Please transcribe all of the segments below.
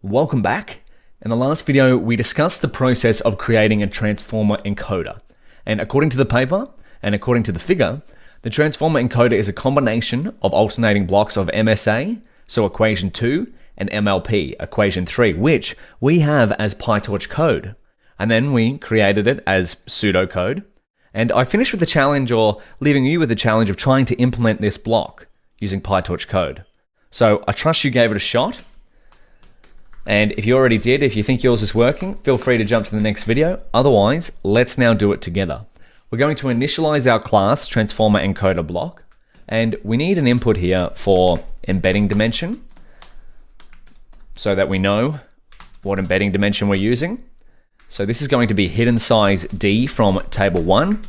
Welcome back. In the last video, we discussed the process of creating a transformer encoder. And according to the paper, and according to the figure, the transformer encoder is a combination of alternating blocks of MSA, so equation 2, and MLP, equation 3, which we have as PyTorch code. And then we created it as pseudocode. And I finished with the challenge, or leaving you with the challenge, of trying to implement this block using PyTorch code. So I trust you gave it a shot. And if you already did, if you think yours is working, feel free to jump to the next video. Otherwise, let's now do it together. We're going to initialize our class transformer encoder block, and we need an input here for embedding dimension so that we know what embedding dimension we're using. So this is going to be hidden size D from table 1,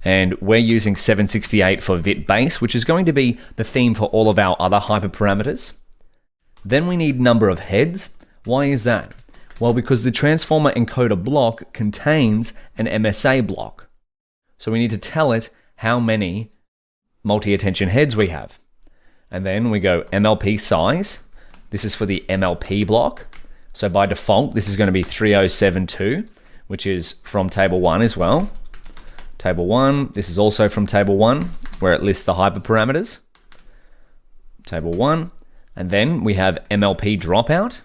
and we're using 768 for VIT base, which is going to be the theme for all of our other hyperparameters. Then we need number of heads. Why is that? Well, because the transformer encoder block contains an MSA block. So we need to tell it how many multi-attention heads we have. And then we go MLP size. This is for the MLP block. So by default, this is going to be 3072, which is from table 1 as well. Table 1, this is also from table 1, where it lists the hyperparameters. Table 1. And then we have MLP dropout.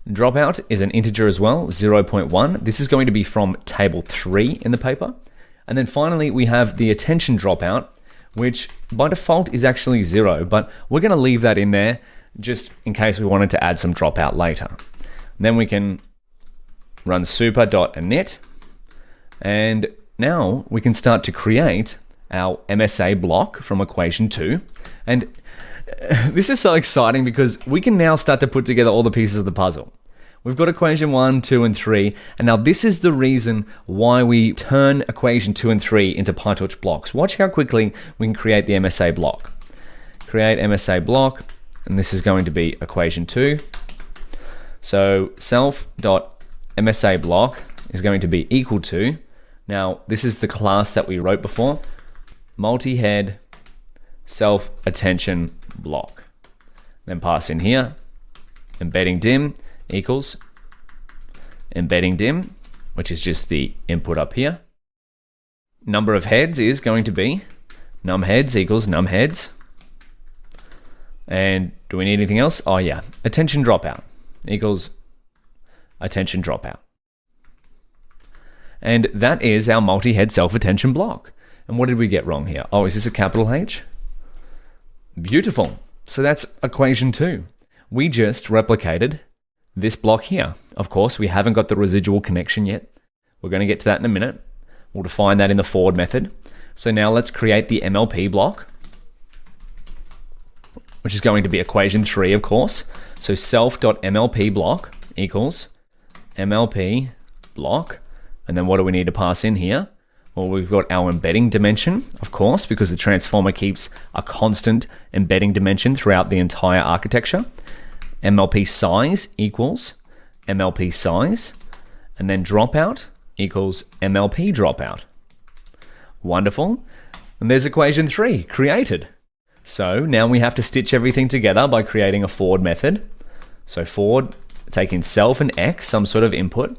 Dropout is an integer as well, 0.1. This is going to be from table 3 in the paper. And then finally, we have the attention dropout, which by default is actually 0, but we're going to leave that in there just in case we wanted to add some dropout later. And then we can run super.init, and now we can start to create our MSA block from equation 2. And this is so exciting because we can now start to put together all the pieces of the puzzle. We've got equation 1, 2, and 3, and now this is the reason why we turn equation 2 and 3 into PyTorch blocks. Watch how quickly we can create the MSA block. Create MSA block, and this is going to be equation 2. So self.MSA block is going to be equal to, now this is the class that we wrote before, multi-head self-attention block. Then pass in here, embedding dim equals embedding dim, which is just the input up here. Number of heads is going to be num heads equals num heads. And do we need anything else? Oh yeah, attention dropout equals attention dropout. And that is our multi-head self-attention block. And what did we get wrong here? Oh, is this a capital H? Beautiful. So that's equation 2. We just replicated this block here. Of course, we haven't got the residual connection yet. We're going to get to that in a minute. We'll define that in the forward method. So now let's create the MLP block, which is going to be equation 3, of course. So self.mlp block equals MLP block. And then what do we need to pass in here? Well, we've got our embedding dimension, of course, because the transformer keeps a constant embedding dimension throughout the entire architecture. MLP size equals MLP size, and then dropout equals MLP dropout. Wonderful. And there's equation 3 created. So now we have to stitch everything together by creating a forward method. So forward, taking self and x, some sort of input.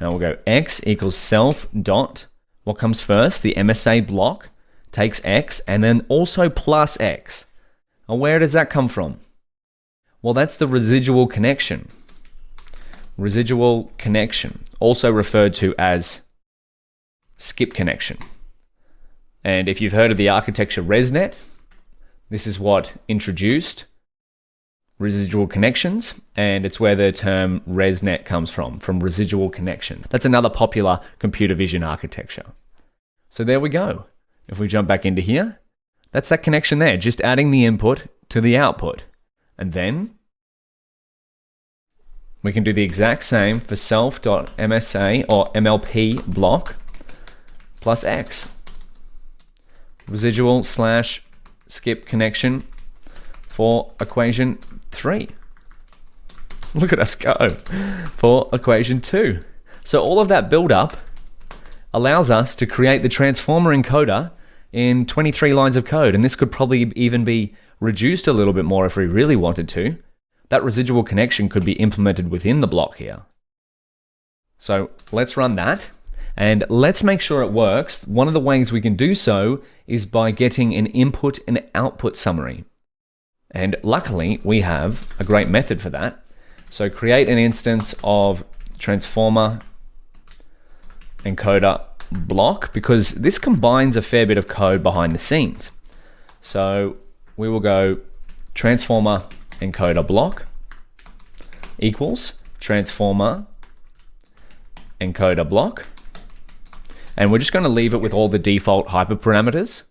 Now we'll go x equals self dot, what comes first? The MSA block takes x, and then also plus x. Now where does that come from? Well, that's the residual connection. Residual connection, also referred to as skip connection. And if you've heard of the architecture ResNet, this is what introduced residual connections, and it's where the term ResNet comes from residual connection. That's another popular computer vision architecture. So there we go. If we jump back into here, that's that connection there, just adding the input to the output. And then we can do the exact same for self.msa or MLP block plus x. Residual slash skip connection for equation 3. Look at us go for equation 2. So all of that build up allows us to create the transformer encoder in 23 lines of code. And this could probably even be reduced a little bit more if we really wanted to. that residual connection could be implemented within the block here. So let's run that, and let's make sure it works. One of the ways we can do so is by getting an input and output summary. And luckily, we have a great method for that. So create an instance of transformer encoder block, because this combines a fair bit of code behind the scenes. So we will go transformer encoder block equals transformer encoder block. And we're just going to leave it with all the default hyperparameters.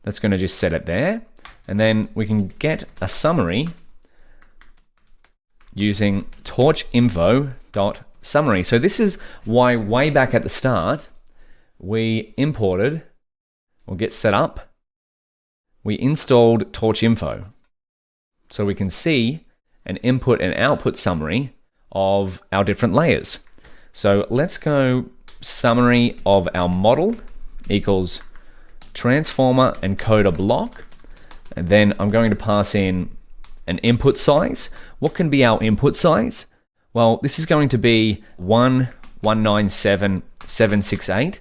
That's going to just set it there. And then we can get a summary using torch info.summary. So this is why way back at the start, we imported, or get set up, we installed torch info. So we can see an input and output summary of our different layers. So let's go summary of our model equals transformer encoder block. And then I'm going to pass in an input size. What can be our input size? Well, this is going to be 1197768,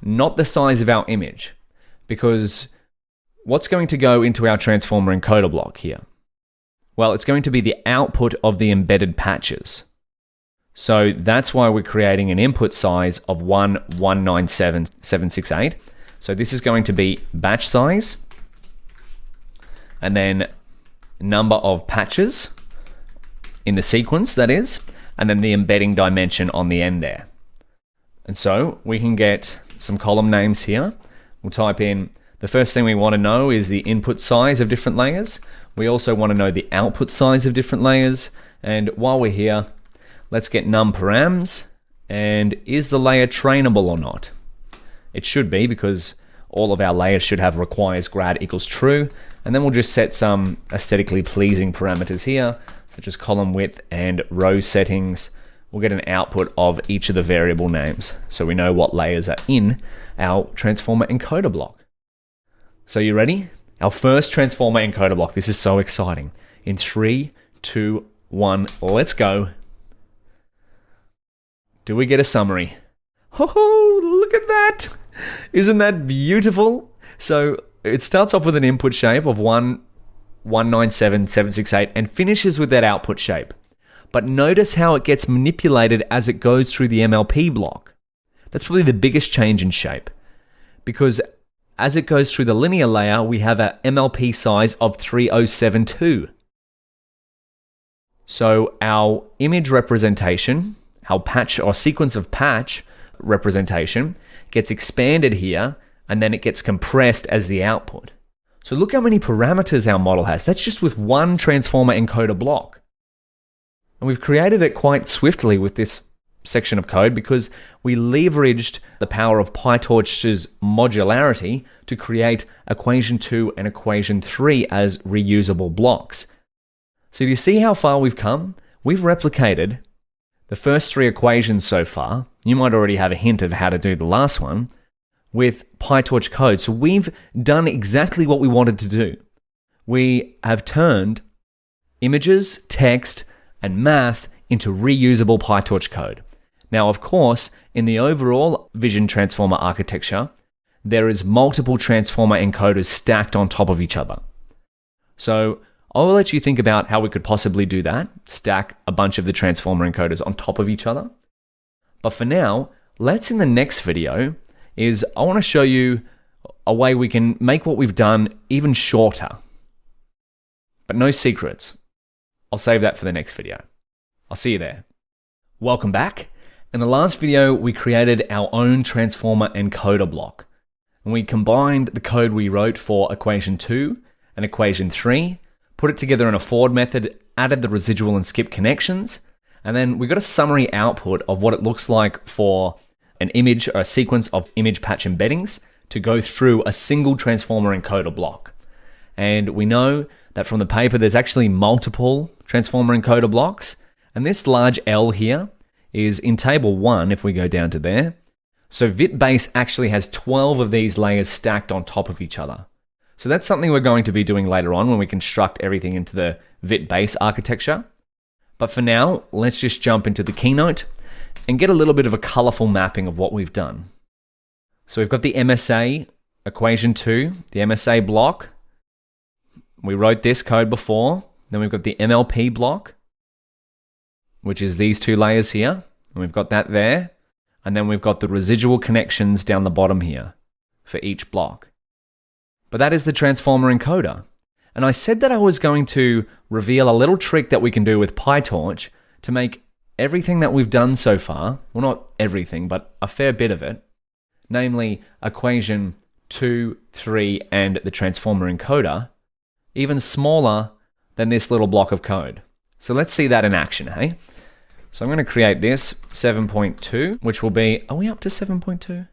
not the size of our image, because what's going to go into our transformer encoder block here? Well, it's going to be the output of the embedded patches. So that's why we're creating an input size of 1197768. So this is going to be batch size, and then number of patches in the sequence, that is, and then the embedding dimension on the end there. And so we can get some column names here. We'll type in, the first thing we want to know is the input size of different layers. We also want to know the output size of different layers. And while we're here, let's get num params. And is the layer trainable or not? It should be, because all of our layers should have requires grad equals true. And then we'll just set some aesthetically pleasing parameters here, such as column width and row settings. We'll get an output of each of the variable names, so we know what layers are in our transformer encoder block. So you ready? Our first transformer encoder block. This is so exciting. In 3, 2, 1, let's go. Do we get a summary? Oh, look at that. Isn't that beautiful? So it starts off with an input shape of 1197768 and finishes with that output shape. But notice how it gets manipulated as it goes through the MLP block. That's probably the biggest change in shape, because as it goes through the linear layer, we have an MLP size of 3072. So our image representation, our patch or sequence of patch representation, gets expanded here, and then it gets compressed as the output. So look how many parameters our model has. That's just with one transformer encoder block. And we've created it quite swiftly with this section of code because we leveraged the power of PyTorch's modularity to create equation 2 and equation 3 as reusable blocks. So do you see how far we've come? We've replicated the first 3 equations so far. You might already have a hint of how to do the last one with PyTorch code. So we've done exactly what we wanted to do. We have turned images, text, and math into reusable PyTorch code. Now, of course, in the overall Vision Transformer architecture, there is multiple transformer encoders stacked on top of each other. So I'll let you think about how we could possibly do that, stack a bunch of the transformer encoders on top of each other. But for now, let's in the next video I want to show you a way we can make what we've done even shorter. But no secrets. I'll save that for the next video. I'll see you there. Welcome back. In the last video, we created our own transformer encoder block. And we combined the code we wrote for equation 2 and equation 3, put it together in a forward method, added the residual and skip connections, and then we got a summary output of what it looks like for an image or a sequence of image patch embeddings to go through a single transformer encoder block. And we know that from the paper, there's actually multiple transformer encoder blocks. And this large L here is in table 1, if we go down to there. So VitBase actually has 12 of these layers stacked on top of each other. So that's something we're going to be doing later on when we construct everything into the Vit base architecture. But for now, let's just jump into the keynote and get a little bit of a colorful mapping of what we've done. So we've got the MSA equation 2, the MSA block. We wrote this code before. Then we've got the MLP block, which is these two layers here. And we've got that there. And then we've got the residual connections down the bottom here for each block. But that is the transformer encoder. And I said that I was going to reveal a little trick that we can do with PyTorch to make everything that we've done so far, well, not everything, but a fair bit of it, namely equation 2, 3, and the transformer encoder, even smaller than this little block of code. So let's see that in action, hey? So I'm going to create this 7.2, which will be, are we up to 7.2?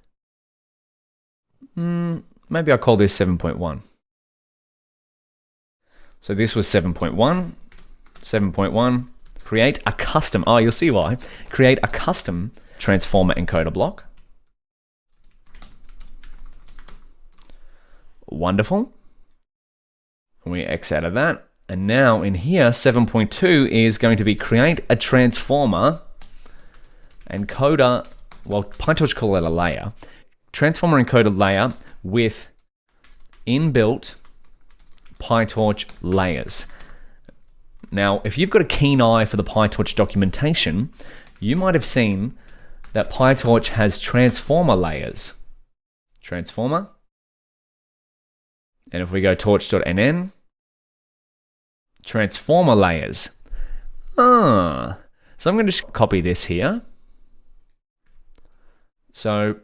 Maybe I'll call this 7.1. So this was 7.1, 7.1, create a custom, oh, you'll see why, create a custom transformer encoder block. Wonderful. We X out of that. And now in here, 7.2 is going to be create a transformer encoder, well, PyTorch call it a layer, transformer encoder layer with inbuilt PyTorch layers. Now, if you've got a keen eye for the PyTorch documentation, you might have seen that PyTorch has transformer layers. Transformer. And if we go torch.nn, transformer layers. So I'm going to just copy this here. So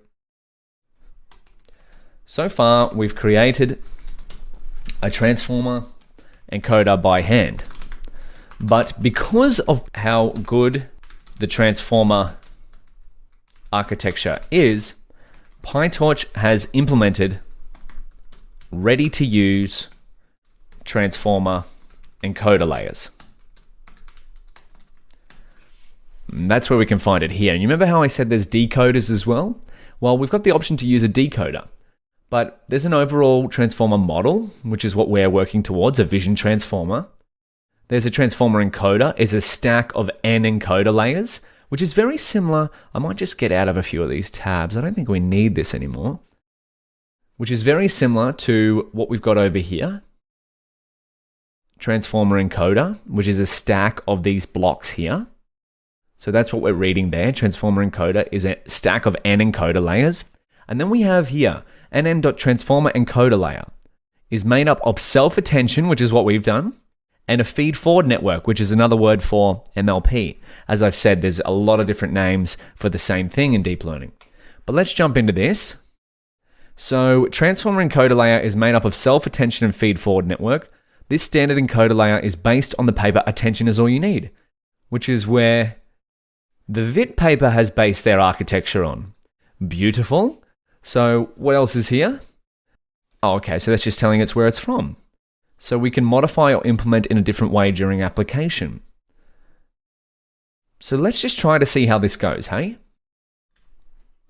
far we've created a transformer encoder by hand. But because of how good the transformer architecture is, PyTorch has implemented ready-to-use transformer encoder layers. And that's where we can find it here. And you remember how I said there's decoders as well? Well, we've got the option to use a decoder. But there's an overall transformer model, which is what we're working towards, a vision transformer. There's a transformer encoder, is a stack of N encoder layers, which is very similar. I might just get out of a few of these tabs. I don't think we need this anymore. Which is very similar to what we've got over here. Transformer encoder, which is a stack of these blocks here. So that's what we're reading there. Transformer encoder is a stack of N encoder layers. And then we have here, nn.transformer encoder layer is made up of self-attention, which is what we've done, and a feed-forward network, which is another word for MLP. As I've said, there's a lot of different names for the same thing in deep learning. But let's jump into this. So transformer encoder layer is made up of self-attention and feed-forward network. This standard encoder layer is based on the paper Attention is All You Need, which is where the Vit paper has based their architecture on. Beautiful. So what else is here? Oh, okay, so that's just telling us where it's from. So we can modify or implement in a different way during application. So let's just try to see how this goes, hey?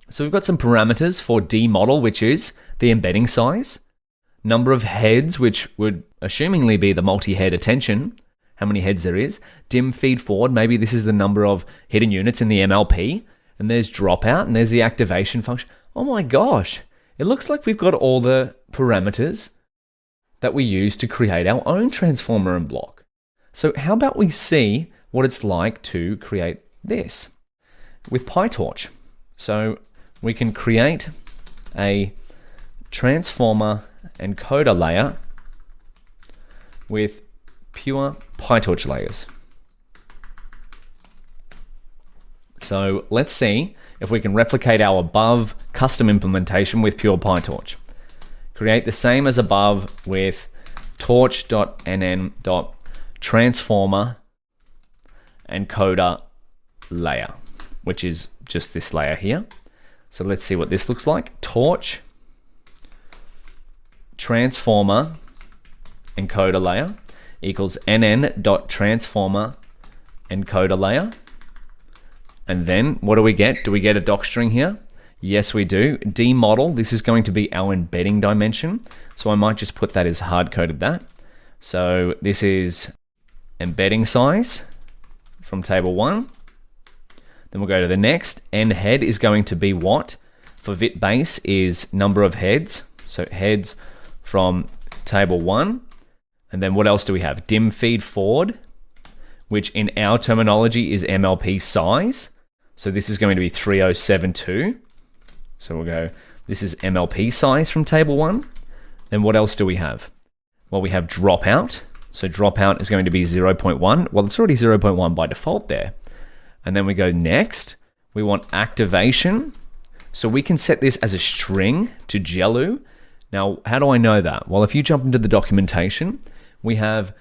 So we've got some parameters for D model, which is the embedding size, number of heads, which would assumingly be the multi-head attention, how many heads there is, dim feed forward, maybe this is the number of hidden units in the MLP, and there's dropout, and there's the activation function. Oh my gosh, it looks like we've got all the parameters that we use to create our own transformer and block. So how about we see what it's like to create this with PyTorch. So we can create a transformer encoder layer with pure PyTorch layers. So let's see if we can replicate our above custom implementation with pure PyTorch. Create the same as above with torch.nn.transformer encoder layer, which is just this layer here. So let's see what this looks like. Torch transformer encoder layer equals nn.transformer encoder layer. And then what do we get? Do we get a doc string here? Yes, we do. D model, this is going to be our embedding dimension. So I might just put that as hard-coded that. So this is embedding size from table 1. Then we'll go to the next. N head is going to be what? For vit base is number of heads. So heads from table 1. And then what else do we have? Dim feed forward, which in our terminology is MLP size. So this is going to be 3072. So we'll go, this is MLP size from table 1. Then what else do we have? Well, we have dropout. So dropout is going to be 0.1. Well, it's already 0.1 by default there. And then we go next. We want activation. So we can set this as a string to Jellu. Now, how do I know that? Well, if you jump into the documentation, we have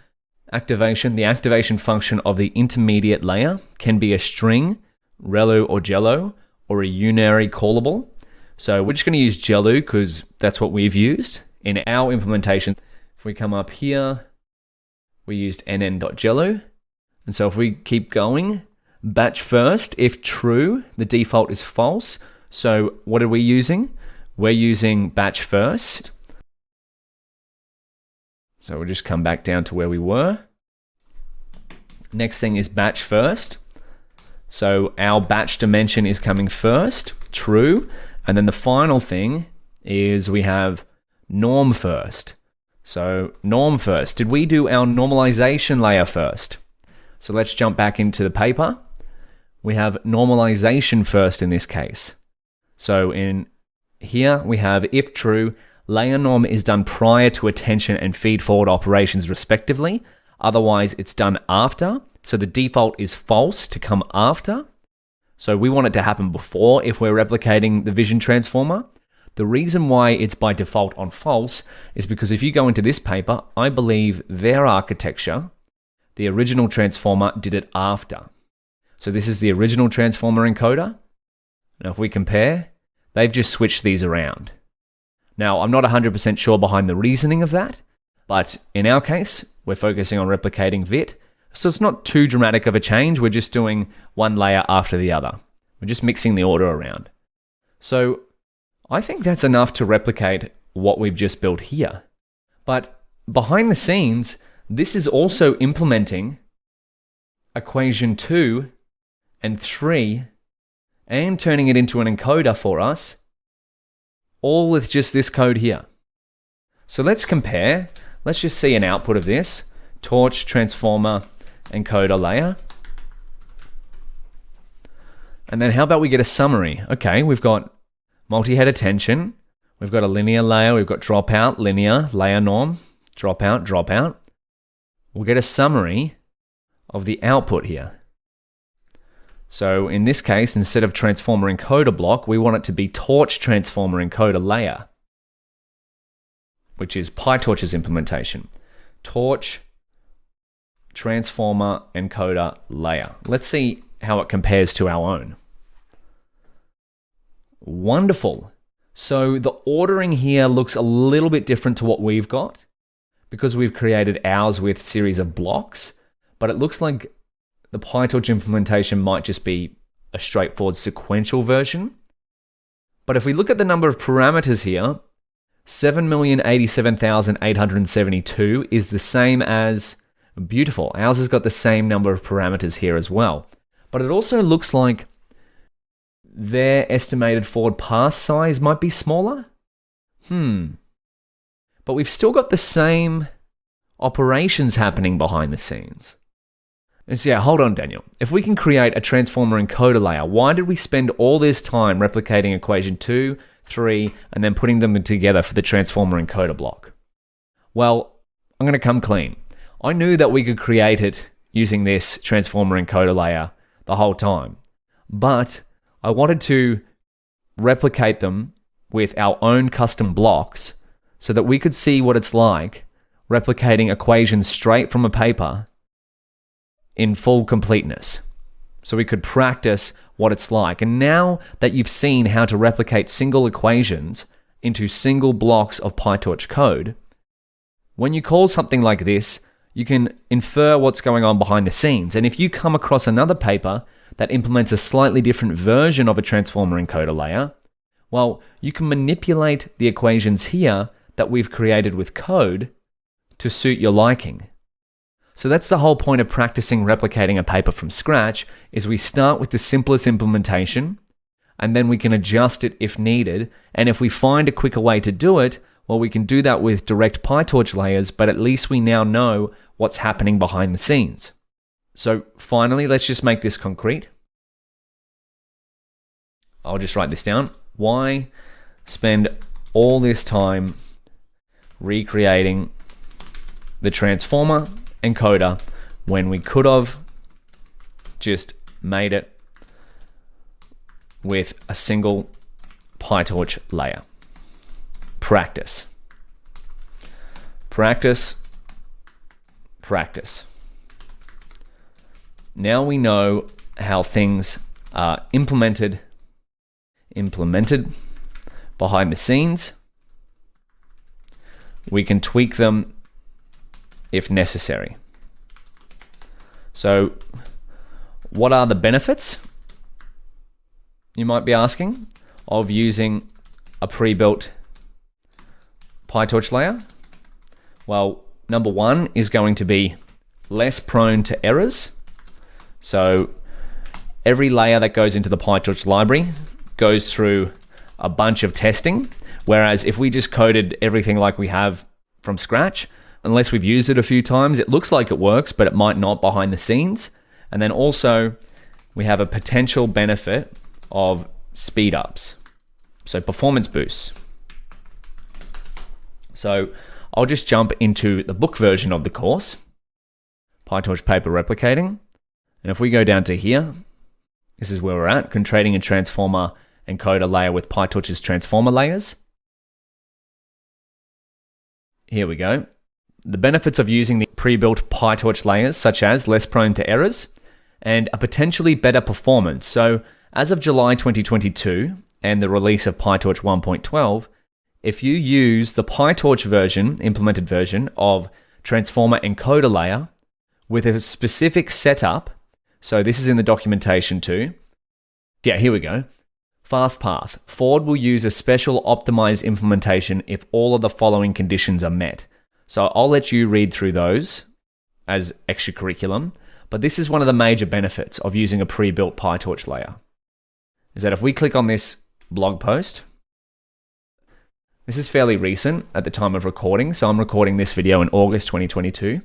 activation. The activation function of the intermediate layer can be a string, relu or jello, or a unary callable. So we're just going to use Jellu because that's what we've used in our implementation. If we come up here, we used nn.jellu. And so if we keep going, batch first, if true, the default is false. So what are we using? We're using batch first. So we'll just come back down to where we were. Next thing is batch first. So our batch dimension is coming first, true. And then the final thing is we have norm first. So norm first. Did we do our normalization layer first? So let's jump back into the paper. We have normalization first in this case. So in here we have if true, layer norm is done prior to attention and feed forward operations respectively. Otherwise it's done after. So the default is false to come after. So we want it to happen before if we're replicating the vision transformer. The reason why it's by default on false is because if you go into this paper, I believe their architecture, the original transformer, did it after. So this is the original transformer encoder. Now if we compare, they've just switched these around. Now I'm not 100% sure behind the reasoning of that, but in our case, we're focusing on replicating VIT. So it's not too dramatic of a change. We're just doing one layer after the other. We're just mixing the order around. So I think that's enough to replicate what we've just built here. But behind the scenes, this is also implementing equation 2 and 3 and turning it into an encoder for us, all with just this code here. So let's compare. Let's just see an output of this. Torch, transformer, encoder layer. And then how about we get a summary? Okay, we've got multi-head attention. We've got a linear layer. We've got dropout, linear, layer norm, dropout, dropout. We'll get a summary of the output here. So in this case, instead of transformer encoder block, we want it to be torch transformer encoder layer, which is PyTorch's implementation. Torch transformer encoder layer. Let's see how it compares to our own. Wonderful. So the ordering here looks a little bit different to what we've got because we've created ours with series of blocks, but it looks like the PyTorch implementation might just be a straightforward sequential version. But if we look at the number of parameters here, 7,087,872 is the same as, beautiful, ours has got the same number of parameters here as well. But it also looks like their estimated forward pass size might be smaller. But we've still got the same operations happening behind the scenes. And so yeah, hold on, Daniel. If we can create a transformer encoder layer, why did we spend all this time replicating equation 2, 3, and then putting them together for the transformer encoder block? Well, I'm going to come clean. I knew that we could create it using this transformer encoder layer the whole time, but I wanted to replicate them with our own custom blocks so that we could see what it's like replicating equations straight from a paper in full completeness. So we could practice what it's like. And now that you've seen how to replicate single equations into single blocks of PyTorch code, when you call something like this, you can infer what's going on behind the scenes. And if you come across another paper that implements a slightly different version of a transformer encoder layer, well, you can manipulate the equations here that we've created with code to suit your liking. So that's the whole point of practicing replicating a paper from scratch, is we start with the simplest implementation, and then we can adjust it if needed. And if we find a quicker way to do it, well, we can do that with direct PyTorch layers, but at least we now know what's happening behind the scenes. So finally, let's just make this concrete. I'll just write this down. Why spend all this time recreating the transformer encoder when we could have just made it with a single PyTorch layer? Practice. Practice. Practice. Now we know how things are implemented behind the scenes. We can tweak them if necessary. So, what are the benefits, you might be asking, of using a pre-built PyTorch layer? Well, number one is going to be less prone to errors. So every layer that goes into the PyTorch library goes through a bunch of testing, whereas if we just coded everything like we have from scratch, unless we've used it a few times, it looks like it works, but it might not behind the scenes. And then also we have a potential benefit of speed ups, so performance boosts. So I'll just jump into the book version of the course, PyTorch paper replicating. And if we go down to here, this is where we're at, creating a transformer encoder layer with PyTorch's transformer layers. Here we go. The benefits of using the pre-built PyTorch layers, such as less prone to errors and a potentially better performance. So as of July 2022 and the release of PyTorch 1.12, if you use the PyTorch version, implemented version of transformer encoder layer with a specific setup, so this is in the documentation too. Yeah, here we go. Fast path. Ford will use a special optimized implementation if all of the following conditions are met. So I'll let you read through those as extra curriculum, but this is one of the major benefits of using a pre-built PyTorch layer, is that if we click on this blog post, this is fairly recent at the time of recording, so I'm recording this video in August 2022,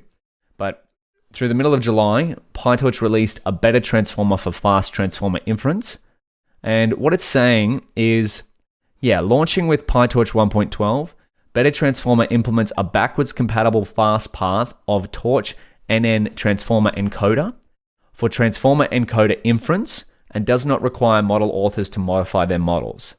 but through the middle of July, PyTorch released a better transformer for fast transformer inference. And what it's saying is, launching with PyTorch 1.12, Better Transformer implements a backwards compatible fast path of Torch NN transformer encoder for transformer encoder inference and does not require model authors to modify their models.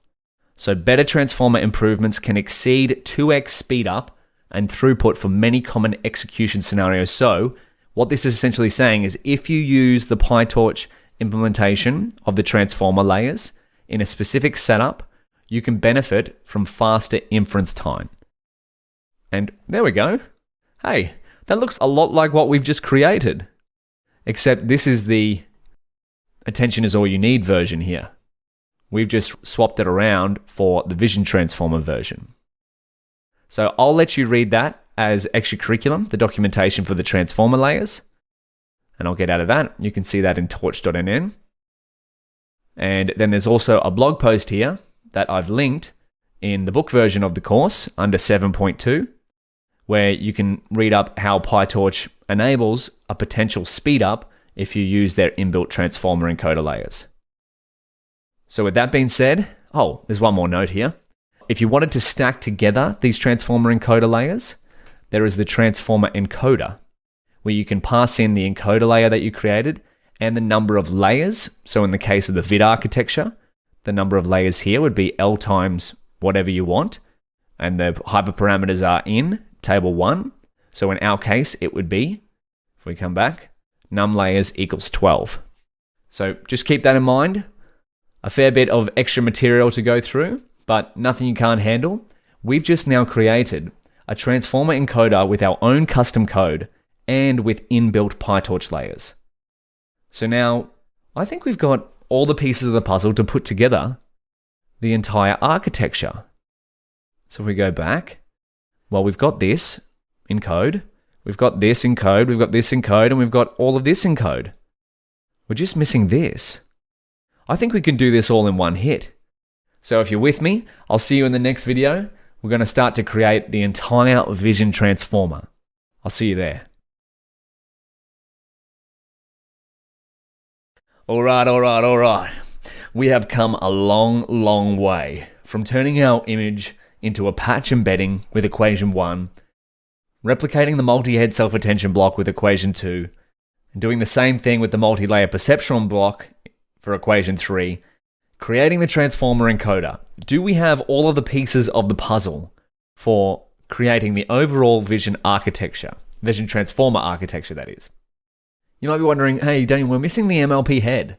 So better transformer improvements can exceed 2x speed up and throughput for many common execution scenarios. So what this is essentially saying is if you use the PyTorch implementation of the transformer layers in a specific setup, you can benefit from faster inference time. And there we go. Hey, that looks a lot like what we've just created, except this is the attention is all you need version here. We've just swapped it around for the vision transformer version. So I'll let you read that as extra curriculum, the documentation for the transformer layers. And I'll get out of that. You can see that in torch.nn. And then there's also a blog post here that I've linked in the book version of the course under 7.2, where you can read up how PyTorch enables a potential speed up if you use their inbuilt transformer encoder layers. So with that being said, there's one more note here. If you wanted to stack together these transformer encoder layers, there is the transformer encoder, where you can pass in the encoder layer that you created and the number of layers. So in the case of the vid architecture, the number of layers here would be L times whatever you want. And the hyperparameters are in table 1. So in our case, it would be, if we come back, num layers equals 12. So just keep that in mind. A fair bit of extra material to go through, but nothing you can't handle. We've just now created a transformer encoder with our own custom code and with inbuilt PyTorch layers. So now I think we've got all the pieces of the puzzle to put together the entire architecture. So if we go back, we've got this in code. We've got this in code, we've got this in code, and we've got all of this in code. We're just missing this. I think we can do this all in one hit. So if you're with me, I'll see you in the next video. We're going to start to create the entire vision transformer. I'll see you there. All right. We have come a long way from turning our image into a patch embedding with equation 1, replicating the multi-head self-attention block with equation 2, and doing the same thing with the multi-layer perceptron block for equation 3, creating the transformer encoder. Do we have all of the pieces of the puzzle for creating the overall vision architecture, vision transformer architecture, that is? You might be wondering, hey, Daniel, we're missing the MLP head,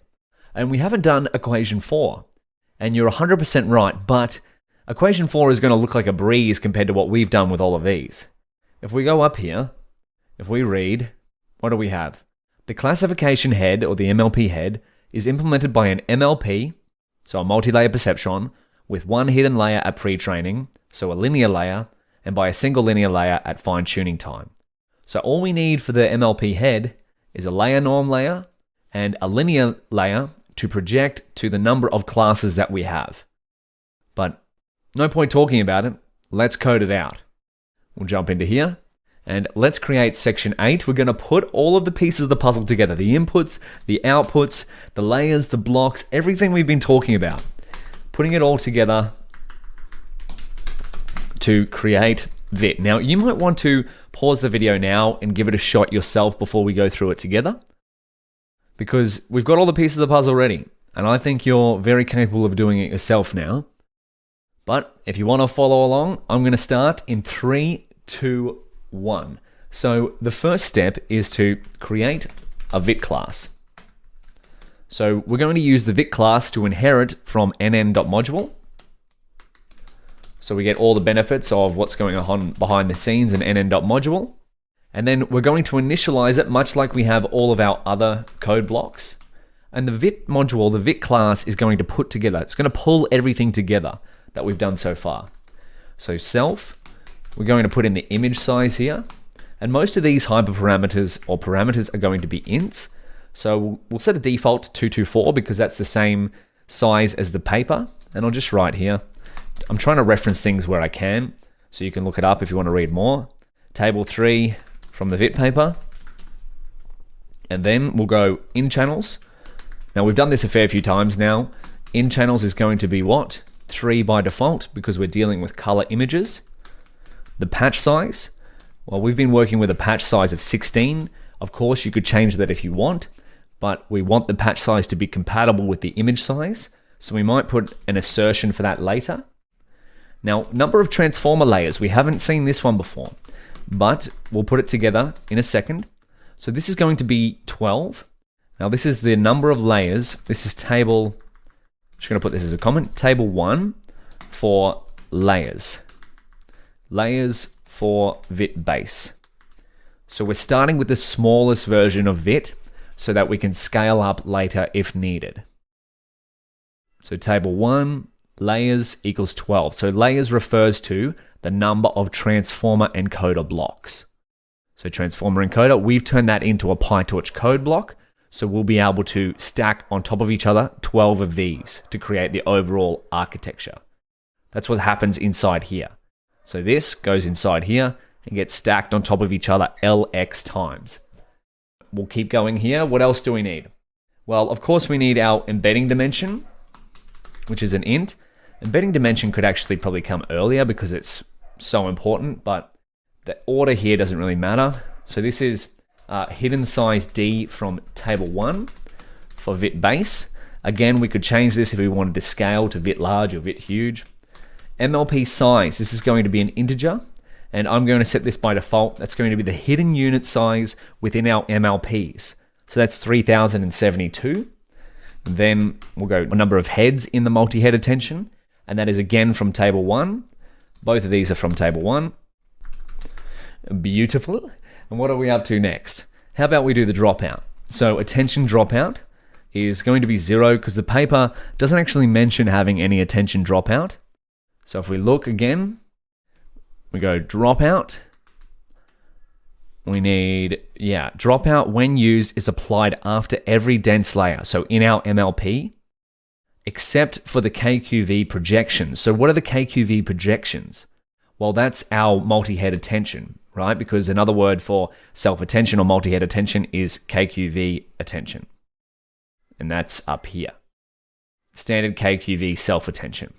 and we haven't done equation 4. And you're 100% right, but equation 4 is going to look like a breeze compared to what we've done with all of these. If we go up here, if we read, what do we have? The classification head, or the MLP head, is implemented by an MLP, so a multi-layer perceptron, with one hidden layer at pre-training, so a linear layer, and by a single linear layer at fine-tuning time. So all we need for the MLP head is a layer norm layer and a linear layer to project to the number of classes that we have. But no point talking about it, let's code it out. We'll jump into here. And let's create section 8. We're going to put all of the pieces of the puzzle together. The inputs, the outputs, the layers, the blocks, everything we've been talking about. Putting it all together to create VIT. Now, you might want to pause the video now and give it a shot yourself before we go through it together. Because we've got all the pieces of the puzzle ready. And I think you're very capable of doing it yourself now. But if you want to follow along, I'm going to start in 3, 2, 1. So the first step is to create a VIT class. So we're going to use the VIT class to inherit from nn.module. So we get all the benefits of what's going on behind the scenes in nn.module. And then we're going to initialize it much like we have all of our other code blocks. And the VIT module, the VIT class, is going to put together, it's going to pull everything together that we've done so far. So self, we're going to put in the image size here. And most of these hyperparameters or parameters are going to be ints. So we'll set a default to 224 because that's the same size as the paper. And I'll just write here. I'm trying to reference things where I can, so you can look it up if you want to read more. Table 3 from the VIT paper. And then we'll go in channels. Now we've done this a fair few times now. In channels is going to be what? 3 by default because we're dealing with color images. The patch size, well, we've been working with a patch size of 16. Of course, you could change that if you want, but we want the patch size to be compatible with the image size. So we might put an assertion for that later. Now, number of transformer layers. We haven't seen this one before, but we'll put it together in a second. So this is going to be 12. Now this is the number of layers. This is table, I'm just going to put this as a comment, table 1 for layers. Layers for VIT base. So we're starting with the smallest version of VIT so that we can scale up later if needed. So table 1, layers equals 12. So layers refers to the number of transformer encoder blocks. So transformer encoder, we've turned that into a PyTorch code block. So we'll be able to stack on top of each other 12 of these to create the overall architecture. That's what happens inside here. So this goes inside here and gets stacked on top of each other LX times. We'll keep going here. What else do we need? Well, of course we need our embedding dimension, which is an int. Embedding dimension could actually probably come earlier because it's so important, but the order here doesn't really matter. So this is hidden size D from table 1 for VIT base. Again, we could change this if we wanted to scale to VIT large or VIT huge. MLP size, this is going to be an integer, and I'm going to set this by default. That's going to be the hidden unit size within our MLPs. So that's 3072. Then we'll go a number of heads in the multi-head attention, and that is again from table 1. Both of these are from table 1. Beautiful. And what are we up to next? How about we do the dropout? So attention dropout is going to be 0 because the paper doesn't actually mention having any attention dropout. So if we look again, we go dropout, we need, dropout when used is applied after every dense layer. So in our MLP, except for the KQV projections. So what are the KQV projections? Well, that's our multi-head attention, right? Because another word for self-attention or multi-head attention is KQV attention. And that's up here. Standard KQV self-attention.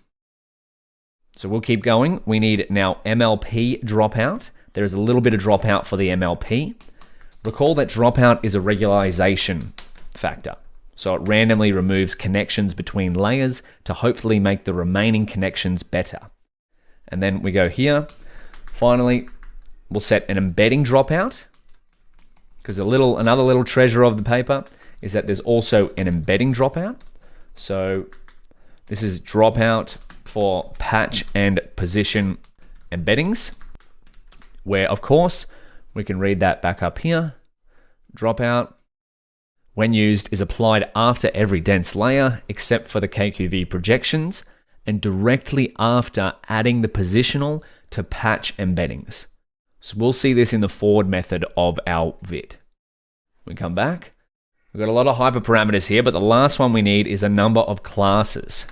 So we'll keep going. We need now MLP dropout. There is a little bit of dropout for the MLP. Recall that dropout is a regularization factor. So it randomly removes connections between layers to hopefully make the remaining connections better. And then we go here. Finally, we'll set an embedding dropout, because another little treasure of the paper is that there's also an embedding dropout. So this is dropout for patch and position embeddings, where of course we can read that back up here. Dropout, when used, is applied after every dense layer except for the KQV projections and directly after adding the positional to patch embeddings. So we'll see this in the forward method of our VIT. We come back. We've got a lot of hyperparameters here, but the last one we need is a number of classes.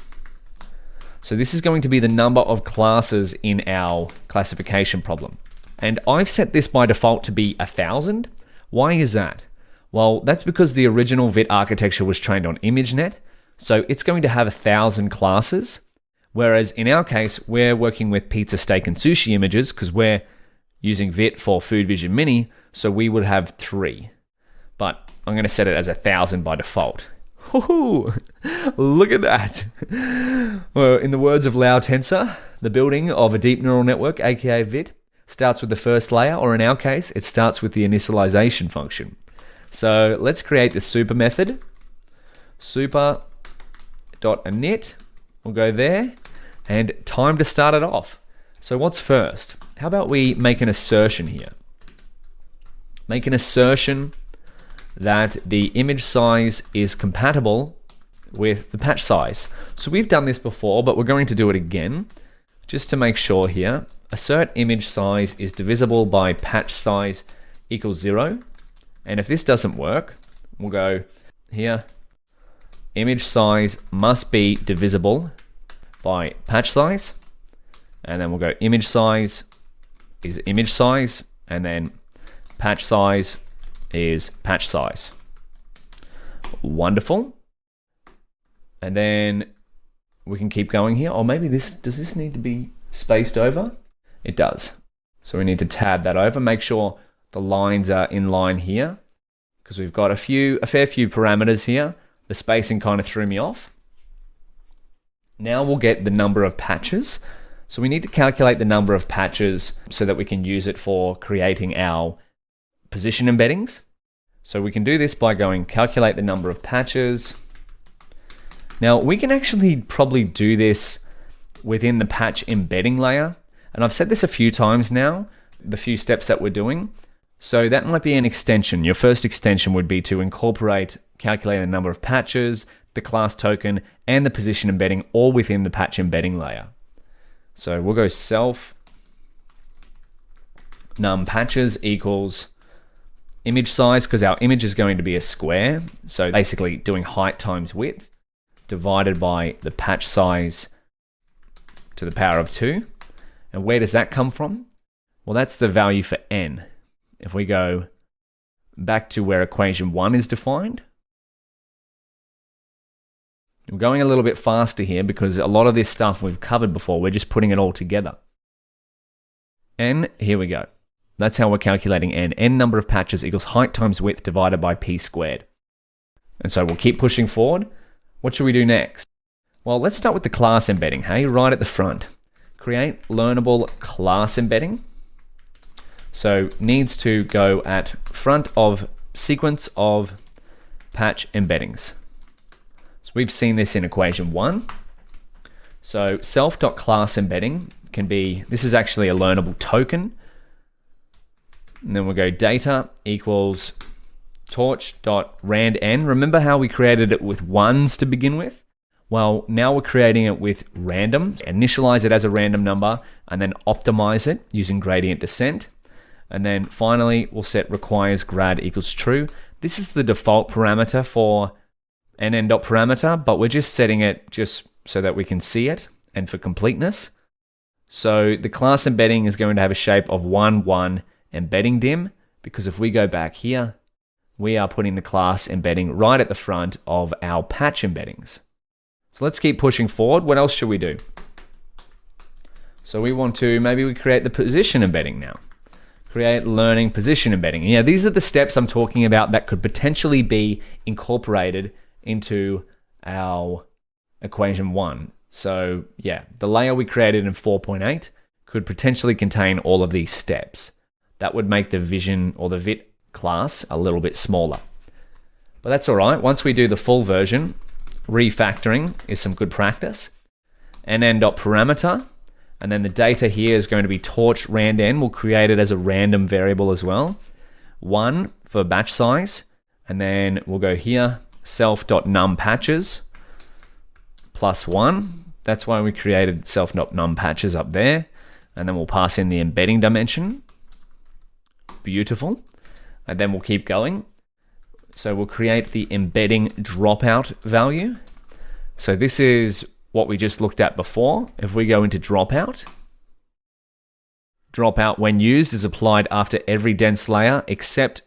So this is going to be the number of classes in our classification problem. And I've set this by default to be 1,000. Why is that? Well, that's because the original VIT architecture was trained on ImageNet, so it's going to have 1,000 classes. Whereas in our case, we're working with pizza, steak, and sushi images because we're using VIT for Food Vision Mini, so we would have 3. But I'm going to set it as 1,000 by default. Woohoo! Look at that. Well, in the words of Lau Tensor, the building of a deep neural network, aka VIT, starts with the first layer, or in our case, it starts with the initialization function. So let's create the super method. Super.init. We'll go there, and time to start it off. So what's first? How about we make an assertion here? Make an assertion that the image size is compatible with the patch size. So we've done this before, but we're going to do it again, just to make sure here. Assert image size is divisible by patch size equals 0. And if this doesn't work, we'll go here. Image size must be divisible by patch size. And then we'll go image size is image size. And then patch size is patch size. Wonderful. And then we can keep going here. Or maybe does this need to be spaced over? It does. So we need to tab that over. Make sure the lines are in line here, because we've got a fair few parameters here. The spacing kind of threw me off. Now we'll get the number of patches. So we need to calculate the number of patches so that we can use it for creating our position embeddings. So we can do this by going calculate the number of patches. Now we can actually probably do this within the patch embedding layer. And I've said this a few times now, the few steps that we're doing. So that might be an extension. Your first extension would be to calculate the number of patches, the class token, and the position embedding all within the patch embedding layer. So we'll go self num patches equals image size, because our image is going to be a square. So basically doing height times width divided by the patch size to the power of 2. And where does that come from? Well, that's the value for n. If we go back to where equation 1 is defined, I'm going a little bit faster here because a lot of this stuff we've covered before. We're just putting it all together. N, here we go. That's how we're calculating n. N number of patches equals height times width divided by p squared. And so we'll keep pushing forward. What should we do next? Well, let's start with the class embedding, hey, right at the front. Create learnable class embedding. So needs to go at front of sequence of patch embeddings. So we've seen this in equation 1. So self.class embedding can be, this is actually a learnable token. And then we'll go data equals torch.randn. Remember how we created it with ones to begin with? Well, now we're creating it with random. Initialize it as a random number and then optimize it using gradient descent. And then finally, we'll set requires grad equals true. This is the default parameter for nn.parameter, but we're just setting it just so that we can see it and for completeness. So the class embedding is going to have a shape of 1, 1 embedding dim, because if we go back here, we are putting the class embedding right at the front of our patch embeddings. So let's keep pushing forward. What else should we do? So we want to, maybe we create the position embedding now. Create learning position embedding. Yeah, these are the steps I'm talking about that could potentially be incorporated into our equation 1. So yeah, the layer we created in 4.8 could potentially contain all of these steps. That would make the vision or the vit class a little bit smaller. But that's all right. Once we do the full version, refactoring is some good practice. nn.parameter, and then the data here is going to be torch randn. We'll create it as a random variable as well. 1 for batch size, and then we'll go here, self.numpatches plus 1. That's why we created self.numpatches up there. And then we'll pass in the embedding dimension. Beautiful. And then we'll keep going. So we'll create the embedding dropout value. So this is what we just looked at before. If we go into dropout when used is applied after every dense layer except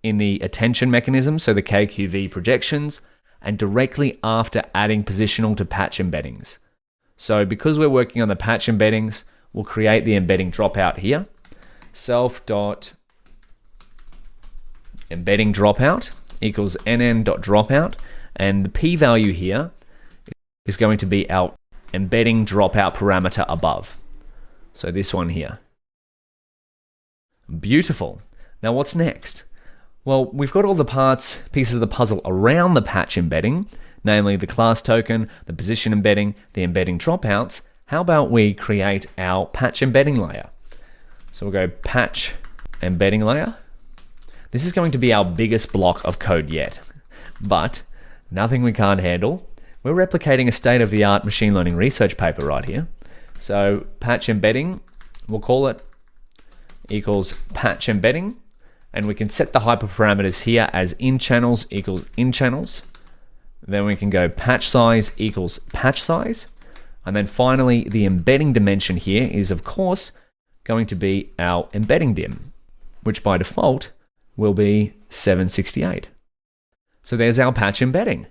in the attention mechanism, so the KQV projections, and directly after adding positional to patch embeddings. So because we're working on the patch embeddings, we'll create the embedding dropout here. Self.embedding dropout equals nn.dropout, and the p-value here is going to be our embedding dropout parameter above. So this one here. Beautiful. Now what's next? Well, we've got all the pieces of the puzzle around the patch embedding, namely the class token, the position embedding, the embedding dropouts. How about we create our patch embedding layer? So we'll go patch embedding layer. This is going to be our biggest block of code yet, but nothing we can't handle. We're replicating a state-of-the-art machine learning research paper right here. So patch embedding, we'll call it equals patch embedding, and we can set the hyperparameters here as in channels equals in channels. Then we can go patch size equals patch size. And then finally, the embedding dimension here is, of course, going to be our embedding dim, which by default will be 768. So there's our patch embedding.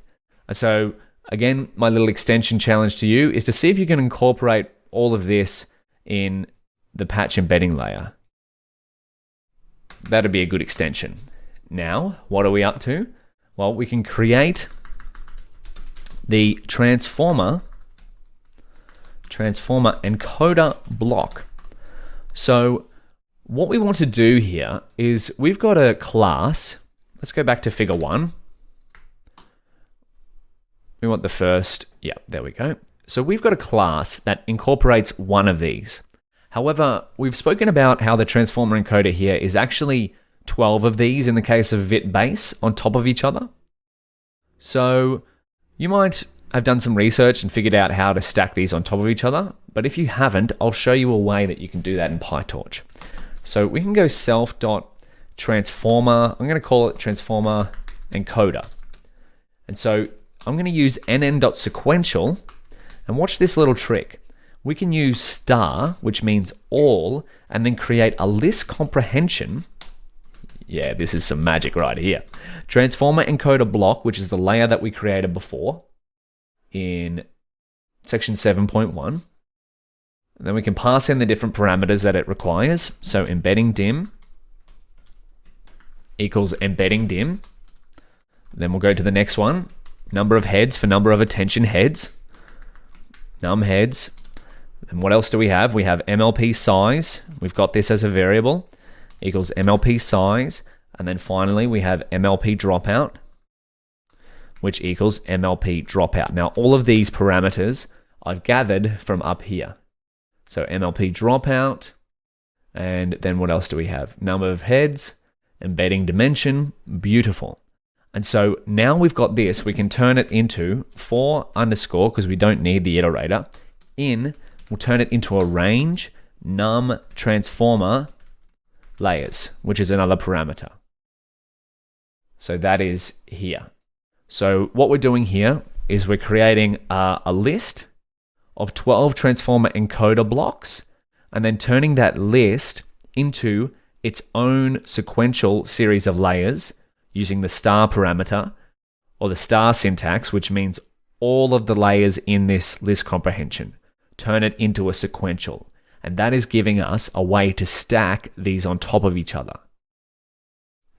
So again, my little extension challenge to you is to see if you can incorporate all of this in the patch embedding layer. That'd be a good extension. Now, what are we up to? Well, we can create the transformer encoder block. So what we want to do here is we've got a class. Let's go back to figure 1. We want the first, yeah, there we go. So we've got a class that incorporates one of these. However, we've spoken about how the transformer encoder here is actually 12 of these in the case of vit base on top of each other. So you might have done some research and figured out how to stack these on top of each other, but if you haven't, I'll show you a way that you can do that in PyTorch. So we can go self.transformer, I'm going to call it transformer encoder. And so I'm going to use nn.sequential, and watch this little trick. We can use star, which means all, and then create a list comprehension. Yeah, this is some magic right here. Transformer encoder block, which is the layer that we created before in section 7.1. And then we can pass in the different parameters that it requires. So embedding dim equals embedding dim. Then we'll go to the next one. Number of heads for number of attention heads. Num heads. And what else do we have? We have MLP size. We've got this as a variable. Equals MLP size. And then finally we have MLP dropout, which equals MLP dropout. Now all of these parameters I've gathered from up here. So MLP dropout, and then what else do we have? Number of heads, embedding dimension, beautiful. And so now we've got this, we can turn it into for underscore, because we don't need the iterator, we'll turn it into a range num transformer layers, which is another parameter. So that is here. So what we're doing here is we're creating a list of 12 transformer encoder blocks and then turning that list into its own sequential series of layers using the star parameter or the star syntax, which means all of the layers in this list comprehension. Turn it into a sequential. And that is giving us a way to stack these on top of each other.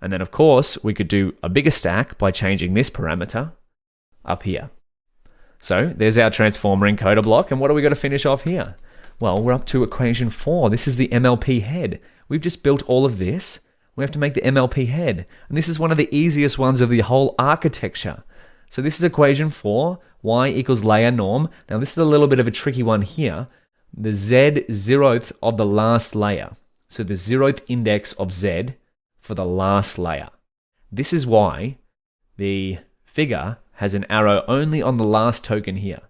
And then of course, we could do a bigger stack by changing this parameter up here. So there's our transformer encoder block. And what are we going to finish off here? Well, we're up to equation 4. This is the MLP head. We've just built all of this. We have to make the MLP head. And this is one of the easiest ones of the whole architecture. So this is equation 4, y equals layer norm. Now this is a little bit of a tricky one here. The z zeroth of the last layer. So the zeroth index of z for the last layer. This is why the figure has an arrow only on the last token here.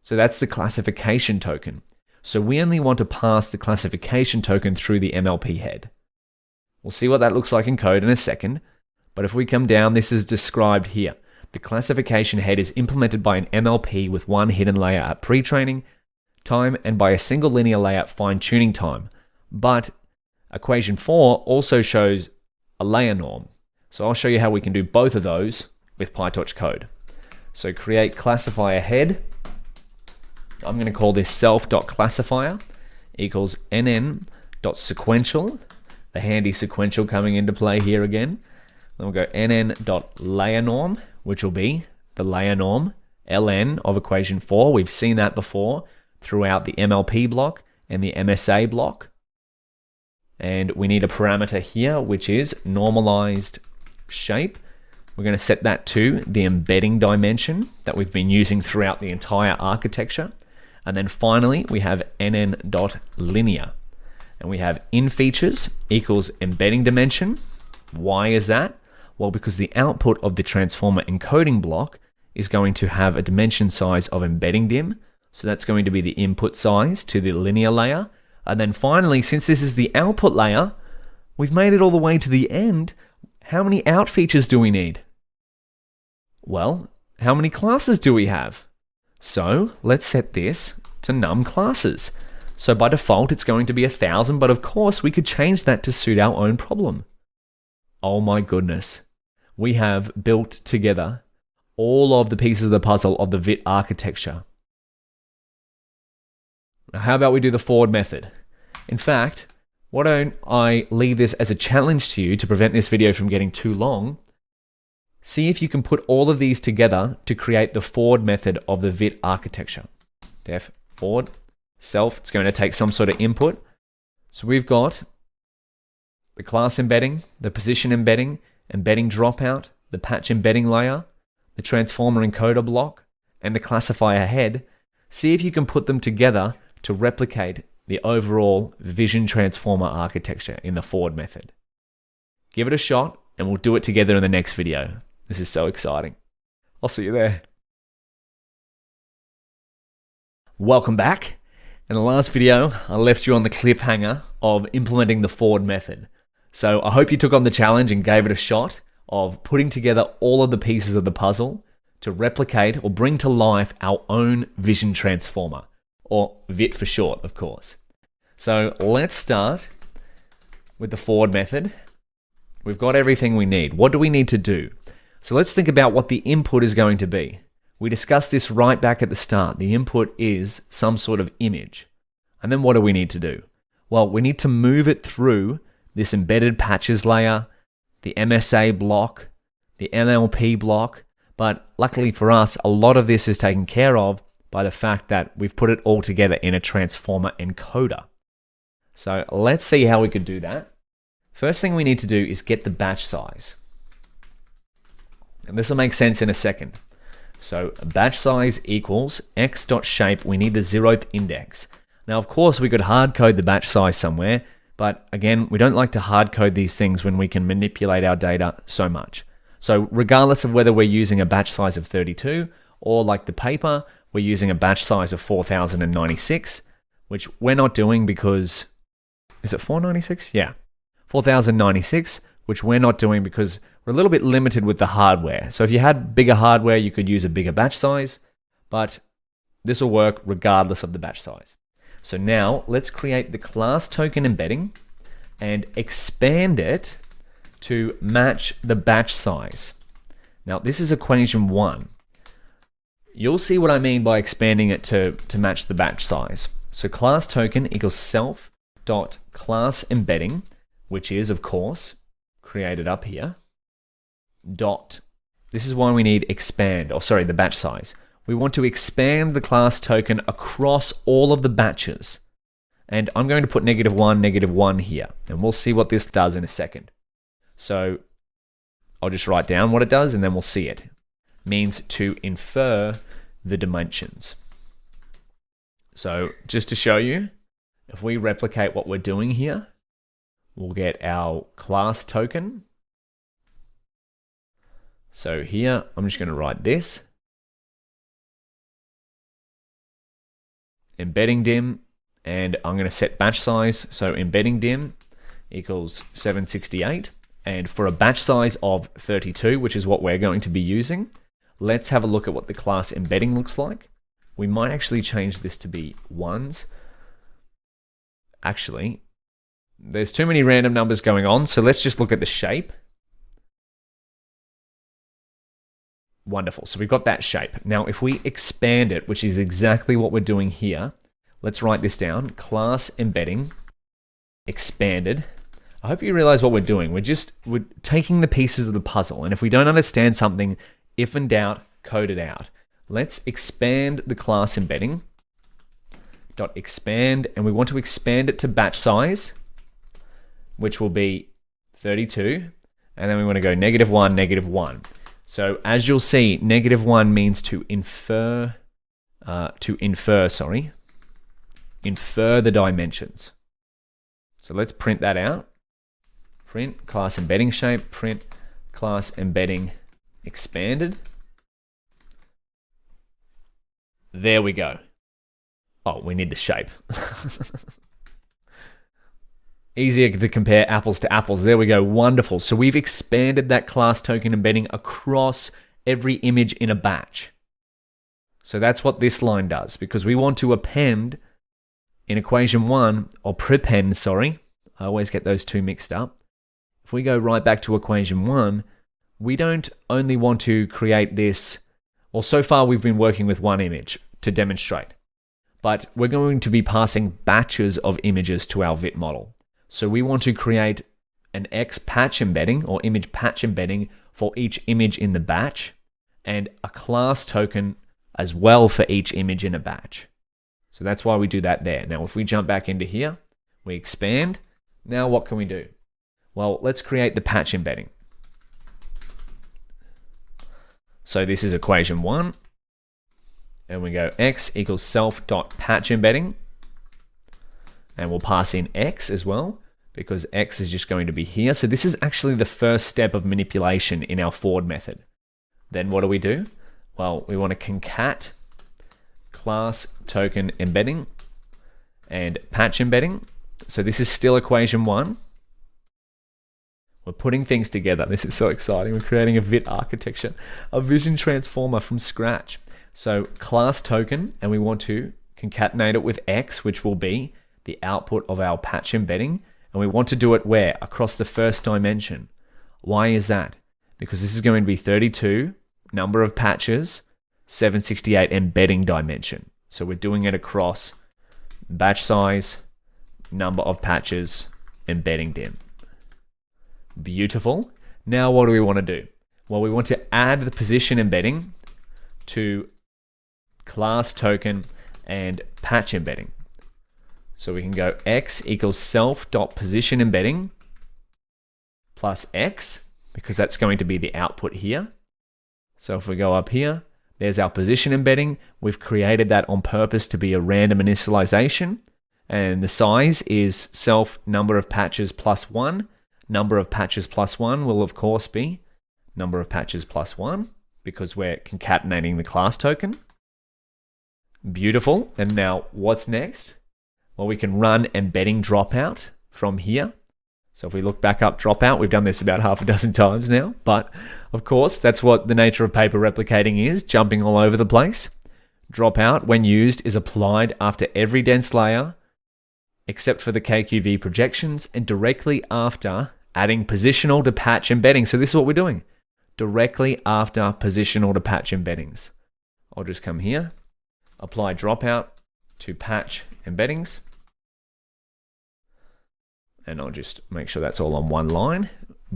So that's the classification token. So we only want to pass the classification token through the MLP head. We'll see what that looks like in code in a second. But if we come down, this is described here. The classification head is implemented by an MLP with one hidden layer at pre-training time and by a single linear layer at fine-tuning time. But equation 4 also shows a layer norm. So I'll show you how we can do both of those with PyTorch code. So create classifier head. I'm going to call this self.classifier equals nn.sequential. The handy sequential coming into play here again. Then we'll go nn.layerNorm, which will be the layer norm, ln of equation 4. We've seen that before throughout the MLP block and the MSA block. And we need a parameter here, which is normalized shape. We're going to set that to the embedding dimension that we've been using throughout the entire architecture. And then finally, we have nn.linear. And we have inFeatures equals embedding dimension. Why is that? Well, because the output of the transformer encoding block is going to have a dimension size of embedding dim. So that's going to be the input size to the linear layer. And then finally, since this is the output layer, we've made it all the way to the end. How many out features do we need? Well, how many classes do we have? So let's set this to num classes. So by default, it's going to be 1,000, but of course we could change that to suit our own problem. Oh my goodness. We have built together all of the pieces of the puzzle of the VIT architecture. Now, how about we do the forward method? In fact, why don't I leave this as a challenge to you to prevent this video from getting too long? See if you can put all of these together to create the forward method of the VIT architecture. Def forward self, it's going to take some sort of input. So we've got the class embedding, the position embedding, embedding dropout, the patch embedding layer, the transformer encoder block, and the classifier head. See if you can put them together to replicate the overall vision transformer architecture in the forward method. Give it a shot, and we'll do it together in the next video. This is so exciting. I'll see you there. Welcome back. In the last video, I left you on the cliffhanger of implementing the forward method. So I hope you took on the challenge and gave it a shot of putting together all of the pieces of the puzzle to replicate or bring to life our own vision transformer, or VIT for short, of course. So let's start with the forward method. We've got everything we need. What do we need to do? So let's think about what the input is going to be. We discussed this right back at the start. The input is some sort of image. And then what do we need to do? Well, we need to move it through this embedded patches layer, the MSA block, the MLP block. But luckily for us, a lot of this is taken care of by the fact that we've put it all together in a transformer encoder. So let's see how we could do that. First thing we need to do is get the batch size. And this will make sense in a second. So batch size equals x.shape. We need the 0th index. Now, of course, we could hard code the batch size somewhere, but again, we don't like to hard code these things when we can manipulate our data so much. So regardless of whether we're using a batch size of 32 or like the paper, we're using a batch size of 4096, which we're not doing because, is it 496? Yeah. 4096, which we're not doing because we're a little bit limited with the hardware. So if you had bigger hardware, you could use a bigger batch size, but this will work regardless of the batch size. So now let's create the class token embedding and expand it to match the batch size. Now this is equation 1. You'll see what I mean by expanding it to match the batch size. So class token equals self dot class embedding, which is of course created up here, dot. This is why we need expand, or sorry, the batch size. We want to expand the class token across all of the batches. And I'm going to put -1, -1 here, and we'll see what this does in a second. So I'll just write down what it does and then we'll see it. Means to infer the dimensions. So just to show you, if we replicate what we're doing here, we'll get our class token. So here, I'm just going to write this. Embedding dim, and I'm going to set batch size. So embedding dim equals 768. And for a batch size of 32, which is what we're going to be using, let's have a look at what the class embedding looks like. We might actually change this to be ones. Actually, there's too many random numbers going on, so let's just look at the shape. Wonderful, so we've got that shape. Now, if we expand it, which is exactly what we're doing here, let's write this down. Class embedding, expanded. I hope you realize what we're doing. We're taking the pieces of the puzzle, and if we don't understand something, if in doubt, code it out. Let's expand the class embedding, dot expand, and we want to expand it to batch size, which will be 32, and then we want to go -1, -1. So as you'll see, -1 means to infer the dimensions. So let's print that out. Print class embedding shape, print class embedding expanded. There we go. Oh, we need the shape. Easier to compare apples to apples. There we go. Wonderful. So we've expanded that class token embedding across every image in a batch. So that's what this line does, because we want to append in equation 1, or prepend, sorry. I always get those two mixed up. If we go right back to equation 1, we don't only want to create this, well, so far we've been working with one image to demonstrate, but we're going to be passing batches of images to our VIT model. So we want to create an X patch embedding or image patch embedding for each image in the batch, and a class token as well for each image in a batch. So that's why we do that there. Now, if we jump back into here, we expand. Now what can we do? Well, let's create the patch embedding. So this is equation 1, and we go X equals self.patch embedding. And we'll pass in X as well, because X is just going to be here. So this is actually the first step of manipulation in our forward method. Then what do? Well, we want to concat class token embedding and patch embedding. So this is still equation 1. We're putting things together. This is so exciting. We're creating a VIT architecture, a vision transformer from scratch. So class token, and we want to concatenate it with X, which will be the output of our patch embedding, and we want to do it where? Across the first dimension. Why is that? Because this is going to be 32, number of patches, 768 embedding dimension. So we're doing it across batch size, number of patches, embedding dim. Beautiful. Now what do we want to do? Well, we want to add the position embedding to class token and patch embedding. So we can go X equals self.position embedding plus X, because that's going to be the output here. So if we go up here, there's our position embedding. We've created that on purpose to be a random initialization. And the size is self number of patches plus 1. Number of patches plus 1 will of course be number of patches plus 1, because we're concatenating the class token. Beautiful. And now what's next? Well, we can run embedding dropout from here. So if we look back up dropout, we've done this about half a dozen times now, but of course, that's what the nature of paper replicating is, jumping all over the place. Dropout, when used, is applied after every dense layer, except for the KQV projections, and directly after adding positional to patch embedding. So this is what we're doing, directly after positional to patch embeddings. I'll just come here, apply dropout to patch embeddings, and I'll just make sure that's all on one line.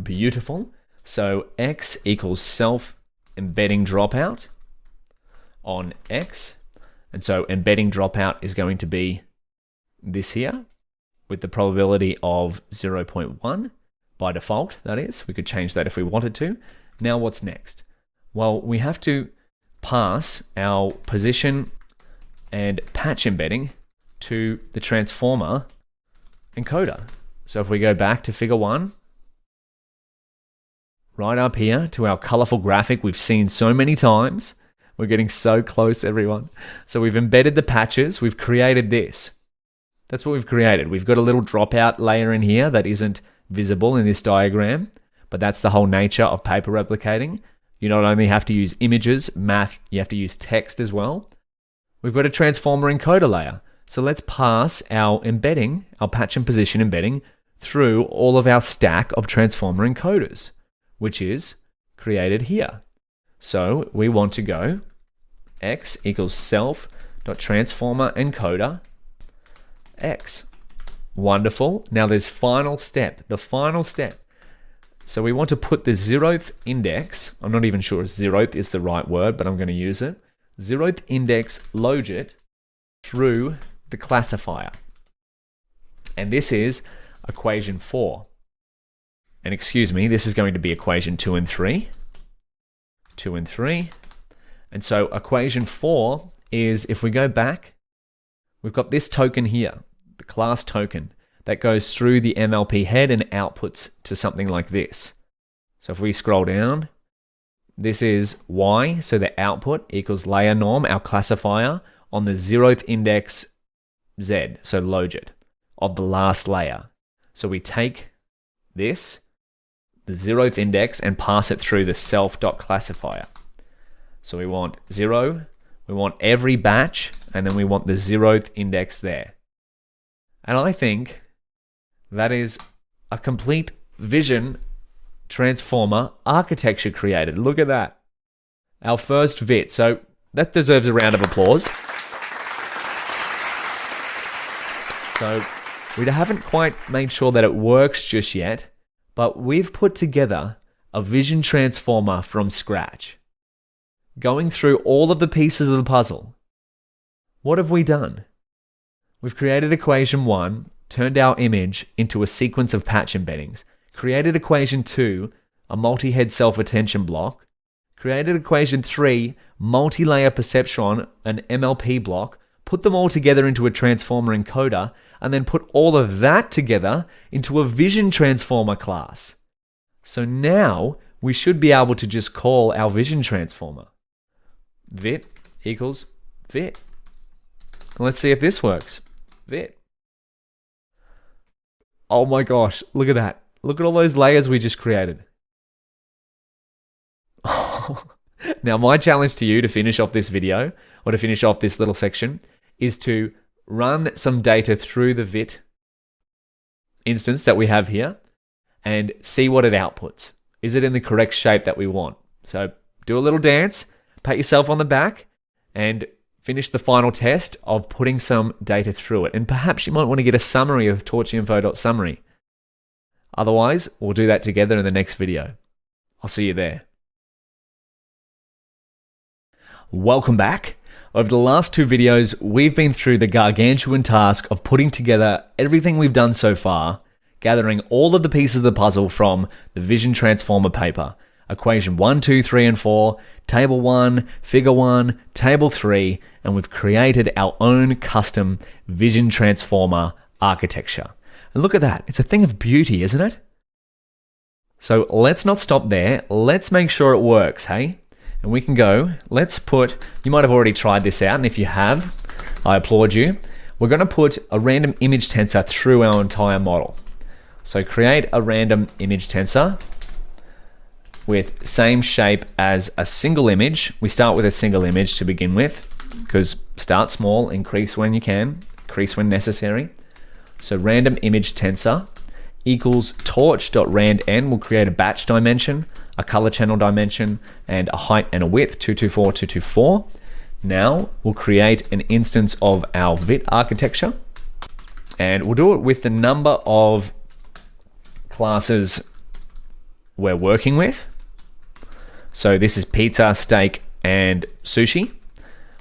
Beautiful. So X equals self embedding dropout on X. And so embedding dropout is going to be this here with the probability of 0.1 by default, that is. We could change that if we wanted to. Now what's next? Well, we have to pass our position and patch embedding to the transformer encoder. So if we go back to figure 1, right up here to our colorful graphic we've seen so many times. We're getting so close, everyone. So we've embedded the patches, we've created this. That's what we've created. We've got a little dropout layer in here that isn't visible in this diagram, but that's the whole nature of paper replicating. You not only have to use images, math, you have to use text as well. We've got a transformer encoder layer. So let's pass our embedding, our patch and position embedding, through all of our stack of transformer encoders, which is created here. So we want to go X equals self.transformer encoder X. Wonderful. Now there's final step, the final step. So we want to put the 0th index, I'm not even sure if 0th is the right word, but I'm going to use it. 0th index logit through the classifier. And this is equation 4. And excuse me, this is going to be equation 2 and 3. 2 and 3. And so equation 4 is, if we go back, we've got this token here, the class token, that goes through the MLP head and outputs to something like this. So if we scroll down, this is Y, so the output equals layer norm, our classifier, on the 0th index Z, so logit, of the last layer. So we take this, the 0th index, and pass it through the self.classifier. So we want 0, we want every batch, and then we want the 0th index there. And I think that is a complete vision transformer architecture created. Look at that. Our first VIT. So that deserves a round of applause. So we haven't quite made sure that it works just yet, but we've put together a vision transformer from scratch, going through all of the pieces of the puzzle. What have we done? We've created equation 1, turned our image into a sequence of patch embeddings, created equation 2, a multi-head self-attention block, created equation 3, multi-layer perceptron, an MLP block, put them all together into a transformer encoder, and then put all of that together into a vision transformer class. So now we should be able to just call our vision transformer VIT equals VIT. Let's see if this works. VIT. Oh my gosh, look at that. Look at all those layers we just created. Now my challenge to you to finish off this video, or to finish off this little section, is to run some data through the VIT instance that we have here and see what it outputs. Is it in the correct shape that we want? So do a little dance, pat yourself on the back, and finish the final test of putting some data through it. And perhaps you might want to get a summary of torchinfo.summary. Otherwise, we'll do that together in the next video. I'll see you there. Welcome back. Over the last 2 videos, we've been through the gargantuan task of putting together everything we've done so far, gathering all of the pieces of the puzzle from the Vision Transformer paper. Equation 1, 2, 3, and 4, Table 1, Figure 1, Table 3, and we've created our own custom Vision Transformer architecture. And look at that, it's a thing of beauty, isn't it? So let's not stop there, let's make sure it works, hey? And we can go, let's put, you might have already tried this out, and if you have, I applaud you. We're going to put a random image tensor through our entire model. So create a random image tensor with same shape as a single image. We start with a single image to begin with, because start small, increase when you can, increase when necessary. So random image tensor equals torch.randn will create a batch dimension, a color channel dimension, and a height and a width, 224, 224. Now we'll create an instance of our VIT architecture, and we'll do it with the number of classes we're working with. So this is pizza, steak, and sushi.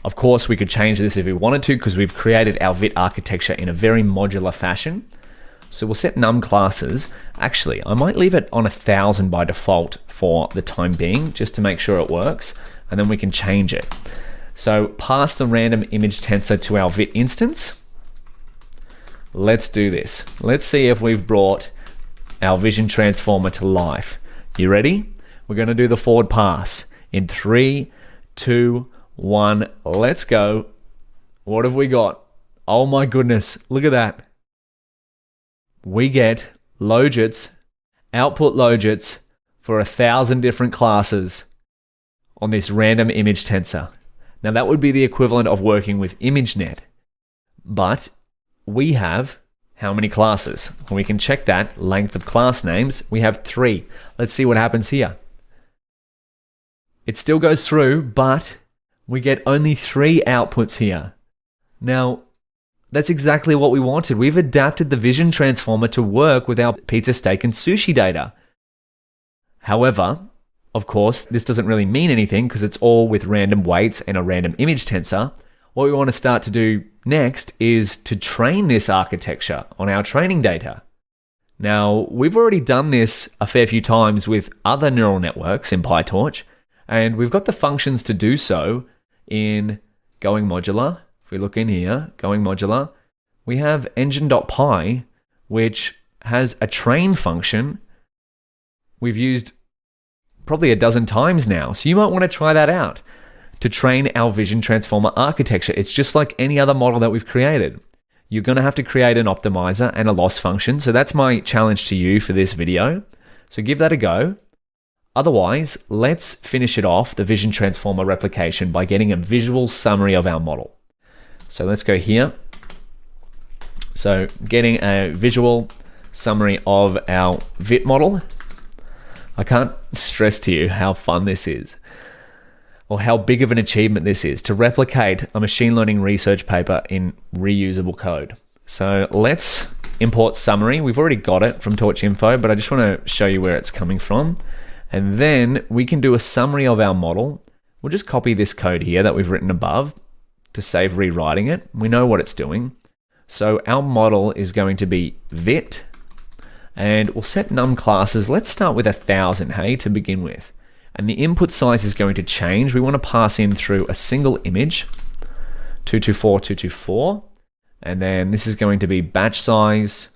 Of course, we could change this if we wanted to, because we've created our VIT architecture in a very modular fashion. So we'll set num classes. Actually, I might leave it on 1,000 by default for the time being, just to make sure it works, and then we can change it. So pass the random image tensor to our VIT instance. Let's do this. Let's see if we've brought our vision transformer to life. You ready? We're going to do the forward pass in 3, 2, 1. Let's go. What have we got? Oh my goodness, look at that. We get logits, output logits for 1,000 different classes on this random image tensor. Now that would be the equivalent of working with ImageNet, but we have how many classes? Well, we can check that. Length of class names, we have 3. Let's see what happens here. It still goes through, but we get only 3 outputs here. Now, that's exactly what we wanted. We've adapted the vision transformer to work with our pizza, steak, and sushi data. However, of course, this doesn't really mean anything because it's all with random weights and a random image tensor. What we want to start to do next is to train this architecture on our training data. Now, we've already done this a fair few times with other neural networks in PyTorch, and we've got the functions to do so in going modular. If we look in here, going modular, we have engine.py, which has a train function we've used probably a dozen times now. So you might want to try that out to train our vision transformer architecture. It's just like any other model that we've created. You're going to have to create an optimizer and a loss function. So that's my challenge to you for this video. So give that a go. Otherwise, let's finish it off, the vision transformer replication, by getting a visual summary of our model. So let's go here. So getting a visual summary of our VIT model. I can't stress to you how fun this is, or how big of an achievement this is, to replicate a machine learning research paper in reusable code. So let's import summary. We've already got it from Torch Info, but I just want to show you where it's coming from. And then we can do a summary of our model. We'll just copy this code here that we've written above to save rewriting it. We know what it's doing. So our model is going to be VIT, and we'll set num classes. Let's start with 1,000, hey, to begin with. And the input size is going to change. We want to pass in through a single image, 224, 224. And then this is going to be batch size,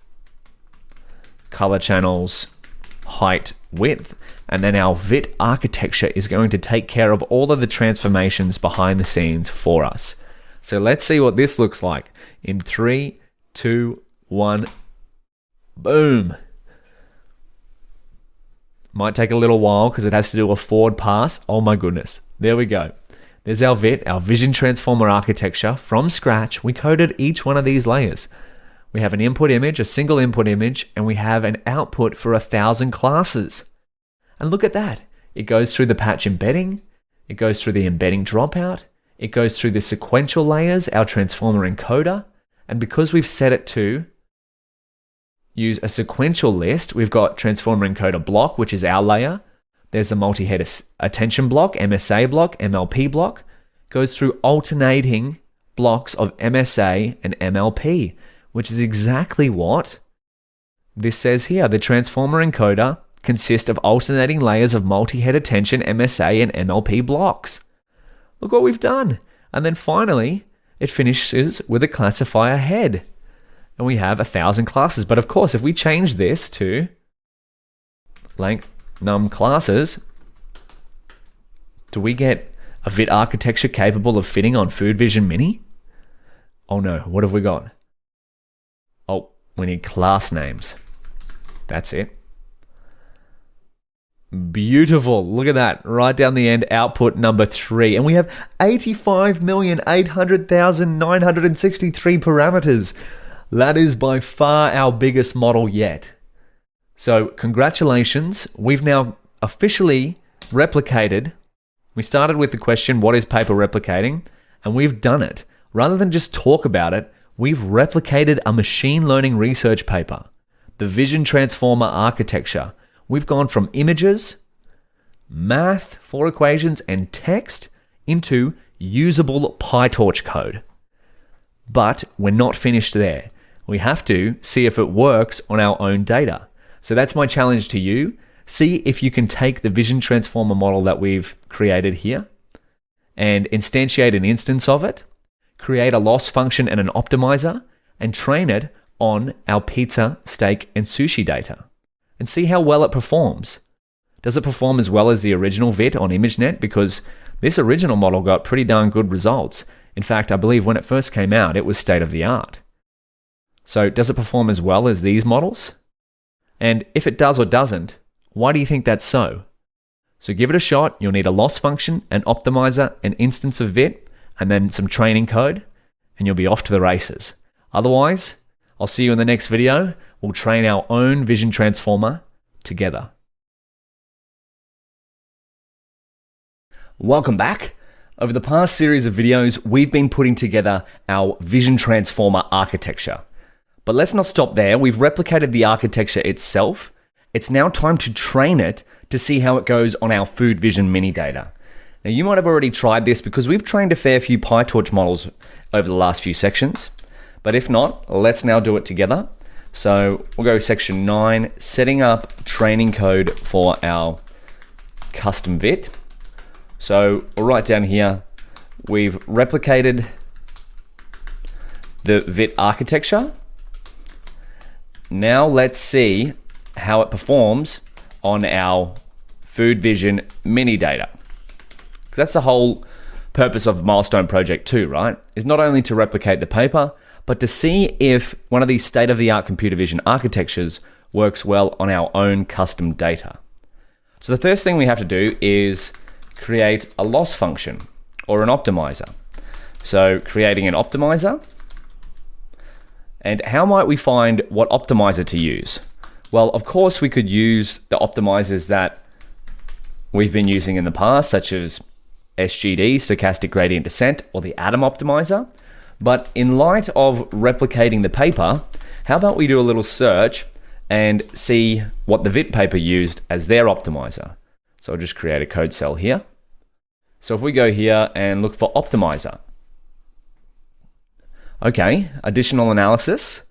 color channels, height, width. And then our VIT architecture is going to take care of all of the transformations behind the scenes for us. So let's see what this looks like in 3, 2, 1, boom. Might take a little while because it has to do a forward pass. Oh my goodness. There we go. There's our VIT, our vision transformer architecture from scratch. We coded each one of these layers. We have an input image, a single input image, and we have an output for 1,000 classes. And look at that. It goes through the patch embedding. It goes through the embedding dropout. It goes through the sequential layers, our transformer encoder. And because we've set it to use a sequential list, we've got transformer encoder block, which is our layer. There's the multi-head attention block, MSA block, MLP block. Goes through alternating blocks of MSA and MLP, which is exactly what this says here. The transformer encoder consists of alternating layers of multi-head attention, MSA, and MLP blocks. Look what we've done. And then finally, it finishes with a classifier head. And we have 1,000 classes. But of course, if we change this to length num classes, do we get a VIT architecture capable of fitting on Food Vision Mini? Oh no, what have we got? Oh, we need class names. That's it. Beautiful. Look at that. Right down the end, output number 3. And we have 85,800,963 parameters. That is by far our biggest model yet. So congratulations. We've now officially replicated. We started with the question, what is paper replicating? And we've done it. Rather than just talk about it, we've replicated a machine learning research paper. The Vision Transformer architecture. We've gone from images, math, 4 equations, and text into usable PyTorch code. But we're not finished there. We have to see if it works on our own data. So that's my challenge to you. See if you can take the Vision Transformer model that we've created here and instantiate an instance of it, create a loss function and an optimizer, and train it on our pizza, steak, and sushi data. And see how well it performs. Does it perform as well as the original VIT on ImageNet? Because this original model got pretty darn good results. In fact, I believe when it first came out, it was state of the art. So does it perform as well as these models? And if it does or doesn't, why do you think that's so? So give it a shot. You'll need a loss function, an optimizer, an instance of VIT, and then some training code, and you'll be off to the races. Otherwise, I'll see you in the next video. We'll train our own Vision Transformer together. Welcome back. Over the past series of videos, we've been putting together our Vision Transformer architecture. But let's not stop there. We've replicated the architecture itself. It's now time to train it to see how it goes on our food vision mini data. Now, you might have already tried this because we've trained a fair few PyTorch models over the last few sections. But if not, let's now do it together. So we'll go section 9, setting up training code for our custom VIT. So we'll write down here, we've replicated the VIT architecture. Now let's see how it performs on our food vision mini data. Because that's the whole purpose of Milestone Project 2, right? Is not only to replicate the paper, but to see if one of these state-of-the-art computer vision architectures works well on our own custom data. So the first thing we have to do is create a loss function or an optimizer. So creating an optimizer. And how might we find what optimizer to use? Well, of course, we could use the optimizers that we've been using in the past, such as SGD, stochastic gradient descent, or the Atom optimizer. But in light of replicating the paper, how about we do a little search and see what the VIT paper used as their optimizer? So I'll just create a code cell here. So if we go here and look for optimizer. Okay, additional analysis.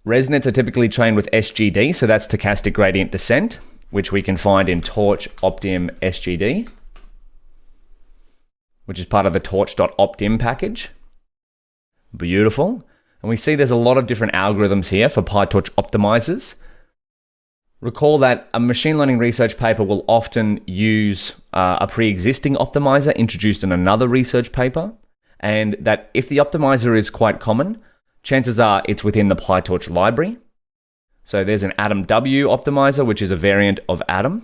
ResNets are typically trained with SGD, so that's stochastic gradient descent, which we can find in Torch Optim SGD, which is part of the torch.optim package. Beautiful. And we see there's a lot of different algorithms here for PyTorch optimizers. Recall that a machine learning research paper will often use a pre-existing optimizer introduced in another research paper, and that if the optimizer is quite common, chances are it's within the PyTorch library. So there's an Atom W optimizer, which is a variant of Atom.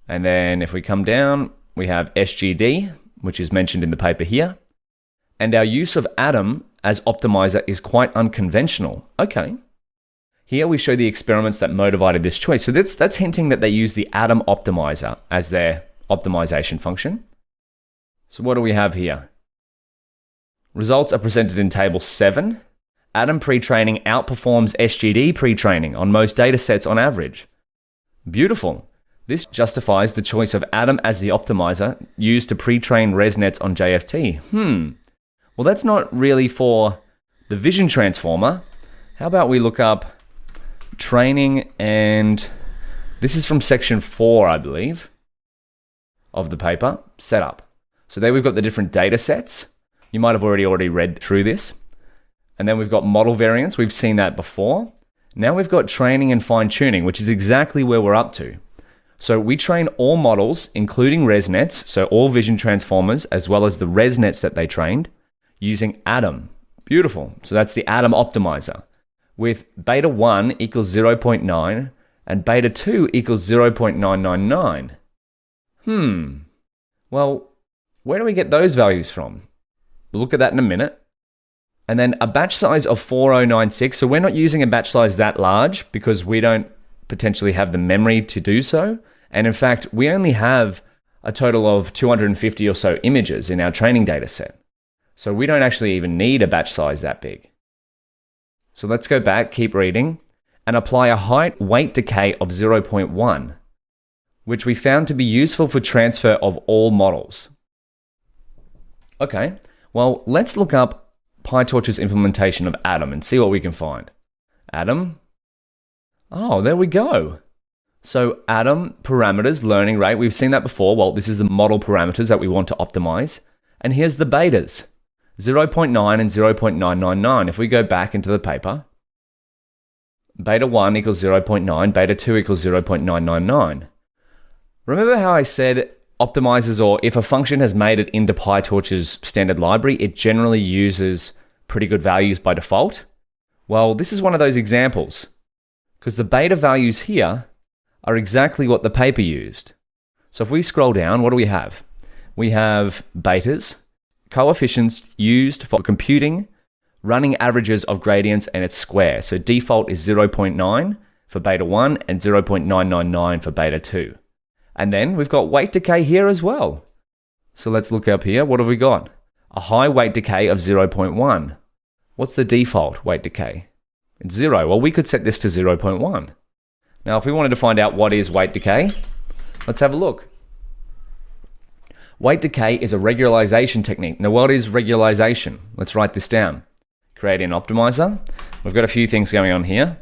And then if we come down, we have SGD, which is mentioned in the paper here. And our use of Atom as optimizer is quite unconventional. Okay. Here we show the experiments that motivated this choice. So that's hinting that they use the Atom optimizer as their optimization function. So what do we have here? Results are presented in table 7. Atom pre-training outperforms SGD pre-training on most datasets on average. Beautiful. This justifies the choice of Atom as the optimizer used to pre-train ResNets on JFT. Well, that's not really for the Vision Transformer. How about we look up training, and this is from section 4, I believe, of the paper, setup. So there we've got the different data sets. You might have already read through this. And then we've got model variants. We've seen that before. Now we've got training and fine-tuning, which is exactly where we're up to. So we train all models, including ResNets, so all Vision Transformers, as well as the ResNets that they trained, using Atom. Beautiful. So that's the Atom optimizer. with beta 1 equals 0.9 and beta 2 equals 0.999. Well, where do we get those values from? We'll look at that in a minute. And then a batch size of 4096. So we're not using a batch size that large because we don't potentially have the memory to do so. And in fact, we only have a total of 250 or so images in our training data set. So we don't actually even need a batch size that big. So let's go back, keep reading, and apply a height weight decay of 0.1, which we found to be useful for transfer of all models. Okay, well, let's look up PyTorch's implementation of Atom and see what we can find. Atom. Oh, there we go. So Atom parameters, learning rate, we've seen that before. Well, this is the model parameters that we want to optimize. And here's the betas, 0.9 and 0.999. If we go back into the paper, beta 1 equals 0.9, beta 2 equals 0.999. Remember how I said optimizers, or if a function has made it into PyTorch's standard library, it generally uses pretty good values by default? Well, this is one of those examples, because the beta values here are exactly what the paper used. So if we scroll down, what do we have? We have betas, coefficients used for computing running averages of gradients and its square. So default is 0.9 for beta 1 and 0.999 for beta 2. And then we've got weight decay here as well. So let's look up here. What have we got? A high weight decay of 0.1. What's the default weight decay? It's 0. Well, we could set this to 0.1. Now, if we wanted to find out what is weight decay, let's have a look. Weight decay is a regularization technique. Now, what is regularization? Let's write this down. Create an optimizer. We've got a few things going on here.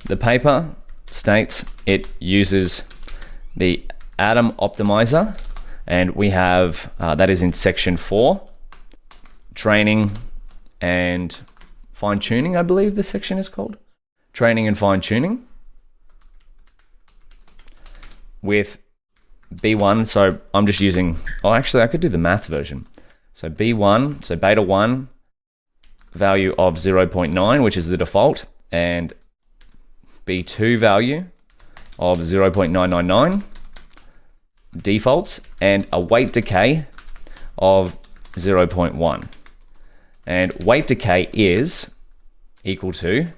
The paper states it uses the Atom optimizer, and we have, that is in section 4, training and fine-tuning, I believe the section is called. Training and fine-tuning with B1, so I'm just using, oh actually I could do the math version. So B1, so beta 1, value of 0.9, which is the default, and B2 value of 0.999, defaults, and a weight decay of 0.1. And weight decay is equal to,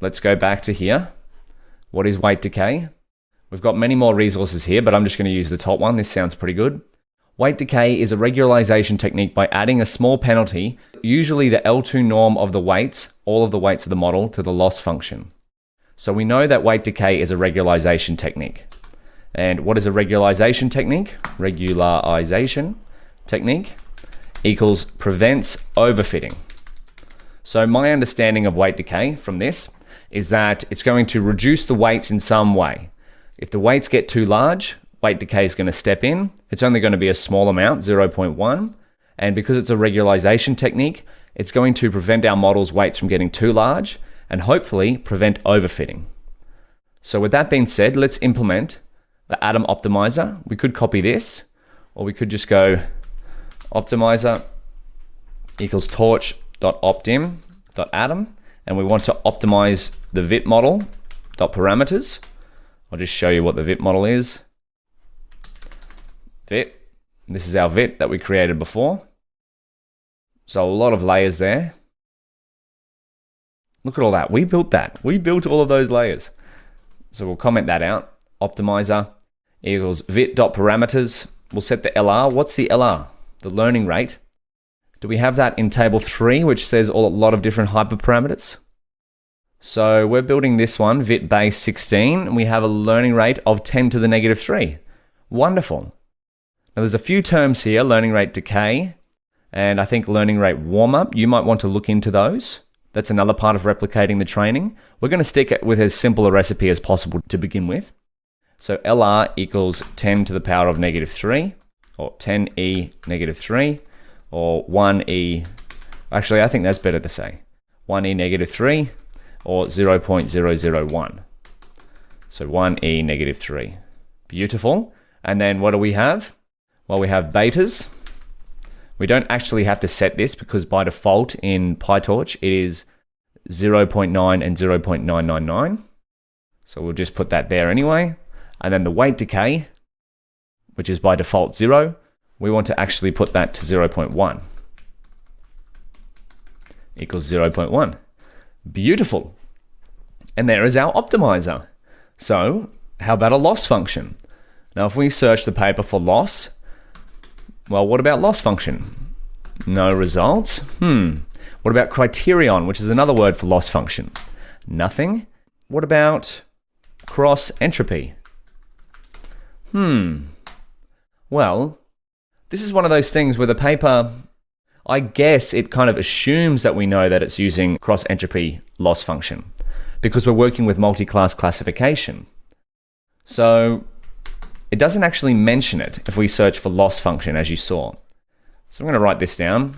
let's go back to here. What is weight decay? We've got many more resources here, but I'm just going to use the top one. This sounds pretty good. Weight decay is a regularization technique by adding a small penalty, usually the L2 norm of the weights, all of the weights of the model, to the loss function. So we know that weight decay is a regularization technique. And what is a regularization technique? Regularization technique equals prevents overfitting. So my understanding of weight decay from this is that it's going to reduce the weights in some way. If the weights get too large, weight decay is going to step in. It's only going to be a small amount, 0.1. And because it's a regularization technique, it's going to prevent our model's weights from getting too large and hopefully prevent overfitting. So with that being said, let's implement the Atom optimizer. We could copy this, or we could just go optimizer equals torch.optim.atom, and we want to optimize the vit model parameters. I'll just show you what the vit model is. Vit. This is our vit that we created before. So a lot of layers there. Look at all that. We built that. We built all of those layers. So we'll comment that out. Optimizer equals vit.parameters. We'll set the LR. What's the LR? The learning rate. Do we have that in table 3, which says a lot of different hyperparameters? So we're building this one, vit base 16, and we have a learning rate of 10 to the negative 3. Wonderful. Now there's a few terms here, learning rate decay, and I think learning rate warm-up. You might want to look into those. That's another part of replicating the training. We're going to stick it with as simple a recipe as possible to begin with. So LR equals 10 to the power of negative 3, or 10e negative 3, or 1e, actually I think that's better to say, 1e negative 3, or 0.001. So 1e negative 3. Beautiful. And then what do we have? Well, we have betas. We don't actually have to set this because by default in PyTorch it is 0.9 and 0.999. So we'll just put that there anyway. And then the weight decay, which is by default 0, we want to actually put that to 0.1 equals 0.1. Beautiful. And there is our optimizer. So how about a loss function? Now, if we search the paper for loss, well, what about loss function? No results. What about criterion, which is another word for loss function? Nothing. What about cross entropy? Well, this is one of those things where the paper, I guess it kind of assumes that we know that it's using cross entropy loss function because we're working with multi-class classification. So it doesn't actually mention it if we search for loss function, as you saw. So I'm going to write this down.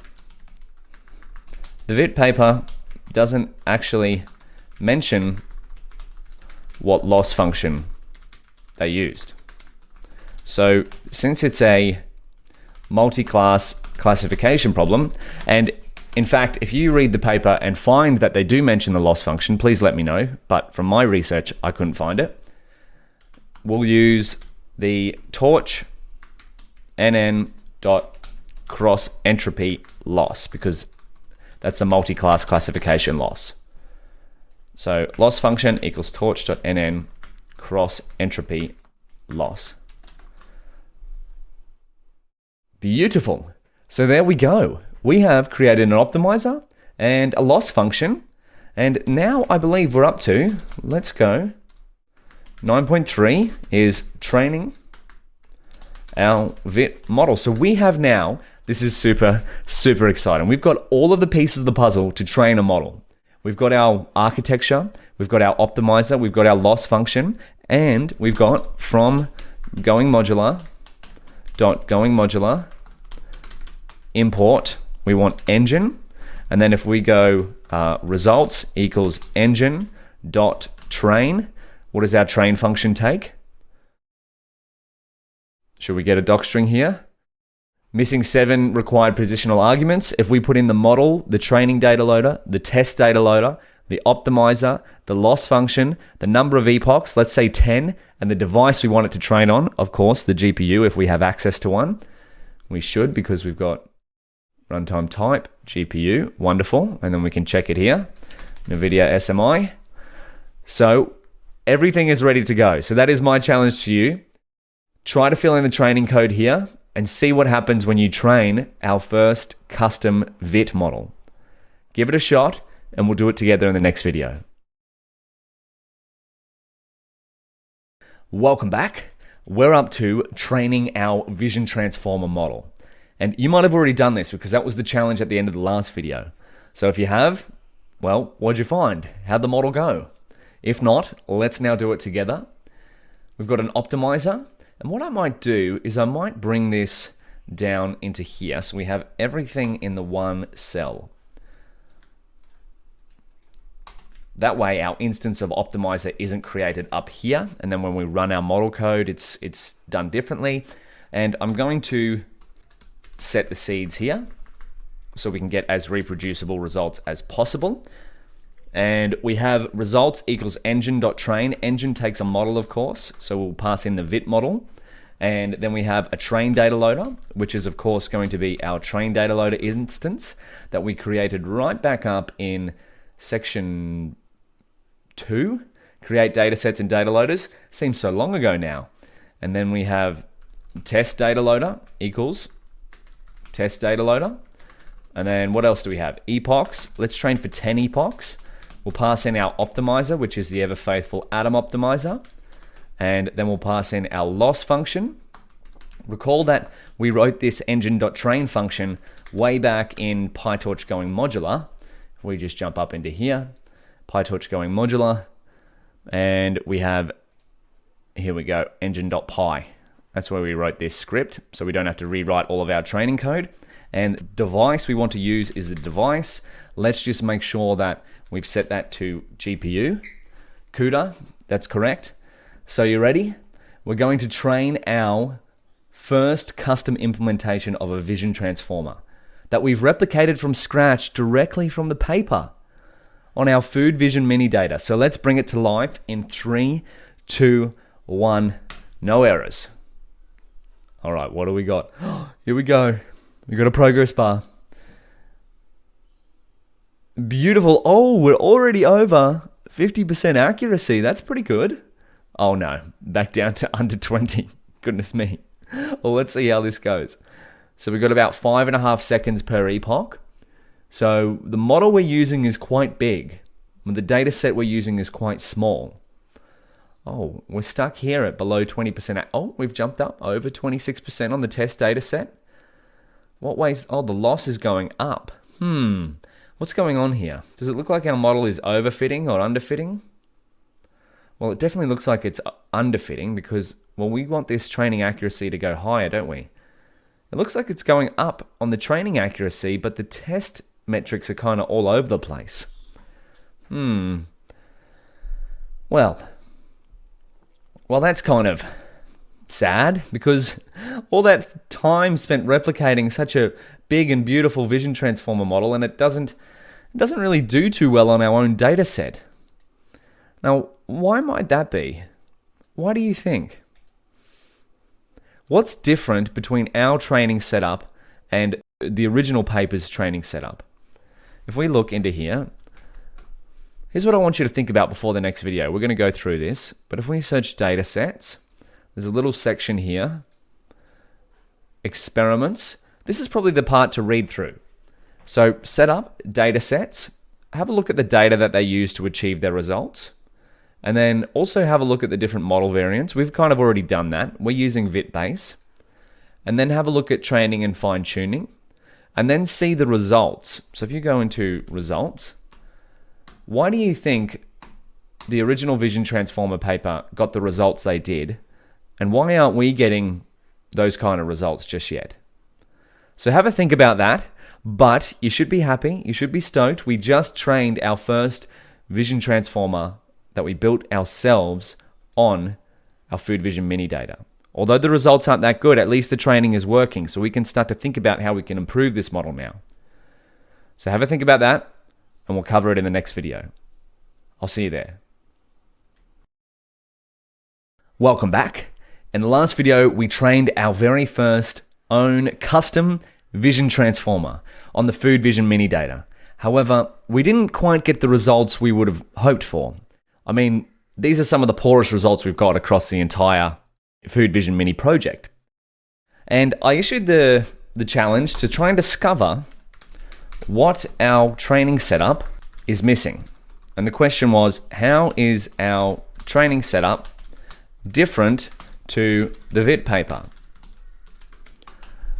The VIT paper doesn't actually mention what loss function they used. So since it's a multi-class classification problem, and in fact, if you read the paper and find that they do mention the loss function, please let me know. But from my research, I couldn't find it. We'll use the torch nn dot cross entropy loss because that's the multi-class classification loss. So loss function equals torch.nn cross entropy loss. Beautiful. So there we go. We have created an optimizer and a loss function. And now I believe we're up to, let's go, 9.3 is training our VIT model. So we have now, this is super, super exciting. We've got all of the pieces of the puzzle to train a model. We've got our architecture, we've got our optimizer, we've got our loss function, and we've got from going modular import, we want engine, and then if we go results equals engine dot train, what does our train function take? Should we get a docstring here? Missing 7 required positional arguments. If we put in the model, the training data loader, the test data loader, the optimizer, the loss function, the number of epochs, let's say 10, and the device we want it to train on, of course, the GPU if we have access to one. We should because we've got runtime type, GPU, wonderful, and then we can check it here, NVIDIA SMI. So everything is ready to go. So that is my challenge to you. Try to fill in the training code here and see what happens when you train our first custom VIT model. Give it a shot and we'll do it together in the next video. Welcome back. We're up to training our vision transformer model. And you might have already done this because that was the challenge at the end of the last video. So if you have, well, what'd you find? How'd the model go? If not, let's now do it together. We've got an optimizer. And what I might do is I might bring this down into here so we have everything in the one cell. That way our instance of optimizer isn't created up here, and then when we run our model code it's done differently. And I'm going to set the seeds here so we can get as reproducible results as possible. And we have results equals engine.train. Engine takes a model, of course, so we'll pass in the VIT model. And then we have a train data loader, which is of course going to be our train data loader instance that we created right back up in section 2, create data sets and data loaders. Seems so long ago now. And then we have test data loader equals test data loader. And then what else do we have? Epochs. Let's train for 10 epochs. We'll pass in our optimizer, which is the ever faithful Atom optimizer. And then we'll pass in our loss function. Recall that we wrote this engine.train function way back in PyTorch going modular. If we just jump up into here, PyTorch going modular, and we have, here we go, engine.py. That's where we wrote this script, so we don't have to rewrite all of our training code. And device we want to use is the device. Let's just make sure that we've set that to GPU. CUDA, that's correct. So you ready? We're going to train our first custom implementation of a vision transformer that we've replicated from scratch directly from the paper. on our food vision mini data. So let's bring it to life in 3, 2, 1, no errors. All right, what do we got? Here we go. We got a progress bar. Beautiful. Oh, we're already over 50% accuracy. That's pretty good. Oh no, back down to under 20. Goodness me. Well, let's see how this goes. So we've got about 5.5 seconds per epoch. So the model we're using is quite big, but the data set we're using is quite small. Oh, we're stuck here at below 20%. Oh, we've jumped up over 26% on the test data set. What ways? Oh, the loss is going up. What's going on here? Does it look like our model is overfitting or underfitting? Well, it definitely looks like it's underfitting because, well, we want this training accuracy to go higher, don't we? It looks like it's going up on the training accuracy, but the test metrics are kind of all over the place. Well, that's kind of sad because all that time spent replicating such a big and beautiful vision transformer model, and it doesn't really do too well on our own data set. Now, why might that be? Why do you think? What's different between our training setup and the original paper's training setup? If we look into here, here's what I want you to think about before the next video. We're going to go through this, but if we search data sets, there's a little section here, experiments. This is probably the part to read through. So set up data sets, have a look at the data that they use to achieve their results, and then also have a look at the different model variants. We've kind of already done that. We're using VitBase. And then have a look at training and fine tuning, and then see the results. So if you go into results, why do you think the original Vision Transformer paper got the results they did? And why aren't we getting those kind of results just yet? So have a think about that, but you should be happy, you should be stoked. We just trained our first Vision Transformer that we built ourselves on our Food Vision mini data. Although the results aren't that good, at least the training is working, so we can start to think about how we can improve this model now. So have a think about that, and we'll cover it in the next video. I'll see you there. Welcome back. In the last video, we trained our very first own custom Vision Transformer on the Food Vision mini data. However, we didn't quite get the results we would have hoped for. I mean, these are some of the poorest results we've got across the entire Food Vision mini project. And I issued the challenge to try and discover what our training setup is missing. And the question was, how is our training setup different to the VIT paper?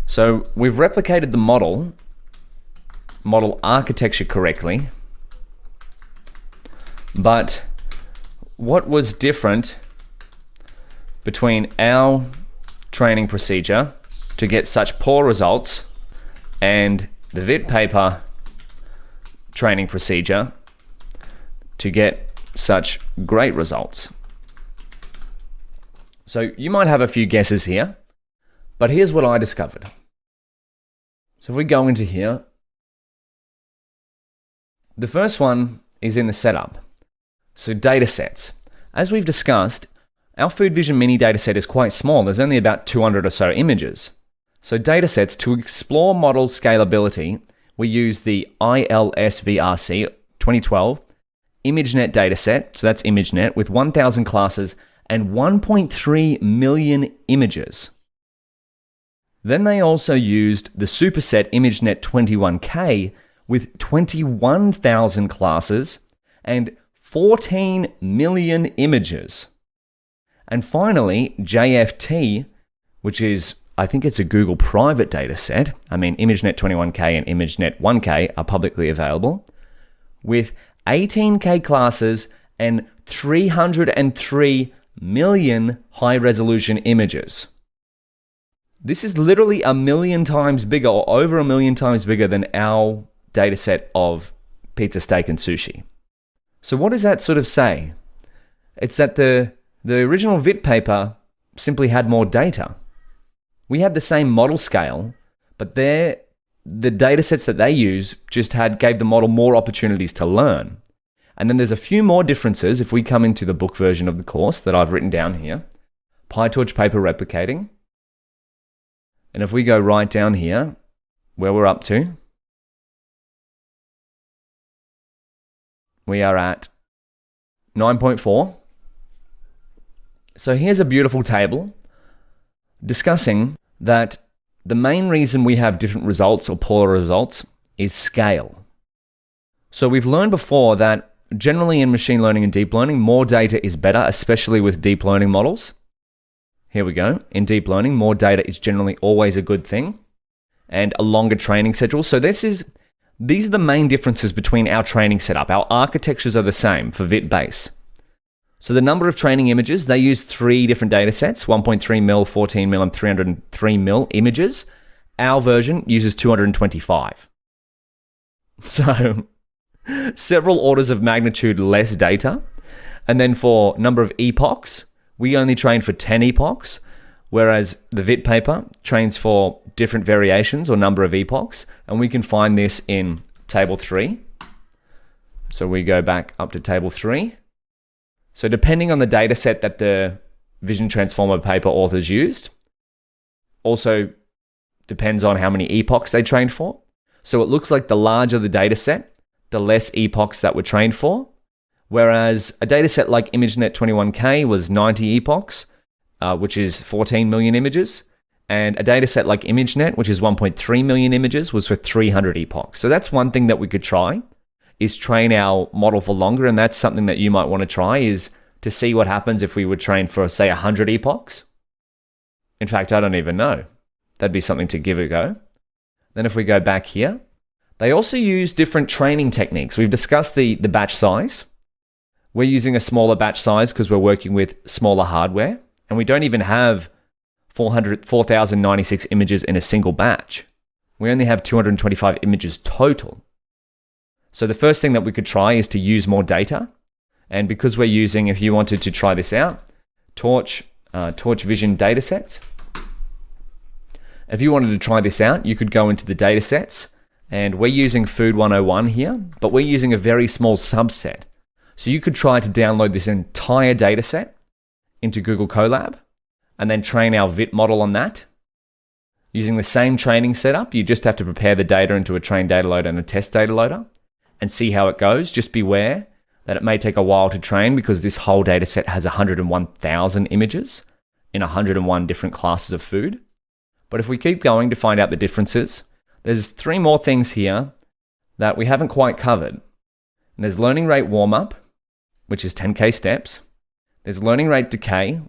So we've replicated the model architecture correctly, but what was different between our training procedure to get such poor results and the VIT paper training procedure to get such great results? So you might have a few guesses here, but here's what I discovered. So if we go into here, the first one is in the setup. So data sets. As we've discussed, our Food Vision mini dataset is quite small. There's only about 200 or so images. So datasets, to explore model scalability, we use the ILSVRC 2012 ImageNet dataset. So that's ImageNet with 1,000 classes and 1.3 million images. Then they also used the superset ImageNet 21K with 21,000 classes and 14 million images. And finally, JFT, which is, I think it's a Google private data set. I mean, ImageNet 21K and ImageNet 1K are publicly available, with 18K classes and 303 million high-resolution images. This is literally 1 million times bigger, or over 1 million times bigger than our data set of pizza, steak, and sushi. So what does that sort of say? It's that the original VIT paper simply had more data. We had the same model scale, but the data sets that they use just gave the model more opportunities to learn. And then there's a few more differences if we come into the book version of the course that I've written down here. PyTorch paper replicating. And if we go right down here, where we're up to, we are at 9.4. So here's a beautiful table discussing that the main reason we have different results or polar results is scale. So we've learned before that generally in machine learning and deep learning, more data is better, especially with deep learning models. Here we go. In deep learning, more data is generally always a good thing, and a longer training schedule. So these are the main differences between our training setup. Our architectures are the same for VIT-base. So the number of training images, they use 3 different data sets, 1.3 mil, 14 mil, and 303 mil images. Our version uses 225. So several orders of magnitude less data. And then for number of epochs, we only train for 10 epochs, whereas the VIT paper trains for different variations or number of epochs. And we can find this in table 3. So we go back up to table 3. So depending on the data set that the Vision Transformer paper authors used, also depends on how many epochs they trained for. So it looks like the larger the data set, the less epochs that were trained for. Whereas a data set like ImageNet 21K was 90 epochs, which is 14 million images. And a data set like ImageNet, which is 1.3 million images, was for 300 epochs. So that's one thing that we could try, is train our model for longer. And that's something that you might want to try, is to see what happens if we would train for, say, 100 epochs. In fact, I don't even know. That'd be something to give a go. Then if we go back here, they also use different training techniques. We've discussed the batch size. We're using a smaller batch size because we're working with smaller hardware. And we don't even have 4,096 images in a single batch. We only have 225 images total. So the first thing that we could try is to use more data. And because we're using, if you wanted to try this out, Torch Vision datasets. If you wanted to try this out, you could go into the datasets, and we're using Food 101 here, but we're using a very small subset. So you could try to download this entire dataset into Google Colab and then train our VIT model on that. Using the same training setup, you just have to prepare the data into a trained data loader and a test data loader and see how it goes. Just beware that it may take a while to train because this whole data set has 101,000 images in 101 different classes of food. But if we keep going to find out the differences, there's 3 more things here that we haven't quite covered. And there's learning rate warm-up, which is 10K steps. There's learning rate decay,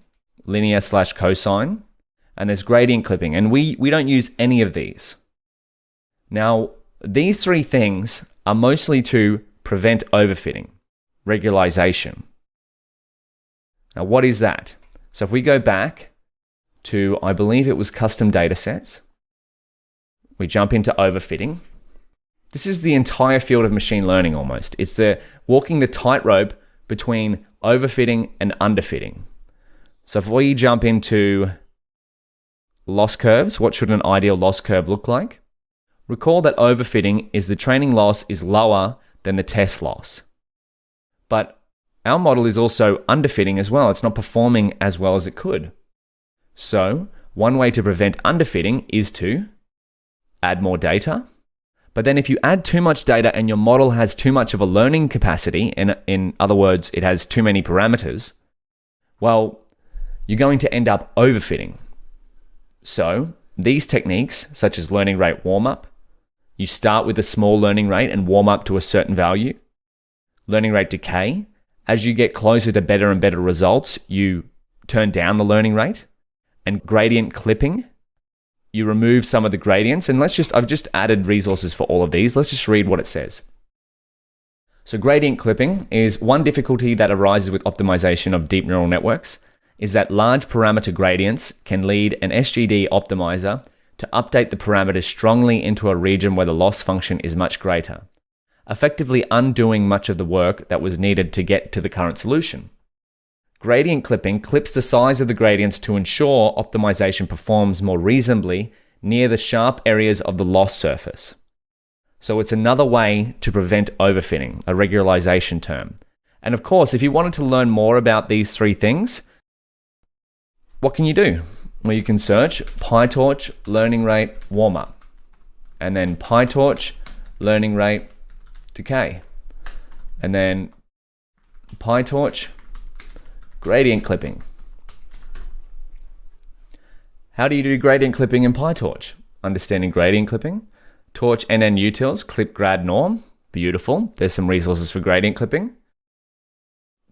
linear/cosine, and there's gradient clipping. And we don't use any of these. Now, these 3 things are mostly to prevent overfitting, regularization. Now, what is that? So if we go back to, I believe it was custom datasets, we jump into overfitting. This is the entire field of machine learning almost. It's the walking the tightrope between overfitting and underfitting. So if we jump into loss curves, what should an ideal loss curve look like? Recall that overfitting is the training loss is lower than the test loss. But our model is also underfitting as well. It's not performing as well as it could. So one way to prevent underfitting is to add more data. But then if you add too much data and your model has too much of a learning capacity, and in other words, it has too many parameters, well, you're going to end up overfitting. So these techniques, such as learning rate warm-up, you start with a small learning rate and warm up to a certain value. Learning rate decay, as you get closer to better and better results, you turn down the learning rate. And gradient clipping, you remove some of the gradients. And I've just added resources for all of these. Let's just read what it says. So gradient clipping is one difficulty that arises with optimization of deep neural networks, is that large parameter gradients can lead an SGD optimizer to update the parameters strongly into a region where the loss function is much greater, effectively undoing much of the work that was needed to get to the current solution. Gradient clipping clips the size of the gradients to ensure optimization performs more reasonably near the sharp areas of the loss surface. So it's another way to prevent overfitting, a regularization term. And of course, if you wanted to learn more about these three things, what can you do? Well, you can search PyTorch learning rate warmup, and then PyTorch learning rate decay, and then PyTorch gradient clipping. How do you do gradient clipping in PyTorch? Understanding gradient clipping. Torch NN utils, clip grad norm. Beautiful. There's some resources for gradient clipping.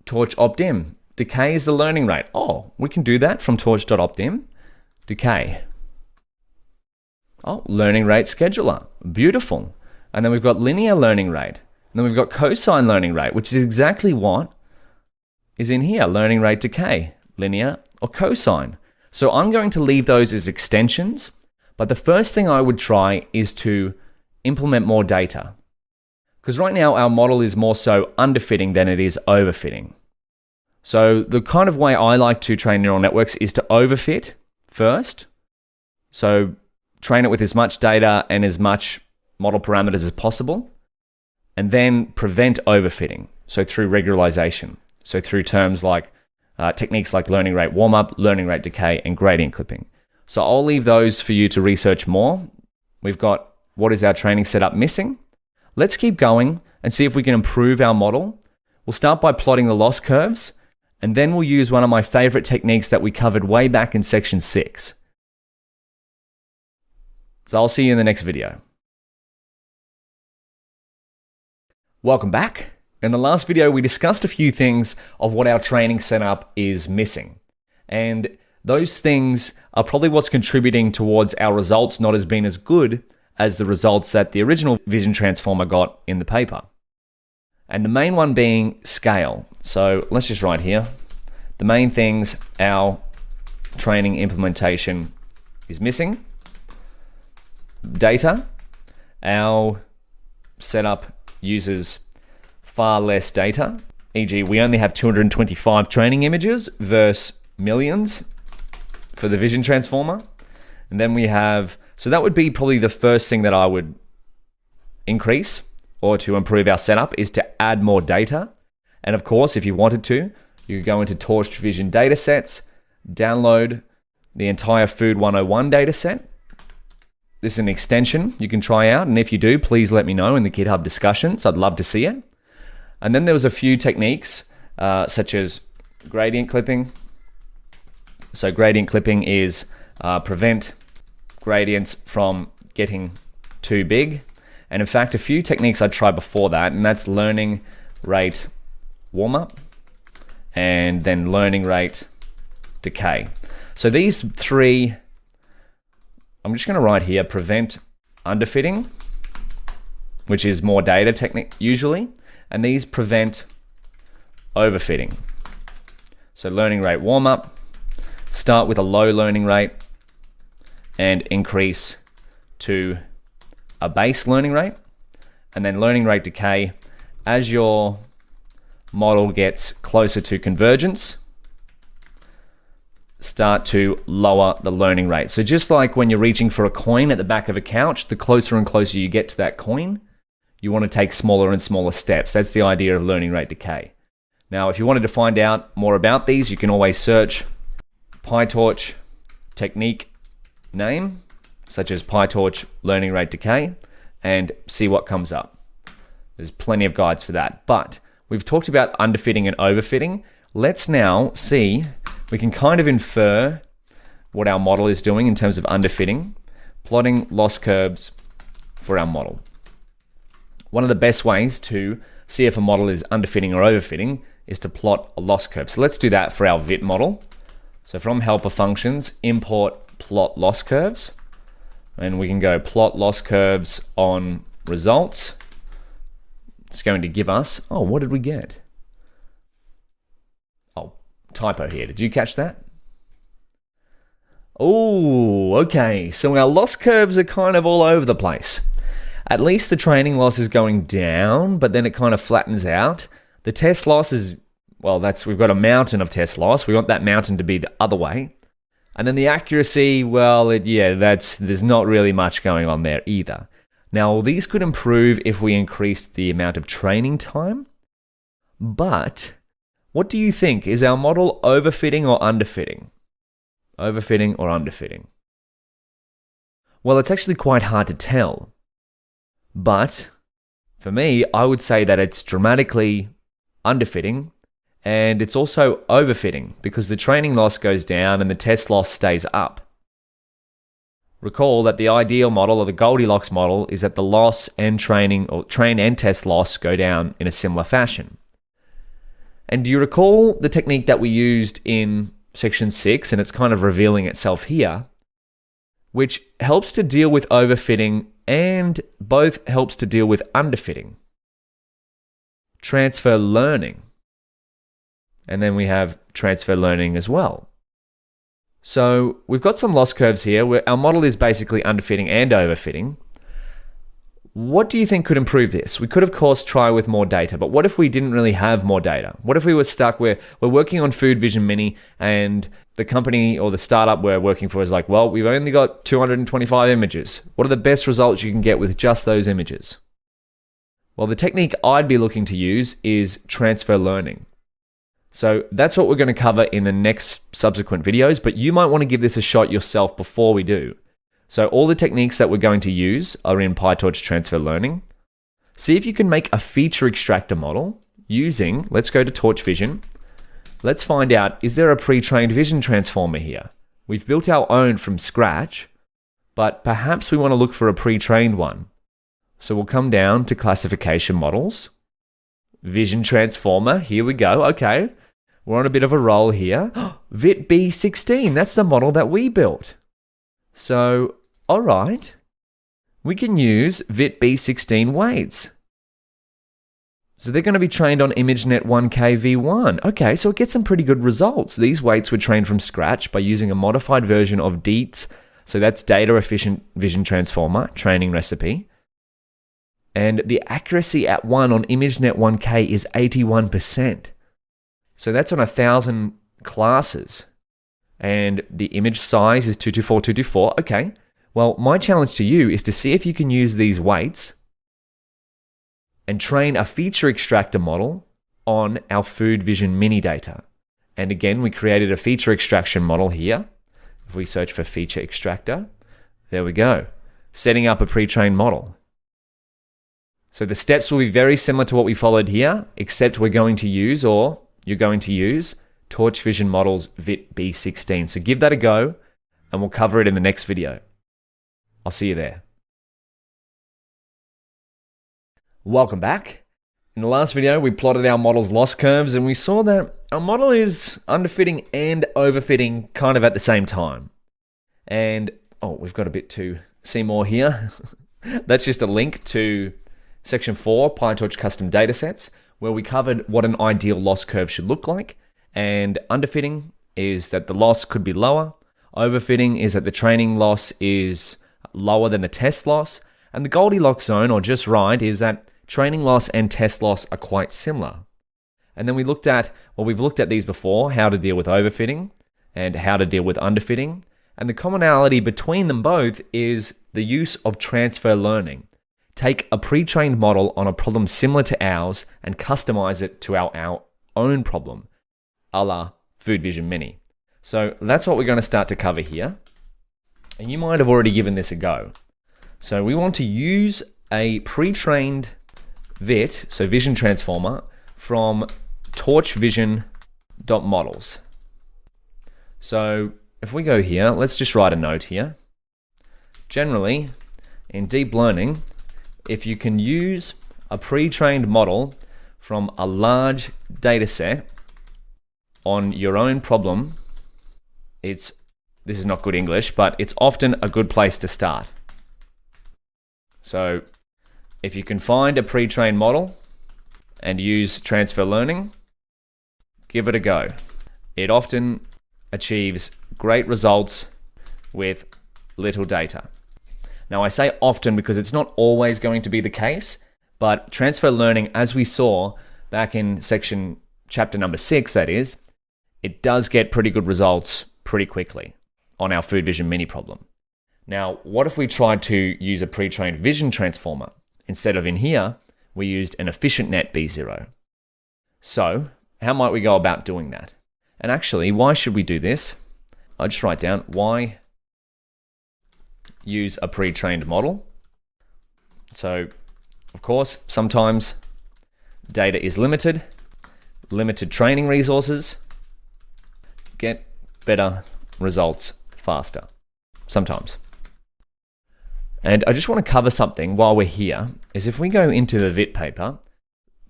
Torch optim. Decay is the learning rate. Oh, we can do that from torch.optim. Decay. Oh, learning rate scheduler. Beautiful. And then we've got linear learning rate. And then we've got cosine learning rate, which is exactly what is in here. Learning rate decay, linear or cosine. So I'm going to leave those as extensions, but the first thing I would try is to implement more data. Because right now our model is more so underfitting than it is overfitting. So the kind of way I like to train neural networks is to overfit first. So train it with as much data and as much model parameters as possible, and then prevent overfitting. So through regularization. So through terms like techniques like learning rate warmup, learning rate decay, and gradient clipping. So I'll leave those for you to research more. We've got what is our training setup missing. Let's keep going and see if we can improve our model. We'll start by plotting the loss curves, and then we'll use one of my favorite techniques that we covered way back in section 6. So I'll see you in the next video. Welcome back. In the last video, we discussed a few things of what our training setup is missing. And those things are probably what's contributing towards our results not as being as good as the results that the original vision transformer got in the paper. And the main one being scale. So let's just write here. The main things our training implementation is missing. Data. Our setup uses far less data, e.g. we only have 225 training images versus millions for the vision transformer. And then we have, so that would be probably the first thing that I would increase or to improve our setup is to add more data. And of course, if you wanted to, you could go into Torch Vision datasets, download the entire Food 101 dataset. This is an extension you can try out. And if you do, please let me know in the GitHub discussions. I'd love to see it. And then there was a few techniques such as gradient clipping. So gradient clipping is prevent gradients from getting too big. And in fact, a few techniques I tried before that, and that's learning rate warmup and then learning rate decay. So these three, I'm just going to write here, prevent underfitting, which is more data technique usually. And these prevent overfitting. So learning rate warmup, start with a low learning rate and increase to a base learning rate. And then learning rate decay, as your model gets closer to convergence, start to lower the learning rate. So just like when you're reaching for a coin at the back of a couch, the closer and closer you get to that coin, you want to take smaller and smaller steps. That's the idea of learning rate decay. Now, if you wanted to find out more about these, you can always search PyTorch technique name, such as PyTorch learning rate decay, and see what comes up. There's plenty of guides for that. But we've talked about underfitting and overfitting. Let's now see, we can kind of infer what our model is doing in terms of underfitting, plotting loss curves for our model. One of the best ways to see if a model is underfitting or overfitting is to plot a loss curve. So let's do that for our VIT model. So from helper functions, import plot loss curves. And we can go plot loss curves on results. It's going to give us, oh, what did we get? Oh, typo here. Did you catch that? Oh, okay. So our loss curves are kind of all over the place. At least the training loss is going down, but then it kind of flattens out. The test loss is, well, we've got a mountain of test loss. We want that mountain to be the other way. And then the accuracy, well, there's not really much going on there either. Now, these could improve if we increased the amount of training time, but what do you think? Is our model overfitting or underfitting? Overfitting or underfitting? Well, it's actually quite hard to tell, but for me, I would say that it's dramatically underfitting, and it's also overfitting because the training loss goes down and the test loss stays up. Recall that the ideal model, or the Goldilocks model, is that the loss and training, or train and test loss, go down in a similar fashion. And do you recall the technique that we used in section 6, and it's kind of revealing itself here, which helps to deal with overfitting and both helps to deal with underfitting? Transfer learning. And then we have transfer learning as well. So we've got some loss curves here where our model is basically underfitting and overfitting. What do you think could improve this? We could, of course, try with more data, but what if we didn't really have more data? What if we were stuck where we're working on Food Vision Mini and the company or the startup we're working for is like, well, we've only got 225 images. What are the best results you can get with just those images? Well, the technique I'd be looking to use is transfer learning. So that's what we're going to cover in the next subsequent videos, but you might want to give this a shot yourself before we do. So all the techniques that we're going to use are in PyTorch transfer learning. See if you can make a feature extractor model using, let's go to Torch Vision. Let's find out, is there a pre-trained vision transformer here? We've built our own from scratch, but perhaps we want to look for a pre-trained one. So we'll come down to classification models. Vision transformer, here we go. Okay, we're on a bit of a roll here. VitB16, that's the model that we built. So, all right, we can use VitB16 weights. So they're going to be trained on ImageNet 1K V1. Okay, so it gets some pretty good results. These weights were trained from scratch by using a modified version of DEETS. So that's Data Efficient Vision Transformer training recipe. And the accuracy at 1 on ImageNet 1K is 81%. So that's on 1,000 classes. And the image size is 224, 224. Okay, well, my challenge to you is to see if you can use these weights and train a feature extractor model on our Food Vision Mini data. And again, we created a feature extraction model here. If we search for feature extractor, there we go. Setting up a pre-trained model. So the steps will be very similar to what we followed here, except we're going to use, or you're going to use, Torch Vision Models VitB16. So give that a go, and we'll cover it in the next video. I'll see you there. Welcome back. In the last video, we plotted our model's loss curves, and we saw that our model is underfitting and overfitting kind of at the same time. And, oh, we've got a bit to see more here. That's just a link to Section 4, PyTorch Custom Datasets, where we covered what an ideal loss curve should look like. And underfitting is that the loss could be lower. Overfitting is that the training loss is lower than the test loss. And the Goldilocks zone, or just right, is that training loss and test loss are quite similar. And then we looked at, well, we've looked at these before, how to deal with overfitting and how to deal with underfitting. And the commonality between them both is the use of transfer learning. Take a pre-trained model on a problem similar to ours and customize it to our own problem, a la Food Vision Mini. So that's what we're going to start to cover here. And you might have already given this a go. So we want to use a pre-trained VIT, so vision transformer, from torchvision.models. So if we go here, let's just write a note here. Generally, in deep learning, if you can use a pre-trained model from a large data set on your own problem, this is not good English, but it's often a good place to start. So if you can find a pre-trained model and use transfer learning, give it a go. It often achieves great results with little data. Now, I say often because it's not always going to be the case, but transfer learning, as we saw back in chapter number 6, that is, it does get pretty good results pretty quickly on our Food Vision Mini problem. Now, what if we tried to use a pre-trained vision transformer? Instead of in here, we used an efficient net B0. So, how might we go about doing that? And actually, why should we do this? I'll just write down why use a pre-trained model. So, of course, sometimes data is limited training resources, get better results faster, sometimes. And I just want to cover something while we're here, is if we go into the VIT paper,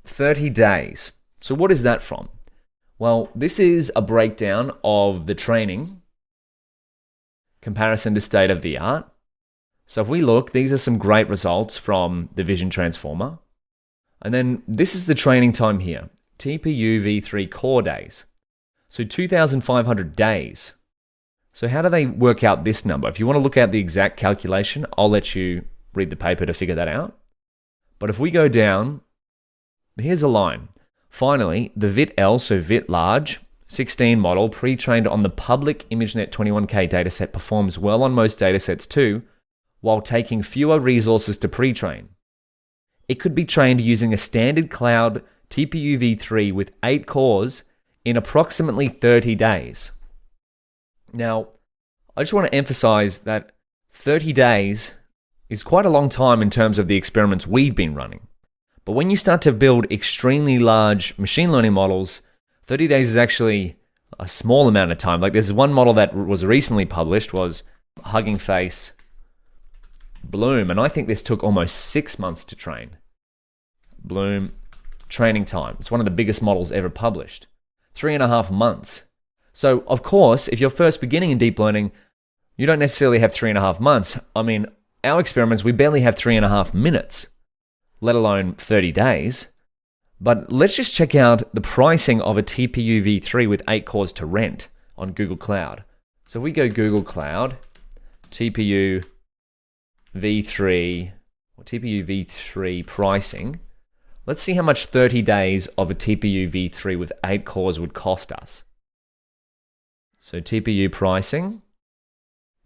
30 days. So what is that from? Well, this is a breakdown of the training comparison to state of the art. So if we look, these are some great results from the Vision Transformer. And then this is the training time here, TPU v3 core days. So 2,500 days. So how do they work out this number? If you want to look at the exact calculation, I'll let you read the paper to figure that out. But if we go down, here's a line. Finally, the VIT-L, so VIT large, 16 model, pre-trained on the public ImageNet 21K dataset performs well on most datasets too, while taking fewer resources to pre-train. It could be trained using a standard cloud TPU v3 with 8 cores in approximately 30 days. Now, I just want to emphasize that 30 days is quite a long time in terms of the experiments we've been running. But when you start to build extremely large machine learning models, 30 days is actually a small amount of time. Like there's one model that was recently published was Hugging Face Bloom, and I think this took almost 6 months to train. Bloom training time. It's one of the biggest models ever published. 3.5 months. So, of course, if you're first beginning in deep learning, you don't necessarily have 3.5 months. I mean, our experiments, we barely have 3.5 minutes, let alone 30 days. But let's just check out the pricing of a TPU v3 with 8 cores to rent on Google Cloud. So if we go Google Cloud, TPU v3, or TPU v3 pricing, let's see how much 30 days of a TPU v3 with 8 cores would cost us. So TPU pricing,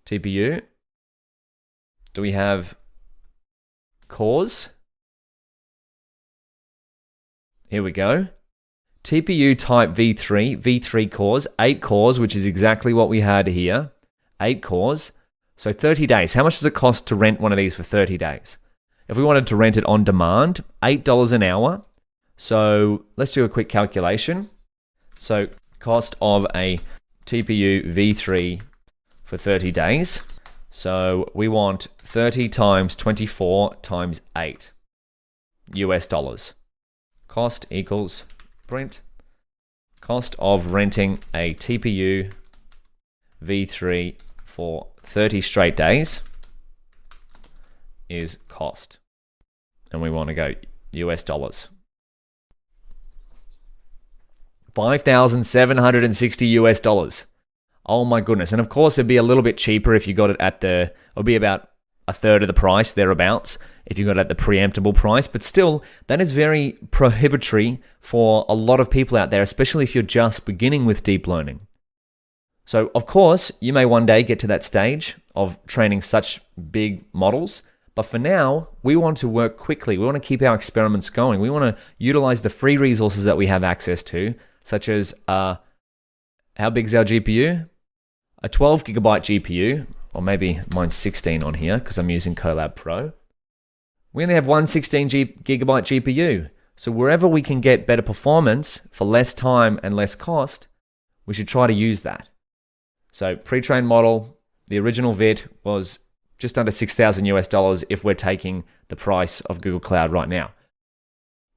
TPU, do we have cores? Here we go. TPU type v3, v3 cores, 8 cores, which is exactly what we had here, 8 cores. So 30 days, how much does it cost to rent one of these for 30 days? If we wanted to rent it on demand, $8 an hour. So let's do a quick calculation. So cost of a TPU v3 for 30 days. So we want 30 times 24 times 8 US dollars. Cost equals print. Cost of renting a TPU v3 for 30 straight days is cost. And we want to go US dollars. 5,760 US dollars. Oh my goodness. And of course, it'd be a little bit cheaper if you got it it'll be about a third of the price, thereabouts, if you got it at the preemptible price. But still, that is very prohibitory for a lot of people out there, especially if you're just beginning with deep learning. So, of course, you may one day get to that stage of training such big models. But for now, we want to work quickly. We want to keep our experiments going. We want to utilize the free resources that we have access to, such as, how big is our GPU? A 12 gigabyte GPU, or maybe mine's 16 on here because I'm using Colab Pro. We only have one 16 gigabyte GPU. So wherever we can get better performance for less time and less cost, we should try to use that. So pre-trained model, the original VIT was just under 6,000 US dollars if we're taking the price of Google Cloud right now.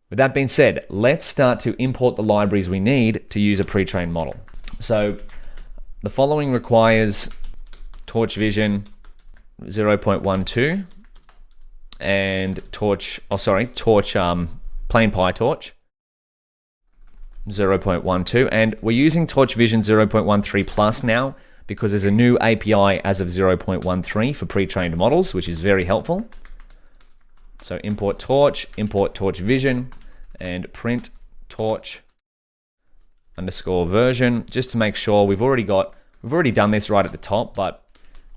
With that being said, let's start to import the libraries we need to use a pre-trained model. So the following requires Torch Vision 0.12 and Torch plain PyTorch 0.12, and we're using Torch Vision 0.13 plus now because there's a new API as of 0.13 for pre-trained models, which is very helpful. So import Torch Vision, and print Torch _version, just to make sure we've already done this right at the top, but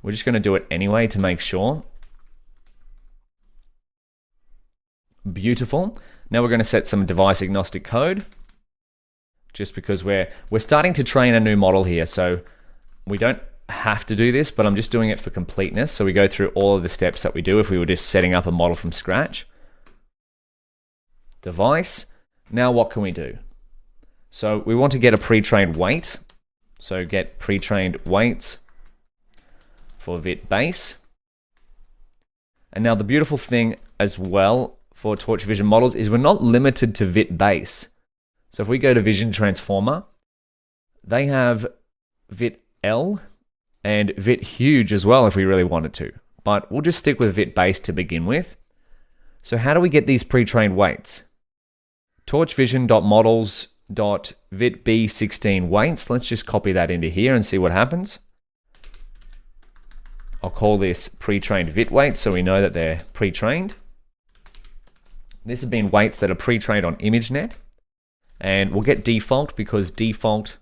We're just going to do it anyway to make sure. Beautiful. Now we're going to set some device agnostic code, just because we're starting to train a new model here. So we don't have to do this, but I'm just doing it for completeness. So we go through all of the steps that we do if we were just setting up a model from scratch. Device. Now what can we do? So we want to get a pre-trained weight. So get pre-trained weights for VIT base. And now the beautiful thing as well for Torch Vision models is we're not limited to VIT base. So if we go to Vision Transformer, they have VIT L and VIT huge as well if we really wanted to. But we'll just stick with VIT base to begin with. So how do we get these pre-trained weights? torchvision.models.vitb16 weights. Let's just copy that into here and see what happens. I'll call this pre-trained VIT weights so we know that they're pre-trained. This has been weights that are pre-trained on ImageNet. And we'll get default because default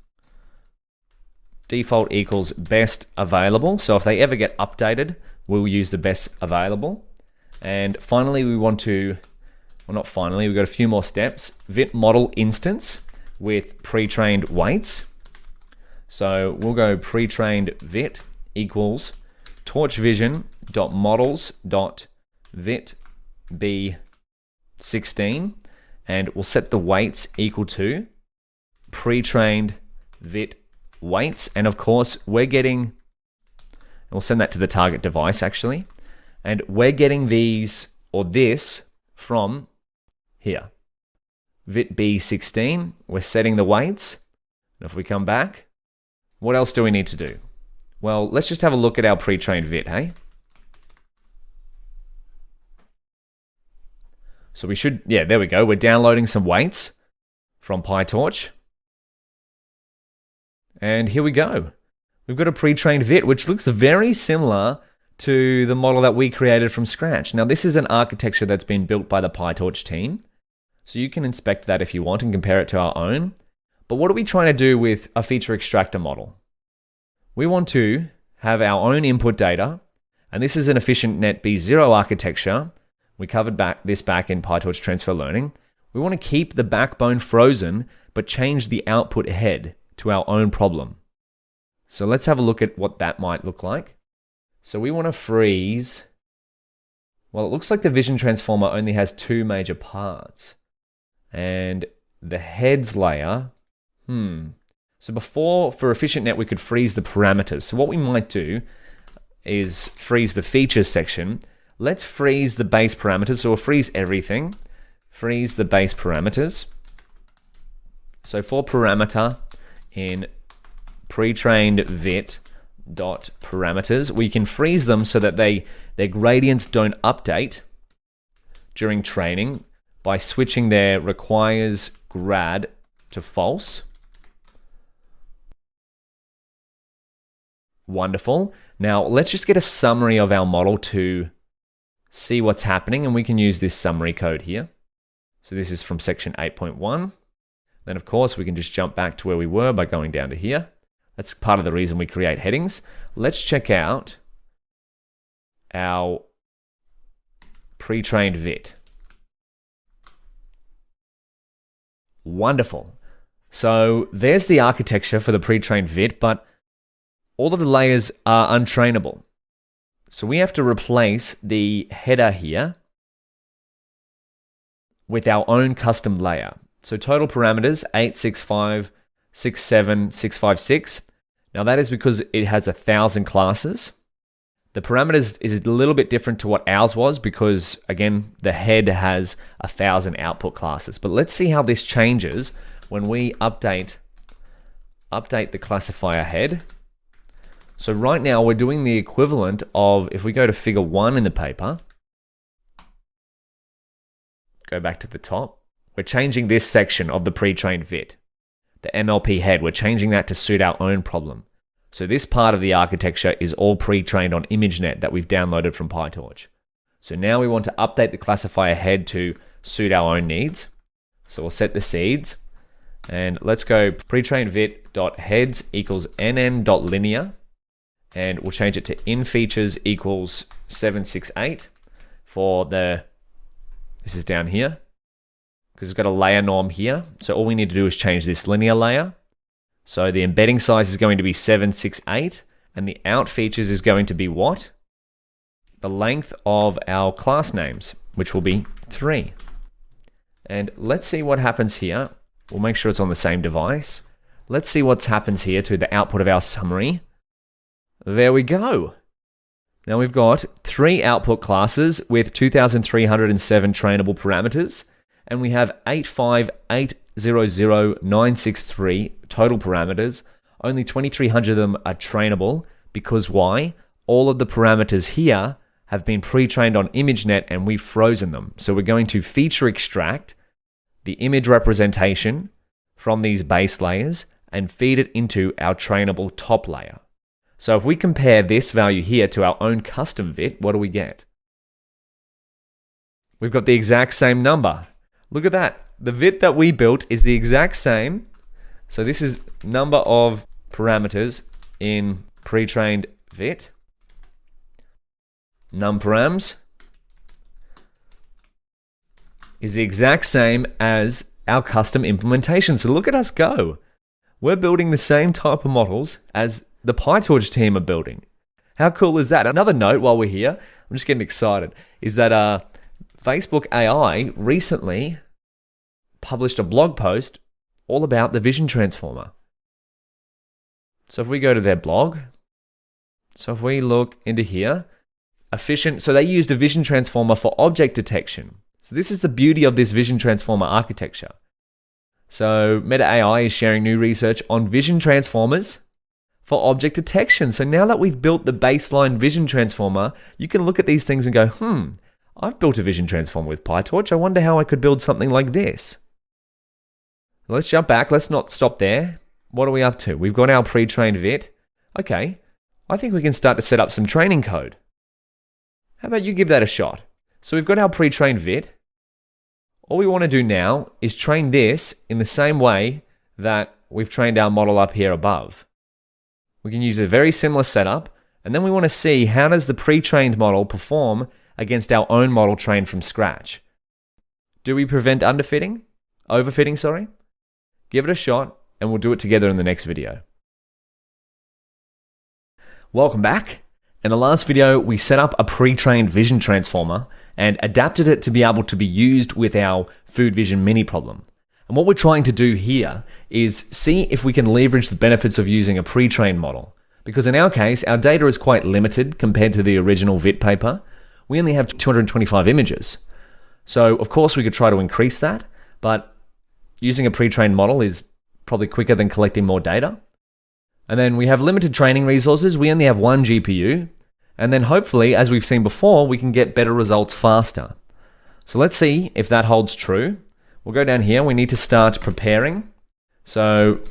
equals best available. So if they ever get updated, we'll use the best available. And finally, we want to, well, not finally, we've got a few more steps. VIT model instance with pre-trained weights. So we'll go pre-trained VIT equals torchvision.models.vitb16, and we'll set the weights equal to pre-trained VIT weights. And of course, we're getting, we'll send that to the target device actually, and we're getting these or this from here. VitB16, we're setting the weights. And if we come back, what else do we need to do? Well, let's just have a look at our pre-trained VIT, hey? So we should, yeah, there we go. We're downloading some weights from PyTorch. And here we go. We've got a pre-trained VIT, which looks very similar to the model that we created from scratch. Now, this is an architecture that's been built by the PyTorch team. So you can inspect that if you want and compare it to our own. But what are we trying to do with a feature extractor model? We want to have our own input data, and this is an efficient net B0 architecture. We covered this back in PyTorch Transfer Learning. We want to keep the backbone frozen, but change the output head to our own problem. So let's have a look at what that might look like. So we want to freeze, well, it looks like the Vision Transformer only has two major parts. And the heads layer, So before, for efficient net, we could freeze the parameters. So what we might do is freeze the features section. Let's freeze the base parameters. So we'll freeze everything. Freeze the base parameters. So for parameter in pre-trained VIT dot parameters, we can freeze them so that their gradients don't update during training by switching their requires grad to false. Wonderful. Now let's just get a summary of our model to see what's happening, and we can use this summary code here. So this is from section 8.1. Then of course we can just jump back to where we were by going down to here. That's part of the reason we create headings. Let's check out our pre-trained VIT. Wonderful. So there's the architecture for the pre-trained VIT, but all of the layers are untrainable. So we have to replace the header here with our own custom layer. So total parameters 865, 67, 656. Now that is because it has 1,000 classes. The parameters is a little bit different to what ours was because, again, the head has 1,000 output classes. But let's see how this changes when we update the classifier head. So right now we're doing the equivalent of, if we go to figure 1 in the paper, go back to the top, we're changing this section of the pre-trained VIT, the MLP head, we're changing that to suit our own problem. So this part of the architecture is all pre-trained on ImageNet that we've downloaded from PyTorch. So now we want to update the classifier head to suit our own needs. So we'll set the seeds, and let's go pre-trained VIT.heads equals nn.linear. and we'll change it to inFeatures equals 768 for this is down here, because it's got a layer norm here. So all we need to do is change this linear layer. So the embedding size is going to be 768, and the out features is going to be what? The length of our class names, which will be 3. And let's see what happens here. We'll make sure it's on the same device. Let's see what happens here to the output of our summary. There we go. Now we've got 3 output classes with 2,307 trainable parameters, and we have 85800,963 total parameters. Only 2,300 of them are trainable, because why? All of the parameters here have been pre-trained on ImageNet and we've frozen them. So we're going to feature extract the image representation from these base layers and feed it into our trainable top layer. So if we compare this value here to our own custom VIT, what do we get? We've got the exact same number. Look at that. The VIT that we built is the exact same. So this is number of parameters in pre-trained VIT. Numparams is the exact same as our custom implementation. So look at us go. We're building the same type of models as the PyTorch team are building. How cool is that? Another note while we're here, I'm just getting excited, is that Facebook AI recently published a blog post all about the vision transformer. So if we go to their blog, so if we look into here, so they used a vision transformer for object detection. So this is the beauty of this vision transformer architecture. So Meta AI is sharing new research on vision transformers for object detection. So now that we've built the baseline vision transformer, you can look at these things and go, I've built a vision transformer with PyTorch. I wonder how I could build something like this. Let's jump back. Let's not stop there. What are we up to? We've got our pre-trained VIT. Okay, I think we can start to set up some training code. How about you give that a shot? So we've got our pre-trained VIT. All we want to do now is train this in the same way that we've trained our model up here above. We can use a very similar setup, and then we want to see how does the pre-trained model perform against our own model trained from scratch. Do we prevent overfitting, sorry? Give it a shot, and we'll do it together in the next video. Welcome back. In the last video, we set up a pre-trained vision transformer and adapted it to be able to be used with our food vision mini problem. And what we're trying to do here is see if we can leverage the benefits of using a pre-trained model. Because in our case, our data is quite limited compared to the original VIT paper. We only have 225 images. So of course we could try to increase that, but using a pre-trained model is probably quicker than collecting more data. And then we have limited training resources. We only have 1 GPU. And then hopefully, as we've seen before, we can get better results faster. So let's see if that holds true. We'll go down here. We need to start preparing. So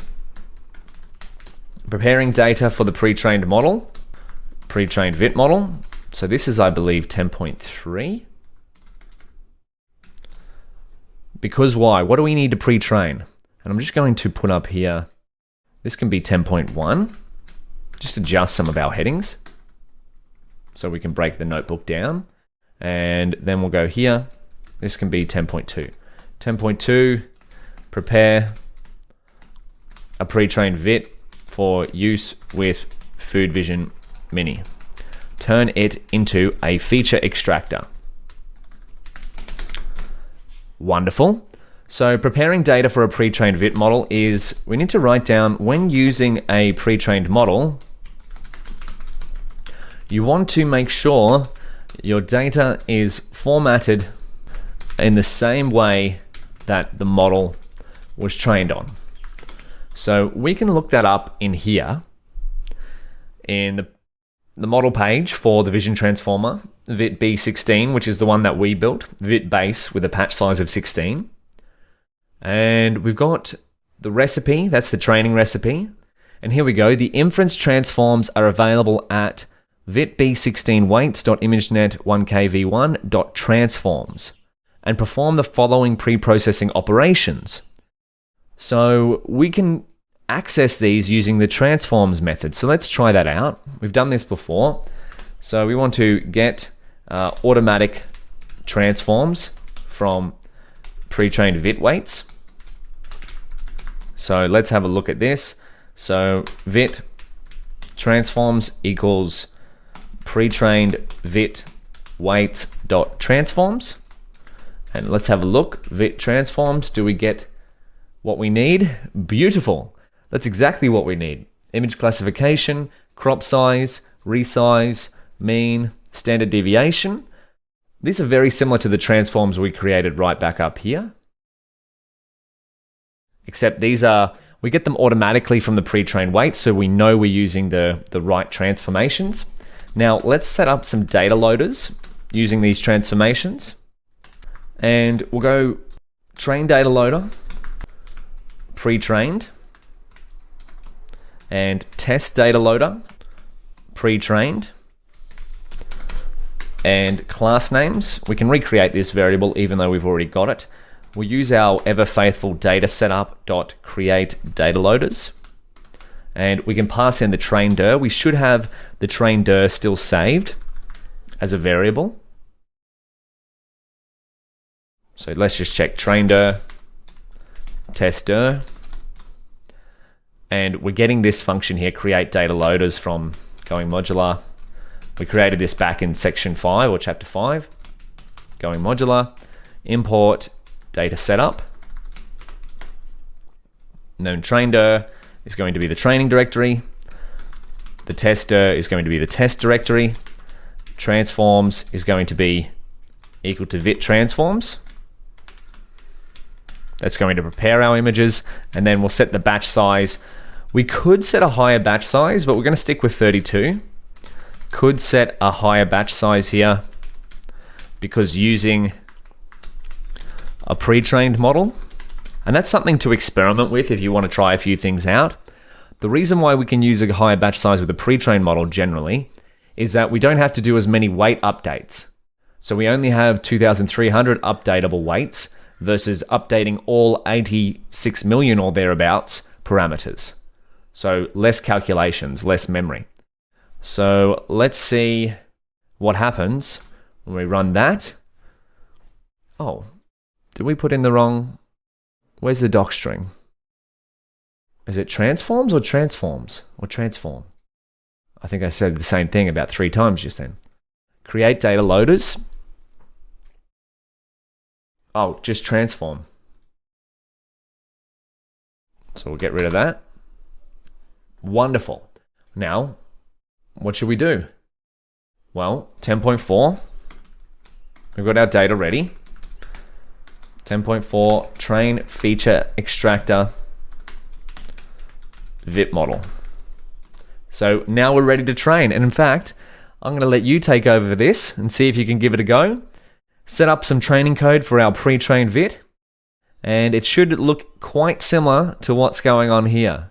preparing data for the pre-trained model, pre-trained VIT model. So this is, I believe, 10.3. Because why? What do we need to pre-train? And I'm just going to put up here, this can be 10.1. Just adjust some of our headings so we can break the notebook down. And then we'll go here. This can be 10.2. 10.2, prepare a pre-trained VIT for use with Food Vision Mini. Turn it into a feature extractor. Wonderful. So preparing data for a pre-trained VIT model is, we need to write down, when using a pre-trained model, you want to make sure your data is formatted in the same way that the model was trained on. So we can look that up in here, in the model page for the Vision Transformer, VIT B16, which is the one that we built, VIT base with a patch size of 16. And we've got the recipe, that's the training recipe. And here we go, the inference transforms are available at vitb16weights.imagenet1kv1.transforms and perform the following pre-processing operations. So we can access these using the transforms method. So let's try that out. We've done this before. So we want to get automatic transforms from pre-trained vit weights. So let's have a look at this. So vit transforms equals pre-trained vit weights dot transforms. And let's have a look. Vit transforms, do we get what we need? Beautiful. That's exactly what we need. Image classification, crop size, resize, mean, standard deviation. These are very similar to the transforms we created right back up here. Except these are, we get them automatically from the pre-trained weights, so we know we're using the right transformations. Now let's set up some data loaders using these transformations. And we'll go train data loader, pre-trained, and test data loader, pre-trained, and class names. We can recreate this variable even though we've already got it. We'll use our ever faithful data setup.create data loaders, and we can pass in the train dir. We should have the train dir still saved as a variable. So let's just check train dir, test dir, and we're getting this function here, create data loaders, from going modular. We created this back in section 5 or chapter 5, going modular, import data setup. And then train dir is going to be the training directory. The test dir is going to be the test directory. Transforms is going to be equal to vit transforms. That's going to prepare our images, and then we'll set the batch size. We could set a higher batch size, but we're going to stick with 32. Could set a higher batch size here because using a pre-trained model, and that's something to experiment with if you want to try a few things out. The reason why we can use a higher batch size with a pre-trained model generally is that we don't have to do as many weight updates. So we only have 2,300 updatable weights versus updating all 86 million or thereabouts parameters. So less calculations, less memory. So let's see what happens when we run that. Oh, did we put in the wrong? Where's the doc string? Is it transforms or transforms or transform? I think I said the same thing about 3 times just then. Create data loaders. Oh, just transform. So we'll get rid of that. Wonderful. Now, what should we do? Well, 10.4. We've got our data ready. 10.4 train feature extractor vit model. So now we're ready to train. And in fact, I'm going to let you take over this and see if you can give it a go. Set up some training code for our pre-trained vit, and it should look quite similar to what's going on here.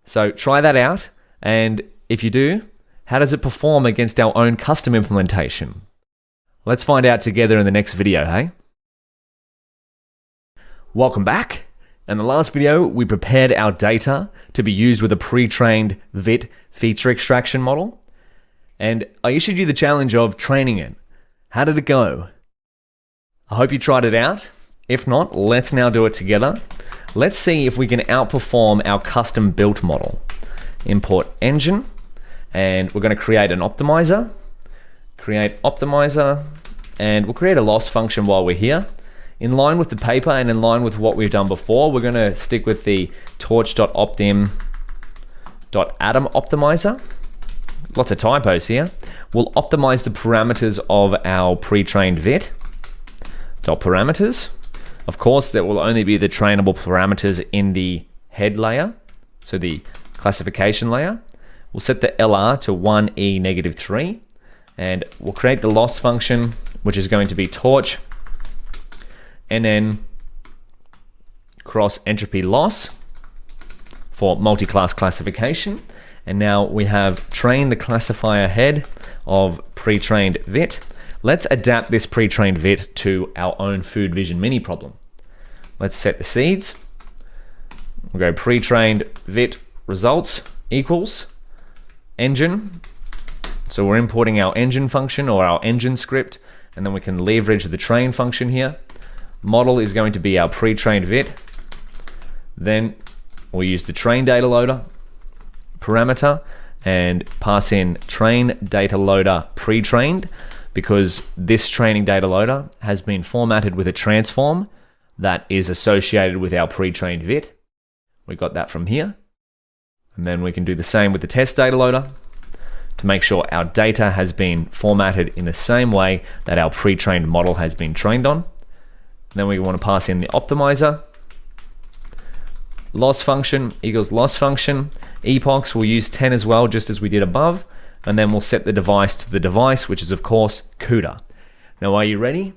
So try that out, and if you do, how does it perform against our own custom implementation? Let's find out together in the next video, hey? Welcome back. In the last video, we prepared our data to be used with a pre-trained vit feature extraction model, and I issued you the challenge of training it. How did it go? I hope you tried it out. If not, let's now do it together. Let's see if we can outperform our custom built model. Import engine, and we're going to create an optimizer. Create optimizer, and we'll create a loss function while we're here. In line with the paper and in line with what we've done before, we're going to stick with the torch.optim.atom optimizer. Lots of typos here. We'll optimize the parameters of our pre-trained vit. .parameters. Of course, there will only be the trainable parameters in the head layer, so the classification layer. We'll set the LR to 1E-3, and we'll create the loss function, which is going to be torch NN cross entropy loss for multi-class classification. And now we have trained the classifier head of pre-trained vit. Let's adapt this pre-trained vit to our own food vision mini problem. Let's set the seeds. We'll go pre-trained VIT results equals engine. So we're importing our engine function or our engine script, and then we can leverage the train function here. Model is going to be our pre-trained VIT. Then we'll use the train data loader parameter and pass in train data loader pre-trained, because this training data loader has been formatted with a transform that is associated with our pre-trained VIT. We got that from here. And then we can do the same with the test data loader to make sure our data has been formatted in the same way that our pre-trained model has been trained on. And then we want to pass in the optimizer. Loss function equals loss function. Epochs, we'll use 10 as well, just as we did above. And then we'll set the device to the device, which is of course CUDA. Now, are you ready?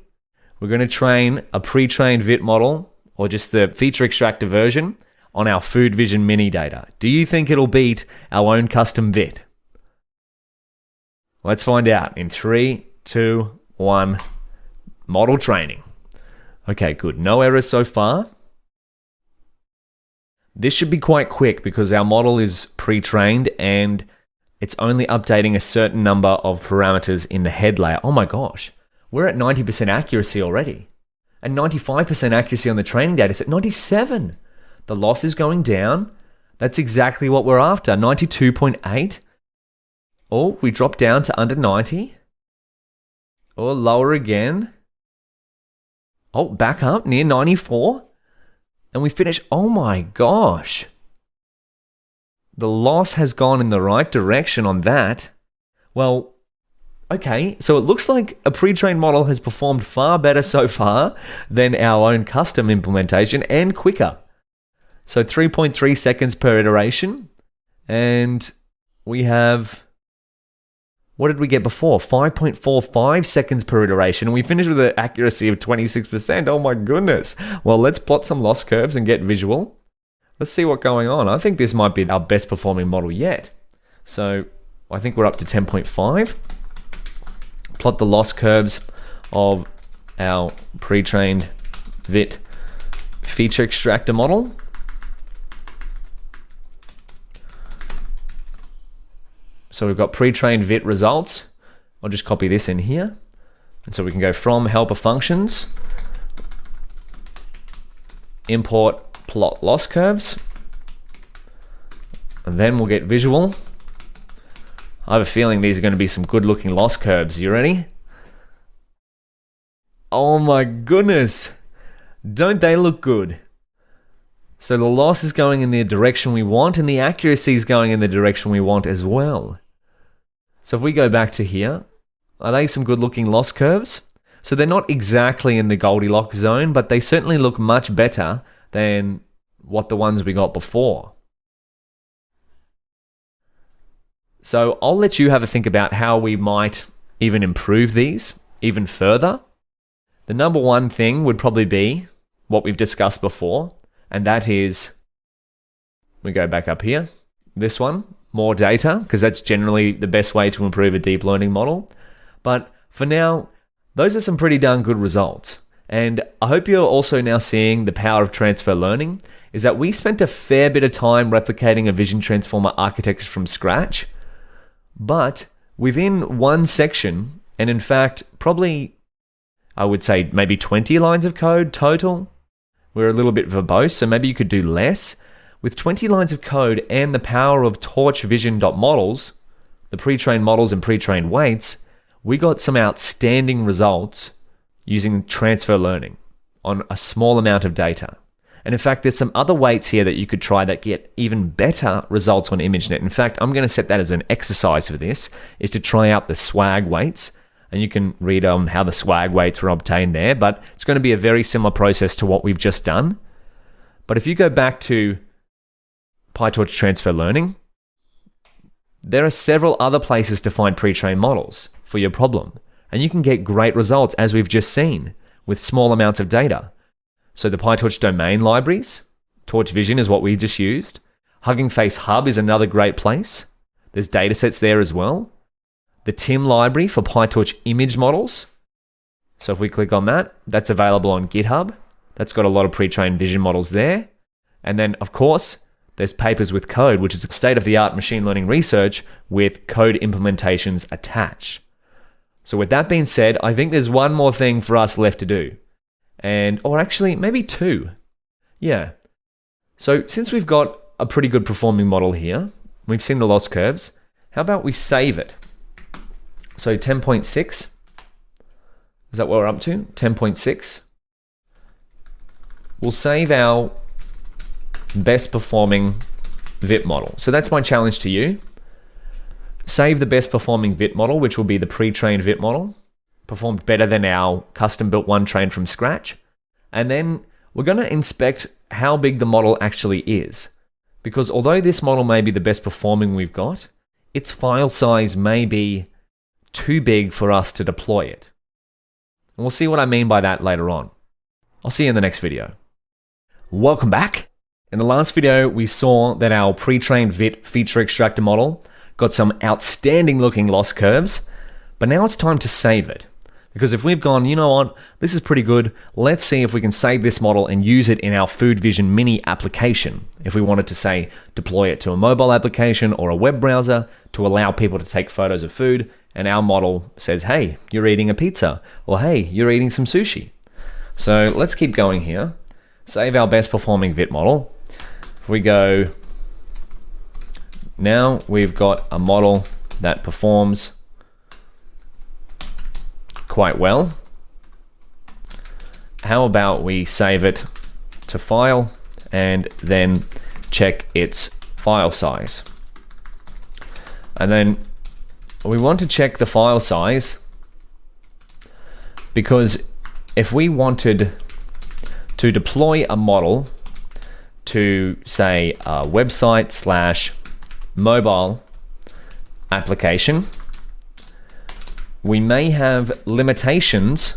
We're going to train a pre-trained VIT model, or just the feature extractor version, on our Food Vision Mini data. Do you think it'll beat our own custom VIT? Let's find out in 3, 2, 1, model training. Okay, good. No errors so far. This should be quite quick because our model is pre-trained and it's only updating a certain number of parameters in the head layer. Oh my gosh, we're at 90% accuracy already. And 95% accuracy on the training data set, 97. The loss is going down. That's exactly what we're after, 92.8. Oh, we drop down to under 90. Or lower again. Oh, back up near 94. And we finish, oh my gosh. The loss has gone in the right direction on that. Well, okay, so it looks like a pre-trained model has performed far better so far than our own custom implementation and quicker. So 3.3 seconds per iteration. And we have, what did we get before? 5.45 seconds per iteration. And we finished with an accuracy of 26%. Oh my goodness. Well, let's plot some loss curves and get visual. Let's see what's going on. I think this might be our best performing model yet. So I think we're up to 10.5. Plot the loss curves of our pre-trained VIT feature extractor model. So we've got pre-trained VIT results. I'll just copy this in here. And so we can go from helper functions, import plot loss curves, and then we'll get visual. I have a feeling these are going to be some good looking loss curves. You ready? Oh my goodness. Don't they look good? So the loss is going in the direction we want and the accuracy is going in the direction we want as well. So if we go back to here, are they some good looking loss curves? So they're not exactly in the Goldilocks zone, but they certainly look much better than what the ones we got before. So I'll let you have a think about how we might even improve these even further. The number one thing would probably be what we've discussed before, and that is, we go back up here, this one, more data, because that's generally the best way to improve a deep learning model. But for now, those are some pretty darn good results. And I hope you're also now seeing the power of transfer learning, is that we spent a fair bit of time replicating a vision transformer architecture from scratch, but within one section, and in fact, probably, I would say maybe 20 lines of code total. We're a little bit verbose, so maybe you could do less. With 20 lines of code and the power of Torch Vision.models, the pre-trained models and pre-trained weights, we got some outstanding results using transfer learning on a small amount of data. And in fact, there's some other weights here that you could try that get even better results on ImageNet. In fact, I'm going to set that as an exercise for this, is to try out the swag weights. And you can read on how the swag weights were obtained there, but it's going to be a very similar process to what we've just done. But if you go back to PyTorch Transfer Learning, there are several other places to find pre-trained models for your problem. And you can get great results, as we've just seen, with small amounts of data. So the PyTorch domain libraries, Torch Vision is what we just used. Hugging Face Hub is another great place. There's datasets there as well. The TIM library for PyTorch image models. So if we click on that, that's available on GitHub. That's got a lot of pre-trained vision models there. And then, of course, there's papers with code, which is state-of-the-art machine learning research with code implementations attached. So with that being said, I think there's one more thing for us left to do. Or actually, maybe two. Yeah. So since we've got a pretty good performing model here, we've seen the loss curves, how about we save it? So 10.6, is that what we're up to? 10.6. We'll save our best performing VIT model. So that's my challenge to you. Save the best performing VIT model, which will be the pre-trained VIT model, performed better than our custom built one trained from scratch. And then we're going to inspect how big the model actually is. Because although this model may be the best performing we've got, its file size may be too big for us to deploy it. And we'll see what I mean by that later on. I'll see you in the next video. Welcome back. In the last video, we saw that our pre-trained VIT feature extractor model got some outstanding looking loss curves, but now it's time to save it. Because if we've gone, you know what, this is pretty good, let's see if we can save this model and use it in our Food Vision Mini application. If we wanted to, say, deploy it to a mobile application or a web browser to allow people to take photos of food, and our model says, hey, you're eating a pizza, or hey, you're eating some sushi. So let's keep going here. Save our best performing VIT model. If we go, now we've got a model that performs quite well. How about we save it to file and then check its file size. And then we want to check the file size because if we wanted to deploy a model to, say, a website/mobile application, we may have limitations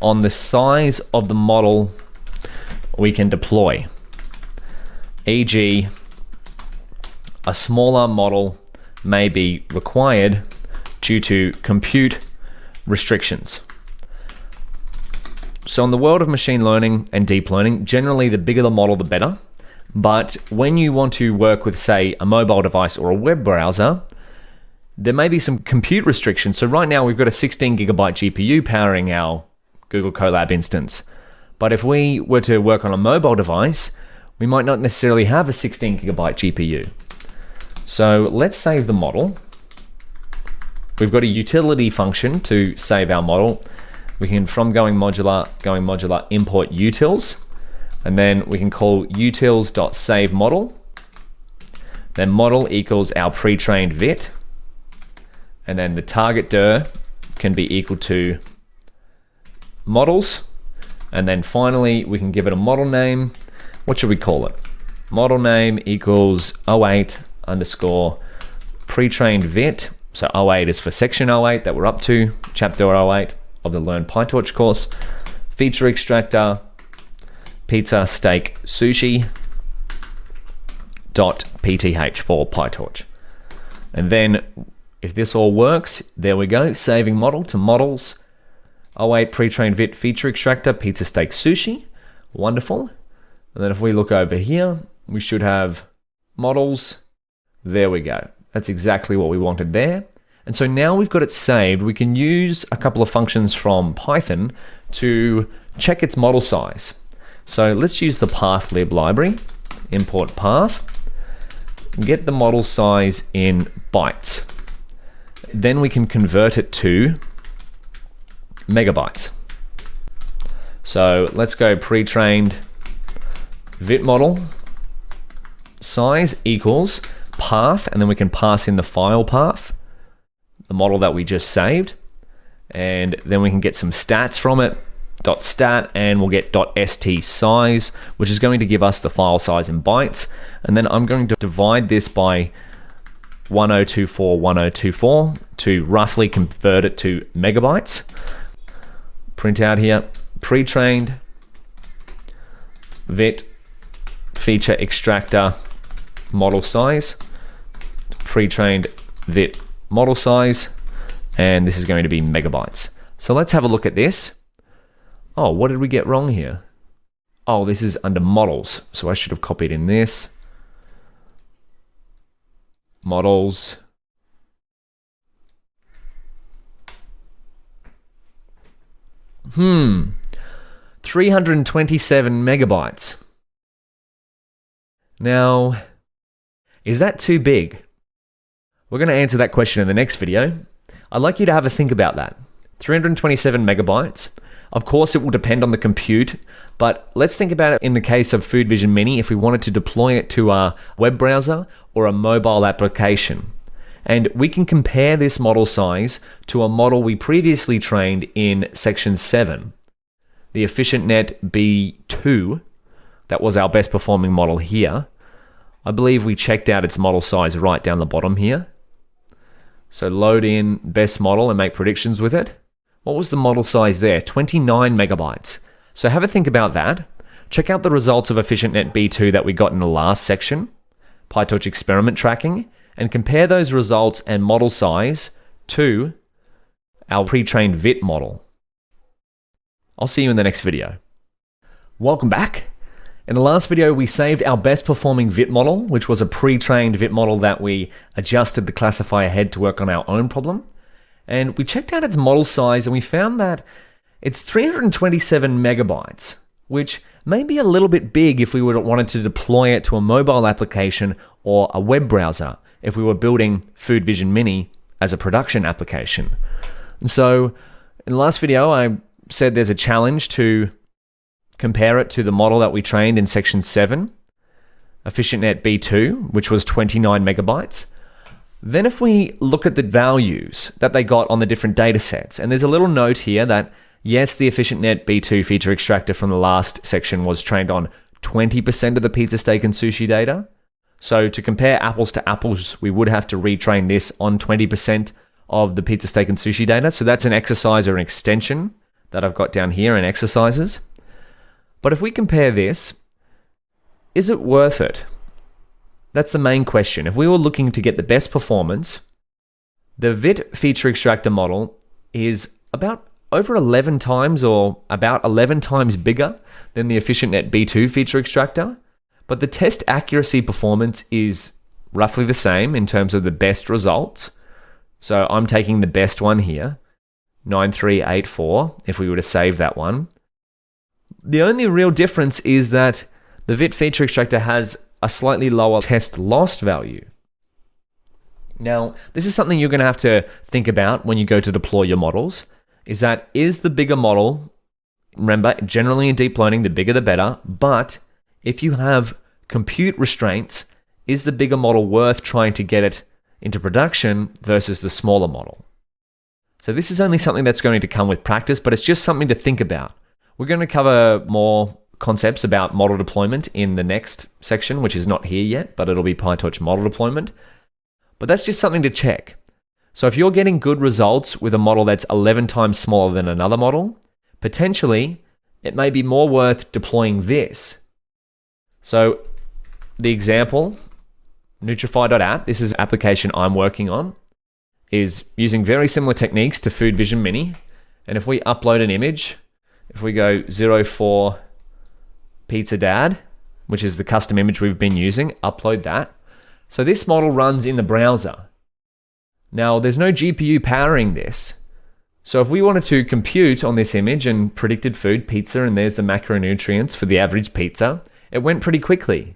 on the size of the model we can deploy. E.g., a smaller model may be required due to compute restrictions. So in the world of machine learning and deep learning, generally the bigger the model, the better. But when you want to work with, say, a mobile device or a web browser, there may be some compute restrictions. So right now we've got a 16 gigabyte GPU powering our Google Colab instance. But if we were to work on a mobile device, we might not necessarily have a 16 gigabyte GPU. So let's save the model. We've got a utility function to save our model. We can, from going modular, import utils, and then we can call utils.saveModel. Then model equals our pre-trained VIT, and then the target dir can be equal to models, and then finally we can give it a model name. What should we call it? Model name equals 08 underscore pre-trained VIT. So 08 is for section 08 that we're up to, chapter 08 of the Learn PyTorch course. Feature extractor, pizza, steak, sushi .pth for PyTorch. And then if this all works, there we go, saving model to models, 08 pre-trained VIT feature extractor, pizza, steak, sushi. Wonderful. And then if we look over here, we should have models. There we go. That's exactly what we wanted there. And so now we've got it saved, we can use a couple of functions from Python to check its model size. So let's use the pathlib library, import path, get the model size in bytes. Then we can convert it to megabytes. So let's go pre-trained VIT model size equals path, and then we can pass in the file path, the model that we just saved, and then we can get some stats from it, .stat, and we'll get .st size, which is going to give us the file size in bytes. And then I'm going to divide this by 1024 to roughly convert it to megabytes. Print out here, pre-trained VIT feature extractor model size, pre-trained VIT model size, and this is going to be megabytes. So let's have a look at this. Oh, what did we get wrong here? Oh, this is under models. So I should have copied in this. Models. Hmm. 327 megabytes. Now, is that too big? We're going to answer that question in the next video. I'd like you to have a think about that. 327 megabytes. Of course, it will depend on the compute, but let's think about it in the case of Food Vision Mini if we wanted to deploy it to a web browser or a mobile application. And we can compare this model size to a model we previously trained in section 7, the EfficientNet B2. That was our best performing model here. I believe we checked out its model size right down the bottom here. So load in best model and make predictions with it. What was the model size there? 29 megabytes. So have a think about that. Check out the results of EfficientNet B2 that we got in the last section, PyTorch experiment tracking, and compare those results and model size to our pre-trained VIT model. I'll see you in the next video. Welcome back. In the last video, we saved our best performing VIT model, which was a pre-trained VIT model that we adjusted the classifier head to work on our own problem. And we checked out its model size and we found that it's 327 megabytes, which may be a little bit big if we wanted to deploy it to a mobile application or a web browser, if we were building Food Vision Mini as a production application. And so in the last video, I said there's a challenge to compare it to the model that we trained in section 7, EfficientNet B2, which was 29 megabytes. Then if we look at the values that they got on the different data sets, and there's a little note here that yes, the EfficientNet B2 feature extractor from the last section was trained on 20% of the pizza, steak, and sushi data. So to compare apples to apples, we would have to retrain this on 20% of the pizza, steak, and sushi data. So that's an exercise or an extension that I've got down here in exercises. But if we compare this, is it worth it? That's the main question. If we were looking to get the best performance, the VIT feature extractor model is about over 11 times or about 11 times bigger than the EfficientNet B2 feature extractor. But the test accuracy performance is roughly the same in terms of the best results. So I'm taking the best one here, 9384, if we were to save that one. The only real difference is that the VIT feature extractor has a slightly lower test loss value. Now, this is something you're going to have to think about when you go to deploy your models, is the bigger model, remember, generally in deep learning, the bigger the better, but if you have compute restraints, is the bigger model worth trying to get it into production versus the smaller model? So this is only something that's going to come with practice, but it's just something to think about. We're going to cover more concepts about model deployment in the next section, which is not here yet, but it'll be PyTorch model deployment. But that's just something to check. So if you're getting good results with a model that's 11 times smaller than another model, potentially it may be more worth deploying this. So the example, Nutrify.app, this is an application I'm working on, is using very similar techniques to Food Vision Mini. And if we upload an image, if we go 04 Pizza Dad, which is the custom image we've been using, upload that. So this model runs in the browser. Now there's no GPU powering this. So if we wanted to compute on this image and predicted food, pizza, and there's the macronutrients for the average pizza, it went pretty quickly.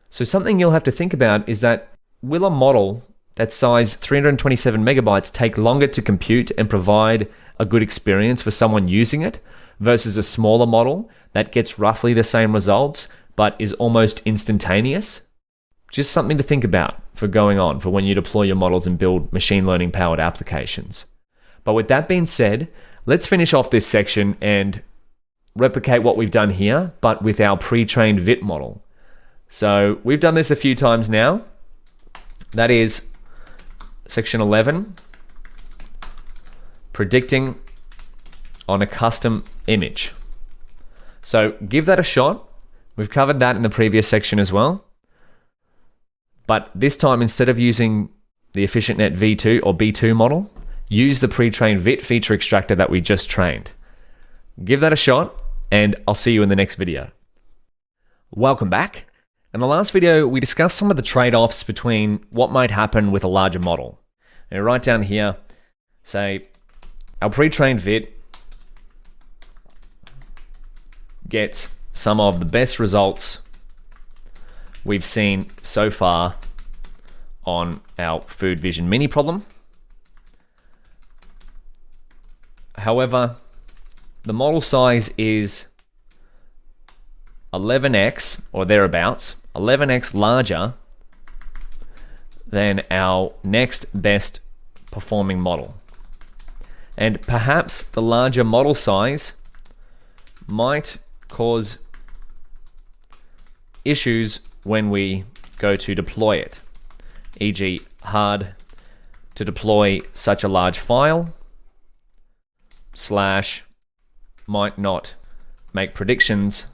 So something you'll have to think about is that will a model that size 327 megabytes take longer to compute and provide a good experience for someone using it versus a smaller model that gets roughly the same results but is almost instantaneous? Just something to think about for when you deploy your models and build machine learning powered applications. But with that being said, let's finish off this section and replicate what we've done here, but with our pre-trained VIT model. So we've done this a few times now. That is section 11, predicting on a custom image. So give that a shot. We've covered that in the previous section as well. But this time, instead of using the EfficientNet V2 or B2 model, use the pre-trained VIT feature extractor that we just trained. Give that a shot, and I'll see you in the next video. Welcome back. In the last video, we discussed some of the trade-offs between what might happen with a larger model. And right down here, say our pre-trained VIT gets some of the best results we've seen so far on our food vision mini problem. However, the model size is 11x or thereabouts, 11x larger than our next best performing model. And perhaps the larger model size might cause issues when we go to deploy it, e.g. hard to deploy such a large file, / might not make predictions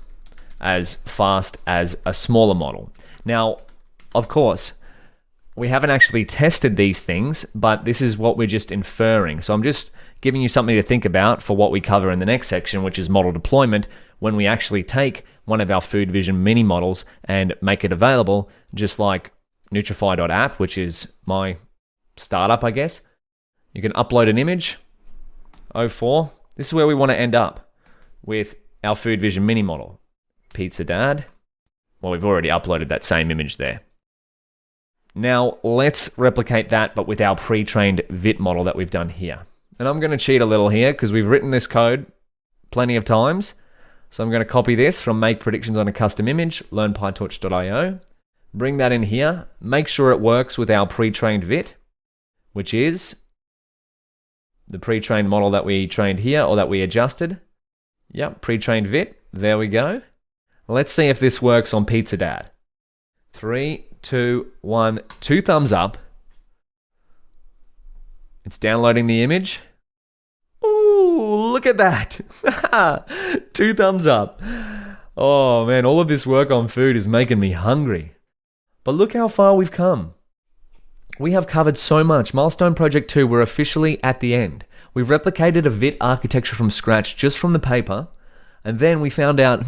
as fast as a smaller model. Now, of course, we haven't actually tested these things, but this is what we're just inferring. So I'm just giving you something to think about for what we cover in the next section, which is model deployment, when we actually take one of our food vision mini models and make it available, just like Nutrify.app, which is my startup, I guess. You can upload an image, 04. This is where we want to end up with our food vision mini model. Pizza Dad. Well, we've already uploaded that same image there. Now, let's replicate that, but with our pre-trained VIT model that we've done here. And I'm going to cheat a little here because we've written this code plenty of times. So I'm going to copy this from Make Predictions on a Custom Image, learn PyTorch.io. Bring that in here. Make sure it works with our pre-trained VIT, which is the pre-trained model that we trained here or that we adjusted. Yep, pre-trained VIT. There we go. Let's see if this works on Pizza Dad. 3, 2, 1, 2 thumbs up. It's downloading the image. Ooh, look at that. 2 thumbs up. Oh man, all of this work on food is making me hungry. But look how far we've come. We have covered so much. Milestone Project 2, we're officially at the end. We've replicated a VIT architecture from scratch just from the paper. And then we found out,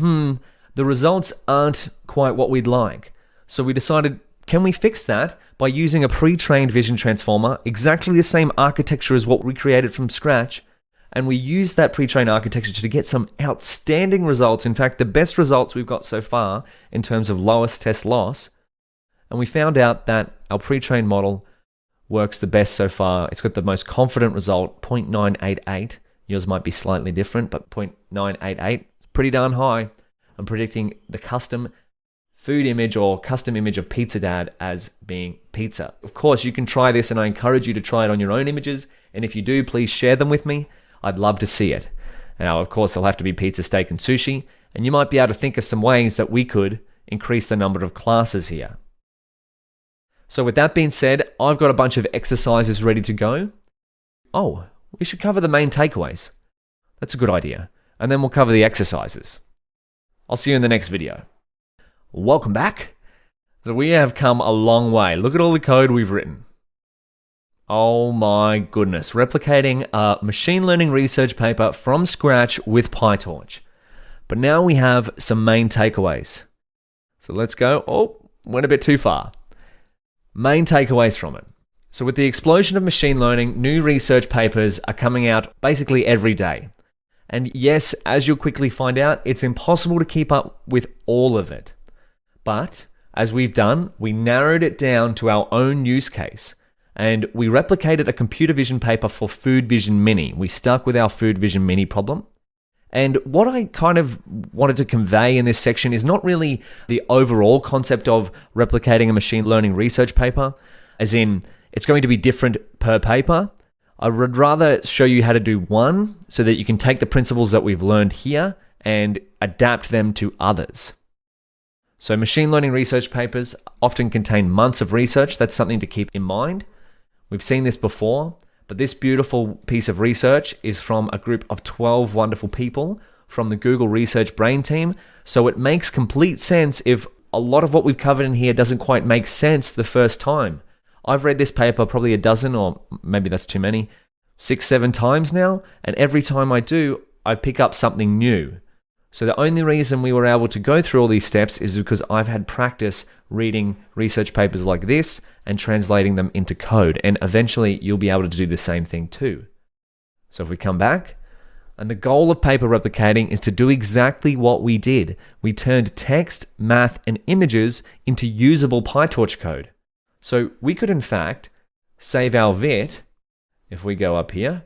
the results aren't quite what we'd like. So we decided, can we fix that by using a pre-trained vision transformer, exactly the same architecture as what we created from scratch, and we used that pre-trained architecture to get some outstanding results. In fact, the best results we've got so far in terms of lowest test loss. And we found out that our pre-trained model works the best so far. It's got the most confident result, 0.988. Yours might be slightly different, but 0.988 is pretty darn high. I'm predicting the custom food image or custom image of Pizza Dad as being pizza. Of course, you can try this and I encourage you to try it on your own images. And if you do, please share them with me. I'd love to see it. Now, of course, they'll have to be pizza, steak, and sushi. And you might be able to think of some ways that we could increase the number of classes here. So with that being said, I've got a bunch of exercises ready to go. Oh, we should cover the main takeaways. That's a good idea. And then we'll cover the exercises. I'll see you in the next video. Welcome back. So we have come a long way. Look at all the code we've written. Oh my goodness. Replicating a machine learning research paper from scratch with PyTorch. But now we have some main takeaways. So let's go. Oh, went a bit too far. Main takeaways from it. So with the explosion of machine learning, new research papers are coming out basically every day. And yes, as you'll quickly find out, it's impossible to keep up with all of it. But as we've done, we narrowed it down to our own use case. And we replicated a computer vision paper for Food Vision Mini. We stuck with our Food Vision Mini problem. And what I kind of wanted to convey in this section is not really the overall concept of replicating a machine learning research paper, as in it's going to be different per paper. I would rather show you how to do one so that you can take the principles that we've learned here and adapt them to others. So machine learning research papers often contain months of research. That's something to keep in mind. We've seen this before, but this beautiful piece of research is from a group of 12 wonderful people from the Google Research Brain team. So it makes complete sense if a lot of what we've covered in here doesn't quite make sense the first time. I've read this paper probably a dozen, or maybe that's too many, 6, 7 times now. And every time I do, I pick up something new. So the only reason we were able to go through all these steps is because I've had practice reading research papers like this and translating them into code. And eventually you'll be able to do the same thing too. So if we come back, and the goal of paper replicating is to do exactly what we did. We turned text, math, and images into usable PyTorch code. So we could in fact save our Vit. If we go up here,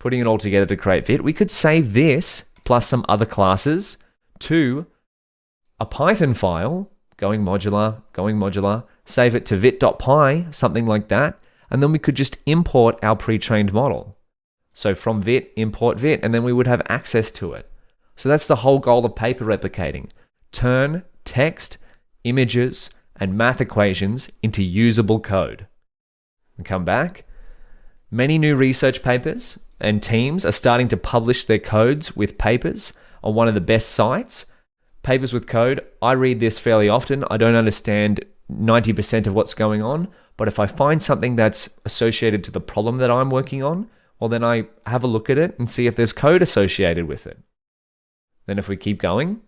putting it all together to create Vit, we could save this plus some other classes to a Python file, going modular, save it to vit.py, something like that, and then we could just import our pre-trained model. So from Vit, import Vit, and then we would have access to it. So that's the whole goal of paper replicating. Turn text, images, and math equations into usable code. And come back. Many new research papers and teams are starting to publish their codes with papers on one of the best sites. Papers with Code, I read this fairly often. I don't understand 90% of what's going on, but if I find something that's associated to the problem that I'm working on, well, then I have a look at it and see if there's code associated with it. Then if we keep going,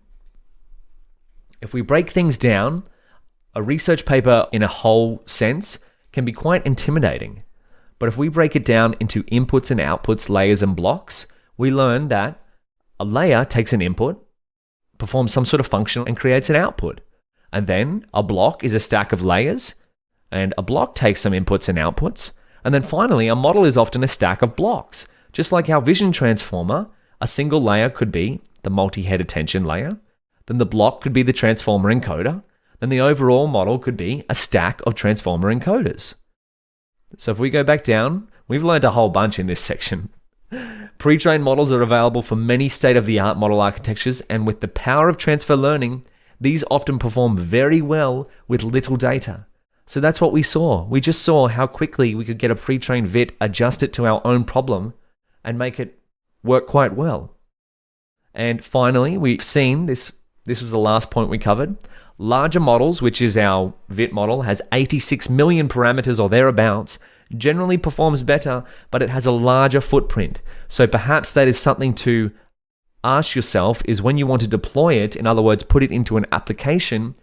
if we break things down, a research paper in a whole sense can be quite intimidating. But if we break it down into inputs and outputs, layers and blocks, we learn that a layer takes an input, performs some sort of function, and creates an output. And then a block is a stack of layers, and a block takes some inputs and outputs. And then finally, a model is often a stack of blocks. Just like our vision transformer, a single layer could be the multi-head attention layer. Then the block could be the transformer encoder. Then the overall model could be a stack of transformer encoders. So if we go back down, we've learned a whole bunch in this section. Pre-trained models are available for many state-of-the-art model architectures, and with the power of transfer learning, these often perform very well with little data. So that's what we saw. We just saw how quickly we could get a pre-trained Vit, adjust it to our own problem, and make it work quite well. And finally, we've seen this was the last point we covered. Larger models, which is our Vit model, has 86 million parameters or thereabouts, generally performs better, but it has a larger footprint. So perhaps that is something to ask yourself, is when you want to deploy it, in other words, put it into an application,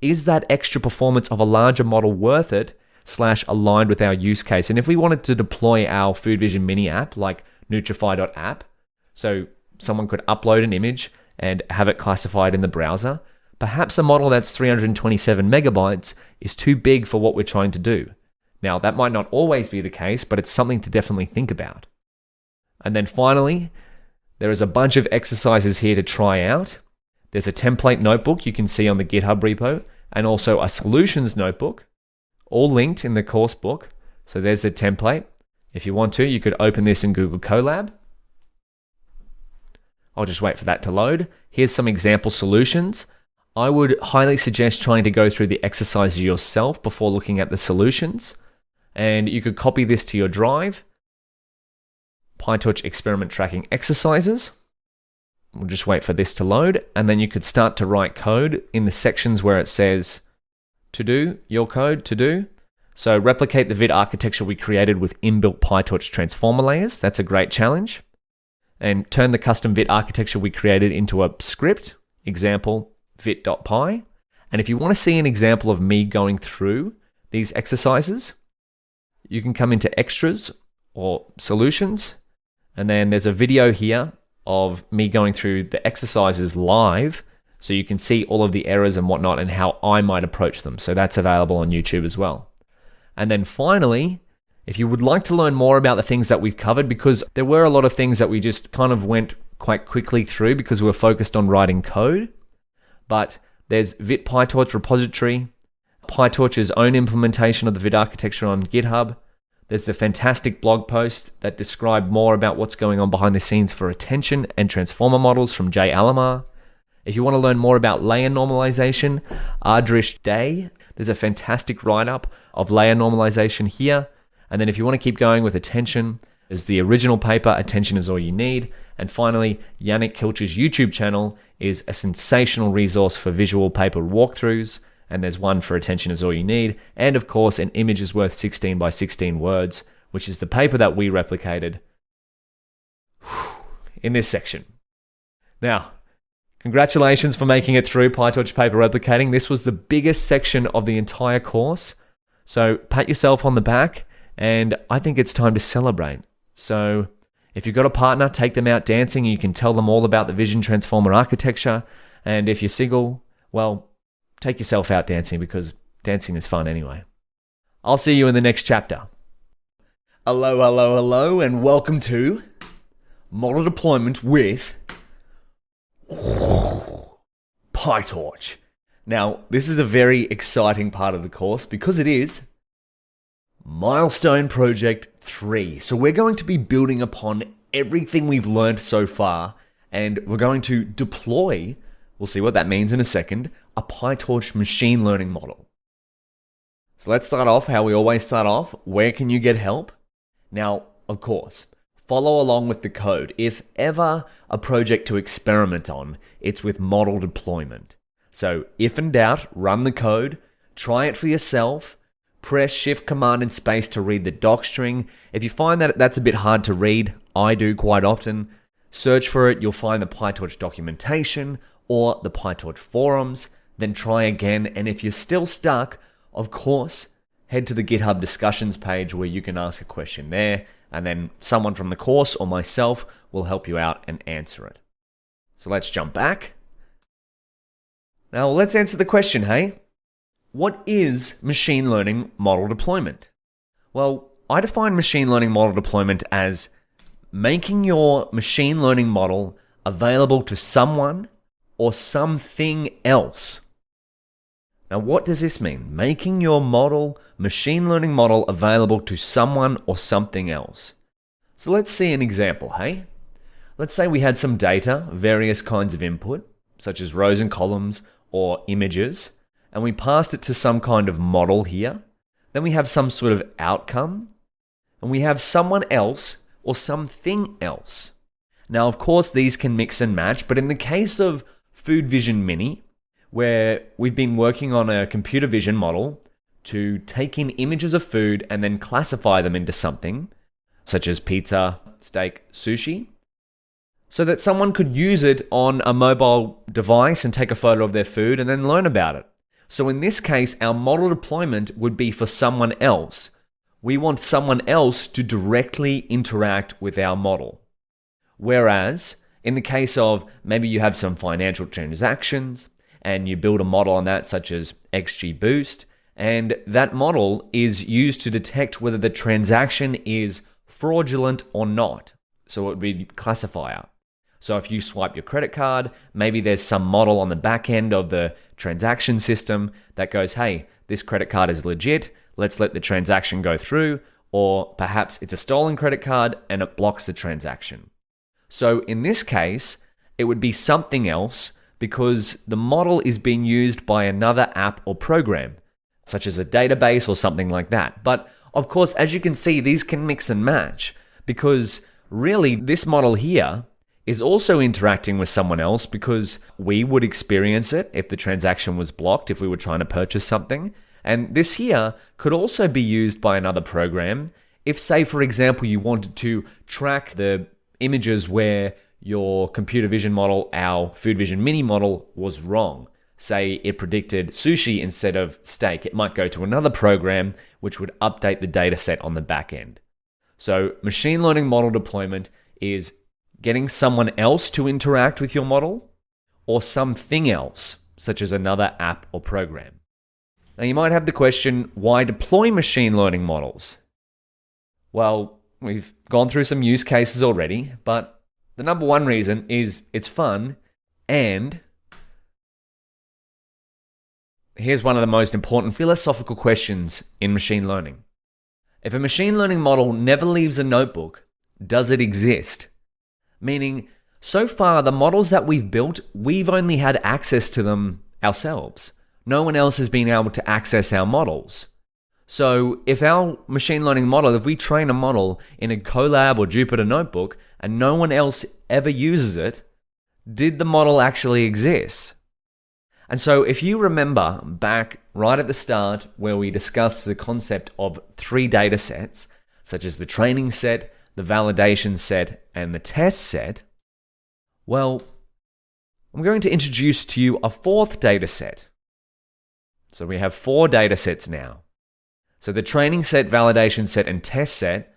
is that extra performance of a larger model worth it / aligned with our use case? And if we wanted to deploy our Food Vision mini app like Nutrify.app, so someone could upload an image and have it classified in the browser, perhaps a model that's 327 megabytes is too big for what we're trying to do. Now, that might not always be the case, but it's something to definitely think about. And then finally, there is a bunch of exercises here to try out. There's a template notebook you can see on the GitHub repo, and also a solutions notebook, all linked in the course book. So there's the template. If you want to, you could open this in Google Colab. I'll just wait for that to load. Here's some example solutions. I would highly suggest trying to go through the exercises yourself before looking at the solutions. And you could copy this to your drive. PyTorch experiment tracking exercises. We'll just wait for this to load, and then you could start to write code in the sections where it says to do, your code to do. So replicate the Vit architecture we created with inbuilt PyTorch transformer layers. That's a great challenge. And turn the custom Vit architecture we created into a script, example vit.py. And if you want to see an example of me going through these exercises, you can come into extras or solutions, and then there's a video here of me going through the exercises live, so you can see all of the errors and whatnot and how I might approach them. So that's available on YouTube as well. And then finally, if you would like to learn more about the things that we've covered, because there were a lot of things that we just kind of went quite quickly through because we were focused on writing code, but there's Vit PyTorch repository, PyTorch's own implementation of the Vit architecture on GitHub. There's the fantastic blog post that describe more about what's going on behind the scenes for attention and transformer models from Jay Alamar. If you want to learn more about layer normalization, Ardrish Day, there's a fantastic write-up of layer normalization here. And then if you want to keep going with attention, there's the original paper, Attention is All You Need. And finally, Yannick Kilcher's YouTube channel is a sensational resource for visual paper walkthroughs. And there's one for Attention is All You Need. And of course, an image is worth 16 by 16 words, which is the paper that we replicated in this section. Now, Congratulations for making it through PyTorch paper replicating. This was the biggest section of the entire course. So pat yourself on the back, and I think it's time to celebrate. So if you've got a partner, take them out dancing. You can tell them all about the Vision Transformer architecture. And if you're single, well, take yourself out dancing because dancing is fun anyway. I'll see you in the next chapter. Hello, and welcome to Model Deployment with PyTorch. Now, this is a very exciting part of the course because it is Milestone Project 3. So we're going to be building upon everything we've learned so far, and we're going to deploy, we'll see what that means in a second, a PyTorch machine learning model. So let's start off how we always start off. Where can you get help? Now, of course, follow along with the code. If ever a project to experiment on, it's with model deployment. So if in doubt, run the code, try it for yourself, press Shift, Command, and Space to read the doc string. If you find that that's a bit hard to read, I do quite often, search for it. You'll find the PyTorch documentation or the PyTorch forums, then try again. And if you're still stuck, of course, head to the GitHub discussions page where you can ask a question there, and then someone from the course or myself will help you out and answer it. So let's jump back. Now let's answer the question, hey? What is machine learning model deployment? Well, I define machine learning model deployment as making your machine learning model available to someone or something else. Now, what does this mean? Making your machine learning model available to someone or something else. So let's see an example, hey? Let's say we had some data, various kinds of input, such as rows and columns or images, and we passed it to some kind of model here. Then we have some sort of outcome, and we have someone else or something else. Now, of course, these can mix and match, but in the case of Food Vision Mini, where we've been working on a computer vision model to take in images of food and then classify them into something, such as pizza, steak, sushi, so that someone could use it on a mobile device and take a photo of their food and then learn about it. So in this case, our model deployment would be for someone else. We want someone else to directly interact with our model. Whereas, in the case of maybe you have some financial transactions, and you build a model on that, such as XGBoost, and that model is used to detect whether the transaction is fraudulent or not. So it would be classifier. So if you swipe your credit card, maybe there's some model on the back end of the transaction system that goes, hey, this credit card is legit, let's let the transaction go through, or perhaps it's a stolen credit card and it blocks the transaction. So in this case, it would be something else, because the model is being used by another app or program, such as a database or something like that. But of course, as you can see, these can mix and match, because really this model here is also interacting with someone else, because we would experience it if the transaction was blocked, if we were trying to purchase something. And this here could also be used by another program if, say, for example, you wanted to track the images where your computer vision model, our Food Vision Mini model, was wrong. Say it predicted sushi instead of steak. It might go to another program which would update the data set on the back end. So machine learning model deployment is getting someone else to interact with your model or something else, such as another app or program. Now you might have the question, why deploy machine learning models? Well, we've gone through some use cases already, but the number one reason is it's fun, and here's one of the most important philosophical questions in machine learning. If a machine learning model never leaves a notebook, does it exist? Meaning, so far the models that we've built, we've only had access to them ourselves. No one else has been able to access our models. So if our machine learning model, if we train a model in a Colab or Jupyter notebook and no one else ever uses it, did the model actually exist? And so if you remember back right at the start where we discussed the concept of 3 data sets, such as the training set, the validation set, and the test set, well, I'm going to introduce to you a fourth data set. So we have 4 data sets now. So the training set, validation set, and test set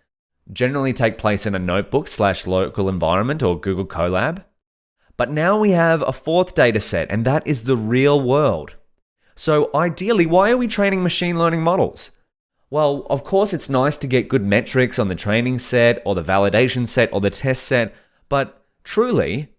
generally take place in a notebook/local environment or Google Colab. But now we have a fourth data set, and that is the real world. So ideally, why are we training machine learning models? Well, of course, it's nice to get good metrics on the training set or the validation set or the test set, but truly,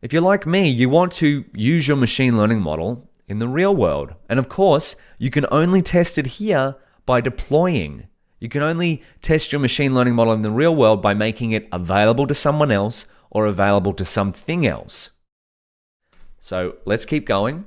if you're like me, you want to use your machine learning model in the real world. And of course, you can only test it here by deploying. You can only test your machine learning model in the real world by making it available to someone else or available to something else. So let's keep going.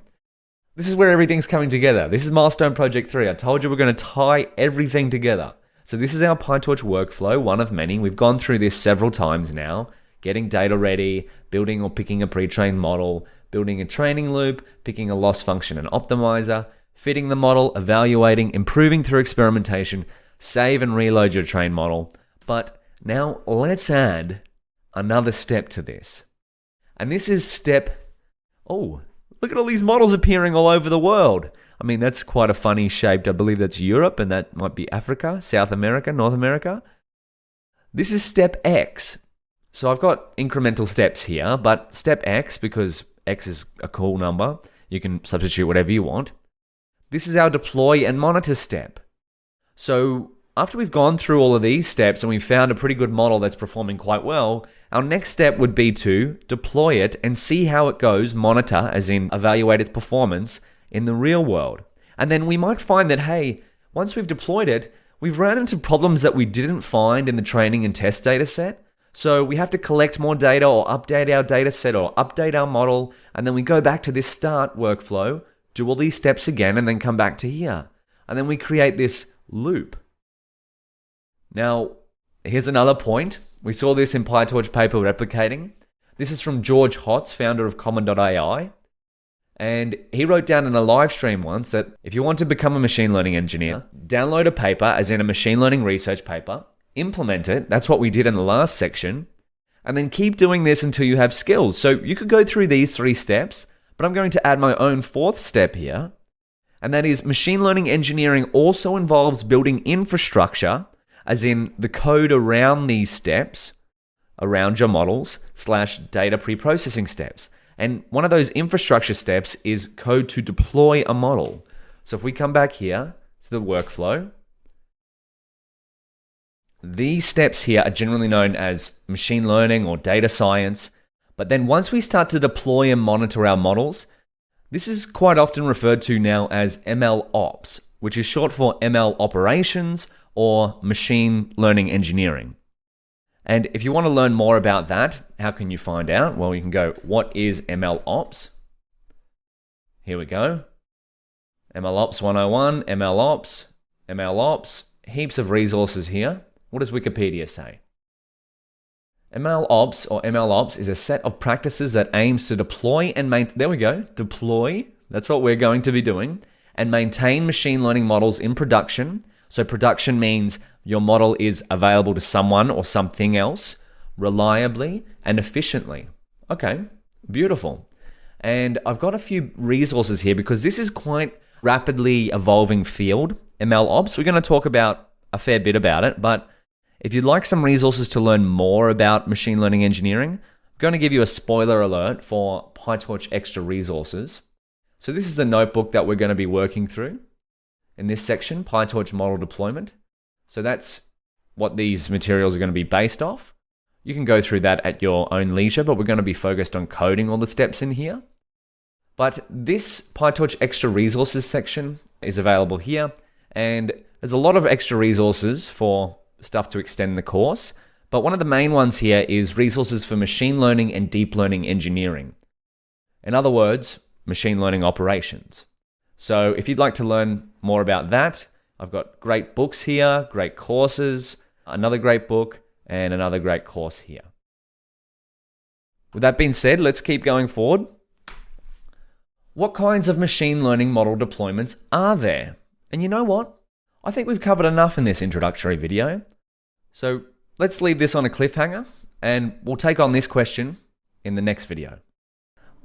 This is where everything's coming together. This is milestone project 3. I told you we're going to tie everything together. So this is our PyTorch workflow, one of many. We've gone through this several times now. Getting data ready, building or picking a pre-trained model, building a training loop, picking a loss function and optimizer, fitting the model, evaluating, improving through experimentation, save and reload your trained model. But now let's add another step to this. And this is look at all these models appearing all over the world. I mean, that's quite a funny shape. I believe that's Europe, and that might be Africa, South America, North America. This is step X. So I've got incremental steps here, but step X, because X is a cool number, you can substitute whatever you want. This is our deploy and monitor step. So after we've gone through all of these steps and we've found a pretty good model that's performing quite well, our next step would be to deploy it and see how it goes, monitor, as in evaluate its performance in the real world. And then we might find that, hey, once we've deployed it, we've run into problems that we didn't find in the training and test data set. So we have to collect more data or update our data set or update our model. And then we go back to this start workflow, do all these steps again, and then come back to here. And then we create this loop. Now, here's another point. We saw this in PyTorch paper replicating. This is from George Hotz, founder of Common.ai. And he wrote down in a live stream once that if you want to become a machine learning engineer, download a paper, as in a machine learning research paper, implement it. That's what we did in the last section. And then keep doing this until you have skills. So you could go through these 3 steps, but I'm going to add my own 4th step here. And that is machine learning engineering also involves building infrastructure, as in the code around these steps, around your models, /data pre-processing steps. And one of those infrastructure steps is code to deploy a model. So if we come back here to the workflow, these steps here are generally known as machine learning or data science. But then once we start to deploy and monitor our models, this is quite often referred to now as ML Ops, which is short for ML operations or machine learning engineering. And if you want to learn more about that, how can you find out? Well, you can go, what is ML Ops? Here we go. ML Ops 101, ML Ops, ML Ops, heaps of resources here. What does Wikipedia say? ML Ops or ML Ops is a set of practices that aims to deploy and maintain, there we go, deploy, that's what we're going to be doing, and maintain machine learning models in production. So production means your model is available to someone or something else reliably and efficiently. Okay, beautiful. And I've got a few resources here because this is quite rapidly evolving field, ML Ops. We're going to talk about a fair bit about it, but if you'd like some resources to learn more about machine learning engineering, I'm going to give you a spoiler alert for PyTorch extra resources. So this is the notebook that we're going to be working through in this section, PyTorch model deployment. So that's what these materials are going to be based off. You can go through that at your own leisure, but we're going to be focused on coding all the steps in here. But this PyTorch extra resources section is available here, and there's a lot of extra resources for stuff to extend the course. But one of the main ones here is resources for machine learning and deep learning engineering. In other words, machine learning operations. So if you'd like to learn more about that, I've got great books here, great courses, another great book, and another great course here. With that being said, let's keep going forward. What kinds of machine learning model deployments are there? And you know what? I think we've covered enough in this introductory video. So let's leave this on a cliffhanger, and we'll take on this question in the next video.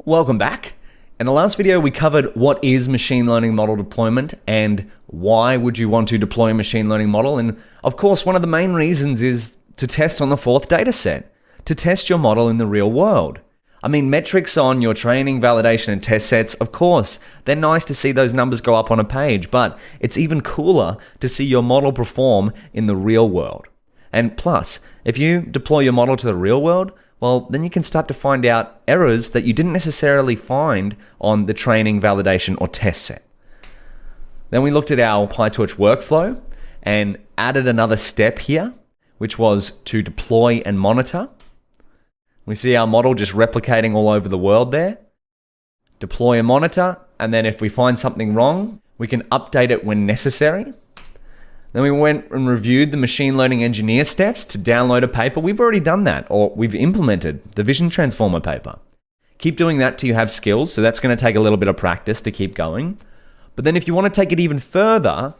Welcome back. In the last video, we covered what is machine learning model deployment and why would you want to deploy a machine learning model. And of course, one of the main reasons is to test on the fourth data set, to test your model in the real world. I mean, metrics on your training, validation, and test sets, of course, they're nice to see those numbers go up on a page, but it's even cooler to see your model perform in the real world. And plus, if you deploy your model to the real world, well, then you can start to find out errors that you didn't necessarily find on the training, validation, or test set. Then we looked at our PyTorch workflow and added another step here, which was to deploy and monitor. We see our model just replicating all over the world there. Deploy and monitor, and then if we find something wrong, we can update it when necessary. Then we went and reviewed the machine learning engineer steps to download a paper. We've already done that, or we've implemented the vision transformer paper. Keep doing that till you have skills, so that's going to take a little bit of practice to keep going. But then if you want to take it even further,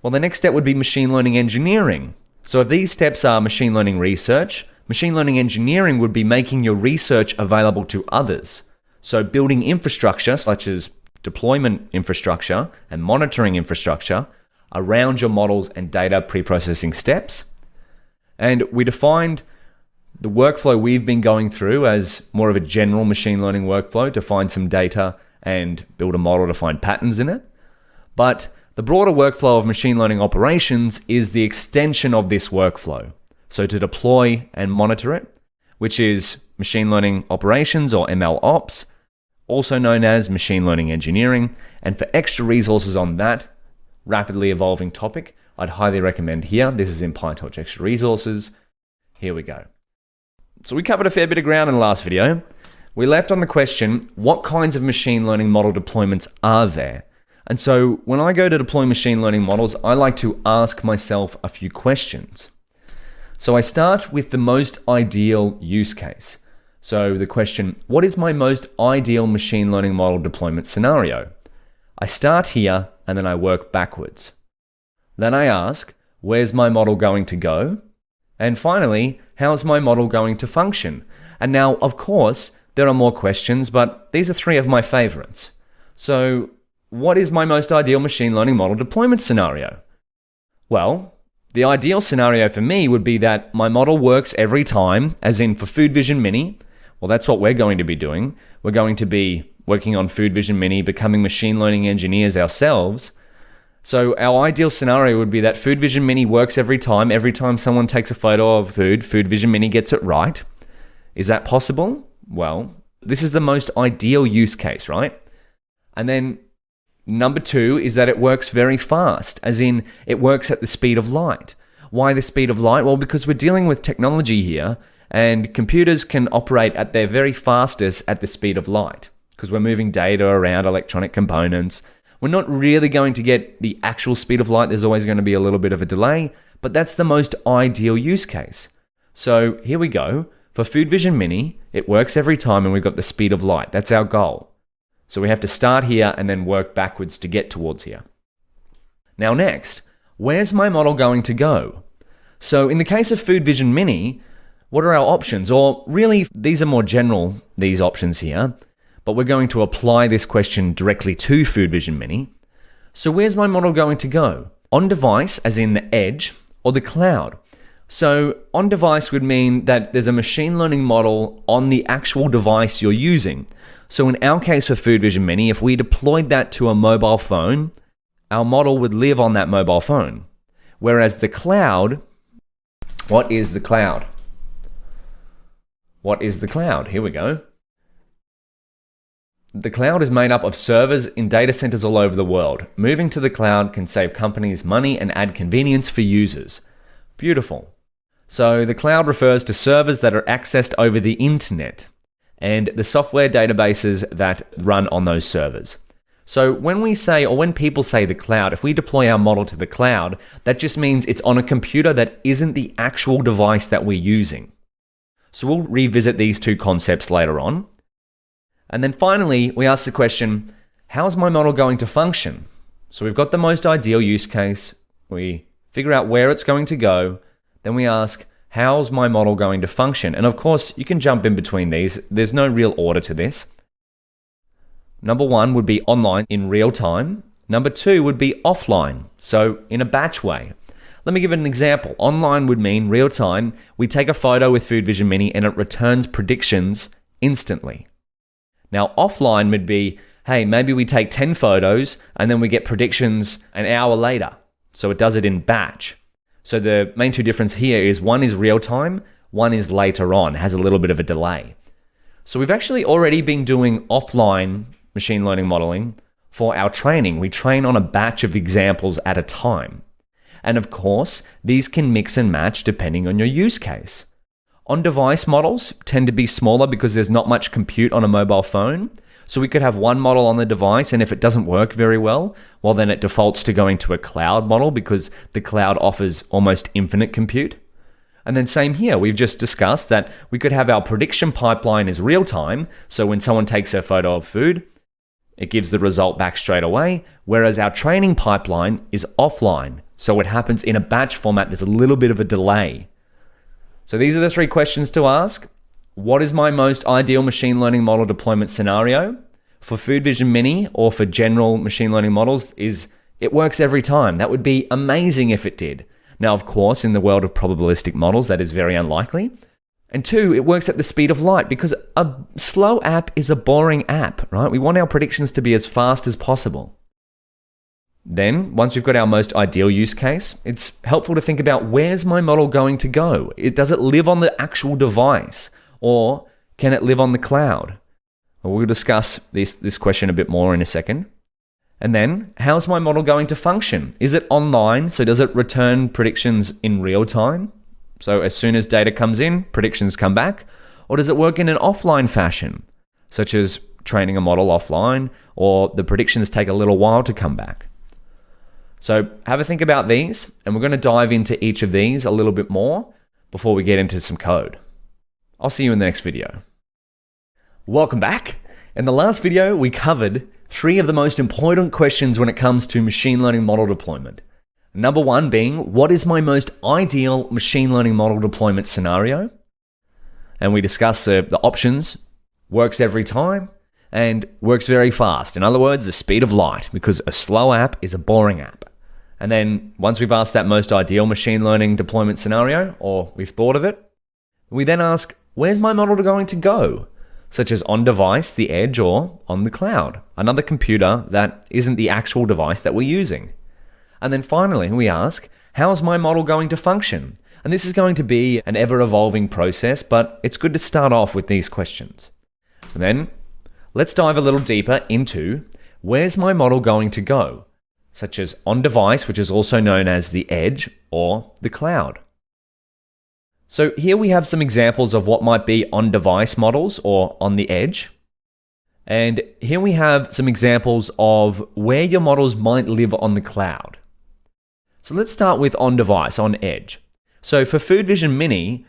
well, the next step would be machine learning engineering. So if these steps are machine learning research, machine learning engineering would be making your research available to others. So building infrastructure, such as deployment infrastructure and monitoring infrastructure, around your models and data pre-processing steps. And we defined the workflow we've been going through as more of a general machine learning workflow to find some data and build a model to find patterns in it. But the broader workflow of machine learning operations is the extension of this workflow. So to deploy and monitor it, which is machine learning operations or ML ops, also known as machine learning engineering. And for extra resources on that rapidly evolving topic, I'd highly recommend here. This is in PyTorch Extra Resources. Here we go. So we covered a fair bit of ground in the last video. We left on the question, what kinds of machine learning model deployments are there? And so when I go to deploy machine learning models, I like to ask myself a few questions. So I start with the most ideal use case. So the question, what is my most ideal machine learning model deployment scenario? I start here and then I work backwards. Then I ask, where's my model going to go? And finally, how's my model going to function? And now, of course, there are more questions, but these are three of my favorites. So what is my most ideal machine learning model deployment scenario? Well, the ideal scenario for me would be that my model works every time, as in for Food Vision Mini. Well, that's what we're going to be doing. We're going to be working on Food Vision Mini, becoming machine learning engineers ourselves. So our ideal scenario would be that Food Vision Mini works every time someone takes a photo of food, Food Vision Mini gets it right. Is that possible? Well, this is the most ideal use case, right? And then number two is that it works very fast, as in it works at the speed of light. Why the speed of light? Well, because we're dealing with technology here, and computers can operate at their very fastest at the speed of light, because we're moving data around electronic components. We're not really going to get the actual speed of light. There's always going to be a little bit of a delay, but that's the most ideal use case. So here we go. For Food Vision Mini, it works every time and we've got the speed of light. That's our goal. So we have to start here and then work backwards to get towards here. Now next, where's my model going to go? So in the case of Food Vision Mini, what are our options? Or really, these are more general, these options here, but we're going to apply this question directly to Food Vision Mini. So where's my model going to go? On device, as in the edge, or the cloud? So on device would mean that there's a machine learning model on the actual device you're using. So in our case for Food Vision Mini, if we deployed that to a mobile phone, our model would live on that mobile phone. Whereas the cloud, what is the cloud? What is the cloud? Here we go. The cloud is made up of servers in data centers all over the world. Moving to the cloud can save companies money and add convenience for users. Beautiful. So the cloud refers to servers that are accessed over the internet and the software databases that run on those servers. So when we say, or when people say the cloud, if we deploy our model to the cloud, that just means it's on a computer that isn't the actual device that we're using. So we'll revisit these two concepts later on. And then finally, we ask the question, how's my model going to function? So we've got the most ideal use case. We figure out where it's going to go. Then we ask, how's my model going to function? And of course, you can jump in between these. There's no real order to this. Number one would be online in real time. Number two would be offline, so in a batch way. Let me give an example. Online would mean real time. We take a photo with Food Vision Mini and it returns predictions instantly. Now, offline would be, hey, maybe we take 10 photos and then we get predictions an hour later. So it does it in batch. So the main two differences here is one is real time, one is later on, has a little bit of a delay. So we've actually already been doing offline machine learning modeling for our training. We train on a batch of examples at a time. And of course, these can mix and match depending on your use case. On-device models tend to be smaller because there's not much compute on a mobile phone. So we could have one model on the device, and if it doesn't work very well, well, then it defaults to going to a cloud model because the cloud offers almost infinite compute. And then same here, we've just discussed that we could have our prediction pipeline is real time. So when someone takes a photo of food, it gives the result back straight away, whereas our training pipeline is offline. So it happens in a batch format. There's a little bit of a delay. So these are the three questions to ask. What is my most ideal machine learning model deployment scenario? For Food Vision Mini or for general machine learning models is it works every time. That would be amazing if it did. Now, of course, in the world of probabilistic models, that is very unlikely. And two, it works at the speed of light because a slow app is a boring app, right? We want our predictions to be as fast as possible. Then, once we've got our most ideal use case, it's helpful to think about where's my model going to go? Does it live on the actual device or can it live on the cloud? Well, we'll discuss this question a bit more in a second. And then, how's my model going to function? Is it online? So does it return predictions in real time? So as soon as data comes in, predictions come back? Or does it work in an offline fashion, such as training a model offline, or the predictions take a little while to come back? So have a think about these, and we're going to dive into each of these a little bit more before we get into some code. I'll see you in the next video. Welcome back. In the last video, we covered three of the most important questions when it comes to machine learning model deployment. Number one being, what is my most ideal machine learning model deployment scenario? And we discussed the options, works every time, and works very fast. In other words, the speed of light, because a slow app is a boring app. And then once we've asked that most ideal machine learning deployment scenario, or we've thought of it, we then ask, where's my model going to go? Such as on device, the edge, or on the cloud, another computer that isn't the actual device that we're using. And then finally, we ask, how's my model going to function? And this is going to be an ever-evolving process, but it's good to start off with these questions. And then let's dive a little deeper into where's my model going to go, such as on device, which is also known as the edge or the cloud. So here we have some examples of what might be on device models or on the edge. And here we have some examples of where your models might live on the cloud. So let's start with on device, on edge. So for Food Vision Mini,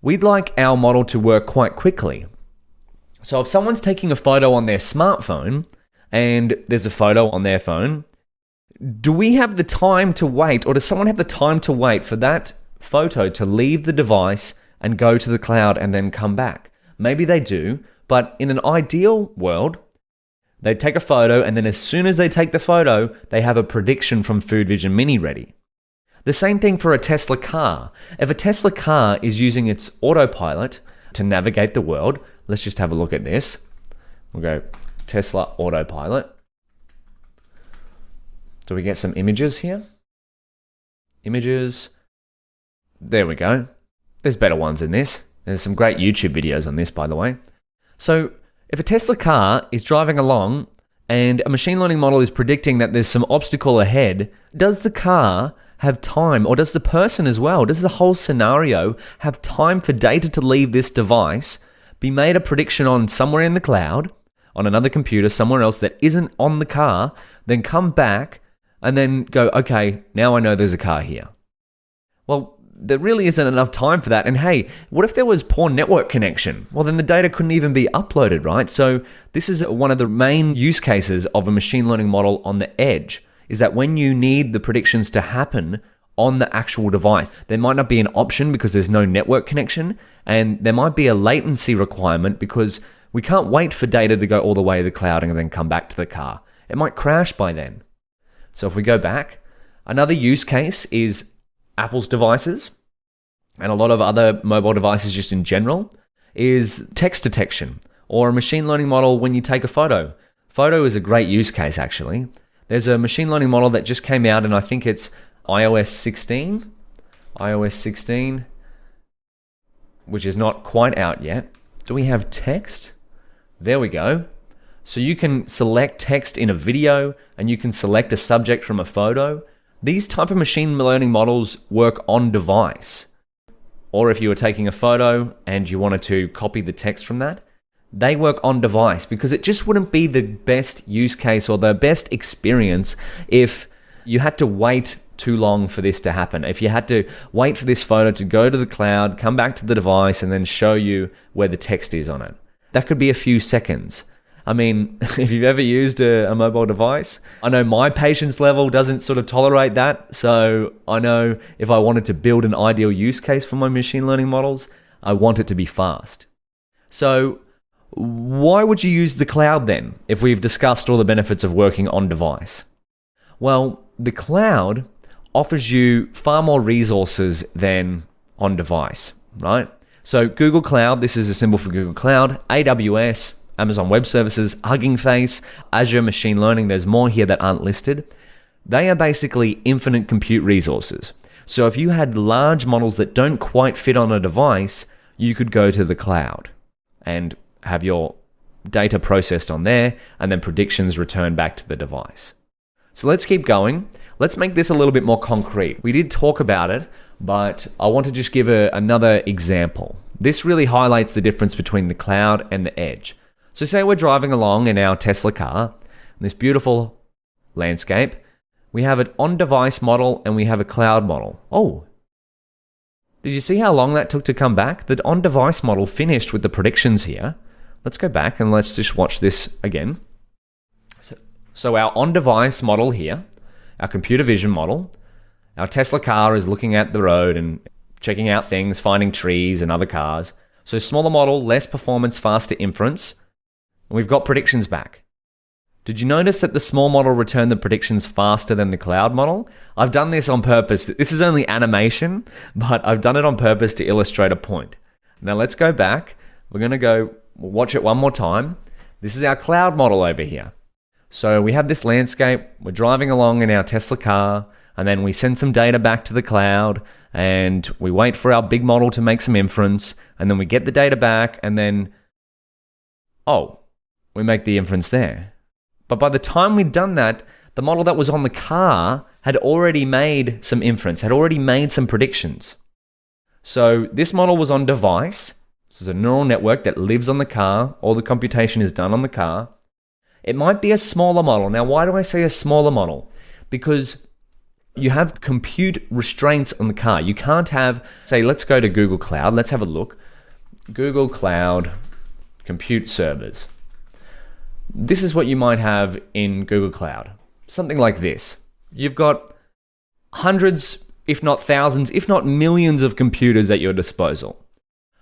we'd like our model to work quite quickly. So if someone's taking a photo on their smartphone and there's a photo on their phone, do we have the time to wait, or does someone have the time to wait for that photo to leave the device and go to the cloud and then come back? Maybe they do, but in an ideal world, they take a photo and then as soon as they take the photo, they have a prediction from Food Vision Mini ready. The same thing for a Tesla car. If a Tesla car is using its autopilot to navigate the world, let's just have a look at this. We'll go Tesla autopilot. Do we get some images here? Images. There we go. There's better ones than this. There's some great YouTube videos on this, by the way. So if a Tesla car is driving along and a machine learning model is predicting that there's some obstacle ahead, does the car have time, or does the person as well, does the whole scenario have time for data to leave this device, be made a prediction on somewhere in the cloud, on another computer, somewhere else that isn't on the car, then come back and then go, okay, now I know there's a car here? Well, there really isn't enough time for that. And hey, what if there was poor network connection? Well, then the data couldn't even be uploaded, right? So this is one of the main use cases of a machine learning model on the edge, is that when you need the predictions to happen on the actual device, there might not be an option because there's no network connection, and there might be a latency requirement because We can't wait for data to go all the way to the cloud and then come back to the car. It might crash by then. So if we go back, another use case is Apple's devices and a lot of other mobile devices just in general is text detection or a machine learning model when you take a photo. Photo is a great use case actually. There's a machine learning model that just came out and I think it's iOS 16, which is not quite out yet. Do we have text? There we go. So you can select text in a video and you can select a subject from a photo. These type of machine learning models work on device. Or if you were taking a photo and you wanted to copy the text from that, they work on device because it just wouldn't be the best use case or the best experience if you had to wait too long for this to happen. If you had to wait for this photo to go to the cloud, come back to the device, and then show you where the text is on it. That could be a few seconds. I mean, if you've ever used a mobile device, I know my patience level doesn't sort of tolerate that. So I know if I wanted to build an ideal use case for my machine learning models, I want it to be fast. So why would you use the cloud then, if we've discussed all the benefits of working on device? Well, the cloud offers you far more resources than on device, right? So Google Cloud, this is a symbol for Google Cloud, AWS, Amazon Web Services, Hugging Face, Azure Machine Learning, there's more here that aren't listed. They are basically infinite compute resources. So if you had large models that don't quite fit on a device, you could go to the cloud and have your data processed on there and then predictions returned back to the device. So let's keep going. Let's make this a little bit more concrete. We did talk about it, but I want to just give another example. This really highlights the difference between the cloud and the edge. So say we're driving along in our Tesla car, in this beautiful landscape. We have an on-device model and we have a cloud model. Oh, did you see how long that took to come back? The on-device model finished with the predictions here. Let's go back and let's just watch this again. So our on-device model here, our computer vision model, our Tesla car is looking at the road and checking out things, finding trees and other cars. So smaller model, less performance, faster inference. And we've got predictions back. Did you notice that the small model returned the predictions faster than the cloud model? I've done this on purpose. This is only animation, but I've done it on purpose to illustrate a point. Now let's go back. We're going to go watch it one more time. This is our cloud model over here. So we have this landscape, we're driving along in our Tesla car, and then we send some data back to the cloud, and we wait for our big model to make some inference, and then we get the data back, and then, we make the inference there. But by the time we'd done that, the model that was on the car had already made some inference, had already made some predictions. So this model was on device. This is a neural network that lives on the car. All the computation is done on the car. It might be a smaller model. Now, why do I say a smaller model? Because you have compute restraints on the car. You can't have, say, let's go to Google Cloud. Let's have a look. Google Cloud compute servers. This is what you might have in Google Cloud. Something like this. You've got hundreds, if not thousands, if not millions of computers at your disposal.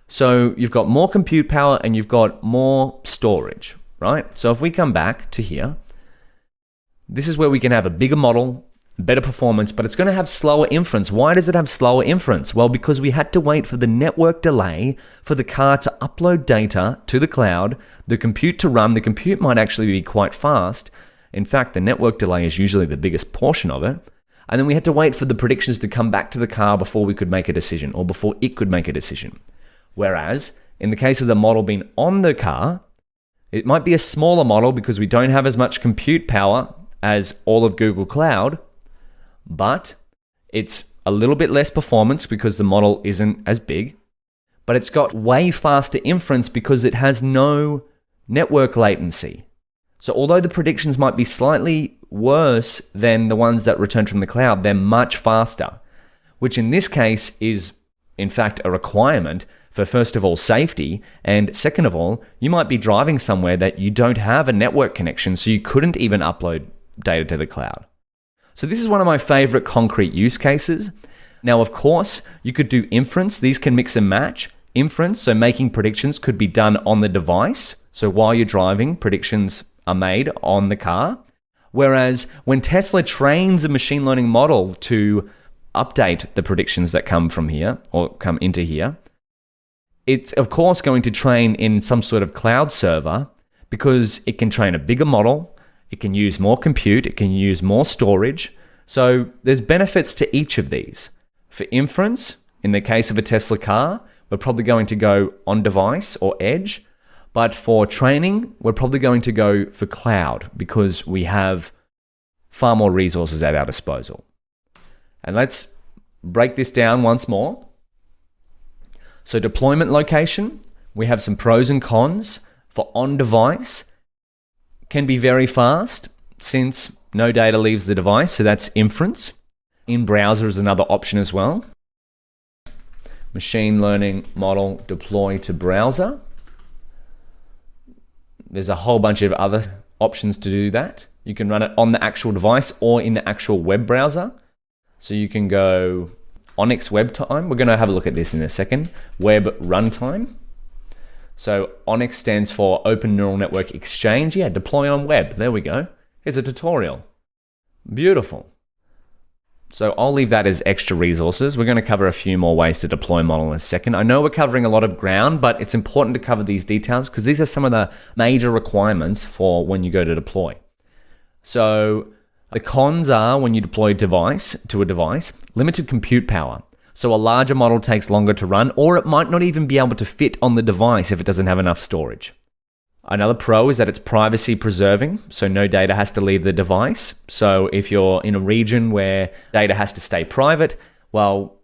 So you've got more compute power and you've got more storage, right? So if we come back to here, this is where we can have a bigger model, better performance, but it's going to have slower inference. Why does it have slower inference? Well, because we had to wait for the network delay for the car to upload data to the cloud, the compute to run. The compute might actually be quite fast. In fact, the network delay is usually the biggest portion of it. And then we had to wait for the predictions to come back to the car before we could make a decision or before it could make a decision. Whereas in the case of the model being on the car, it might be a smaller model because we don't have as much compute power as all of Google Cloud, but it's a little bit less performance because the model isn't as big, but it's got way faster inference because it has no network latency. So although the predictions might be slightly worse than the ones that return from the cloud, they're much faster, which in this case is in fact a requirement for, first of all, safety, and second of all, you might be driving somewhere that you don't have a network connection, so you couldn't even upload data to the cloud. So this is one of my favorite concrete use cases. Now, of course, you could do inference. These can mix and match. Inference, so making predictions, could be done on the device. So while you're driving, predictions are made on the car. Whereas when Tesla trains a machine learning model to update the predictions that come from here or come into here, it's of course going to train in some sort of cloud server because it can train a bigger model, it can use more compute, it can use more storage. So there's benefits to each of these. For inference, in the case of a Tesla car, we're probably going to go on device or edge. But for training, we're probably going to go for cloud because we have far more resources at our disposal. And let's break this down once more. So deployment location, we have some pros and cons. For on-device, can be very fast since no data leaves the device, so that's inference. In browser is another option as well. Machine learning model deploy to browser. There's a whole bunch of other options to do that. You can run it on the actual device or in the actual web browser. So you can go Onyx web time. We're going to have a look at this in a second. Web runtime. So Onyx stands for Open Neural Network Exchange. Yeah, deploy on web. There we go. Here's a tutorial. Beautiful. So I'll leave that as extra resources. We're going to cover a few more ways to deploy a model in a second. I know we're covering a lot of ground, but it's important to cover these details because these are some of the major requirements for when you go to deploy. So the cons are when you deploy a device to a device, limited compute power. So a larger model takes longer to run, or it might not even be able to fit on the device if it doesn't have enough storage. Another pro is that it's privacy preserving, so no data has to leave the device. So if you're in a region where data has to stay private, well,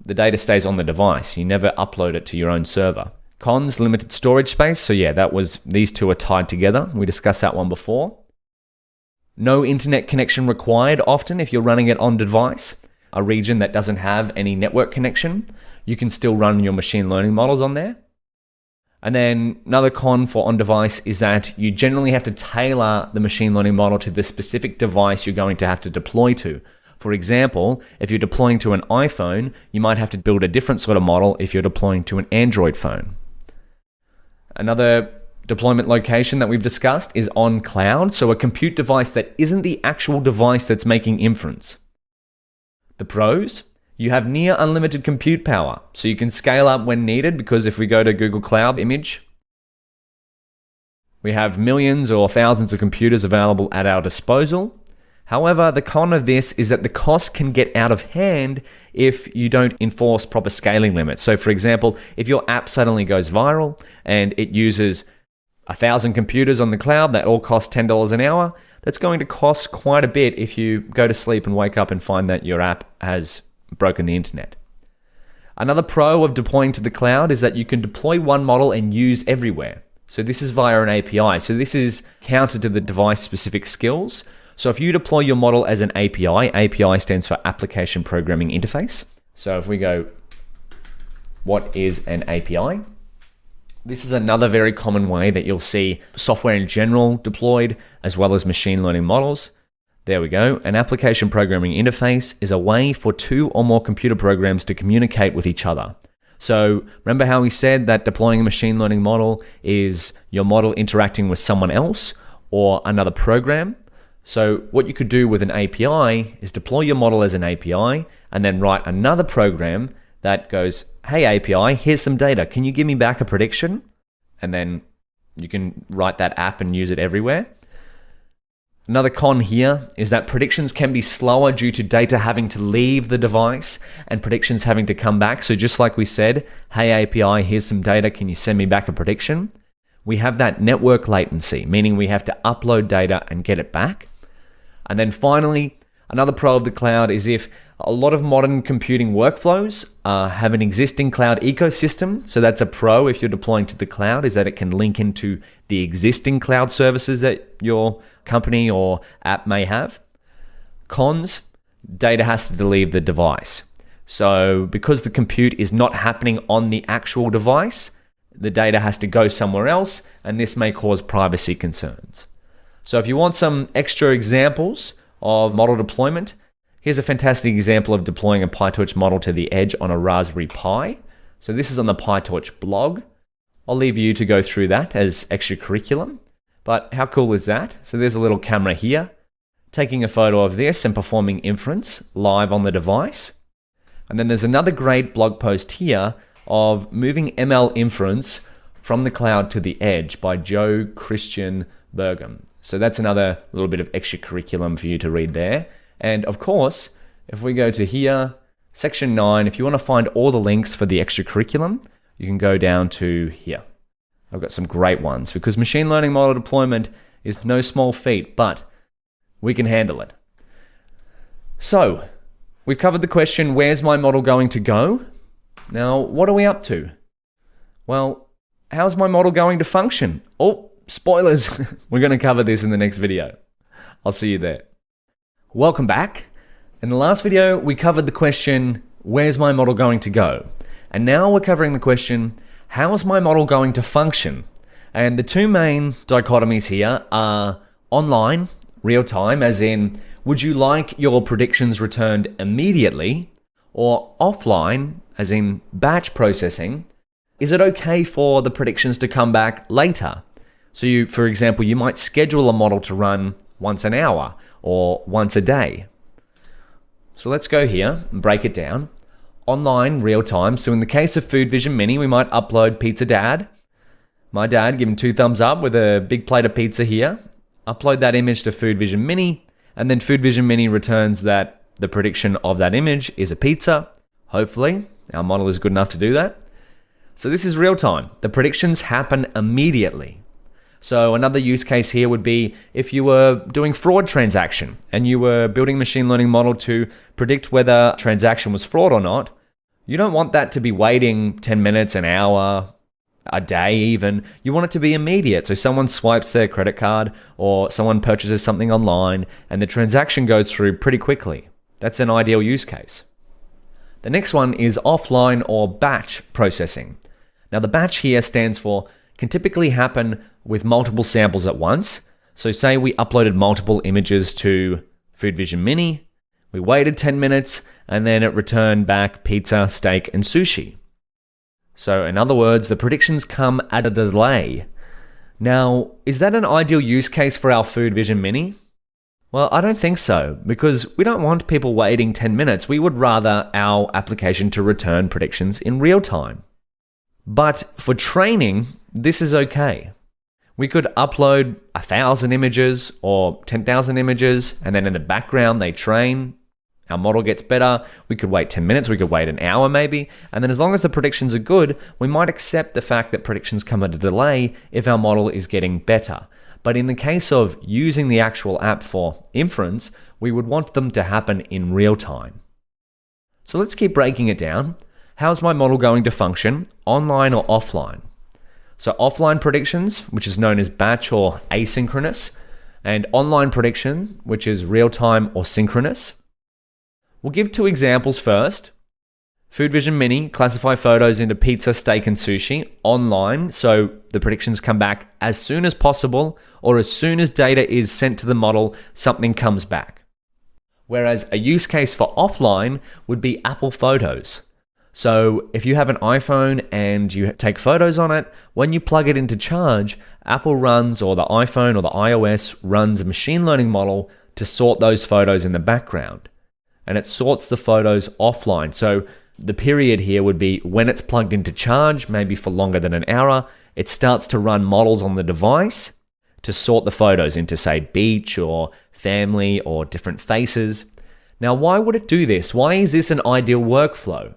the data stays on the device. You never upload it to your own server. Cons, limited storage space. So yeah, these two are tied together. We discussed that one before. No internet connection required often if you're running it on device. A region that doesn't have any network connection, you can still run your machine learning models on there. And then another con for on-device is that you generally have to tailor the machine learning model to the specific device you're going to have to deploy to. For example, if you're deploying to an iPhone, you might have to build a different sort of model if you're deploying to an Android phone. Another deployment location that we've discussed is on cloud, so a compute device that isn't the actual device that's making inference. The pros? You have near unlimited compute power, so you can scale up when needed because if we go to Google Cloud Image, we have millions or thousands of computers available at our disposal. However, the con of this is that the cost can get out of hand if you don't enforce proper scaling limits. So for example, if your app suddenly goes viral and it uses 1,000 computers on the cloud that all cost $10 an hour, that's going to cost quite a bit if you go to sleep and wake up and find that your app has broken the internet. Another pro of deploying to the cloud is that you can deploy one model and use everywhere. So this is via an API. So this is counter to the device-specific skills. So if you deploy your model as an API, API stands for Application Programming Interface. So if we go, what is an API? This is another very common way that you'll see software in general deployed, as well as machine learning models. There we go. An application programming interface is a way for two or more computer programs to communicate with each other. So remember how we said that deploying a machine learning model is your model interacting with someone else or another program? So what you could do with an API is deploy your model as an API and then write another program that goes, hey API, here's some data. Can you give me back a prediction? And then you can write that app and use it everywhere. Another con here is that predictions can be slower due to data having to leave the device and predictions having to come back. So just like we said, hey API, here's some data, can you send me back a prediction? We have that network latency, meaning we have to upload data and get it back. And then finally, another pro of the cloud is if a lot of modern computing workflows have an existing cloud ecosystem. So that's a pro if you're deploying to the cloud, is that it can link into the existing cloud services that your company or app may have. Cons, data has to leave the device. So because the compute is not happening on the actual device, the data has to go somewhere else, and this may cause privacy concerns. So if you want some extra examples of model deployment, here's a fantastic example of deploying a PyTorch model to the edge on a Raspberry Pi. So this is on the PyTorch blog. I'll leave you to go through that as extra curriculum. But how cool is that? So there's a little camera here, taking a photo of this and performing inference live on the device. And then there's another great blog post here of moving ML inference from the cloud to the edge by Joe Christian Bergam. So that's another little bit of extra curriculum for you to read there. And of course, if we go to here, section 9, if you want to find all the links for the extra curriculum, you can go down to here. I've got some great ones because machine learning model deployment is no small feat, but we can handle it. So we've covered the question, where's my model going to go? Now, what are we up to? Well, how's my model going to function? Oh, spoilers. We're going to cover this in the next video. I'll see you there. Welcome back. In the last video, we covered the question, where's my model going to go? And now we're covering the question, how's my model going to function? And the two main dichotomies here are online, real time, as in, would you like your predictions returned immediately? Or offline, as in batch processing, is it okay for the predictions to come back later? So you, for example, you might schedule a model to run once an hour or once a day. So let's go here and break it down. Online, real time. So in the case of Food Vision Mini, we might upload Pizza Dad. My dad, give him 2 thumbs up with a big plate of pizza here. Upload that image to Food Vision Mini, and then Food Vision Mini returns that the prediction of that image is a pizza. Hopefully, our model is good enough to do that. So this is real time. The predictions happen immediately. So another use case here would be if you were doing fraud transaction and you were building a machine learning model to predict whether a transaction was fraud or not. You don't want that to be waiting 10 minutes, an hour, a day even. You want it to be immediate. So someone swipes their credit card or someone purchases something online and the transaction goes through pretty quickly. That's an ideal use case. The next one is offline or batch processing. Now the batch here stands for can typically happen with multiple samples at once. So say we uploaded multiple images to Food Vision Mini, we waited 10 minutes, and then it returned back pizza, steak, and sushi. So in other words, the predictions come at a delay. Now, is that an ideal use case for our Food Vision Mini? Well, I don't think so, because we don't want people waiting 10 minutes. We would rather our application to return predictions in real time. But for training, this is okay. We could upload 1,000 images or 10,000 images, and then in the background they train. Our model gets better. We could wait 10 minutes, we could wait an hour maybe, and then as long as the predictions are good, we might accept the fact that predictions come at a delay if our model is getting better. But in the case of using the actual app for inference, we would want them to happen in real time. So let's keep breaking it down. How's my model going to function, online or offline? So offline predictions, which is known as batch or asynchronous, and online prediction, which is real-time or synchronous. We'll give 2 examples first. Food Vision Mini, classify photos into pizza, steak, and sushi online, so the predictions come back as soon as possible, or as soon as data is sent to the model, something comes back. Whereas a use case for offline would be Apple Photos. So if you have an iPhone and you take photos on it, when you plug it into charge, Apple runs, or the iPhone or the iOS runs a machine learning model to sort those photos in the background. And it sorts the photos offline. So the period here would be when it's plugged into charge, maybe for longer than an hour, it starts to run models on the device to sort the photos into, say, beach or family or different faces. Now, why would it do this? Why is this an ideal workflow?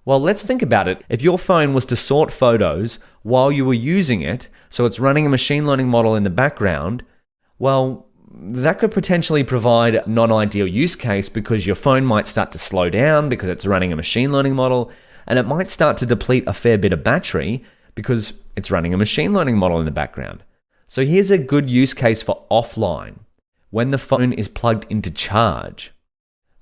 Well, let's think about it. If your phone was to sort photos while you were using it, so it's running a machine learning model in the background, well, that could potentially provide a non-ideal use case because your phone might start to slow down because it's running a machine learning model, and it might start to deplete a fair bit of battery because it's running a machine learning model in the background. So here's a good use case for offline, when the phone is plugged into charge.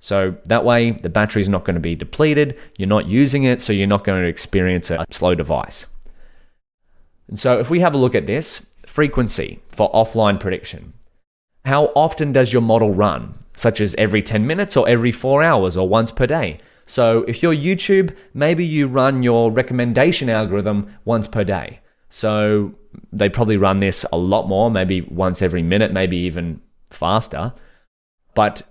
So that way the battery is not going to be depleted, you're not using it, so you're not going to experience a slow device. And so if we have a look at this, frequency for offline prediction. How often does your model run, such as every 10 minutes or every 4 hours or once per day? So if you're YouTube, maybe you run your recommendation algorithm once per day. So they probably run this a lot more, maybe once every minute, maybe even faster. But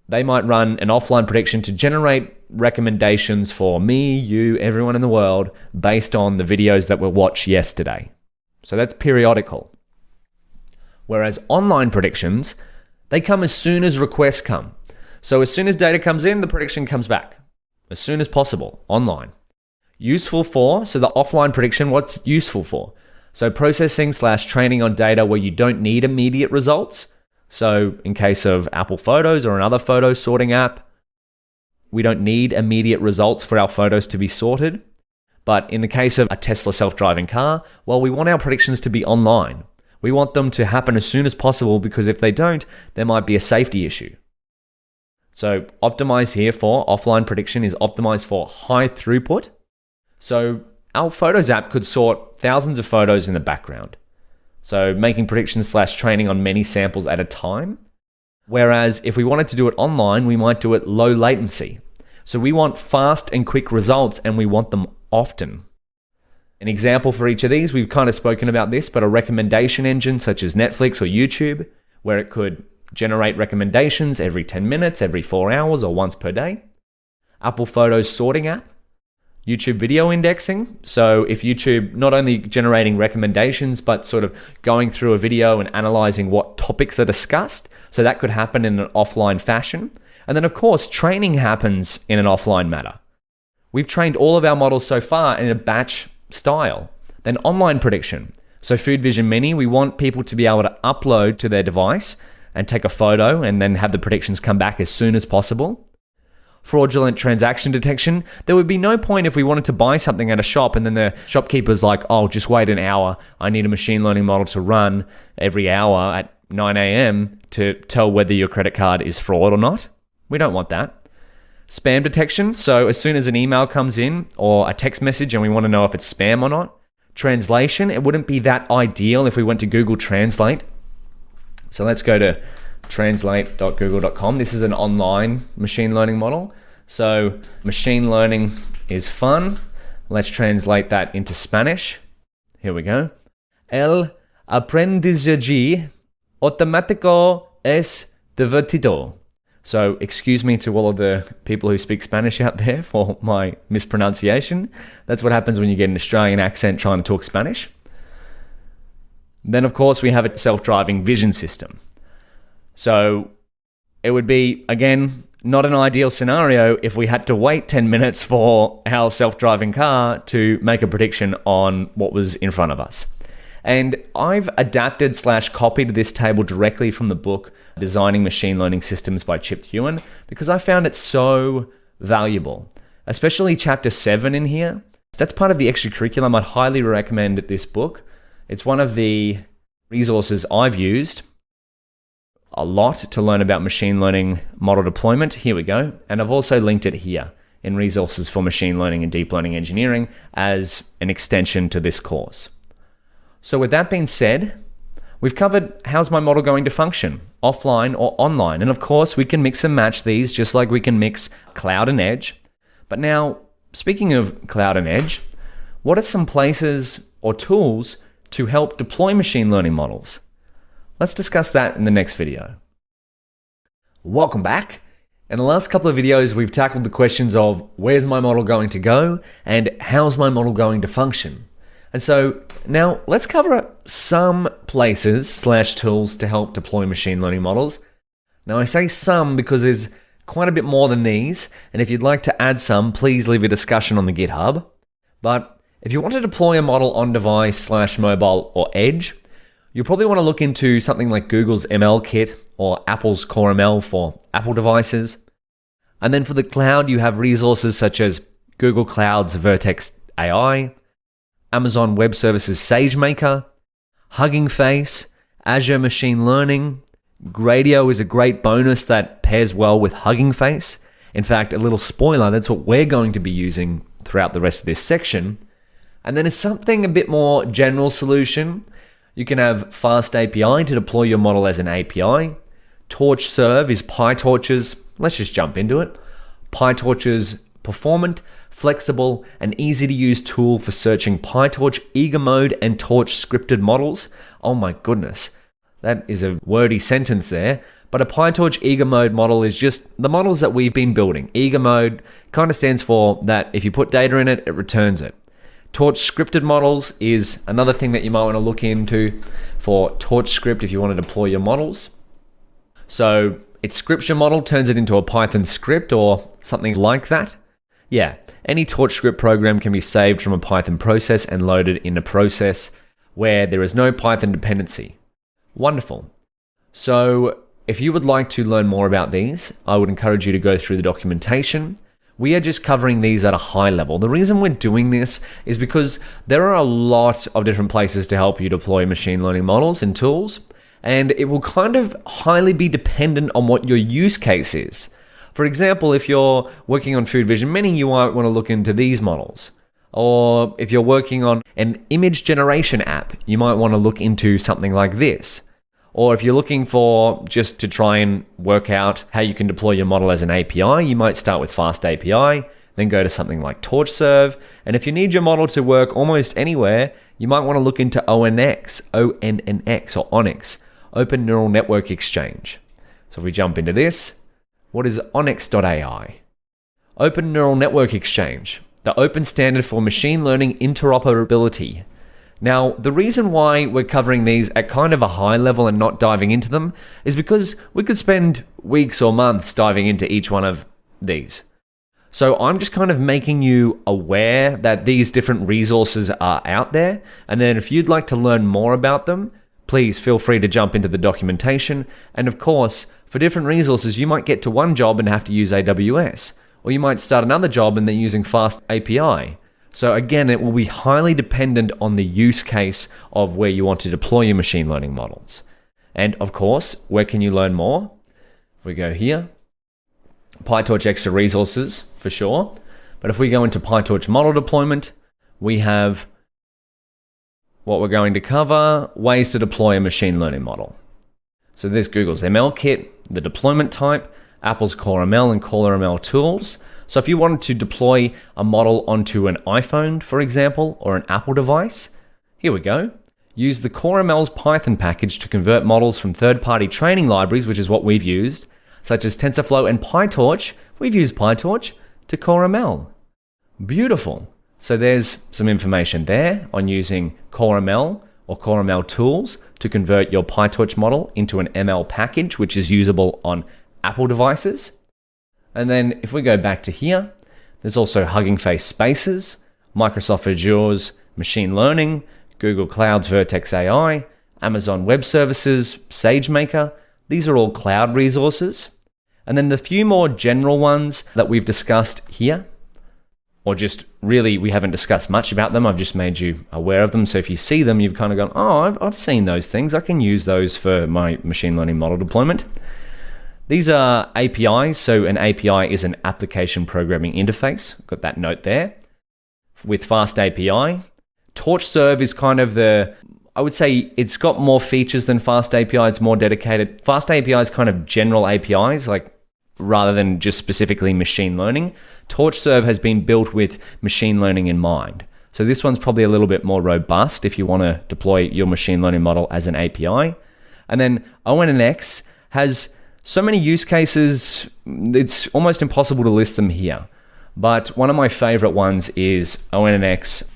they might run an offline prediction to generate recommendations for me, you, everyone in the world based on the videos that were watched yesterday. So that's periodical. Whereas online predictions, they come as soon as requests come. So as soon as data comes in, the prediction comes back as soon as possible online. Useful for, so the offline prediction, what's useful for? So processing/training on data where you don't need immediate results. So in case of Apple Photos or another photo sorting app, we don't need immediate results for our photos to be sorted. But in the case of a Tesla self-driving car, well, we want our predictions to be online. We want them to happen as soon as possible because if they don't, there might be a safety issue. So optimized here for offline prediction is optimized for high throughput. So our Photos app could sort thousands of photos in the background. So making predictions/training on many samples at a time. Whereas if we wanted to do it online, we might do it low latency. So we want fast and quick results and we want them often. An example for each of these, we've kind of spoken about this, but a recommendation engine such as Netflix or YouTube, where it could generate recommendations every 10 minutes, every 4 hours, or once per day. Apple Photos sorting app. YouTube video indexing. So if YouTube not only generating recommendations, but sort of going through a video and analyzing what topics are discussed. So that could happen in an offline fashion. And then of course, training happens in an offline manner. We've trained all of our models so far in a batch style. Then online prediction. So Food Vision Mini, we want people to be able to upload to their device and take a photo and then have the predictions come back as soon as possible. Fraudulent transaction detection. There would be no point if we wanted to buy something at a shop and then the shopkeeper's like, oh, just wait an hour. I need a machine learning model to run every hour at 9 a.m. to tell whether your credit card is fraud or not. We don't want that. Spam detection. So as soon as an email comes in or a text message and we want to know if it's spam or not. Translation. It wouldn't be that ideal if we went to Google Translate. So let's go to translate.google.com. This is an online machine learning model. So machine learning is fun. Let's translate that into Spanish. Here we go. El aprendizaje automático es divertido. So excuse me to all of the people who speak Spanish out there for my mispronunciation. That's what happens when you get an Australian accent trying to talk Spanish. Then of course we have a self-driving vision system. So it would be, again, not an ideal scenario if we had to wait 10 minutes for our self-driving car to make a prediction on what was in front of us. And I've adapted/copied this table directly from the book Designing Machine Learning Systems by Chip Hewen because I found it so valuable, especially chapter 7 in here. That's part of the extra curriculum. I'd highly recommend this book. It's one of the resources I've used a lot to learn about machine learning model deployment. Here we go. And I've also linked it here in resources for machine learning and deep learning engineering as an extension to this course. So with that being said, we've covered how's my model going to function, offline or online. And of course, we can mix and match these just like we can mix cloud and edge. But now, speaking of cloud and edge, what are some places or tools to help deploy machine learning models? Let's discuss that in the next video. Welcome back. In the last couple of videos, we've tackled the questions of where's my model going to go and how's my model going to function. And so now let's cover some places/tools to help deploy machine learning models. Now I say some because there's quite a bit more than these. And if you'd like to add some, please leave a discussion on the GitHub. But if you want to deploy a model on device/mobile or edge, you'll probably want to look into something like Google's ML Kit or Apple's Core ML for Apple devices. And then for the cloud, you have resources such as Google Cloud's Vertex AI, Amazon Web Services SageMaker, Hugging Face, Azure Machine Learning. Gradio is a great bonus that pairs well with Hugging Face. In fact, a little spoiler, that's what we're going to be using throughout the rest of this section. And then as something a bit more general solution, you can have Fast API to deploy your model as an API. Torch Serve is PyTorch's, let's just jump into it, PyTorch's performant, flexible, and easy to use tool for searching PyTorch eager mode and Torch scripted models. Oh my goodness, that is a wordy sentence there. But a PyTorch eager mode model is just the models that we've been building. Eager mode kind of stands for that if you put data in it, it returns it. Torch scripted models is another thing that you might want to look into for Torch script if you want to deploy your models. So its scripture model turns it into a Python script or something like that. Yeah, any Torch script program can be saved from a Python process and loaded in a process where there is no Python dependency. Wonderful. So if you would like to learn more about these, I would encourage you to go through the documentation. We are just covering these at a high level. The reason we're doing this is because there are a lot of different places to help you deploy machine learning models and tools, and it will kind of highly be dependent on what your use case is. For example, if you're working on food vision mining, you might want to look into these models. Or if you're working on an image generation app, you might want to look into something like this. Or if you're looking for just to try and work out how you can deploy your model as an API, you might start with Fast API, then go to something like TorchServe. And if you need your model to work almost anywhere, you might want to look into ONNX or ONNX, Open Neural Network Exchange. So if we jump into this, what is ONNX.ai? Open Neural Network Exchange, the open standard for machine learning interoperability. Now, the reason why we're covering these at kind of a high level and not diving into them is because we could spend weeks or months diving into each one of these. So I'm just kind of making you aware that these different resources are out there. And then if you'd like to learn more about them, please feel free to jump into the documentation. And of course, for different resources, you might get to one job and have to use AWS, or you might start another job and then using Fast API. So again, it will be highly dependent on the use case of where you want to deploy your machine learning models. And of course, where can you learn more? If we go here, PyTorch extra resources for sure. But if we go into PyTorch model deployment, we have what we're going to cover, ways to deploy a machine learning model. So there's Google's ML kit, the deployment type, Apple's Core ML and Caller ML tools. So if you wanted to deploy a model onto an iPhone, for example, or an Apple device, here we go. Use the Core ML's Python package to convert models from third-party training libraries, which is what we've used, such as TensorFlow and PyTorch. We've used PyTorch to Core ML. Beautiful. So there's some information there on using Core ML or Core ML tools to convert your PyTorch model into an ML package, which is usable on Apple devices. And then if we go back to here, there's also Hugging Face Spaces, Microsoft Azure's Machine Learning, Google Cloud's Vertex AI, Amazon Web Services, SageMaker. These are all cloud resources. And then the few more general ones that we've discussed here, or just really we haven't discussed much about them, I've just made you aware of them. So if you see them, you've kind of gone, oh, I've seen those things. I can use those for my machine learning model deployment. These are APIs, so an API is an application programming interface. Got that note there. With Fast API, TorchServe is kind of I would say it's got more features than Fast API. It's more dedicated. Fast API is kind of general APIs, like rather than just specifically machine learning. TorchServe has been built with machine learning in mind. So this one's probably a little bit more robust if you want to deploy your machine learning model as an API. And then ONNX has so many use cases, it's almost impossible to list them here. But one of my favorite ones is ONNX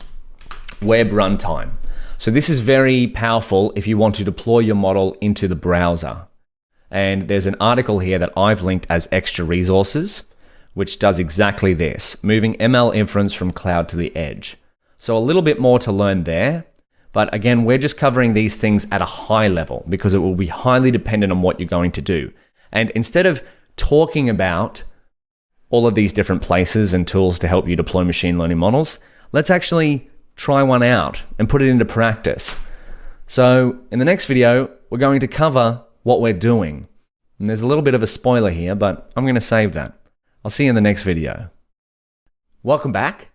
Web Runtime. So this is very powerful if you want to deploy your model into the browser. And there's an article here that I've linked as extra resources, which does exactly this, moving ML inference from cloud to the edge. So a little bit more to learn there. But again, we're just covering these things at a high level because it will be highly dependent on what you're going to do. And instead of talking about all of these different places and tools to help you deploy machine learning models, let's actually try one out and put it into practice. So in the next video, we're going to cover what we're doing. And there's a little bit of a spoiler here, but I'm going to save that. I'll see you in the next video. Welcome back.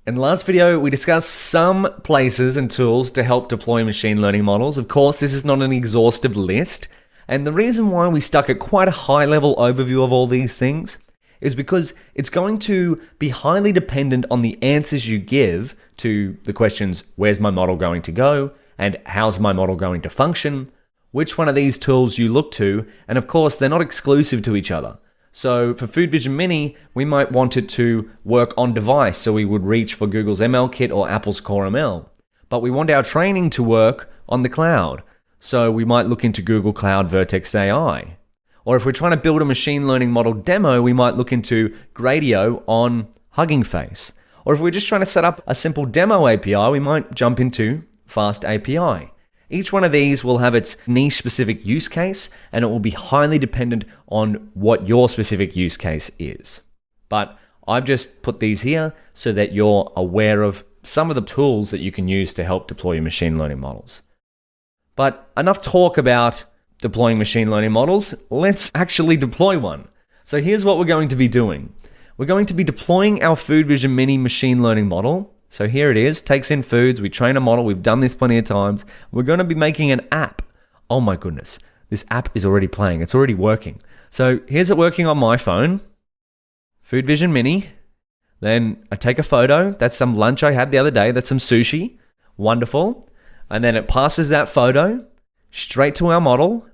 In the last video, we discussed some places and tools to help deploy machine learning models. Of course, this is not an exhaustive list. And the reason why we stuck at quite a high level overview of all these things is because it's going to be highly dependent on the answers you give to the questions, where's my model going to go? And how's my model going to function? Which one of these tools you look to, and of course, they're not exclusive to each other. So for Food Vision Mini, we might want it to work on device, so we would reach for Google's ML Kit or Apple's Core ML. But we want our training to work on the cloud, so we might look into Google Cloud Vertex AI. Or if we're trying to build a machine learning model demo, we might look into Gradio on Hugging Face. Or if we're just trying to set up a simple demo API, we might jump into Fast API. Each one of these will have its niche-specific use case, and it will be highly dependent on what your specific use case is. But I've just put these here so that you're aware of some of the tools that you can use to help deploy your machine learning models. But enough talk about deploying machine learning models. Let's actually deploy one. So here's what we're going to be doing. We're going to be deploying our Food Vision Mini machine learning model. So here it is, takes in foods, we train a model, we've done this plenty of times. We're going to be making an app. Oh my goodness, this app is already playing, it's already working. So here's it working on my phone, Food Vision Mini. Then I take a photo, that's some lunch I had the other day, that's some sushi, wonderful. And then it passes that photo straight to our model.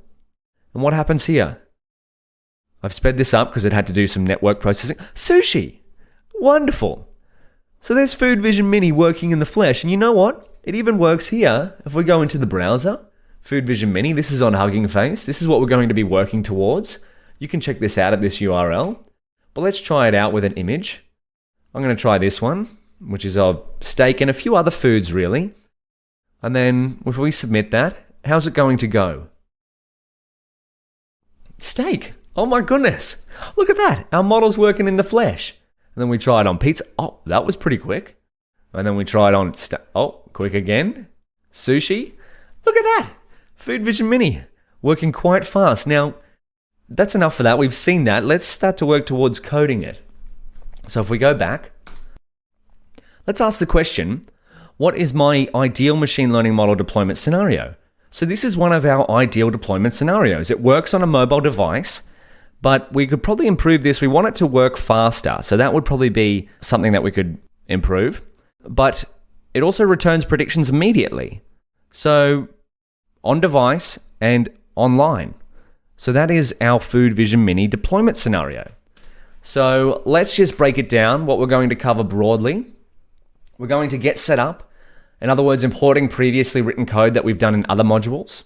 And what happens here? I've sped this up because it had to do some network processing. Sushi, wonderful. So there's Food Vision Mini working in the flesh. And you know what? It even works here. If we go into the browser, Food Vision Mini, this is on Hugging Face. This is what we're going to be working towards. You can check this out at this URL. But let's try it out with an image. I'm going to try this one, which is of steak and a few other foods, really. And then if we submit that, how's it going to go? Steak. Oh my goodness. Look at that. Our model's working in the flesh. And then we try it on pizza. Oh, that was pretty quick. And then we try it on quick again. Sushi. Look at that. Food Vision Mini working quite fast. Now, that's enough for that. We've seen that. Let's start to work towards coding it. So if we go back, let's ask the question, what is my ideal machine learning model deployment scenario? So this is one of our ideal deployment scenarios. It works on a mobile device, but we could probably improve this. We want it to work faster. So that would probably be something that we could improve. But it also returns predictions immediately. So on device and online. So that is our Food Vision Mini deployment scenario. So let's just break it down, what we're going to cover broadly. We're going to get set up. In other words, importing previously written code that we've done in other modules.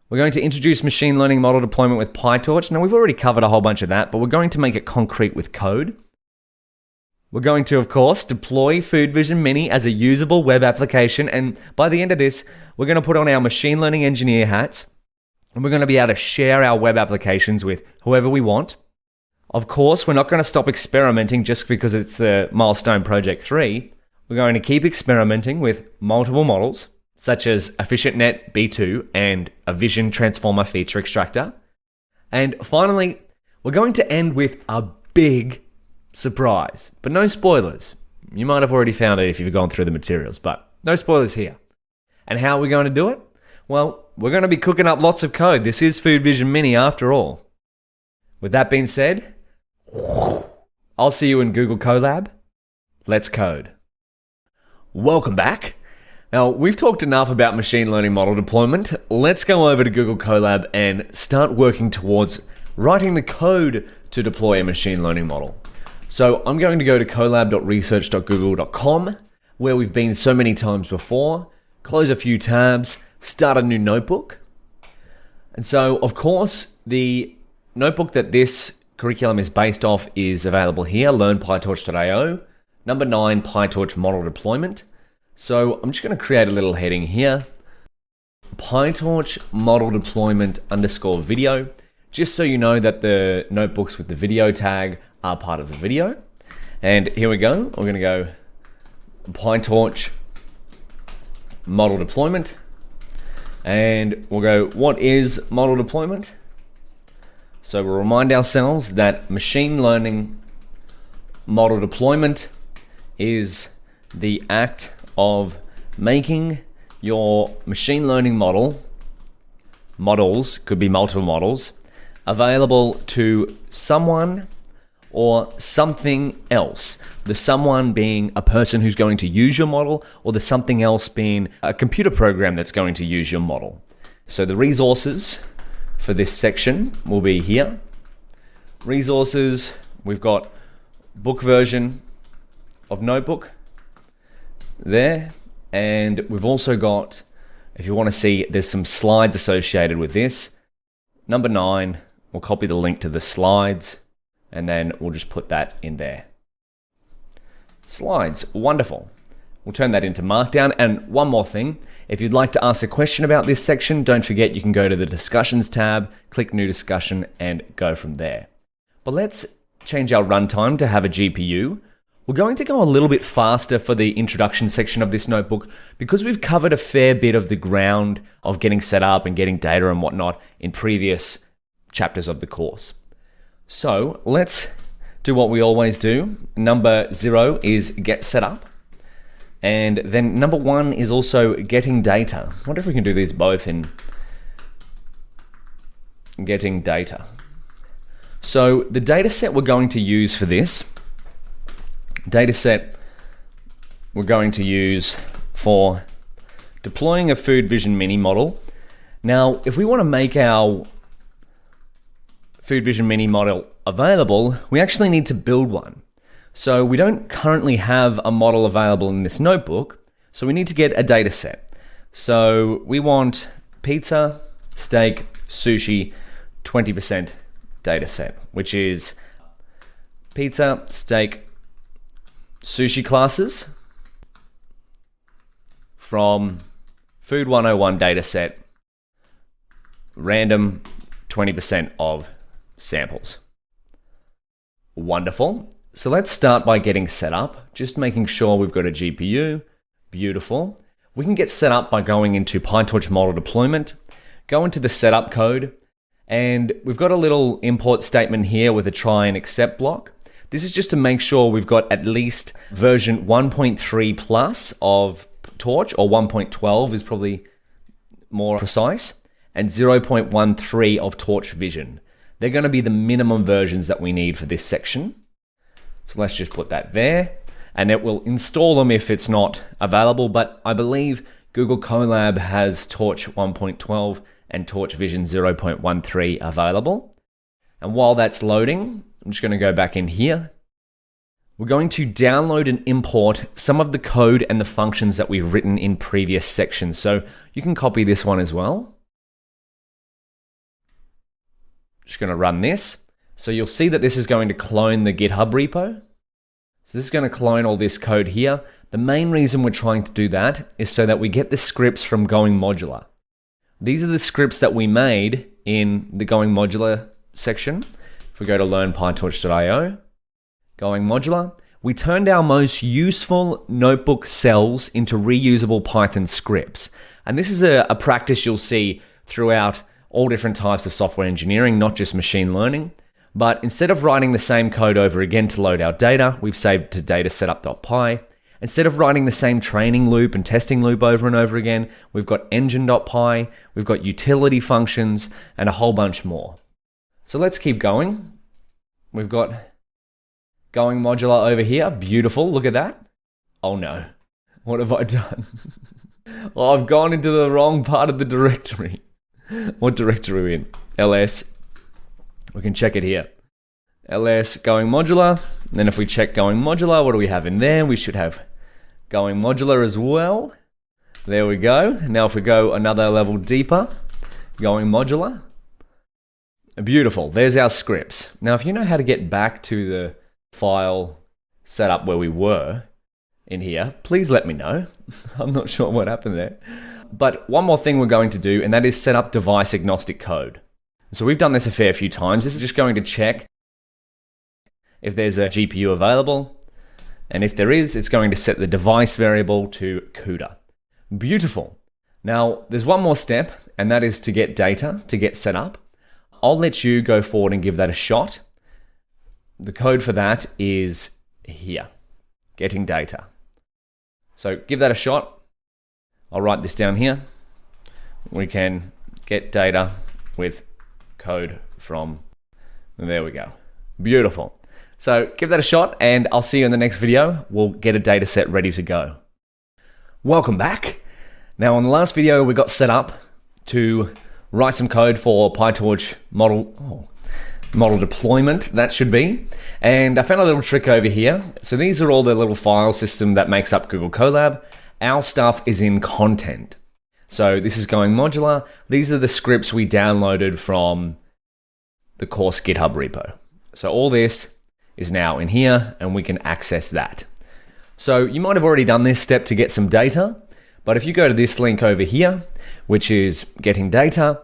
We're going to introduce machine learning model deployment with PyTorch. Now, we've already covered a whole bunch of that, but we're going to make it concrete with code. We're going to, of course, deploy Food Vision Mini as a usable web application. And by the end of this, we're going to put on our machine learning engineer hats, and we're going to be able to share our web applications with whoever we want. Of course, we're not going to stop experimenting just because it's a milestone project 3. We're going to keep experimenting with multiple models, such as EfficientNet B2 and a Vision Transformer feature extractor. And finally, we're going to end with a big surprise, but no spoilers. You might have already found it if you've gone through the materials, but no spoilers here. And how are we going to do it? Well, we're going to be cooking up lots of code. This is Food Vision Mini after all. With that being said, I'll see you in Google Colab. Let's code. Welcome back. Now, we've talked enough about machine learning model deployment. Let's go over to Google Colab and start working towards writing the code to deploy a machine learning model. So I'm going to go to colab.research.google.com, where we've been so many times before, close a few tabs, start a new notebook. And so, of course, the notebook that this curriculum is based off is available here, learnpytorch.io. Number 9, PyTorch model deployment. So I'm just going to create a little heading here. PyTorch model deployment _ video. Just so you know that the notebooks with the video tag are part of the video. And here we go. We're going to go PyTorch model deployment. And we'll go, what is model deployment? So we'll remind ourselves that machine learning model deployment is the act of making your machine learning models, could be multiple models, available to someone or something else. The someone being a person who's going to use your model, or the something else being a computer program that's going to use your model. So the resources for this section will be here. Resources, we've got book version of notebook there, and we've also got, if you want to see, there's some slides associated with this. Number 9, we'll copy the link to the slides, and then we'll just put that in there. Slides, wonderful. We'll turn that into Markdown. And one more thing, if you'd like to ask a question about this section, don't forget you can go to the Discussions tab, click New Discussion, and go from there. But let's change our runtime to have a GPU. We're going to go a little bit faster for the introduction section of this notebook because we've covered a fair bit of the ground of getting set up and getting data and whatnot in previous chapters of the course. So let's do what we always do. Number 0 is get set up. And then number 1 is also getting data. I wonder if we can do these both in getting data. So the data set we're going to use for this, data set we're going to use for deploying a food vision mini model. Now, if we want to make our food vision mini model available, we actually need to build one. So we don't currently have a model available in this notebook, so we need to get a data set. So we want pizza, steak, sushi, 20% data set, which is pizza, steak, sushi classes from Food 101 data set, random 20% of samples. Wonderful. So let's start by getting set up, just making sure we've got a GPU. Beautiful. We can get set up by going into PyTorch model deployment, go into the setup code, and we've got a little import statement here with a try and accept block. This is just to make sure we've got at least version 1.3 plus of Torch, or 1.12 is probably more precise, and 0.13 of Torch Vision. They're going to be the minimum versions that we need for this section. So let's just put that there, and it will install them if it's not available, but I believe Google Colab has Torch 1.12 and Torch Vision 0.13 available. And while that's loading, I'm just going to go back in here. We're going to download and import some of the code and the functions that we've written in previous sections. So you can copy this one as well. Just going to run this. So you'll see that this is going to clone the GitHub repo. So this is going to clone all this code here. The main reason we're trying to do that is so that we get the scripts from Going Modular. These are the scripts that we made in the Going Modular section. If we go to learnpytorch.io, Going Modular, we turned our most useful notebook cells into reusable Python scripts. And this is a practice you'll see throughout all different types of software engineering, not just machine learning. But instead of writing the same code over again to load our data, we've saved to datasetup.py. Instead of writing the same training loop and testing loop over and over again, we've got engine.py, we've got utility functions, and a whole bunch more. So let's keep going. We've got Going Modular over here. Beautiful. Look at that. Oh no. What have I done? Oh, I've gone into the wrong part of the directory. What directory are we in? ls. We can check it here. ls Going Modular. And then if we check Going Modular, what do we have in there? We should have Going Modular as well. There we go. Now if we go another level deeper, Going Modular. Beautiful. There's our scripts. Now if you know how to get back to the file setup where we were in here, please let me know. I'm not sure what happened there. But one more thing we're going to do, and that is set up device agnostic code. So we've done this a fair few times. This is just going to check if there's a GPU available. And if there is, it's going to set the device variable to CUDA. Beautiful. Now, there's one more step, and that is to get data, to get set up. I'll let you go forward and give that a shot. The code for that is here, getting data. So give that a shot. I'll write this down here. We can get data with code from, there we go. Beautiful. So give that a shot and I'll see you in the next video. We'll get a data set ready to go. Welcome back. Now on the last video, we got set up to write some code for PyTorch model deployment, that should be. And I found a little trick over here. So these are all the little file system that makes up Google Colab. Our stuff is in content. So this is going modular. These are the scripts we downloaded from the course GitHub repo. So all this is now in here and we can access that. So you might have already done this step to get some data, but if you go to this link over here, which is getting data,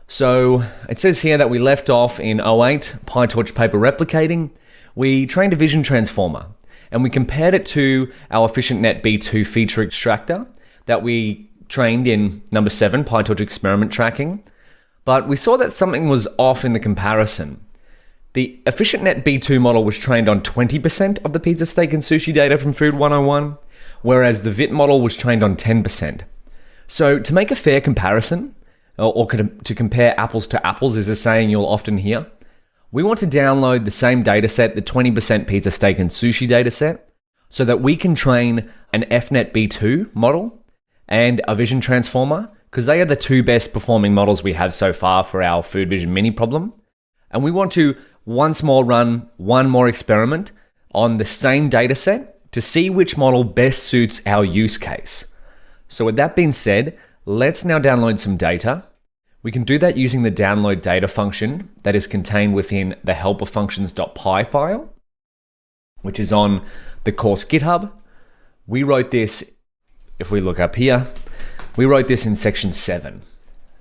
so it says here that we left off in 08, PyTorch paper replicating. We trained a vision transformer and we compared it to our EfficientNet B2 feature extractor that we trained in number 7, PyTorch experiment tracking. But we saw that something was off in the comparison. The EfficientNet B2 model was trained on 20% of the pizza, steak, and sushi data from Food 101, whereas the VIT model was trained on 10%. So to make a fair comparison, or to compare apples to apples is a saying you'll often hear, we want to download the same dataset, the 20% pizza, steak, and sushi dataset, so that we can train an FNet B2 model and a vision transformer, because they are the two best performing models we have so far for our Food Vision Mini problem. And we want to once more run one more experiment on the same dataset to see which model best suits our use case. So with that being said, let's now download some data. We can do that using the download data function that is contained within the helperfunctions.py file, which is on the course GitHub. We wrote this, if we look up here, we wrote this in section 7.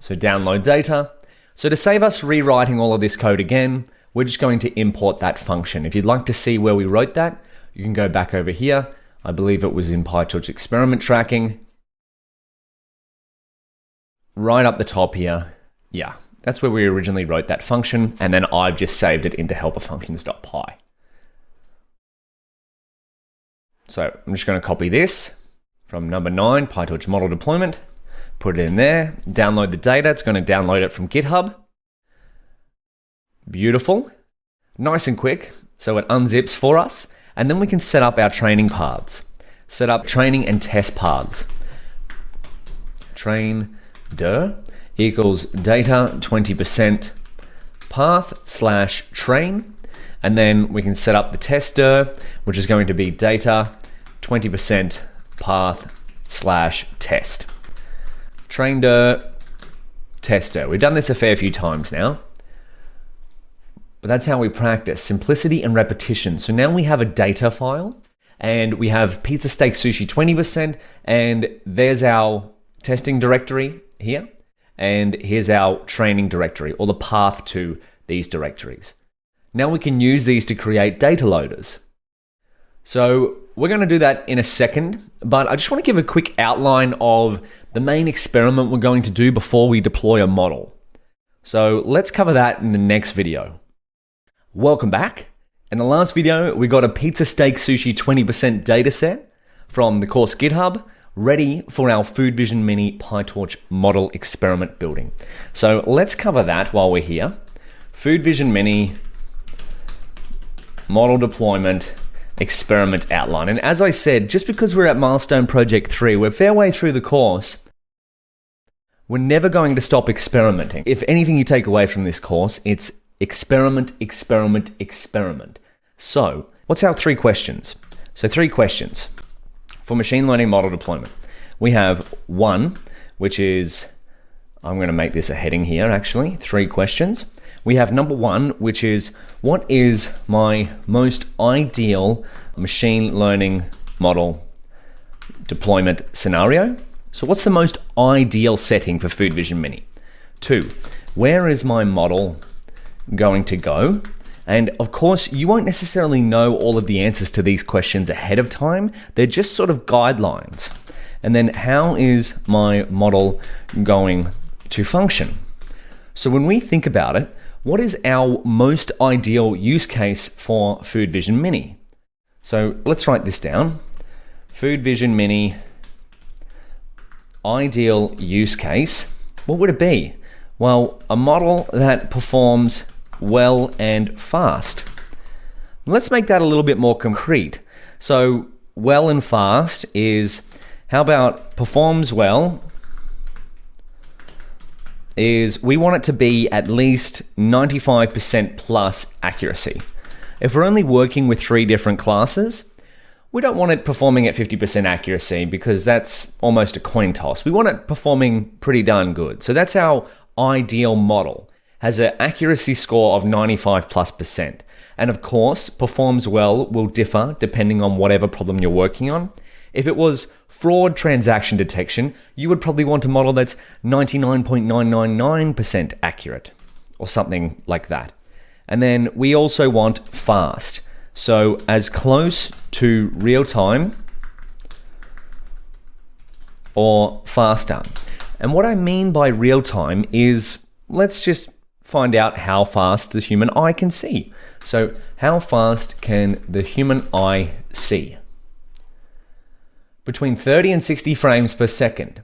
So download data. So to save us rewriting all of this code again, we're just going to import that function. If you'd like to see where we wrote that, you can go back over here. I believe it was in PyTorch experiment tracking. Right up the top here. Yeah, that's where we originally wrote that function, and then I've just saved it into helperfunctions.py. So I'm just going to copy this from number 9, PyTorch model deployment, put it in there, download the data. It's going to download it from GitHub. Beautiful. Nice and quick. So it unzips for us, and then we can set up our training paths. Set up training and test paths. Train equals data 20% path / train, and then we can set up the tester, which is going to be data 20% path / test. Train tester. We've done this a fair few times now, but that's how we practice simplicity and repetition. So now we have a data file and we have pizza, steak, sushi 20%, and there's our testing directory here, and here's our training directory, or the path to these directories. Now we can use these to create data loaders. So we're going to do that in a second, but I just want to give a quick outline of the main experiment we're going to do before we deploy a model. So let's cover that in the next video. Welcome back. In the last video, we got a pizza, steak, sushi 20% dataset from the course GitHub, ready for our Food Vision Mini PyTorch model experiment building. So let's cover that while we're here. Food Vision Mini model deployment experiment outline. And as I said, just because we're at milestone project 3, we're a fair way through the course, we're never going to stop experimenting. If anything you take away from this course, it's experiment, experiment, experiment. So what's our 3 questions? So 3 questions. For machine learning model deployment, we have 1, which is, I'm going to make this a heading here actually, 3 questions. We have number 1, which is, what is my most ideal machine learning model deployment scenario? So what's the most ideal setting for Food Vision Mini? 2, where is my model going to go? And of course, you won't necessarily know all of the answers to these questions ahead of time. They're just sort of guidelines. And then how is my model going to function? So when we think about it, what is our most ideal use case for Food Vision Mini? So let's write this down. Food Vision Mini ideal use case. What would it be? Well, a model that performs well and fast. Let's make that a little bit more concrete. So well and fast is, how about performs well is we want it to be at least 95% plus accuracy. If we're only working with 3 different classes, we don't want it performing at 50% accuracy because that's almost a coin toss. We want it performing pretty darn good. So that's our ideal model. Has an accuracy score of 95+%. And of course, performs well will differ depending on whatever problem you're working on. If it was fraud transaction detection, you would probably want a model that's 99.999% accurate or something like that. And then we also want fast. So as close to real time or faster. And what I mean by real time is, let's just find out how fast the human eye can see. So how fast can the human eye see? Between 30 and 60 frames per second.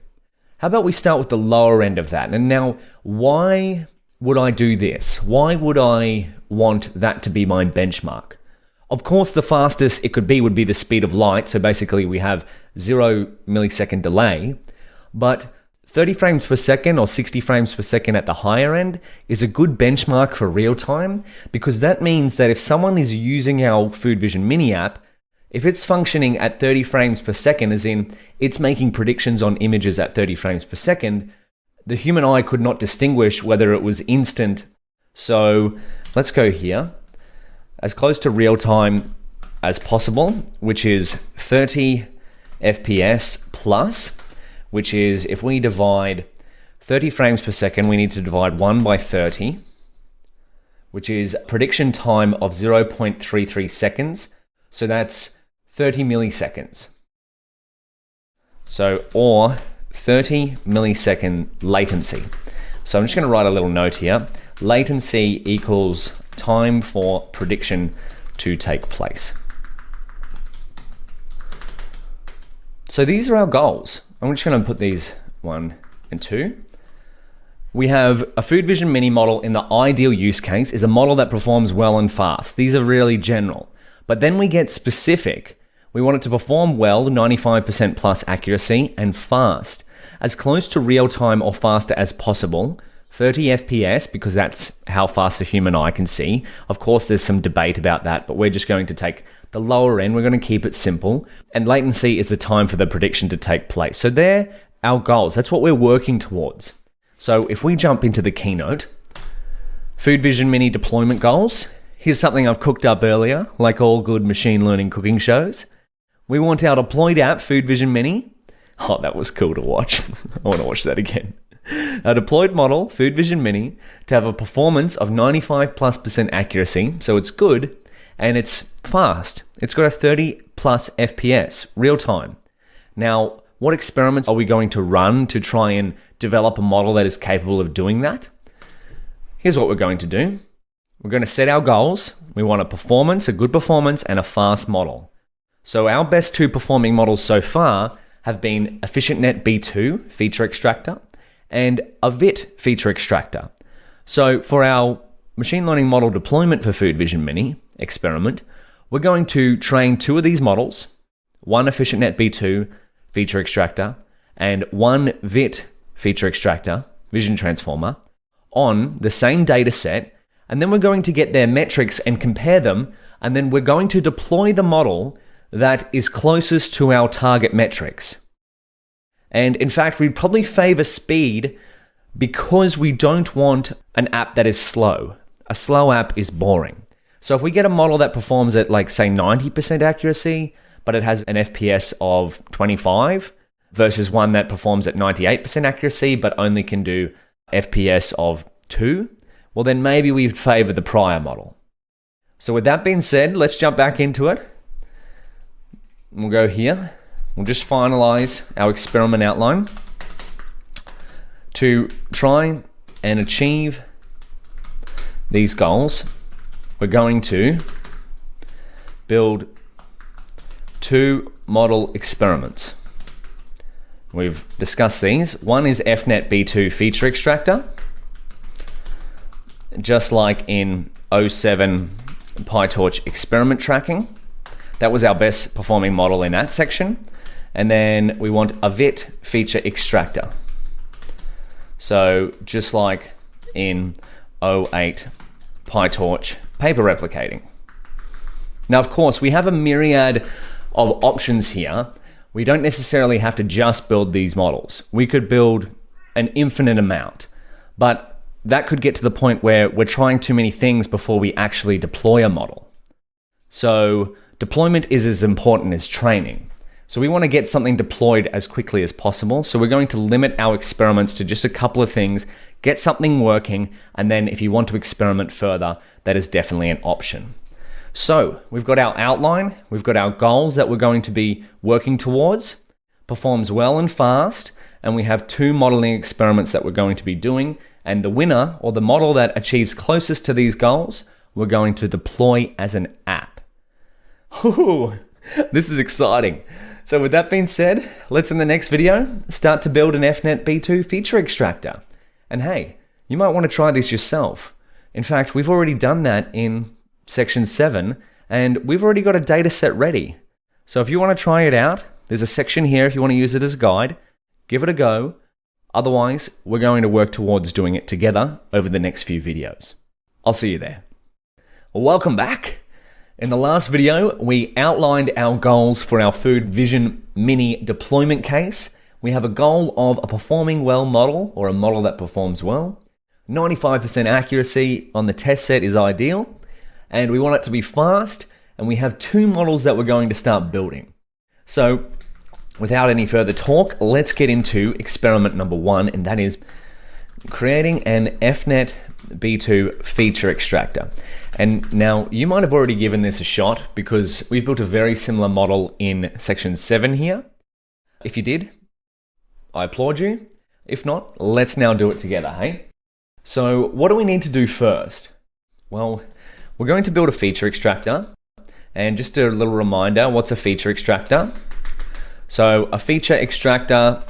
How about we start with the lower end of that? And now, why would I do this? Why would I want that to be my benchmark? Of course, the fastest it could be would be the speed of light. So basically we have 0 millisecond delay, but 30 frames per second or 60 frames per second at the higher end is a good benchmark for real time, because that means that if someone is using our Food Vision Mini app, if it's functioning at 30 frames per second, as in it's making predictions on images at 30 frames per second, the human eye could not distinguish whether it was instant. So let's go here. As close to real time as possible, which is 30 FPS plus, which is, if we divide 30 frames per second, we need to divide 1 by 30, which is prediction time of 0.33 seconds. So that's 30 milliseconds. So, or 30 millisecond latency. So I'm just going to write a little note here. Latency equals time for prediction to take place. So these are our goals. I'm just going to put these 1 and 2. We have a Food Vision Mini model in the ideal use case is a model that performs well and fast. These are really general. But then we get specific. We want it to perform well, 95% plus accuracy, and fast. As close to real time or faster as possible. 30 FPS, because that's how fast a human eye can see. Of course, there's some debate about that, but we're just going to take the lower end. We're going to keep it simple. And latency is the time for the prediction to take place. So they're our goals. That's what we're working towards. So if we jump into the keynote, Food Vision Mini deployment goals. Here's something I've cooked up earlier, like all good machine learning cooking shows. We want our deployed app, Food Vision Mini. Oh, that was cool to watch. I want to watch that again. A deployed model, Food Vision Mini, to have a performance of 95+% accuracy, so it's good, and it's fast. It's got a 30 plus FPS, real time. Now, what experiments are we going to run to try and develop a model that is capable of doing that? Here's what we're going to do. We're going to set our goals. We want a good performance, and a fast model. So our best 2 performing models so far have been EfficientNet B2 feature extractor and a VIT feature extractor. So for our machine learning model deployment for Food Vision Mini experiment, we're going to train 2 of these models, one EfficientNet B2 feature extractor and one VIT feature extractor, vision transformer, on the same data set, and then we're going to get their metrics and compare them, and then we're going to deploy the model that is closest to our target metrics. And in fact, we'd probably favor speed because we don't want an app that is slow. A slow app is boring. So if we get a model that performs at, like, say 90% accuracy, but it has an FPS of 25 versus one that performs at 98% accuracy, but only can do FPS of 2, well, then maybe we'd favor the prior model. So with that being said, let's jump back into it. We'll go here. We'll just finalize our experiment outline. To try and achieve these goals, we're going to build 2 model experiments. We've discussed these. One is FNet B2 feature extractor. Just like in 07 PyTorch experiment tracking. That was our best performing model in that section. And then we want a VIT feature extractor. So just like in 08 PyTorch paper replicating. Now, of course, we have a myriad of options here. We don't necessarily have to just build these models. We could build an infinite amount, but that could get to the point where we're trying too many things before we actually deploy a model. So deployment is as important as training. So we want to get something deployed as quickly as possible. So we're going to limit our experiments to just a couple of things, get something working, and then if you want to experiment further, that is definitely an option. So we've got our outline, we've got our goals that we're going to be working towards, performs well and fast, and we have 2 modeling experiments that we're going to be doing, and the winner, or the model that achieves closest to these goals, we're going to deploy as an app. Ooh, this is exciting. So with that being said, let's in the next video start to build an FNet B2 feature extractor. And hey, you might want to try this yourself. In fact, we've already done that in section 7, and we've already got a data set ready. So if you want to try it out, there's a section here if you want to use it as a guide. Give it a go. Otherwise, we're going to work towards doing it together over the next few videos. I'll see you there. Welcome back. In the last video, we outlined our goals for our Food Vision Mini deployment case. We have a goal of a performing well model, or a model that performs well. 95% accuracy on the test set is ideal. And we want it to be fast, and we have 2 models that we're going to start building. So without any further talk, let's get into experiment number 1, and that is creating an FNet B2 feature extractor. And now you might have already given this a shot because we've built a very similar model in section 7 here. If you did, I applaud you. If not, let's now do it together, hey? So what do we need to do first? Well, we're going to build a feature extractor, and just a little reminder, what's a feature extractor? So a feature extractor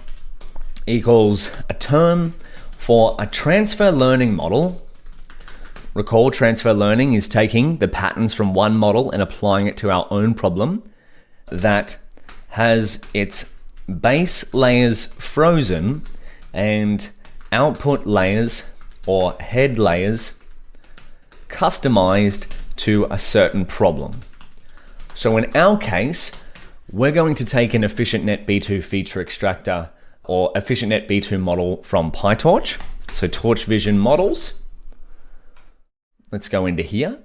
equals a term for a transfer learning model. Recall, transfer learning is taking the patterns from one model and applying it to our own problem that has its base layers frozen and output layers or head layers customized to a certain problem. So in our case, we're going to take an EfficientNet B2 feature extractor or EfficientNet B2 model from PyTorch. So Torch Vision models. Let's go into here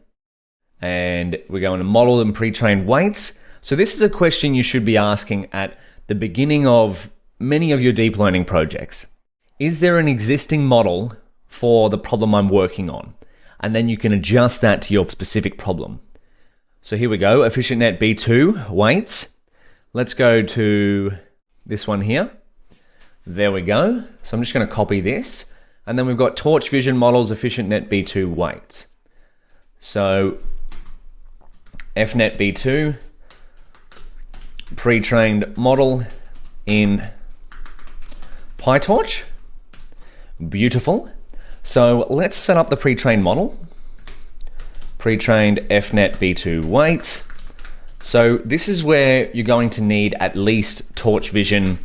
and we're going to model and pre-trained weights. So this is a question you should be asking at the beginning of many of your deep learning projects. Is there an existing model for the problem I'm working on? And then you can adjust that to your specific problem. So here we go, EfficientNet B2 weights. Let's go to this one here. There we go. So I'm just going to copy this. And then we've got Torch Vision models, EfficientNet B2 weights. So FNet B2 pre-trained model in PyTorch. Beautiful. So let's set up the pre-trained model. Pre-trained FNet B2 weights. So this is where you're going to need at least Torch Vision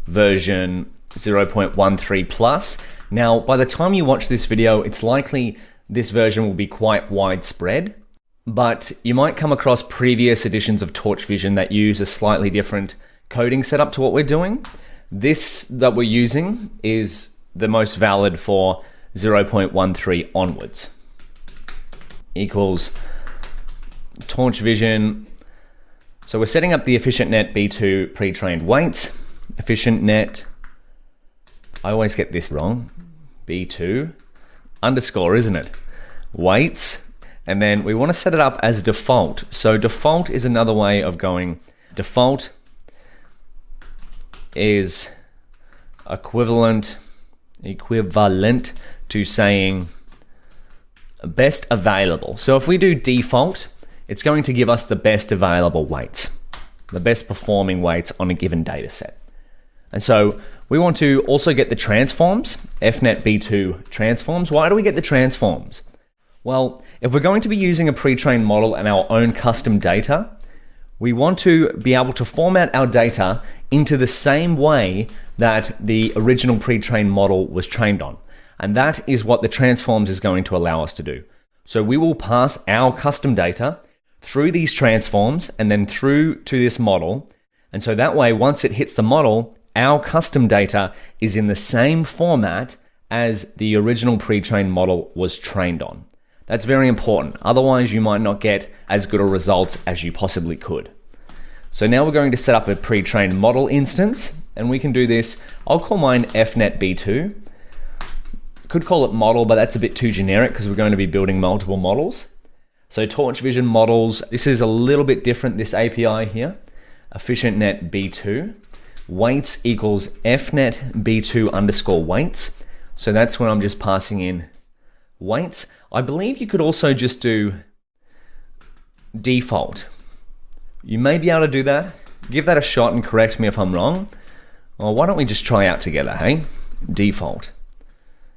version 0.13 plus. Now, by the time you watch this video, it's likely this version will be quite widespread, but you might come across previous editions of Torch Vision that use a slightly different coding setup to what we're doing. This that we're using is the most valid for 0.13 onwards. Equals Torch Vision. So we're setting up the EfficientNet B2 pre-trained weights. EfficientNet, I always get this wrong, B2 underscore, isn't it? Weights. And then we want to set it up as default. So default is another way of going. Default is equivalent to saying best available. So if we do default, it's going to give us the best available weights, the best performing weights on a given data set. And so we want to also get the transforms, FNet B2 transforms. Why do we get the transforms? Well, if we're going to be using a pre-trained model and our own custom data, we want to be able to format our data into the same way that the original pre-trained model was trained on. And that is what the transforms is going to allow us to do. So we will pass our custom data through these transforms and then through to this model. And so that way, once it hits the model, our custom data is in the same format as the original pre-trained model was trained on. That's very important. Otherwise, you might not get as good a results as you possibly could. So now we're going to set up a pre-trained model instance, and we can do this. I'll call mine FNet B2. Could call it model, but that's a bit too generic because we're going to be building multiple models. So Torch Vision models, this is a little bit different, this API here. EfficientNet B2. Weights equals FNet B2 underscore weights. So that's when I'm just passing in weights. I believe you could also just do default. You may be able to do that. Give that a shot and correct me if I'm wrong. Or why don't we just try out together, hey? Default.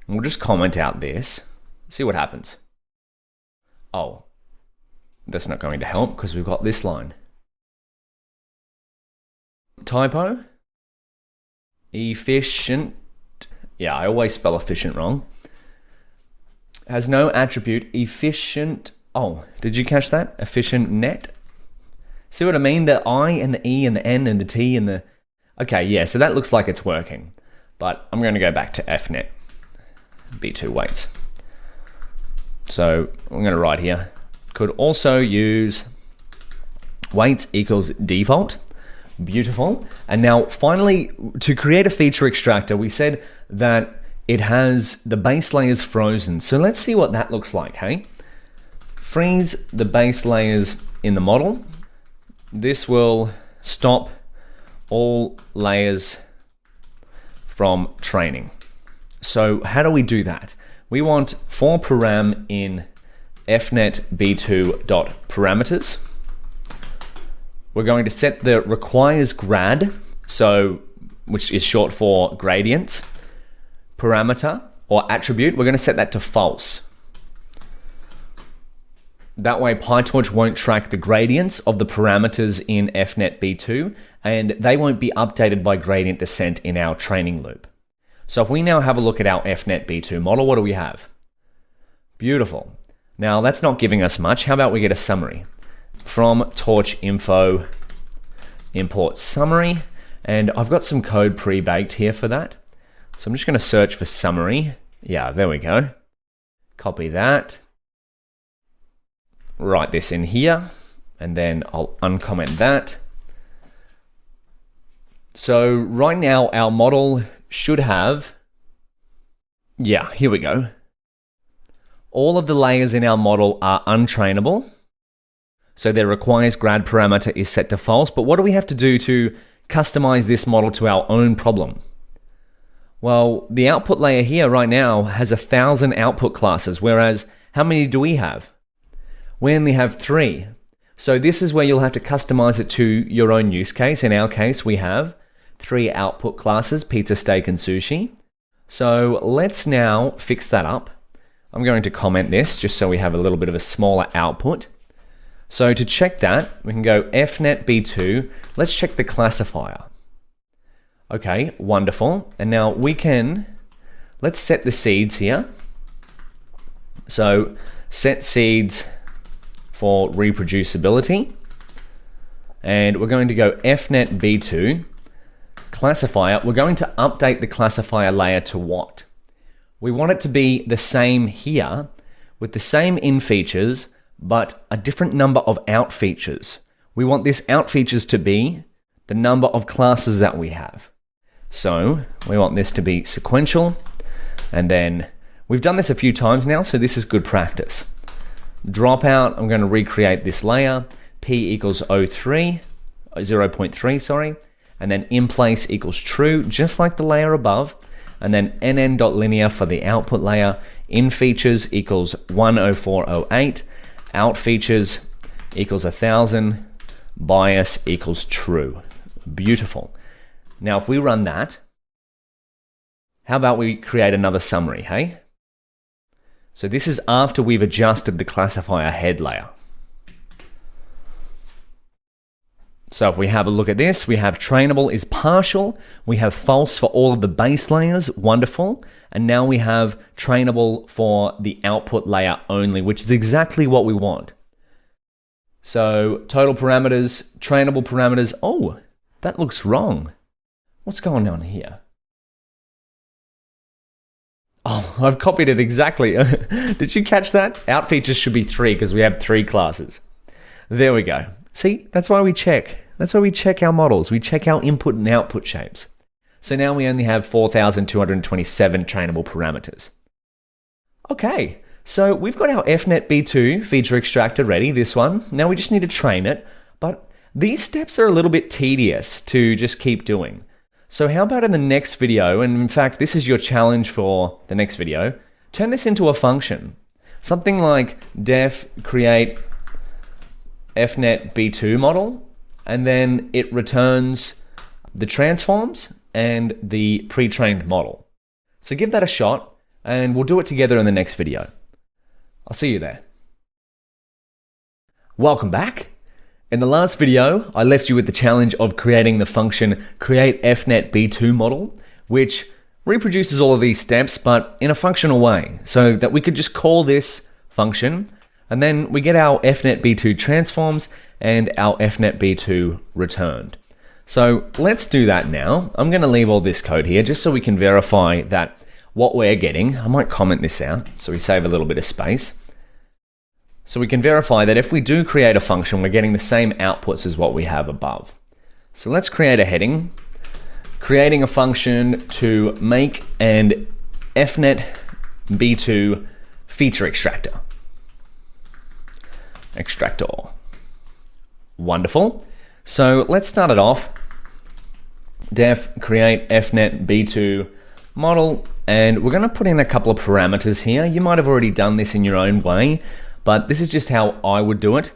And we'll just comment out this. See what happens. Oh, that's not going to help because we've got this line. Typo. Efficient. Yeah, I always spell efficient wrong. Has no attribute. Efficient. Oh, did you catch that? Efficient net. See what I mean? The I and the E and the N and the T and the... Okay, yeah, so that looks like it's working. But I'm going to go back to FNet B2 weights. So I'm going to write here. Could also use weights equals default. Beautiful. And now finally, to create a feature extractor, we said that it has the base layers frozen. So let's see what that looks like, hey? Freeze the base layers in the model. This will stop all layers from training. So how do we do that? We want for param in fnet b2.parameters. We're going to set the requires grad, so which is short for gradient, parameter or attribute. We're going to set that to false. That way PyTorch won't track the gradients of the parameters in fnet b2, and they won't be updated by gradient descent in our training loop. So if we now have a look at our fnet b2 model, what do we have? Beautiful. Now that's not giving us much. How about we get a summary? From torch info import summary, and I've got some code pre-baked here for that. So I'm just going to search for summary. Yeah, there we go. Copy that. Write this in here, and then I'll uncomment that. So right now our model should have, yeah, here we go. All of the layers in our model are untrainable. So their requires grad parameter is set to false. But what do we have to do to customize this model to our own problem? Well, the output layer here right now has 1,000 output classes, whereas how many do we have? We only have 3. So this is where you'll have to customize it to your own use case. In our case, we have 3 output classes, pizza, steak, and sushi. So let's now fix that up. I'm going to comment this just so we have a little bit of a smaller output. So to check that, we can go fnet b2. Let's check the classifier. Okay, wonderful. And now we can, let's set the seeds here. So set seeds for reproducibility. And we're going to go fnet b2 classifier. We're going to update the classifier layer to what? We want it to be the same here with the same in features, but a different number of out features. We want this out features to be the number of classes that we have. So we want this to be sequential, and then we've done this a few times now, so this is good practice. Dropout, I'm going to recreate this layer, p equals 0.3, and then in place equals true, just like the layer above, and then nn.linear for the output layer, in features equals 10408, out features equals 1,000, bias equals true. Beautiful. Now if we run that, how about we create another summary, hey? So this is after we've adjusted the classifier head layer. So if we have a look at this, we have trainable is partial, we have false for all of the base layers, wonderful, and now we have trainable for the output layer only, which is exactly what we want. So total parameters, trainable parameters, oh, that looks wrong. What's going on here? Oh, I've copied it exactly. Did you catch that? Out features should be 3 because we have 3 classes. There we go. See, that's why we check. That's why we check our models. We check our input and output shapes. So now we only have 4,227 trainable parameters. Okay, so we've got our FNet B2 feature extractor ready, this one. Now we just need to train it, but these steps are a little bit tedious to just keep doing. So how about in the next video, and in fact, this is your challenge for the next video, turn this into a function. Something like def create FNet B2 model, and then it returns the transforms and the pre-trained model. So give that a shot, and we'll do it together in the next video. I'll see you there. Welcome back. In the last video, I left you with the challenge of creating the function create FNet B2 model, which reproduces all of these steps, but in a functional way, so that we could just call this function, and then we get our FNet B2 transforms and our FNet B2 returned. So let's do that now. I'm going to leave all this code here just so we can verify that what we're getting. I might comment this out so we save a little bit of space. So we can verify that if we do create a function, we're getting the same outputs as what we have above. So let's create a heading, creating a function to make an FNet B2 feature extractor. Wonderful. So let's start it off. Def create FNet B2 model, and we're going to put in a couple of parameters here. You might have already done this in your own way, but this is just how I would do it.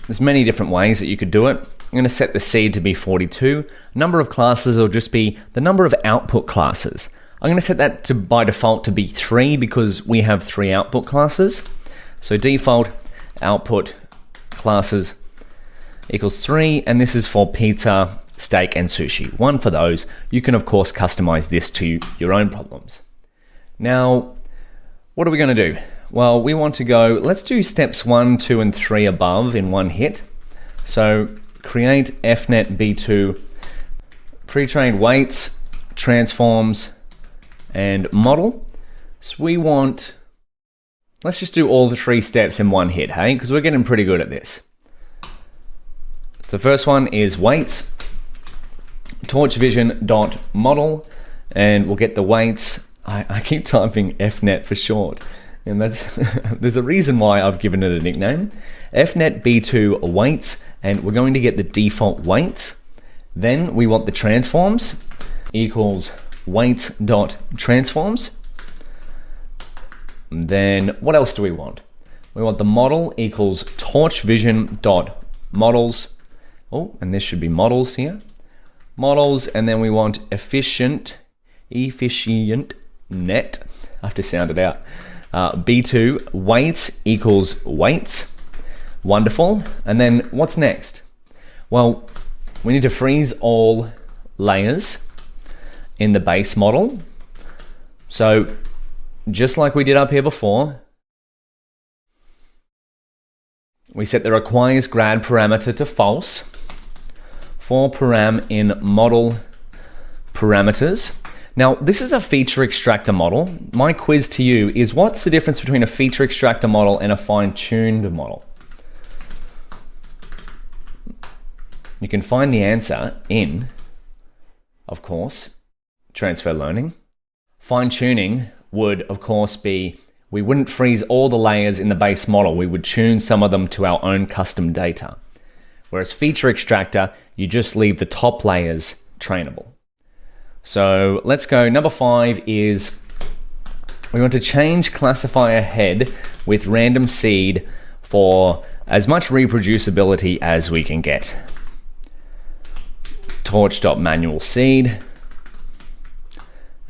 There's many different ways that you could do it. I'm going to set the seed to be 42. Number of classes will just be the number of output classes. I'm going to set that to by default to be 3 because we have 3 output classes. So default output classes equals 3, and this is for pizza, steak, and sushi. 1 for those. You can of course customize this to your own problems. Now, what are we going to do? Well, we want to go, let's do steps 1, 2, and 3 above in one hit. So create FNet B2 pre-trained weights, transforms, and model. So we want, let's just do all the 3 steps in one hit, hey? Because we're getting pretty good at this. So the first one is weights, torchvision.model, and we'll get the weights. I keep typing FNet for short, and that's there's a reason why I've given it a nickname. FNet B2 weights, and we're going to get the default weights. Then we want the transforms equals weights.transforms. Then what else do we want? We want the model equals torchvision.models. Oh, and this should be models here. Models, and then we want efficient net. I have to sound it out. B2 weights equals weights. Wonderful. And then what's next? Well, we need to freeze all layers in the base model. So just like we did up here before, we set the requires grad parameter to false for param in model parameters. Now, this is a feature extractor model. My quiz to you is, what's the difference between a feature extractor model and a fine-tuned model? You can find the answer in, of course, transfer learning. Fine-tuning would, of course, be, we wouldn't freeze all the layers in the base model. We would tune some of them to our own custom data. Whereas feature extractor, you just leave the top layers trainable. So let's go. Number 5 is we want to change classifier head with random seed for as much reproducibility as we can get. Torch.manual seed.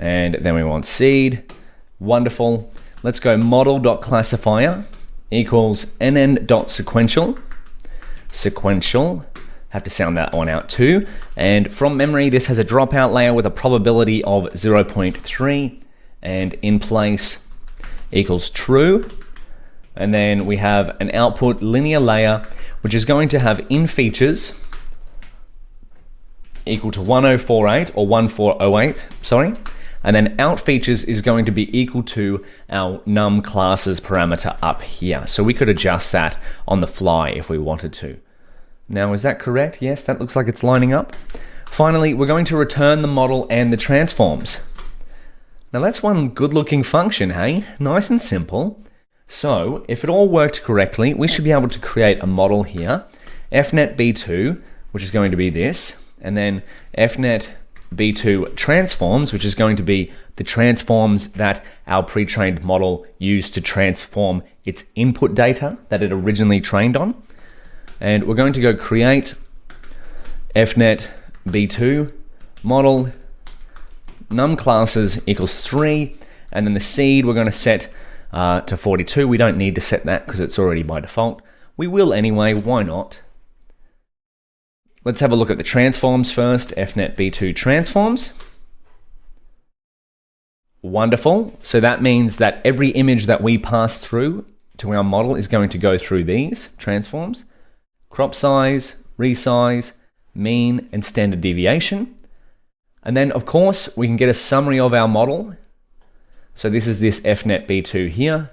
And then we want seed. Wonderful. let's go model.classifier equals nn.sequential. Sequential. Have to sound that one out too. And from memory, this has a dropout layer with a probability of 0.3 and in place equals true. And then we have an output linear layer, which is going to have in features equal to 1048 or 1408, sorry. And then out features is going to be equal to our num classes parameter up here. So we could adjust that on the fly if we wanted to. Now, is that correct? Yes, that looks like it's lining up. Finally, we're going to return the model and the transforms. Now that's one good looking function, hey? Nice and simple. So if it all worked correctly, we should be able to create a model here, fnet b2, which is going to be this, and then fnet b2 transforms, which is going to be the transforms that our pre-trained model used to transform its input data that it originally trained on. And we're going to go create fnet b2 model num classes equals 3, and then the seed we're going to set to 42. We don't need to set that because it's already by default. We will anyway, why not? Let's have a look at the transforms first. Fnet b2 transforms. Wonderful. So that means that every image that we pass through to our model is going to go through these transforms. Crop size, resize, mean, and standard deviation. And then, of course, we can get a summary of our model. So this is this fnet b2 here.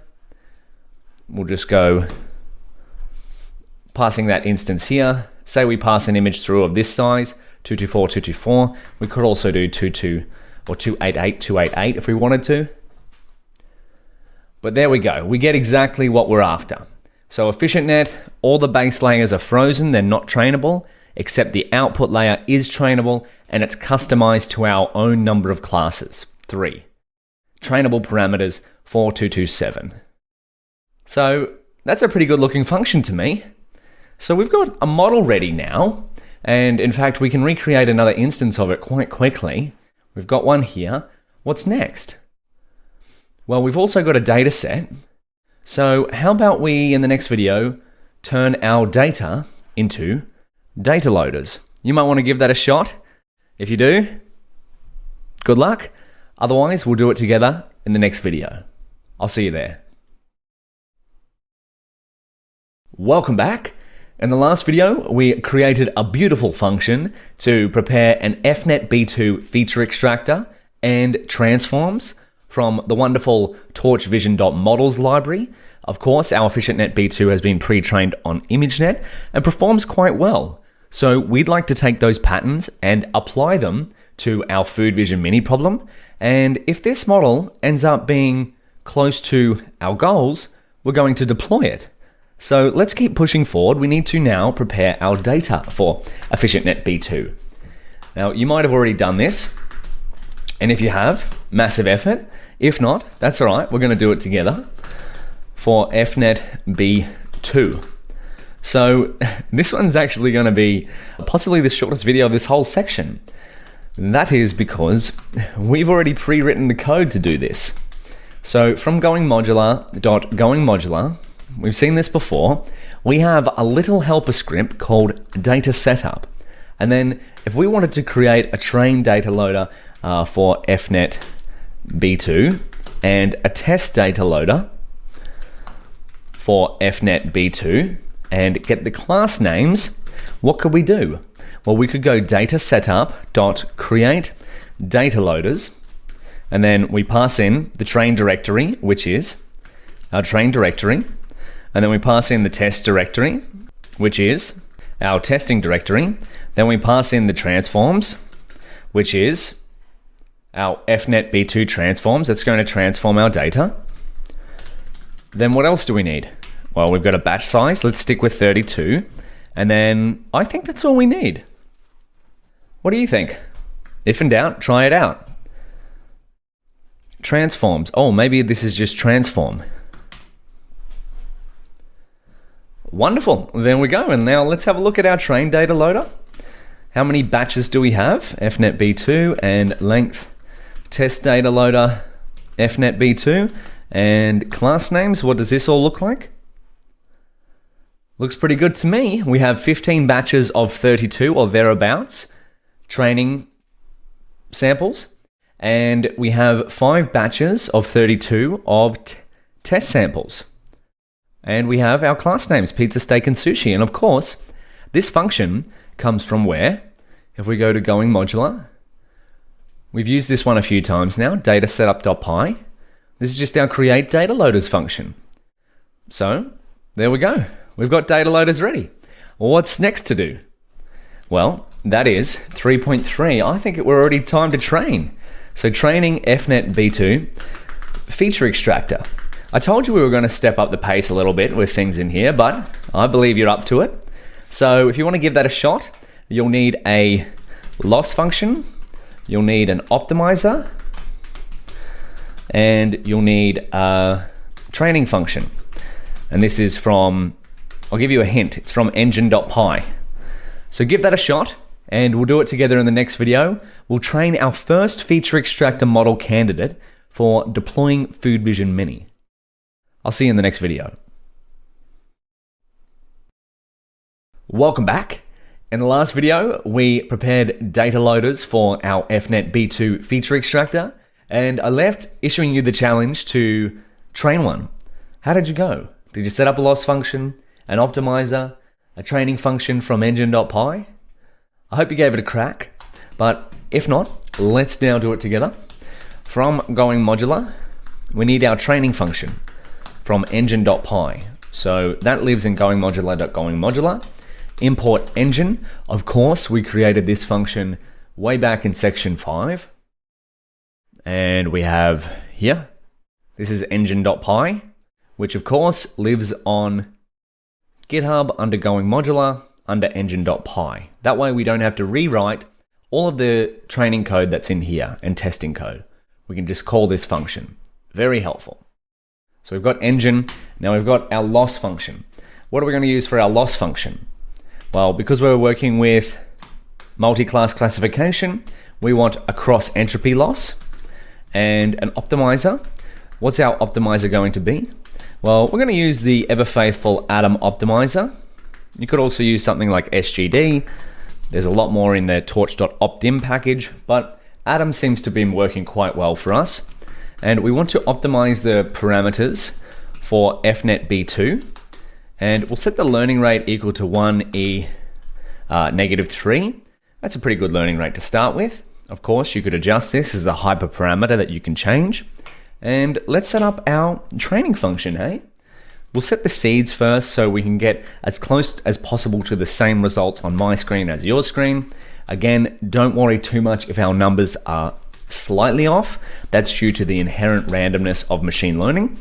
We'll just go passing that instance here. Say we pass an image through of this size, 224, 224. We could also do 22 or 288, 288 if we wanted to. But there we go. We get exactly what we're after. So EfficientNet, all the base layers are frozen, they're not trainable, except the output layer is trainable and it's customized to our own number of classes, 3. Trainable parameters 4227. So that's a pretty good looking function to me. So we've got a model ready now, and in fact we can recreate another instance of it quite quickly. We've got one here. What's next? Well, we've also got a data set. So how about we, in the next video, turn our data into data loaders? You might want to give that a shot. If you do, good luck. Otherwise, we'll do it together in the next video. I'll see you there. Welcome back. In the last video, we created a beautiful function to prepare an fnet b2 feature extractor and transforms from the wonderful torchvision.models library. Of course, our EfficientNet b2 has been pre-trained on ImageNet and performs quite well. So we'd like to take those patterns and apply them to our food vision mini problem. And if this model ends up being close to our goals, we're going to deploy it. So let's keep pushing forward. We need to now prepare our data for EfficientNet b2. Now, you might have already done this. And if you have, massive effort. If not, that's all right. We're going to do it together for fnet b2. So this one's actually going to be possibly the shortest video of this whole section. That is because we've already pre-written the code to do this. So from goingmodular.goingmodular, we've seen this before. We have a little helper script called data setup. And then if we wanted to create a train data loader for fnet b2 and a test data loader for fnet b2 and get the class names, what could we do? Well, we could go data setup.create data loaders, and then we pass in the train directory, which is our train directory, and then we pass in the test directory, which is our testing directory. Then we pass in the transforms, which is our fnet b2 transforms. That's going to transform our data. Then what else do we need? Well, we've got a batch size. Let's stick with 32. And then I think that's all we need. What do you think? If in doubt, try it out. Transforms. Oh, maybe this is just transform. Wonderful. There we go. And now let's have a look at our train data loader. How many batches do we have? Fnet b2 and length test data loader fnet b2. And class names, what does this all look like? Looks pretty good to me. We have 15 batches of 32 or thereabouts training samples, and we have 5 batches of 32 of test samples. And we have our class names, pizza, steak, and sushi. And of course, this function comes from where? If we go to going modular, we've used this one a few times now, datasetup.py. This is just our create data loaders function. So there we go. We've got data loaders ready. Well, what's next to do? Well, that is 3.3. I think we're already time to train. So training FNet B2 feature extractor. I told you we were going to step up the pace a little bit with things in here, but I believe you're up to it. So if you want to give that a shot, you'll need a loss function, you'll need an optimizer, and you'll need a training function. And this is from, I'll give you a hint, it's from engine.py. So give that a shot, and we'll do it together in the next video. We'll train our first feature extractor model candidate for deploying Food Vision Mini. I'll see you in the next video. Welcome back. In the last video, we prepared data loaders for our FNet B2 feature extractor, and I left issuing you the challenge to train one. How did you go? Did you set up a loss function, an optimizer, a training function from engine.py? I hope you gave it a crack, but if not, let's now do it together. From going modular, we need our training function from engine.py. So that lives in going modular. Import engine. Of course, we created this function way back in section 5. And we have here, this is engine.py, which of course lives on GitHub under going modular under engine.py. That way we don't have to rewrite all of the training code that's in here and testing code. We can just call this function. Very helpful. So we've got engine, now we've got our loss function. What are we going to use for our loss function? Well, because we're working with multi-class classification, we want a cross entropy loss and an optimizer. What's our optimizer going to be? Well, we're going to use the ever faithful Atom optimizer. You could also use something like SGD. There's a lot more in the torch.optim package, but Atom seems to be working quite well for us. And we want to optimize the parameters for FNet B2. And we'll set the learning rate equal to 1e -3. That's a pretty good learning rate to start with. Of course, you could adjust this as a hyperparameter that you can change. And let's set up our training function, hey? We'll set the seeds first so we can get as close as possible to the same results on my screen as your screen. Again, don't worry too much if our numbers are slightly off. That's due to the inherent randomness of machine learning.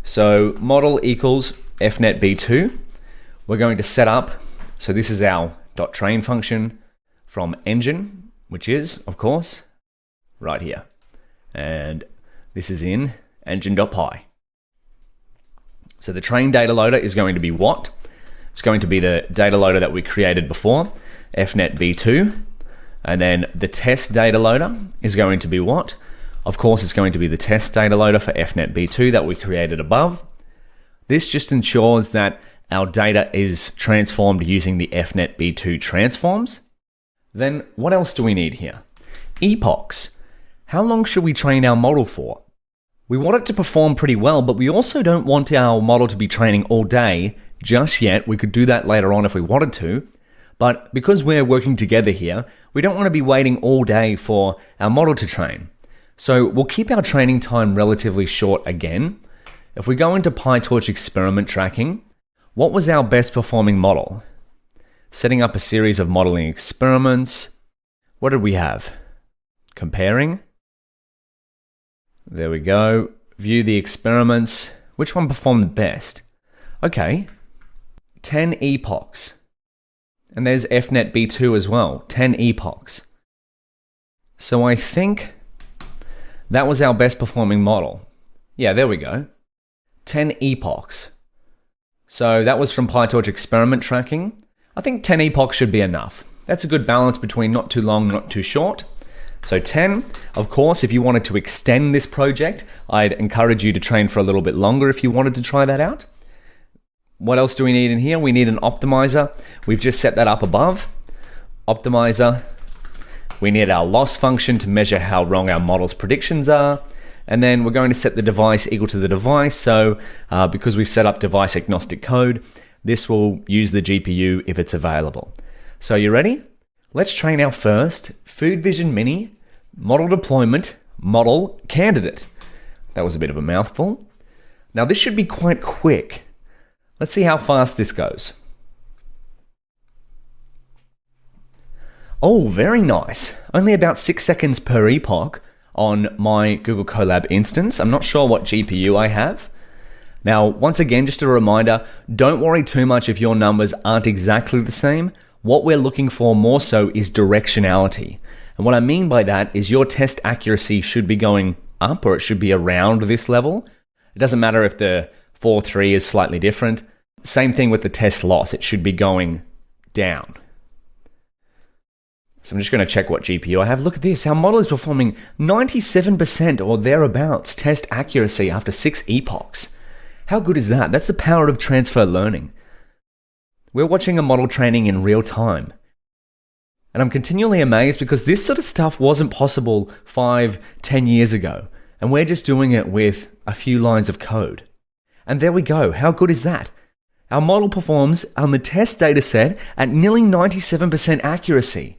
So model equals FNet B2. We're going to set up, so this is our .train function from engine, which is, of course, right here. And this is in engine.py. So the train data loader is going to be what? It's going to be the data loader that we created before, FNet B2. And then the test data loader is going to be what? Of course, it's going to be the test data loader for FNet B2 that we created above. This just ensures that our data is transformed using the FNet B2 transforms. Then what else do we need here? Epochs. How long should we train our model for? We want it to perform pretty well, but we also don't want our model to be training all day just yet. We could do that later on if we wanted to. But because we're working together here, we don't want to be waiting all day for our model to train. So we'll keep our training time relatively short again. If we go into PyTorch experiment tracking, what was our best performing model? Setting up a series of modeling experiments. What did we have? Comparing. There we go. View the experiments. Which one performed best? Okay. 10 epochs. And there's FNet B2 as well. 10 epochs. So I think that was our best performing model. Yeah, there we go. 10 epochs. So that was from PyTorch experiment tracking. I think 10 epochs should be enough. That's a good balance between not too long, not too short. So 10, of course, if you wanted to extend this project, I'd encourage you to train for a little bit longer if you wanted to try that out. What else do we need in here? We need an optimizer. We've just set that up above. Optimizer. We need our loss function to measure how wrong our model's predictions are. And then we're going to set the device equal to the device. So because we've set up device agnostic code, this will use the GPU if it's available. So you ready? Let's train our first Food Vision Mini model deployment model candidate. That was a bit of a mouthful. Now this should be quite quick. Let's see how fast this goes. Oh, very nice. Only about 6 seconds per epoch on my Google Colab instance. I'm not sure what GPU I have. Now, once again, just a reminder, don't worry too much if your numbers aren't exactly the same. What we're looking for more so is directionality. And what I mean by that is your test accuracy should be going up, or it should be around this level. It doesn't matter if the 4.3 is slightly different. Same thing with the test loss. It should be going down. So I'm just going to check what GPU I have. Look at this. Our model is performing 97% or thereabouts test accuracy after 6 epochs. How good is that? That's the power of transfer learning. We're watching a model training in real time. And I'm continually amazed because this sort of stuff wasn't possible 5, 10 years ago. And we're just doing it with a few lines of code. And there we go. How good is that? Our model performs on the test data set at nearly 97% accuracy.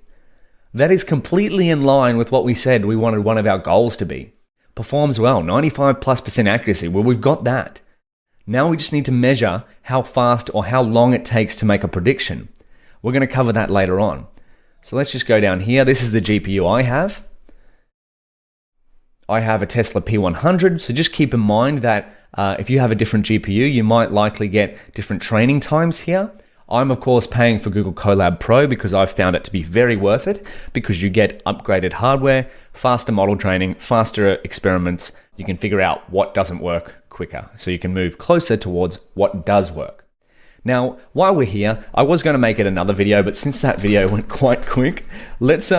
That is completely in line with what we said we wanted one of our goals to be. Performs well, 95+% accuracy. Well, we've got that. Now we just need to measure how fast or how long it takes to make a prediction. We're going to cover that later on. So let's just go down here. This is the GPU I have. I have a Tesla P100, so just keep in mind that if you have a different GPU, you might likely get different training times here. I'm of course paying for Google Colab Pro because I've found it to be very worth it, because you get upgraded hardware, faster model training, faster experiments. You can figure out what doesn't work quicker, so you can move closer towards what does work. Now, while we're here, I was going to make it another video, but since that video went quite quick, let's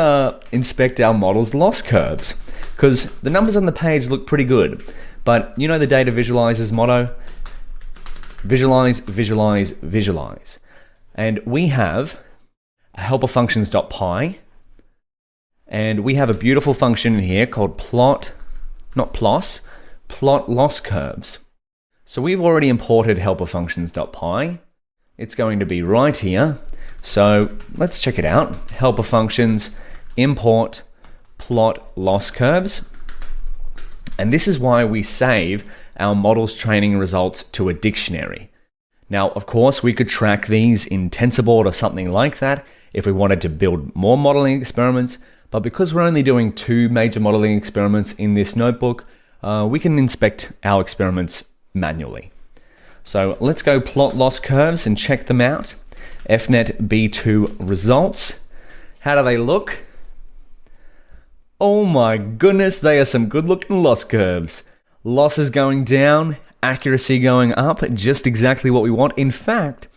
inspect our model's loss curves, because the numbers on the page look pretty good. But you know the data visualizers motto? Visualize, visualize, visualize. And we have a helper functions.py, and we have a beautiful function in here called plot loss curves. So we've already imported helper functions.py. It's going to be right here. So let's check it out. Helper functions, import plot loss curves. And this is why we save our model's training results to a dictionary. Now, of course, we could track these in TensorBoard or something like that if we wanted to build more modeling experiments. But because we're only doing 2 major modeling experiments in this notebook, we can inspect our experiments manually. So let's go plot loss curves and check them out. FNet B2 results. How do they look? Oh my goodness, they are some good looking loss curves. Losses going down, accuracy going up, just exactly what we want. In fact,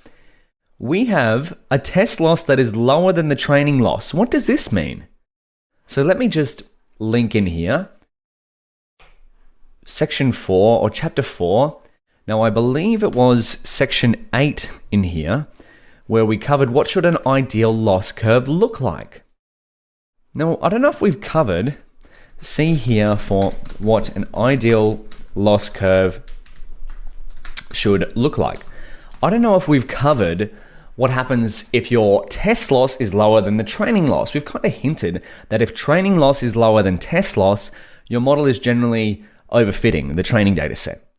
we have a test loss that is lower than the training loss. What does this mean? So let me just link in here. Section 4 or chapter 4. Now I believe it was section 8 in here where we covered what should an ideal loss curve look like. Now I don't know if we've covered, see here for what an ideal loss curve should look like. I don't know if we've covered what happens if your test loss is lower than the training loss. We've kind of hinted that if training loss is lower than test loss, your model is generally overfitting the training data set.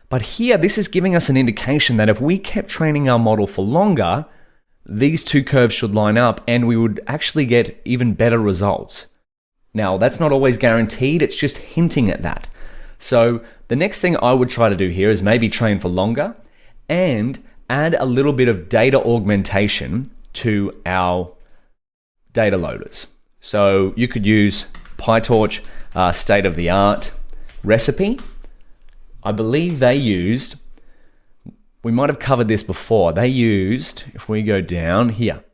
But here, this is giving us an indication that if we kept training our model for longer, these 2 curves should line up and we would actually get even better results. Now, that's not always guaranteed, it's just hinting at that. So the next thing I would try to do here is maybe train for longer and add a little bit of data augmentation to our data loaders. So you could use PyTorch state-of-the-art recipe. I believe they used, we might have covered this before, they used, if we go down here,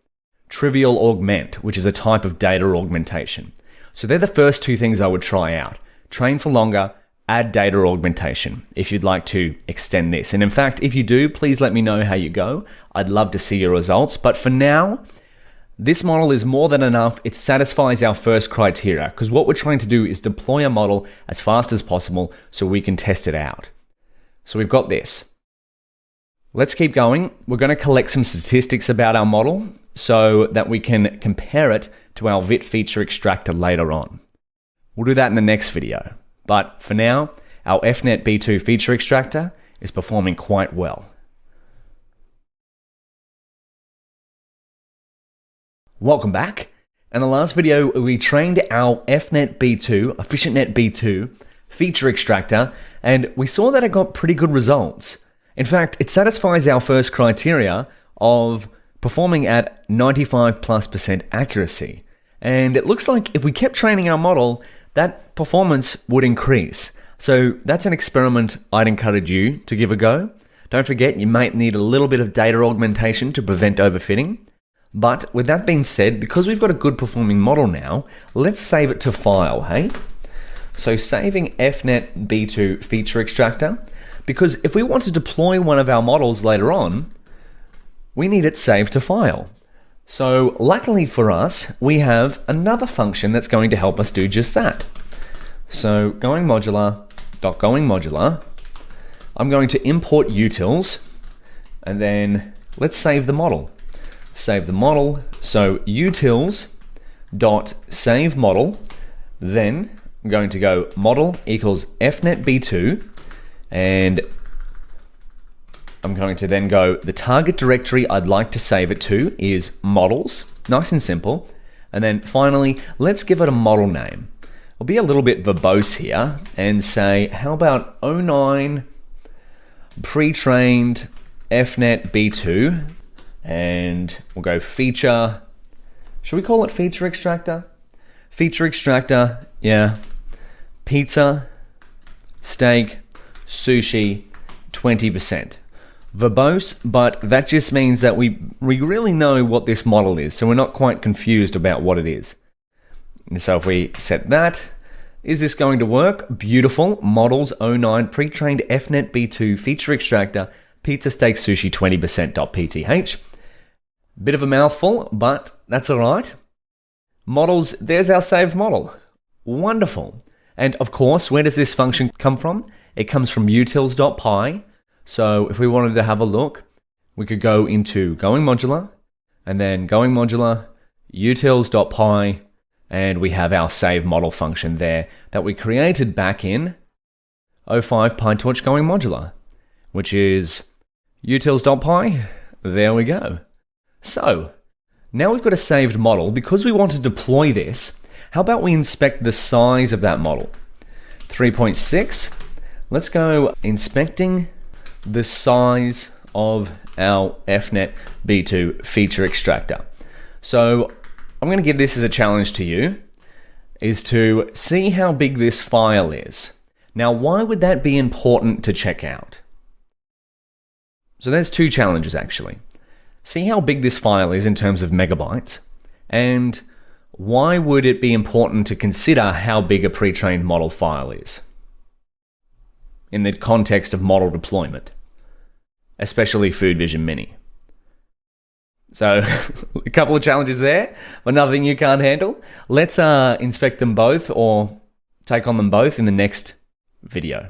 trivial augment, which is a type of data augmentation. So they're the first two things I would try out. Train for longer, add data augmentation if you'd like to extend this. And in fact, if you do, please let me know how you go. I'd love to see your results. But for now, this model is more than enough. It satisfies our first criteria because what we're trying to do is deploy a model as fast as possible so we can test it out. So we've got this. Let's keep going. We're going to collect some statistics about our model so that we can compare it to our VIT feature extractor later on. We'll do that in the next video. But for now, our FNet B2 feature extractor is performing quite well. Welcome back. In the last video, we trained our FNet B2, EfficientNet B2 feature extractor, and we saw that it got pretty good results. In fact, it satisfies our first criteria of performing at 95+% accuracy. And it looks like if we kept training our model, that performance would increase. So that's an experiment I'd encourage you to give a go. Don't forget, you might need a little bit of data augmentation to prevent overfitting. But with that being said, because we've got a good performing model now, let's save it to file, hey? So saving FNet B2 feature extractor, because if we want to deploy one of our models later on, we need it saved to file. So luckily for us, we have another function that's going to help us do just that. So going modular, I'm going to import utils, and then let's save the model. Save the model, so utils.save model, then I'm going to go model equals FNet B2, and I'm going to then go, the target directory I'd like to save it to is models, nice and simple. And then finally, let's give it a model name. I'll be a little bit verbose here and say, how about 09 pre-trained FNet B2, and we'll go feature, should we call it feature extractor? Feature extractor, yeah, pizza, steak, sushi, 20%. Verbose, but that just means that we really know what this model is, so we're not quite confused about what it is. And so if we set that, is this going to work? Beautiful. Models 09 pre-trained FNet B2 feature extractor, pizza, steak, sushi, 20%.pth. Bit of a mouthful, but that's all right. Models, there's our saved model. Wonderful. And of course, where does this function come from? It comes from utils.py. So if we wanted to have a look, we could go into going modular, and then going modular, utils.py, and we have our save model function there that we created back in 05 PyTorch going modular, which is utils.py. There we go. So now we've got a saved model. Because we want to deploy this, how about we inspect the size of that model? 3.6. Let's go inspecting the size of our FNet B2 feature extractor. So I'm going to give this as a challenge to you, is to see how big this file is. Now, why would that be important to check out? So there's two challenges actually. See how big this file is in terms of megabytes, and why would it be important to consider how big a pre-trained model file is in the context of model deployment, especially Food Vision Mini. So a couple of challenges there, but nothing you can't handle. Let's inspect them both or take on them both in the next video.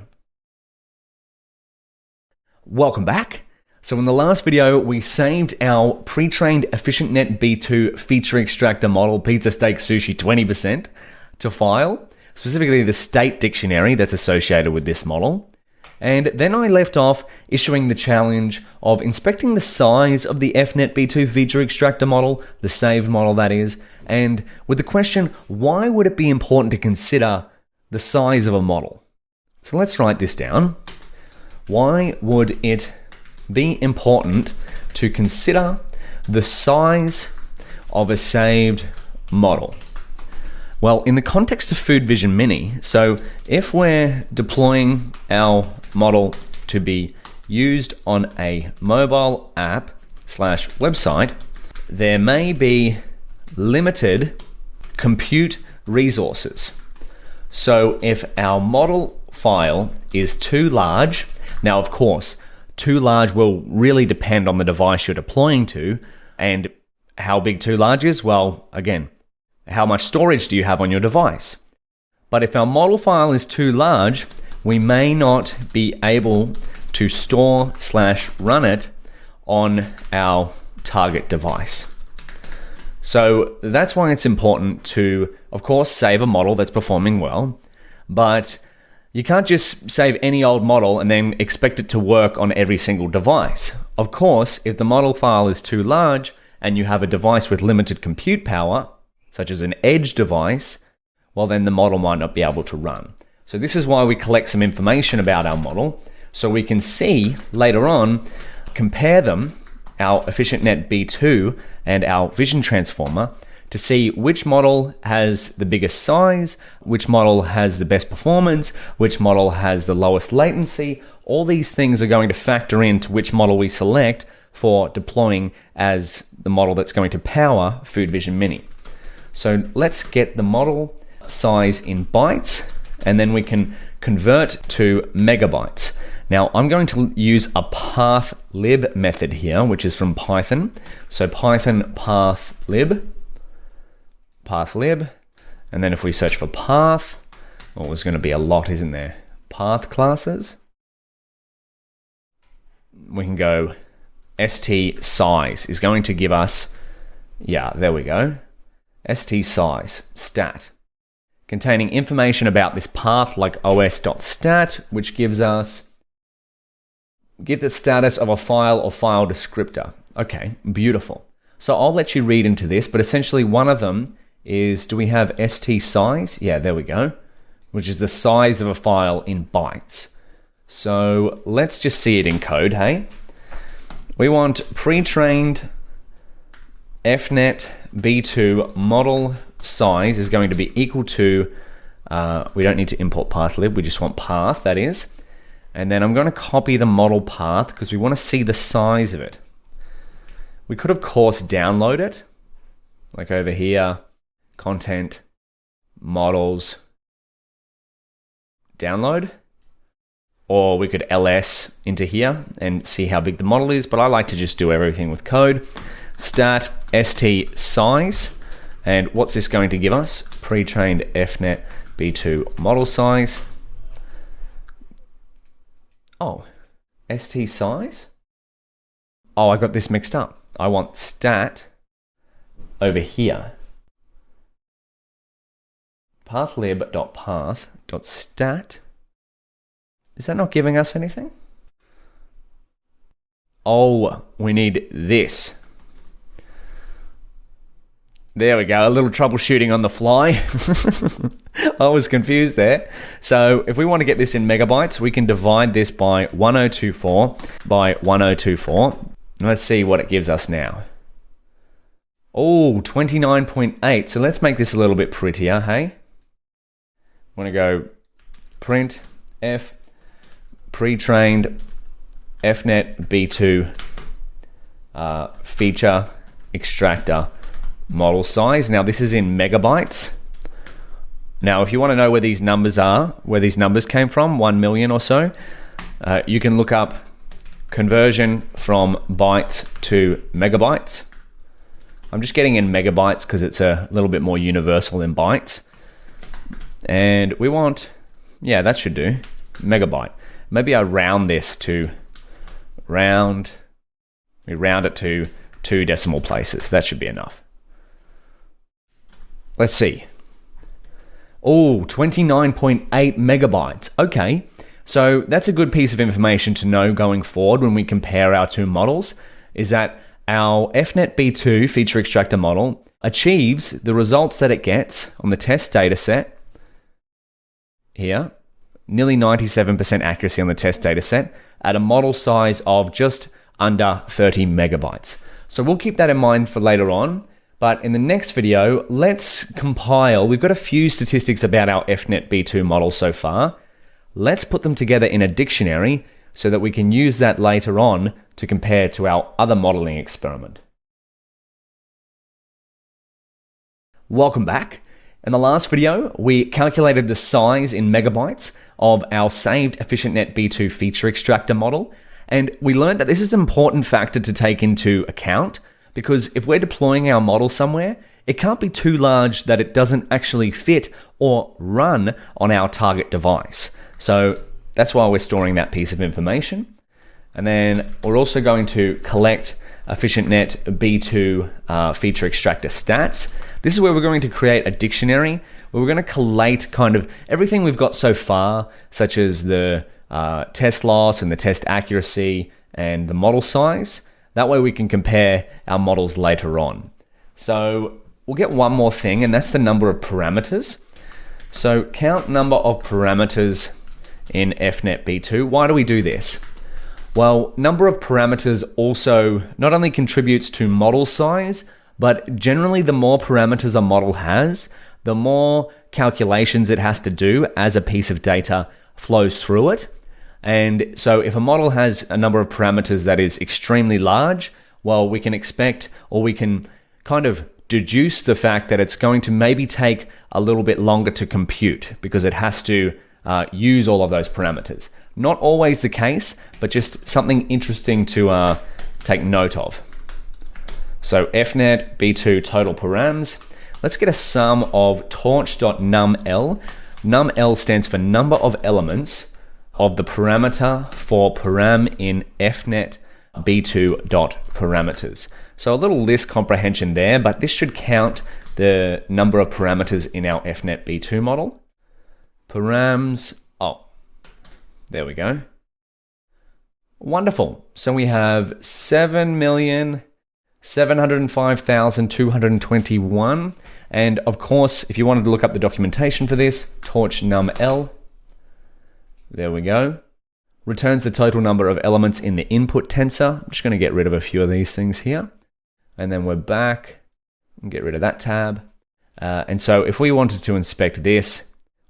Welcome back. So in the last video, we saved our pre-trained EfficientNet B2 feature extractor model, pizza, steak, sushi, 20% to file, specifically the state dictionary that's associated with this model. And then I left off issuing the challenge of inspecting the size of the FNet B2 feature extractor model, the saved model that is, and with the question, why would it be important to consider the size of a model? So let's write this down. Why would it be important to consider the size of a saved model? Well, in the context of Food Vision Mini, so if we're deploying our model to be used on a mobile app / website, there may be limited compute resources. So if our model file is too large, now of course, too large will really depend on the device you're deploying to, and how big too large is, well, again, how much storage do you have on your device? But if our model file is too large, we may not be able to store/run it on our target device. So that's why it's important to, of course, save a model that's performing well, but you can't just save any old model and then expect it to work on every single device. Of course, if the model file is too large and you have a device with limited compute power, such as an edge device, well then the model might not be able to run. So this is why we collect some information about our model, so we can see later on, compare them, our EfficientNet B2 and our Vision Transformer, to see which model has the biggest size, which model has the best performance, which model has the lowest latency. All these things are going to factor into which model we select for deploying as the model that's going to power Food Vision Mini. So let's get the model size in bytes, and then we can convert to megabytes. Now I'm going to use a pathlib method here, which is from Python. So Python pathlib, and then if we search for path, well, there's going to be a lot, isn't there? Path classes. We can go st size is going to give us, yeah, there we go. St size, stat, containing information about this path like os.stat, which gives us get the status of a file or file descriptor. Okay, beautiful. So I'll let you read into this, but essentially one of them is, do we have st size? Yeah, there we go, which is the size of a file in bytes. So let's just see it in code, hey? We want pre-trained FNet B2 model size is going to be equal to, we don't need to import pathlib, we just want path, that is. And then I'm going to copy the model path because we want to see the size of it. We could, of course, download it, like over here, content, models, download. Or we could ls into here and see how big the model is, but I like to just do everything with code. Stat st size, and what's this going to give us? Pre-trained FNet B2 model size. Oh, st size? Oh, I got this mixed up. I want stat over here. pathlib.path.stat. Is that not giving us anything? Oh, we need this. There we go, a little troubleshooting on the fly. I was confused there. So if we want to get this in megabytes, we can divide this by 1024 by 1024. Let's see what it gives us now. Oh, 29.8. So let's make this a little bit prettier, hey? I want to go print f pre-trained FNet B2 feature extractor model size. Now this is in megabytes. Now if you want to know where these numbers are, where these numbers came from, 1 million or so, you can look up conversion from bytes to megabytes. I'm just getting in megabytes because it's a little bit more universal than bytes. And we want, yeah, that should do, megabyte. Maybe I round this to we round it to 2 decimal places. That should be enough. Let's see. Oh, 29.8 megabytes. Okay, so that's a good piece of information to know going forward when we compare our two models, is that our FNet B2 feature extractor model achieves the results that it gets on the test data set here, nearly 97% accuracy on the test data set at a model size of just under 30 megabytes. So we'll keep that in mind for later on. But in the next video, let's compile. We've got a few statistics about our FNet B2 model so far. Let's put them together in a dictionary so that we can use that later on to compare to our other modeling experiment. Welcome back. In the last video, we calculated the size in megabytes of our saved EfficientNet B2 feature extractor model, and we learned that this is an important factor to take into account because if we're deploying our model somewhere, it can't be too large that it doesn't actually fit or run on our target device. So that's why we're storing that piece of information. And then we're also going to collect EfficientNet B2 feature extractor stats. This is where we're going to create a dictionary where we're going to collate kind of everything we've got so far, such as the test loss and the test accuracy and the model size. That way we can compare our models later on. So we'll get one more thing, and that's the number of parameters. So count number of parameters in EfNet B2. Why do we do this? Well, number of parameters also not only contributes to model size, but generally the more parameters a model has, the more calculations it has to do as a piece of data flows through it. And so if a model has a number of parameters that is extremely large, well, we can expect, or we can kind of deduce the fact that it's going to maybe take a little bit longer to compute because it has to use all of those parameters. Not always the case, but just something interesting to take note of. So EfNet B2 total params. Let's get a sum of torch.numl. NumL stands for number of elements of the parameter for param in EfNet B2.parameters. So a little list comprehension there, but this should count the number of parameters in our EfNet B2 model. Params, there we go. Wonderful. So we have 7,705,221. And of course, if you wanted to look up the documentation for this, torch numl. There we go. Returns the total number of elements in the input tensor. I'm just going to get rid of a few of these things here. And then we're back and get rid of that tab. And so if we wanted to inspect this,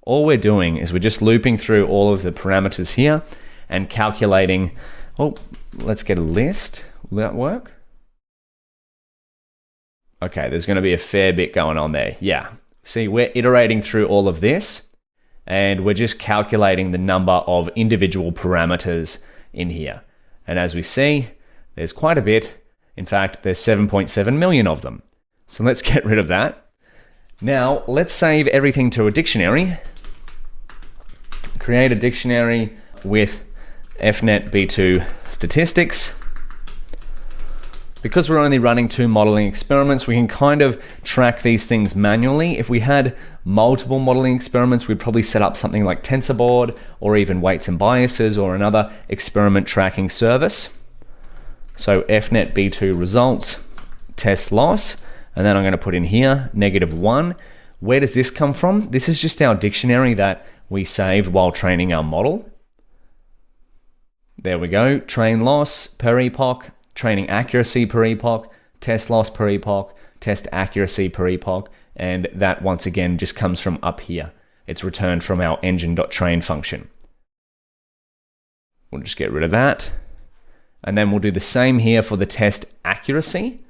all we're doing is we're just looping through all of the parameters here and calculating. Oh, let's get a list. Will that work? Okay, there's going to be a fair bit going on there. Yeah. See, we're iterating through all of this and we're just calculating the number of individual parameters in here. And as we see, there's quite a bit. In fact, there's 7.7 million of them. So let's get rid of that. Now, let's save everything to a dictionary. Create a dictionary with EfNet B2 statistics. Because we're only running 2 modeling experiments, we can kind of track these things manually. If we had multiple modeling experiments, we'd probably set up something like TensorBoard or even weights and biases or another experiment tracking service. So EfNet B2 results, test loss, and then I'm going to put in here -1. Where does this come from? This is just our dictionary that we saved while training our model. There we go. Train loss per epoch, training accuracy per epoch, test loss per epoch, test accuracy per epoch, and that once again just comes from up here. It's returned from our engine.train function. We'll just get rid of that. And then we'll do the same here for the test accuracy,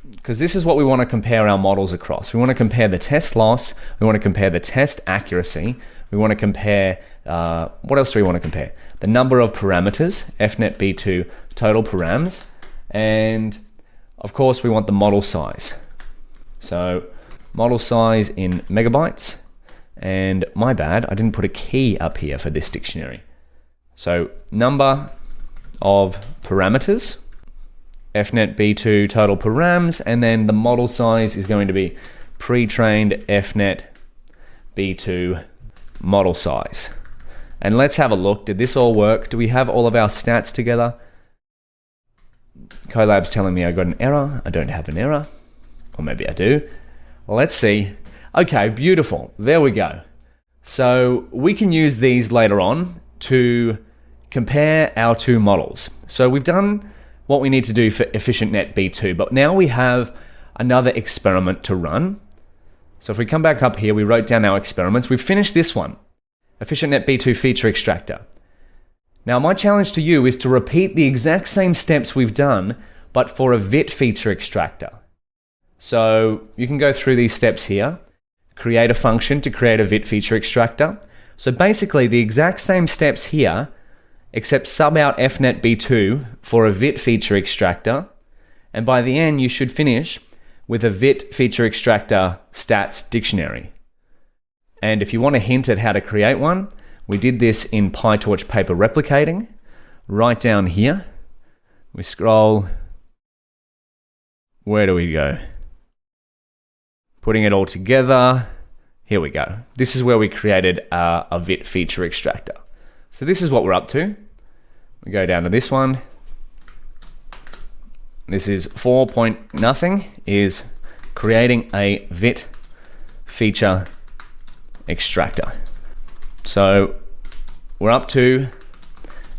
because this is what we want to compare our models across. We want to compare the test loss, we want to compare the test accuracy, we want to compare, what else do we want to compare? The number of parameters, EfNet B2 total params, and of course we want the model size. So model size in megabytes, and my bad, I didn't put a key up here for this dictionary. So number of parameters, EfNet B2 total params, and then the model size is going to be pre-trained EfNet B2 model size. And let's have a look. Did this all work? Do we have all of our stats together? Colab's telling me I got an error. I don't have an error. Or maybe I do. Well, let's see. Okay, beautiful. There we go. So we can use these later on to compare our 2 models. So we've done what we need to do for EfficientNet B2, but now we have another experiment to run. So if we come back up here, we wrote down our experiments. We've finished this one, EfficientNet B2 feature extractor. Now my challenge to you is to repeat the exact same steps we've done, but for a VIT feature extractor. So you can go through these steps here. Create a function to create a VIT feature extractor. So basically the exact same steps here, except sub out fnet_b2 for a VIT feature extractor. And by the end, you should finish with a VIT feature extractor stats dictionary. And if you want a hint at how to create one, we did this in PyTorch paper replicating. Right down here, we scroll. Where do we go? Putting it all together. Here we go. This is where we created a VIT feature extractor. So this is what we're up to. We go down to this one. This is 4.0 is creating a VIT feature extractor. So we're up to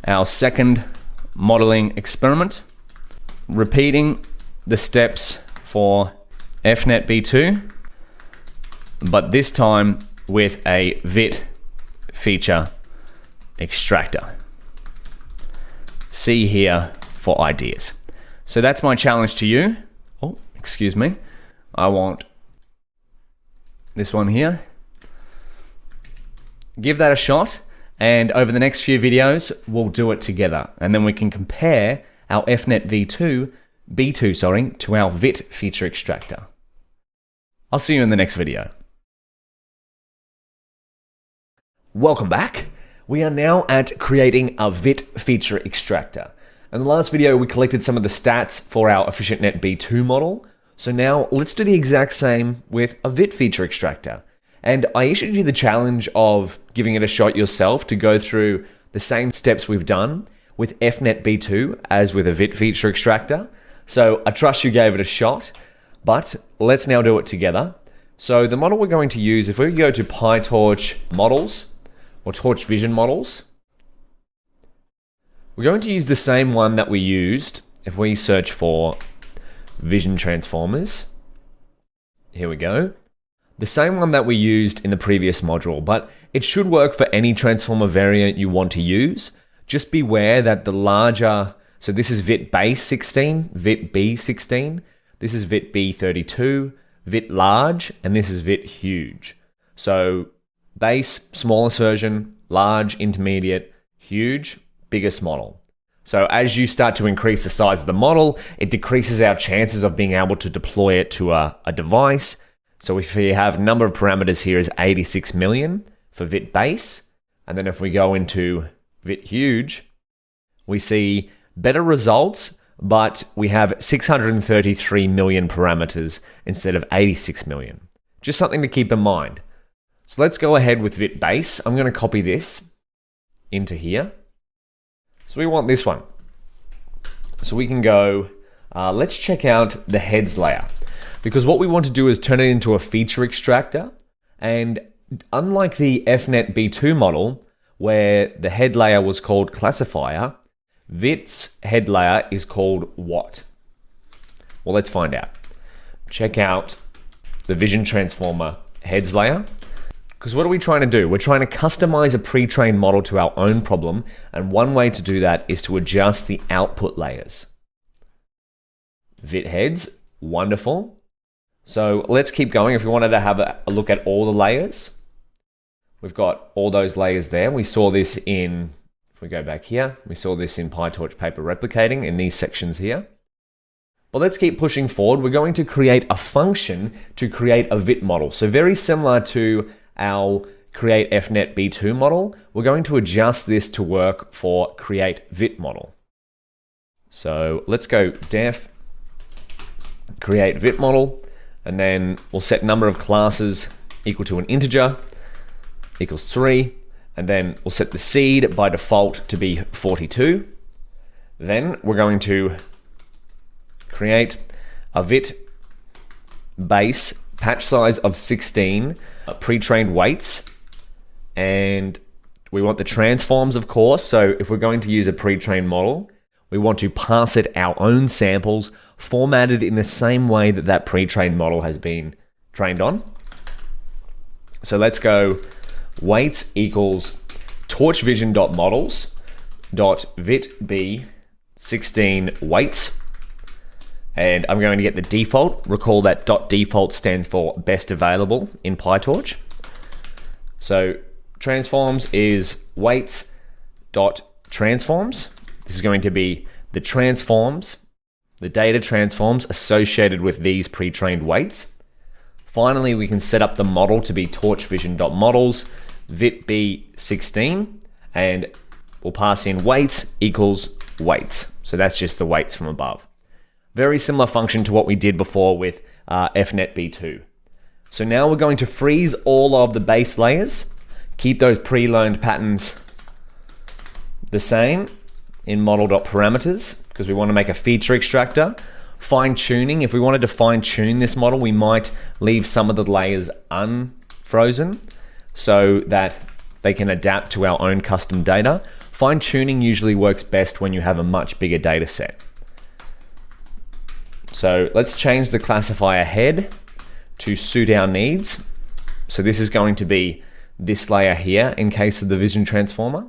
our second modeling experiment, repeating the steps for fnet_b2, but this time with a VIT feature extractor. See here for ideas. So that's my challenge to you. Oh, excuse me. I want this one here. Give that a shot, and over the next few videos, we'll do it together. And then we can compare our fnet_b2 to our VIT feature extractor. I'll see you in the next video. Welcome back. We are now at creating a VIT feature extractor. In the last video, we collected some of the stats for our EfficientNet-B2 model. So now let's do the exact same with a VIT feature extractor. And I issued you the challenge of giving it a shot yourself to go through the same steps we've done with fnet_b2 as with a VIT feature extractor. So I trust you gave it a shot, but let's now do it together. So the model we're going to use, if we go to PyTorch models or Torch Vision models, we're going to use the same one that we used if we search for vision transformers. Here we go. The same one that we used in the previous module, but it should work for any transformer variant you want to use. Just beware that the larger, so this is VIT base 16, VIT B16, this is VIT B32, VIT large, and this is VIT huge. So base, smallest version, large, intermediate, huge, biggest model. So as you start to increase the size of the model, it decreases our chances of being able to deploy it to a device. So if we have number of parameters here is 86 million for VIT base, and then if we go into VIT huge, we see better results, but we have 633 million parameters instead of 86 million. Just something to keep in mind. So let's go ahead with VIT base. I'm going to copy this into here. So we want this one. So we can go, let's check out the heads layer. Because what we want to do is turn it into a feature extractor. And unlike the fnet_b2 model, where the head layer was called classifier, VIT's head layer is called what? Well, let's find out. Check out the vision transformer heads layer. Because what are we trying to do? We're trying to customize a pre-trained model to our own problem. And one way to do that is to adjust the output layers. VIT heads, wonderful. So let's keep going. If we wanted to have a look at all the layers, we've got all those layers there. We saw this in, if we go back here, we saw this in PyTorch paper replicating in these sections here. But let's keep pushing forward. We're going to create a function to create a VIT model. So very similar to our create fnet_b2 model, we're going to adjust this to work for create VIT model. So let's go def create VIT model, and then we'll set number of classes equal to an integer equals 3, and then we'll set the seed by default to be 42. Then we're going to create a VIT base patch size of 16 pre-trained weights, and we want the transforms, of course. So if we're going to use a pre-trained model, we want to pass it our own samples formatted in the same way that that pre-trained model has been trained on. So let's go weights equals torchvision.models.vitb16 weights. and I'm going to get the default. Recall that .default stands for best available in PyTorch. So transforms is weights.transforms. This is going to be the transforms, the data transforms associated with these pre-trained weights. Finally, we can set up the model to be torchvision.models vitb16, and we'll pass in weights equals weights. So that's just the weights from above. Very similar function to what we did before with fnetb2. So now we're going to freeze all of the base layers, keep those pre-learned patterns the same in model.parameters, because we want to make a feature extractor. Fine tuning, if we wanted to fine tune this model, we might leave some of the layers unfrozen so that they can adapt to our own custom data. Fine tuning usually works best when you have a much bigger data set. So let's change the classifier head to suit our needs. So this is going to be this layer here in case of the vision transformer.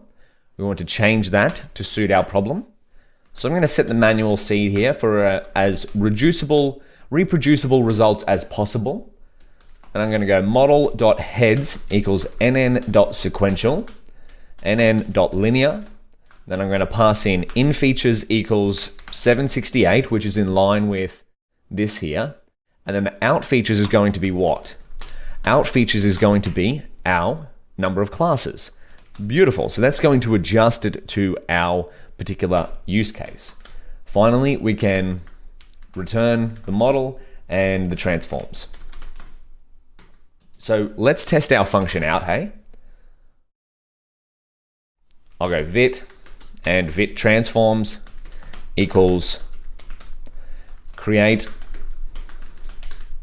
We want to change that to suit our problem. So I'm going to set the manual seed here for as reproducible results as possible. And I'm going to go model.heads equals nn.sequential, nn.linear. Then I'm going to pass in features equals 768, which is in line with this here. And then the out features is going to be what? Out features is going to be our number of classes. Beautiful. So that's going to adjust it to our particular use case. Finally, we can return the model and the transforms. So let's test our function out, hey? I'll go vit and vit transforms equals create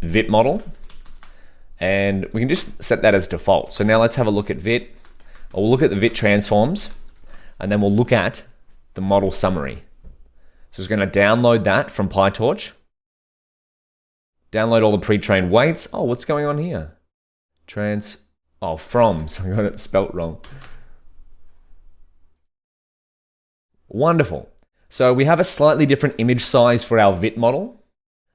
vit model, and we can just set that as default. So now let's have a look at vit, or we'll look at the vit transforms, and then we'll look at the model summary. So it's going to download that from PyTorch, download all the pre-trained weights. Oh, what's going on here? Froms, I got it spelt wrong. Wonderful. So we have a slightly different image size for our vit model.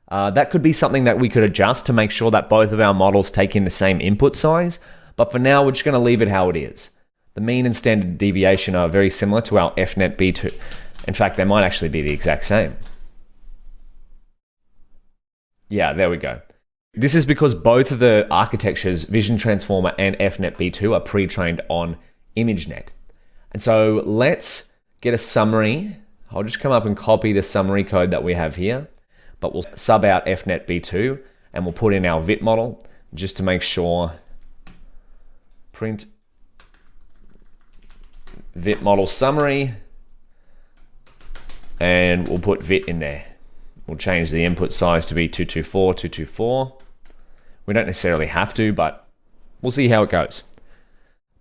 That could be something that we could adjust to make sure that both of our models take in the same input size. But for now, we're just going to leave it how it is. The mean and standard deviation are very similar to our fnetb2. In fact, they might actually be the exact same. Yeah, there we go. This is because both of the architectures, Vision Transformer and fnetb2, are pre-trained on ImageNet. And so let's get a summary. I'll just come up and copy the summary code that we have here, but we'll sub out fnetb2 and we'll put in our vit model just to make sure. Print vit model summary, and we'll put vit in there. We'll change the input size to be 224, 224. We don't necessarily have to, but we'll see how it goes.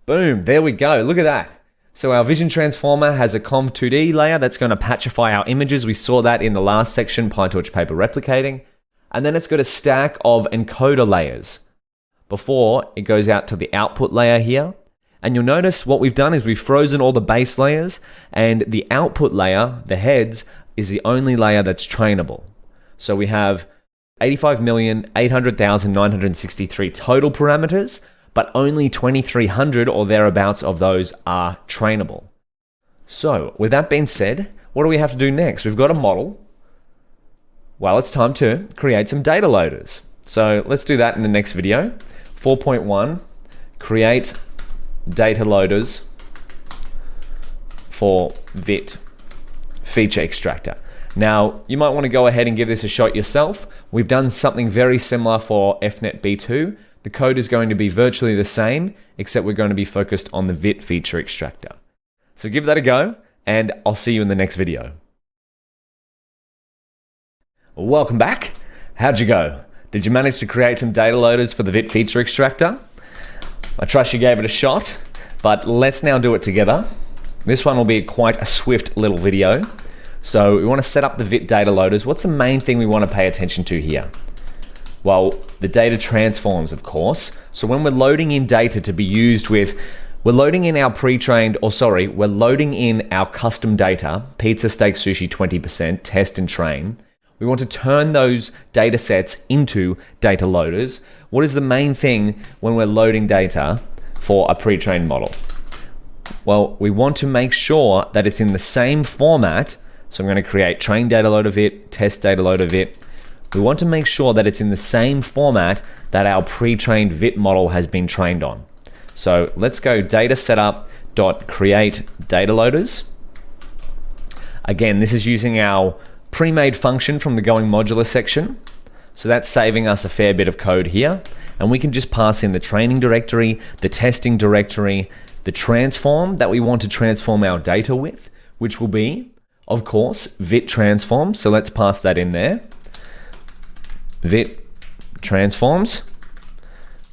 Boom, there we go, look at that. So our Vision Transformer has a Conv2D layer that's going to patchify our images. We saw that in the last section, PyTorch paper replicating. And then it's got a stack of encoder layers before it goes out to the output layer here. And you'll notice what we've done is we've frozen all the base layers, and the output layer, the heads, is the only layer that's trainable. So we have 85,800,963 total parameters, but only 2,300 or thereabouts of those are trainable. So with that being said, what do we have to do next? We've got a model. Well, it's time to create some data loaders. So let's do that in the next video. 4.1, create data loaders for vit feature extractor. Now, you might want to go ahead and give this a shot yourself. We've done something very similar for fnetb2. The code is going to be virtually the same, except we're going to be focused on the vit feature extractor. So give that a go, and I'll see you in the next video. Welcome back. How'd you go? Did you manage to create some data loaders for the vit feature extractor? I trust you gave it a shot, but let's now do it together. This one will be quite a swift little video. So we want to set up the vit data loaders. What's the main thing we want to pay attention to here? Well, the data transforms, of course. So when we're loading in data to be used with, we're loading in our we're loading in our custom data, pizza, steak, sushi, 20%, test and train. We want to turn those data sets into data loaders. What is the main thing when we're loading data for a pre-trained model? Well, we want to make sure that it's in the same format. So I'm going to create train data loader vit, test data loader vit. We want to make sure that it's in the same format that our pre-trained vit model has been trained on. So let's go data setup.create data loaders. Again, this is using our pre-made function from the going modular section. So that's saving us a fair bit of code here. And we can just pass in the training directory, the testing directory, the transform that we want to transform our data with, which will be, of course, vit transform. So let's pass that in there. Vit transforms.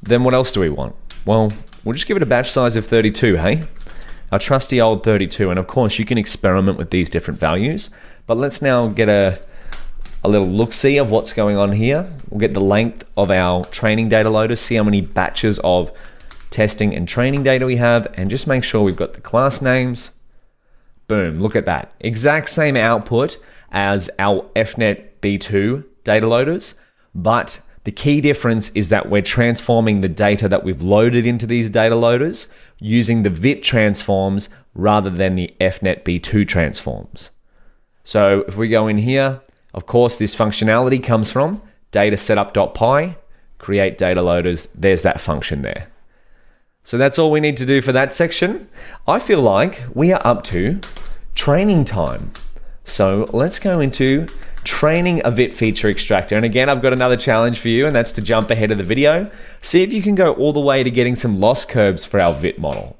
Then what else do we want? Well, we'll just give it a batch size of 32, hey? Our trusty old 32. And of course, you can experiment with these different values. But let's now get a little look-see of what's going on here. We'll get the length of our training data loader, see how many batches of testing and training data we have, and just make sure we've got the class names. Boom, look at that. Exact same output as our FNet B2 data loaders, but the key difference is that we're transforming the data that we've loaded into these data loaders using the vit transforms rather than the FNet B2 transforms. So if we go in here, of course, this functionality comes from datasetup.py, create data loaders. There's that function there. So that's all we need to do for that section. I feel like we are up to training time. So let's go into training a vit feature extractor. And again, I've got another challenge for you, and that's to jump ahead of the video. See if you can go all the way to getting some loss curves for our vit model.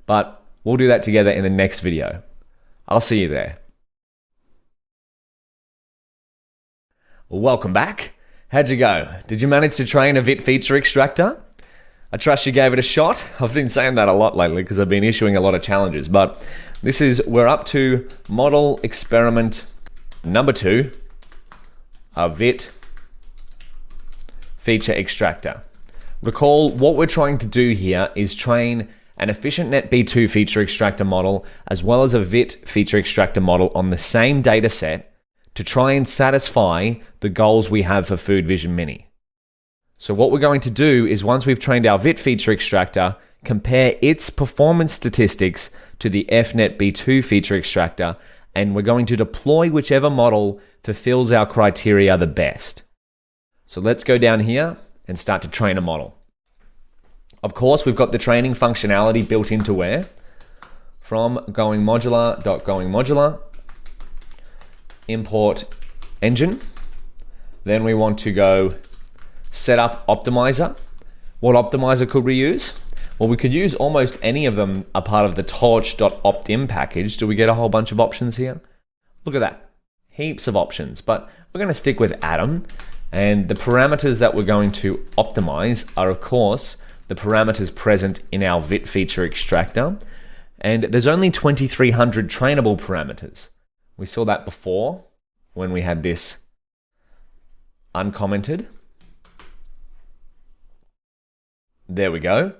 But we'll do that together in the next video. I'll see you there. Welcome back. How'd you go? Did you manage to train a vit feature extractor? I trust you gave it a shot. I've been saying that a lot lately because I've been issuing a lot of challenges, but we're up to model experiment number 2, a vit feature extractor. Recall what we're trying to do here is train an EfficientNet B2 feature extractor model as well as a vit feature extractor model on the same data set to try and satisfy the goals we have for Food Vision Mini. So what we're going to do is once we've trained our vit feature extractor, compare its performance statistics to the FNet B2 feature extractor, and we're going to deploy whichever model fulfills our criteria the best. So let's go down here and start to train a model. Of course, we've got the training functionality built into where? From going modular, import engine. Then we want to go set up optimizer. What optimizer could we use? Well, we could use almost any of them a part of the torch.optim package. Do we get a whole bunch of options here? Look at that. Heaps of options, but we're going to stick with Atom. And the parameters that we're going to optimize are, of course, the parameters present in our vit feature extractor. And there's only 2,300 trainable parameters. We saw that before when we had this uncommented. There we go.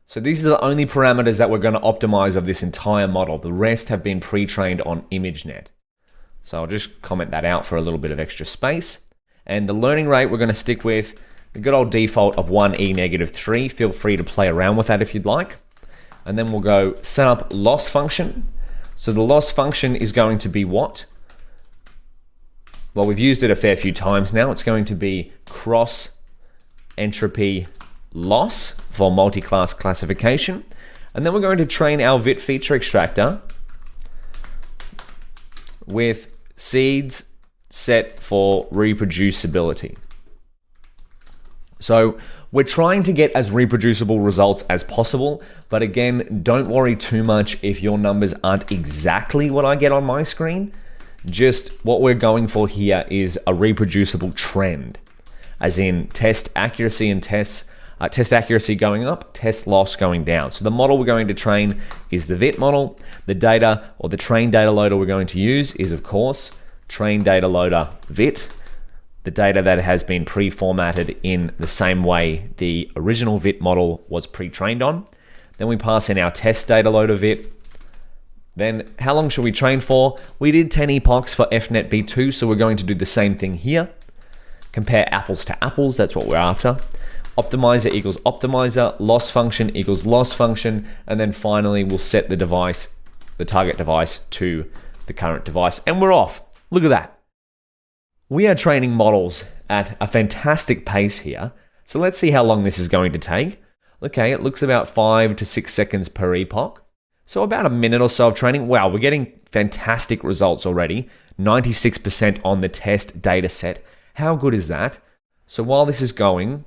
So these are the only parameters that we're going to optimize of this entire model. The rest have been pre-trained on ImageNet. So I'll just comment that out for a little bit of extra space. And the learning rate we're going to stick with the good old default of 1e-3. Feel free to play around with that if you'd like. And then we'll go set up loss function. So the loss function is going to be what? Well, we've used it a fair few times now. It's going to be cross entropy loss for multi-class classification. And then we're going to train our vit feature extractor with seeds set for reproducibility. So we're trying to get as reproducible results as possible, but again, don't worry too much if your numbers aren't exactly what I get on my screen. Just what we're going for here is a reproducible trend, as in test accuracy and test accuracy going up, test loss going down. So the model we're going to train is the vit model. The data or the train data loader we're going to use is, of course, train data loader vit. The data that has been pre-formatted in the same way the original vit model was pre-trained on. Then we pass in our test data loader vit, Then how long should we train for? We did 10 epochs for FNet B2, so we're going to do the same thing here. Compare apples to apples, that's what we're after. Optimizer equals optimizer, loss function equals loss function, and then finally we'll set the device, the target device, to the current device, and we're off. Look at that. We are training models at a fantastic pace here, so let's see how long this is going to take. Okay, it looks about 5 to 6 seconds per epoch. So about a minute or so of training. Wow, we're getting fantastic results already. 96% on the test data set. How good is that? So while this is going,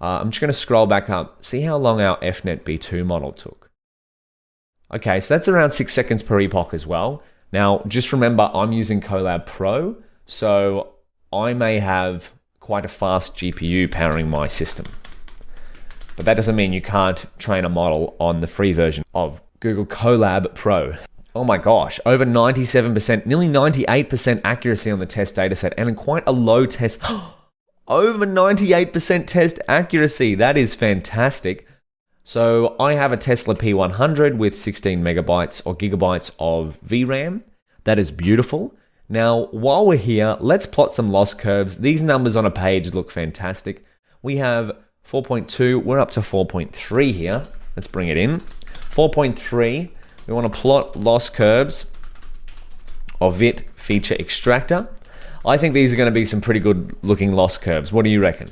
I'm just going to scroll back up. See how long our FNet B2 model took. Okay, so that's around 6 seconds per epoch as well. Now, just remember, I'm using Colab Pro, so I may have quite a fast GPU powering my system. But that doesn't mean you can't train a model on the free version of Google Colab Pro. Oh my gosh, over 97%, nearly 98% accuracy on the test dataset, and in quite a low test, over 98% test accuracy. That is fantastic. So I have a Tesla P100 with 16 megabytes or gigabytes of VRAM. That is beautiful. Now, while we're here, let's plot some loss curves. These numbers on a page look fantastic. We have 4.2, we're up to 4.3 here. Let's bring it in. 4.3, we want to plot loss curves of VIT feature extractor. I think these are going to be some pretty good looking loss curves. What do you reckon?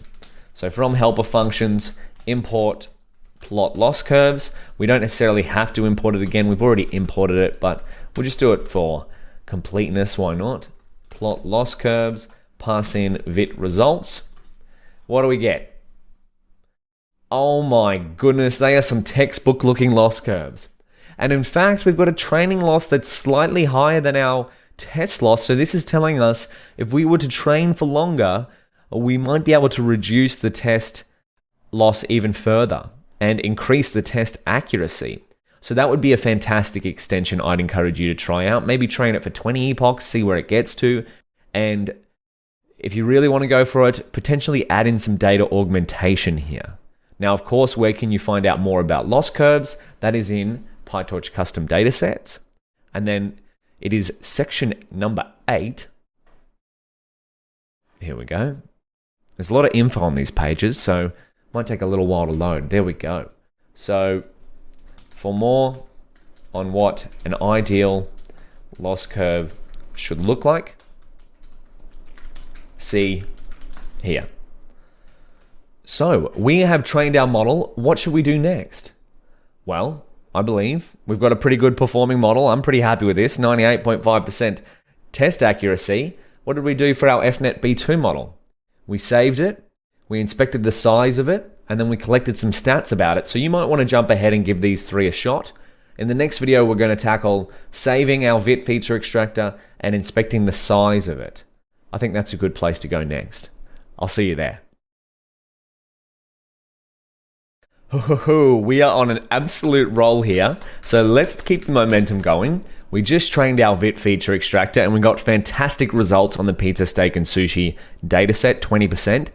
So from helper functions, import plot loss curves. We don't necessarily have to import it again. We've already imported it, but we'll just do it for completeness. Why not? Plot loss curves, pass in VIT results. What do we get? Oh my goodness, they are some textbook looking loss curves. And in fact, we've got a training loss that's slightly higher than our test loss. So this is telling us if we were to train for longer, we might be able to reduce the test loss even further and increase the test accuracy. So that would be a fantastic extension I'd encourage you to try out. Maybe train it for 20 epochs, see where it gets to. And if you really want to go for it, potentially add in some data augmentation here. Now, of course, where can you find out more about loss curves? That is in PyTorch custom datasets. And then it is section number 8. Here we go. There's a lot of info on these pages, so it might take a little while to load. There we go. So for more on what an ideal loss curve should look like, see here. So we have trained our model. What should we do next? Well, I believe we've got a pretty good performing model. I'm pretty happy with this, 98.5% test accuracy. What did we do for our FNet B2 model? We saved it, we inspected the size of it, and then we collected some stats about it. So you might want to jump ahead and give these 3 a shot. In the next video, we're going to tackle saving our VIT feature extractor and inspecting the size of it. I think that's a good place to go next. I'll see you there. We are on an absolute roll here, so let's keep the momentum going. We just trained our VIT feature extractor and we got fantastic results on the pizza, steak, and sushi dataset, 20%.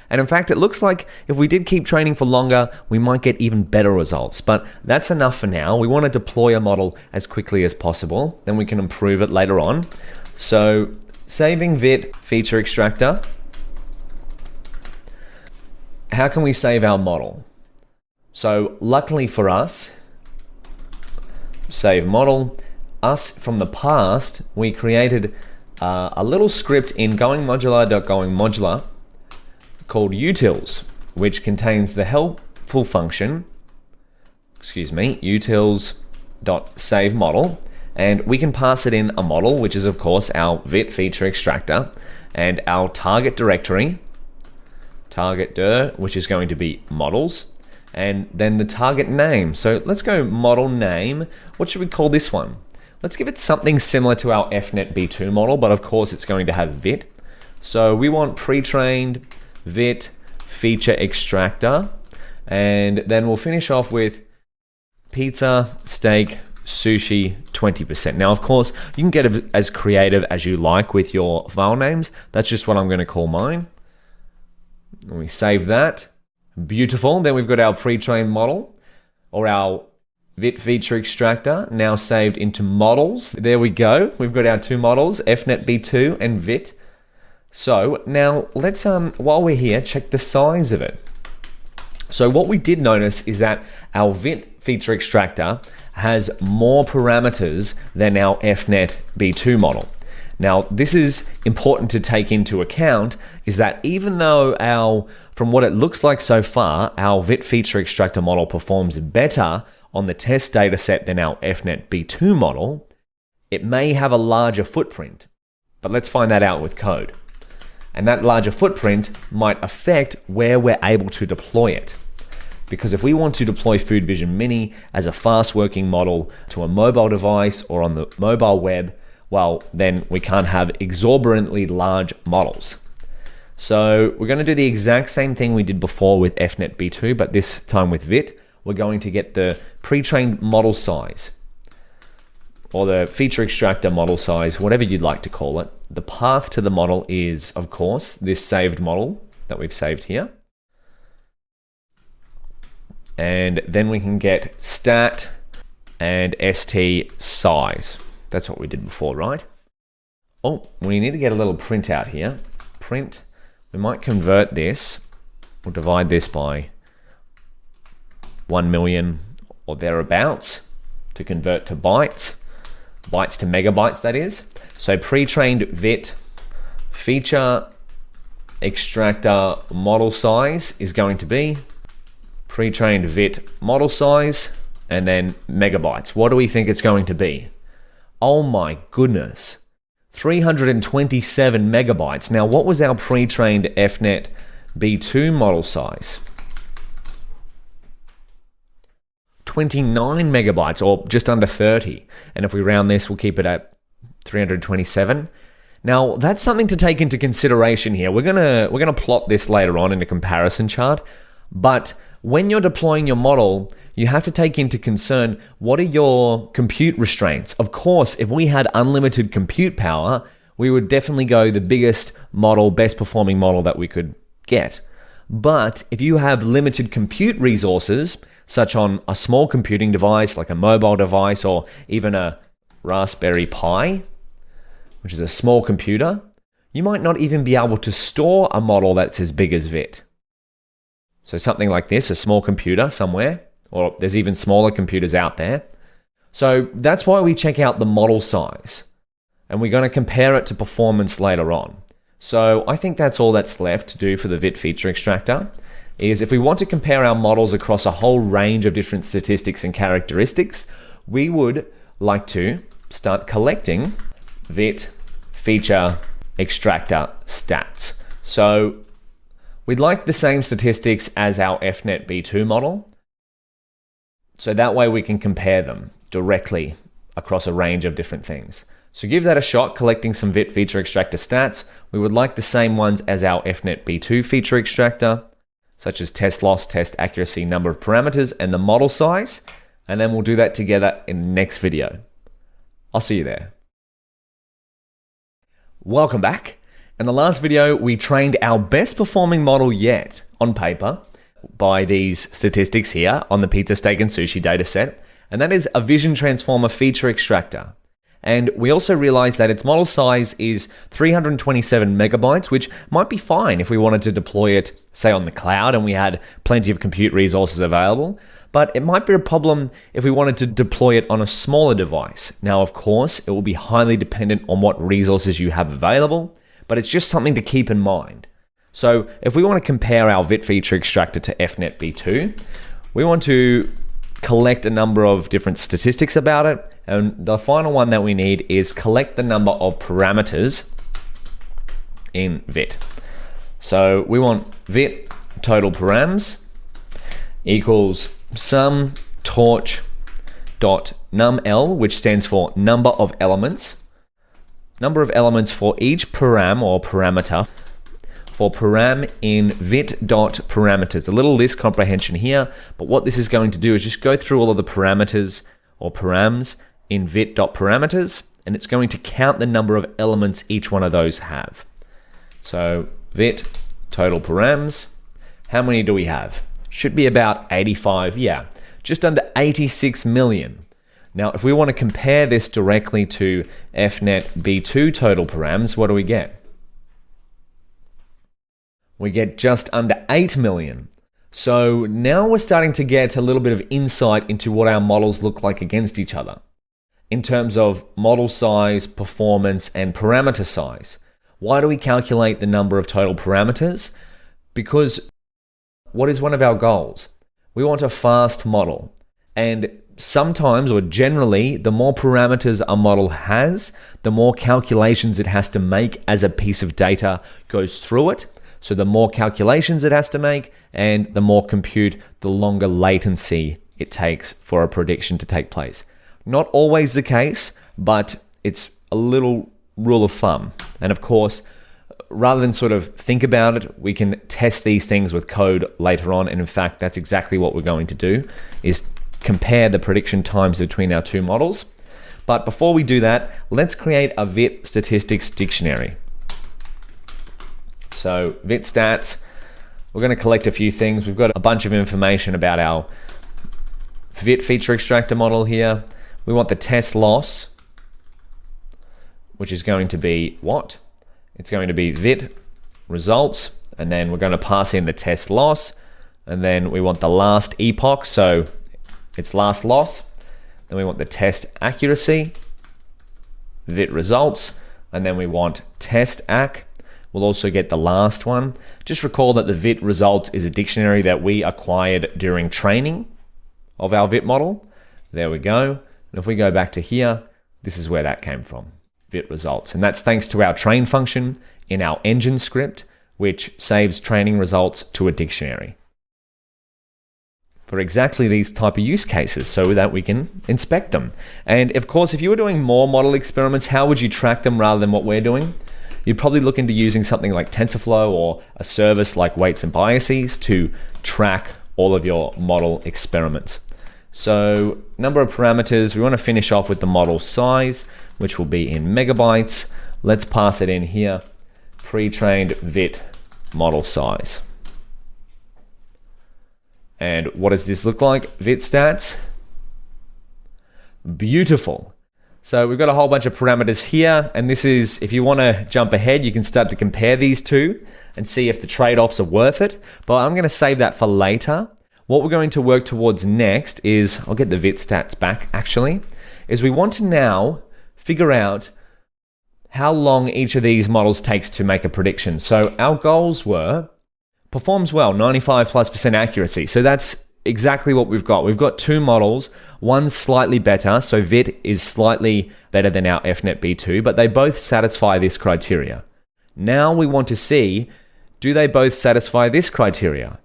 And in fact, it looks like if we did keep training for longer, we might get even better results. But that's enough for now. We want to deploy a model as quickly as possible, then we can improve it later on. So saving VIT feature extractor. How can we save our model? So luckily for us, save model, us from the past, we created a little script in goingmodular.goingmodular called utils, which contains the helpful function, utils.saveModel, and we can pass it in a model, which is of course our VIT feature extractor, and our target directory, target dir, which is going to be models, and then the target name. So let's go model name. What should we call this one? Let's give it something similar to our FNet B2 model, but of course it's going to have VIT. So we want pre-trained VIT feature extractor, and then we'll finish off with pizza, steak, sushi, 20%. Now, of course, you can get as creative as you like with your file names. That's just what I'm going to call mine. And we save that. Beautiful. Then we've got our pre-trained model, or our vit feature extractor now saved into models. There we go. We've got our two models, fnet b2 and vit. So now let's, while we're here, check the size of it. So what we did notice is that our vit feature extractor has more parameters than our fnet b2 model. Now, this is important to take into account, is that even though from what it looks like so far, our vit feature extractor model performs better on the test data set than our fnet b2 model, it may have a larger footprint. But let's find that out with code. And that larger footprint might affect where we're able to deploy it. Because if we want to deploy Food Vision Mini as a fast working model to a mobile device or on the mobile web, well, then we can't have exorbitantly large models. So we're going to do the exact same thing we did before with fnet b2, but this time with vit. We're going to get the pre-trained model size, or the feature extractor model size, whatever you'd like to call it. The path to the model is, of course, this saved model that we've saved here. And then we can get stat and st size. That's what we did before, right? Oh, we need to get a little print out here. Print, we might convert this, or divide this by 1 million or thereabouts to convert to bytes. Bytes to megabytes, that is. So pre-trained vit feature extractor model size is going to be pre-trained vit model size and then megabytes. What do we think it's going to be? Oh my goodness, 327 megabytes. Now, what was our pre-trained fnet b2 model size? 29 megabytes, or just under 30. And if we round this, we'll keep it at 327. Now, that's something to take into consideration here. We're gonna plot this later on in a comparison chart, but when you're deploying your model, you have to take into concern what are your compute restraints. Of course, if we had unlimited compute power, we would definitely go the biggest model, best performing model that we could get. But if you have limited compute resources, such on a small computing device like a mobile device or even a Raspberry Pi, which is a small computer, you might not even be able to store a model that's as big as vit. So something like this, a small computer somewhere, or there's even smaller computers out there. So that's why we check out the model size, and we're going to compare it to performance later on. So I think that's all that's left to do for the vit feature extractor, is if we want to compare our models across a whole range of different statistics and characteristics, we would like to start collecting vit feature extractor stats. So we'd like the same statistics as our fnet b2 model, so that way we can compare them directly across a range of different things. So give that a shot, collecting some vit feature extractor stats. We would like the same ones as our fnet b2 feature extractor, such as test loss, test accuracy, number of parameters, and the model size. And then we'll do that together in the next video. I'll see you there. Welcome back. In the last video, we trained our best performing model yet on paper by these statistics here on the pizza, steak, and sushi dataset, and that is a vision transformer feature extractor. And we also realized that its model size is 327 megabytes, which might be fine if we wanted to deploy it, say, on the cloud and we had plenty of compute resources available. But it might be a problem if we wanted to deploy it on a smaller device. Now, of course, it will be highly dependent on what resources you have available, but it's just something to keep in mind. So if we want to compare our vit feature extractor to fnet b2, we want to collect a number of different statistics about it. And the final one that we need is collect the number of parameters in vit. So we want vit total params equals sum torch dot numl, which stands for number of elements for each param or parameter for param in vit.parameters. A little list comprehension here, but what this is going to do is just go through all of the parameters or params in vit.parameters, and it's going to count the number of elements each one of those have. So vit total params, how many do we have? Should be about 85, yeah, just under 86 million. Now, if we want to compare this directly to FNet B2 total params, what do we get? We get just under 8 million. So now we're starting to get a little bit of insight into what our models look like against each other in terms of model size, performance, and parameter size. Why do we calculate the number of total parameters? Because what is one of our goals? We want a fast model. And sometimes, or generally, the more parameters a model has, the more calculations it has to make as a piece of data goes through it. So the more calculations it has to make, and the more compute, the longer latency it takes for a prediction to take place. Not always the case, but it's a little rule of thumb. And of course, rather than sort of think about it, we can test these things with code later on. And in fact, that's exactly what we're going to do, is compare the prediction times between our two models. But before we do that, let's create a VIT statistics dictionary. So VIT stats, we're going to collect a few things. We've got a bunch of information about our VIT feature extractor model here. We want the test loss, which is going to be what? It's going to be VIT results, and then we're going to pass in the test loss, and then we want the last epoch, so it's last loss. Then we want the test accuracy, VIT results, and then we want test ac. We'll also get the last one. Just recall that the VIT results is a dictionary that we acquired during training of our VIT model. There we go. And if we go back to here, this is where that came from, VIT results. And that's thanks to our train function in our engine script, which saves training results to a dictionary for exactly these type of use cases so that we can inspect them. And of course, if you were doing more model experiments, how would you track them rather than what we're doing? You'd probably look into using something like TensorFlow or a service like Weights and Biases to track all of your model experiments. So number of parameters, we want to finish off with the model size, which will be in megabytes. Let's pass it in here, pre-trained VIT model size. And what does this look like? VIT stats. Beautiful. So we've got a whole bunch of parameters here, and this is, if you want to jump ahead, you can start to compare these two and see if the trade-offs are worth it. But I'm going to save that for later. What we're going to work towards next is, I'll get the VIT stats back actually, is we want to now figure out how long each of these models takes to make a prediction. So our goals were, performs well, 95+% accuracy. So that's exactly what we've got. We've got two models, one's slightly better, so VIT is slightly better than our FNet B2, but they both satisfy this criteria. Now we want to see, do they both satisfy this criteria?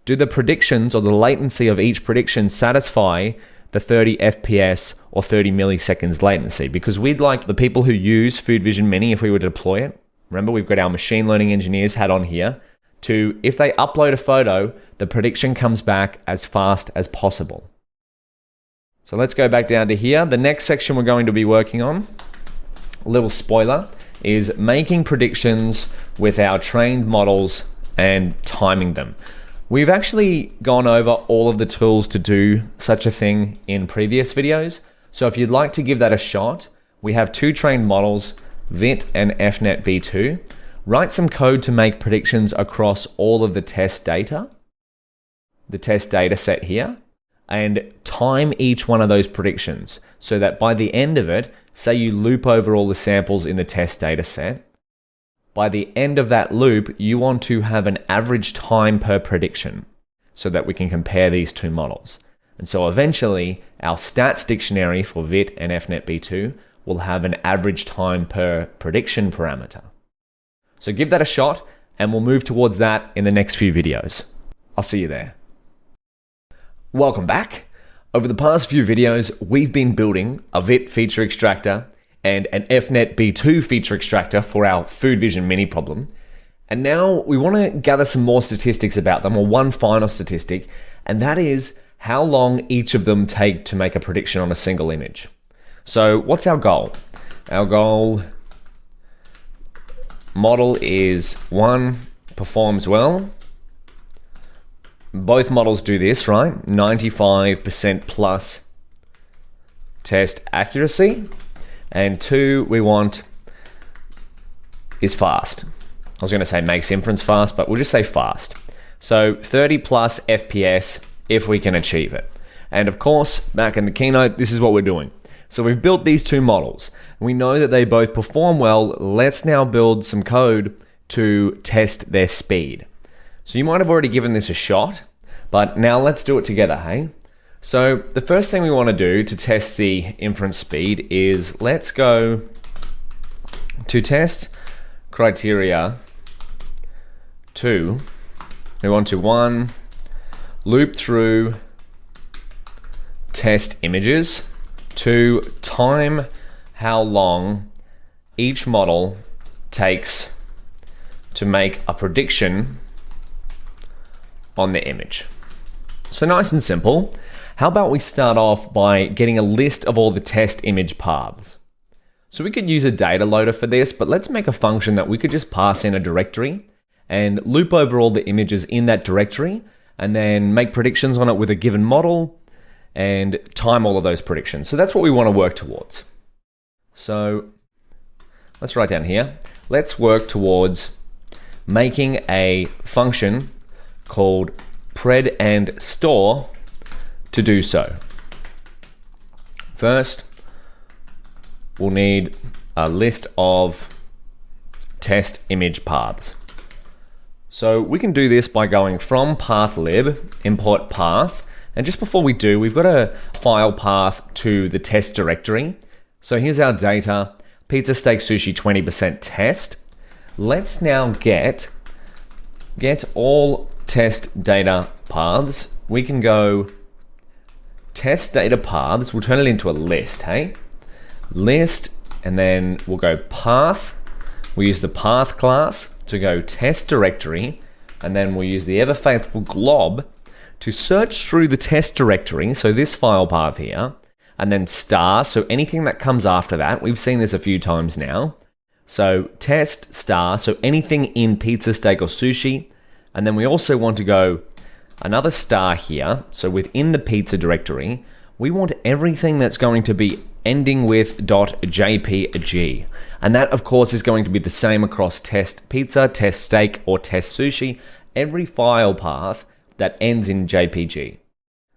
Do the predictions or the latency of each prediction satisfy the 30 FPS or 30 milliseconds latency? Because we'd like the people who use Food Vision Mini, if we were to deploy it, remember we've got our machine learning engineers hat on here, to, if they upload a photo, the prediction comes back as fast as possible. So let's go back down to here. The next section we're going to be working on, a little spoiler, is making predictions with our trained models and timing them. We've actually gone over all of the tools to do such a thing in previous videos. So if you'd like to give that a shot, we have two trained models, VIT and FNet B2. Write some code to make predictions across all of the test data, the test data set here, and time each one of those predictions so that by the end of it, say you loop over all the samples in the test data set, by the end of that loop, you want to have an average time per prediction so that we can compare these two models. And so eventually, our stats dictionary for VIT and FNet B2 will have an average time per prediction parameter. So give that a shot, and we'll move towards that in the next few videos. I'll see you there. Welcome back. Over the past few videos, we've been building a VIT feature extractor and an FNet B2 feature extractor for our Food Vision Mini problem. And now we want to gather some more statistics about them, or one final statistic, and that is how long each of them take to make a prediction on a single image. So what's our goal? Our goal model is 1, performs well, both models do this, right? 95% plus test accuracy. And 2 we want is fast. I was going to say makes inference fast, but we'll just say fast. So 30 plus FPS if we can achieve it. And of course, back in the keynote, this is what we're doing. So we've built these two models. We know that they both perform well. Let's now build some code to test their speed. So you might have already given this a shot, but now let's do it together, hey? So the first thing we want to do to test the inference speed is let's go to test criteria 2. We want to 1, loop through test images. 2, time how long each model takes to make a prediction on the image. So nice and simple. How about we start off by getting a list of all the test image paths? So we could use a data loader for this, but let's make a function that we could just pass in a directory and loop over all the images in that directory and then make predictions on it with a given model and time all of those predictions. So that's what we want to work towards. So let's write down here. Let's work towards making a function called pred and store to do so. First, we'll need a list of test image paths. So we can do this by going from pathlib, import path, and just before we do, we've got a file path to the test directory. So here's our data, pizza, steak, sushi, 20% test. Let's now get all test data paths. We can go test data paths, we'll turn it into a list, hey? List, and then we'll go path. We'll use the path class to go test directory, and then we'll use the ever faithful glob to search through the test directory, so this file path here, and then star, so anything that comes after that. We've seen this a few times now. So test star, so anything in pizza, steak, or sushi. And then we also want to go another star here. So within the pizza directory, we want everything that's going to be ending with .jpg. And that, of course, is going to be the same across test pizza, test steak, or test sushi. Every file path that ends in JPG.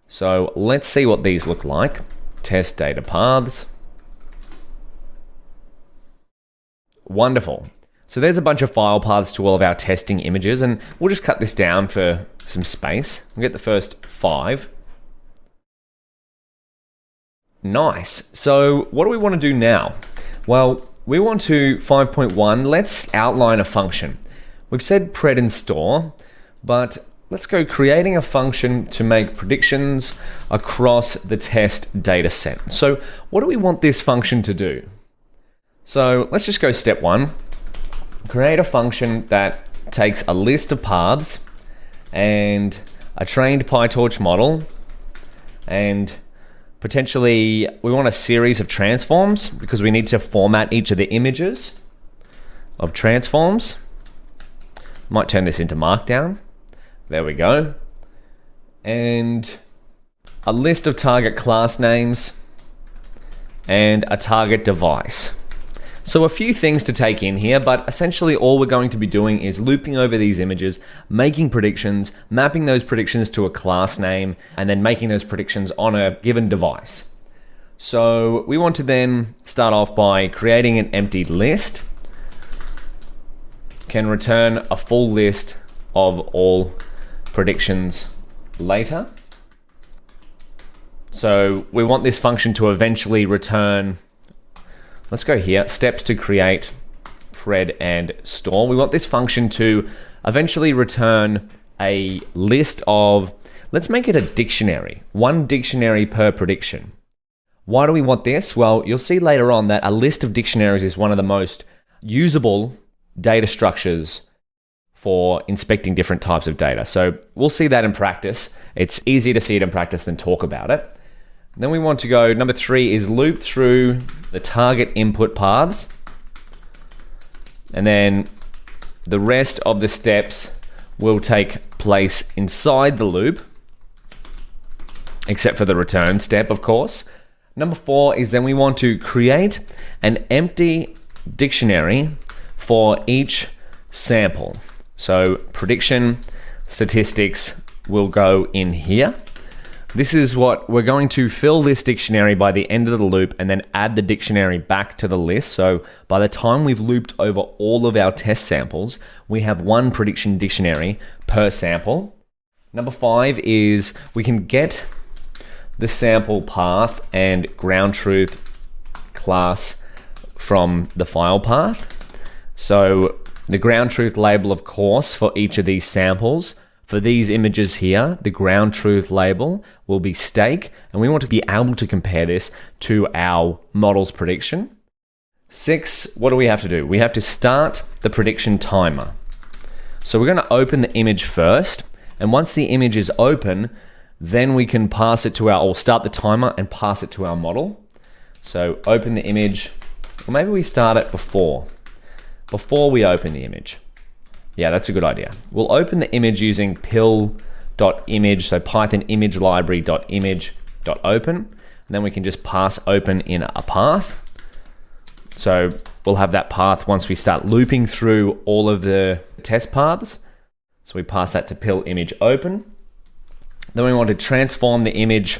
So let's see what these look like. Test data paths. Wonderful. So there's a bunch of file paths to all of our testing images, and we'll just cut this down for some space. We'll get the first 5. Nice. So what do we want to do now? Well, we want to 5.1, let's outline a function. We've said pred and store, but let's go creating a function to make predictions across the test data set. So what do we want this function to do? So let's just go step 1. Create a function that takes a list of paths and a trained PyTorch model, and potentially we want a series of transforms because we need to format each of the images of transforms. Might turn this into Markdown. There we go. And a list of target class names and a target device. So a few things to take in here, but essentially all we're going to be doing is looping over these images, making predictions, mapping those predictions to a class name, and then making those predictions on a given device. So we want to then start off by creating an empty list. Can return a full list of all predictions later. So we want this function to eventually return, let's go here, steps to create pred and store. We want this function to eventually return a list of, let's make it a dictionary, 1 dictionary per prediction. Why do we want this? Well, you'll see later on that a list of dictionaries is one of the most usable data structures for inspecting different types of data. So we'll see that in practice. It's easier to see it in practice than talk about it. And then we want to go, number 3 is loop through the target input paths. And then the rest of the steps will take place inside the loop, except for the return step, of course. Number 4 is then we want to create an empty dictionary for each sample. So prediction statistics will go in here. This is what we're going to fill this dictionary by the end of the loop and then add the dictionary back to the list. So by the time we've looped over all of our test samples, we have one prediction dictionary per sample. Number 5 is we can get the sample path and ground truth class from the file path. So the ground truth label, of course, for each of these samples. For these images here, the ground truth label will be stake, and we want to be able to compare this to our model's prediction. 6, what do we have to do? We have to start the prediction timer. So we're going to open the image first, and once the image is open, then we can pass it to or start the timer and pass it to our model. So open the image, or maybe we start it before we open the image. Yeah, that's a good idea. We'll open the image using pil.image, so Python image library.image.open, and then we can just pass open in a path. So we'll have that path once we start looping through all of the test paths. So we pass that to pil image open. Then we want to transform the image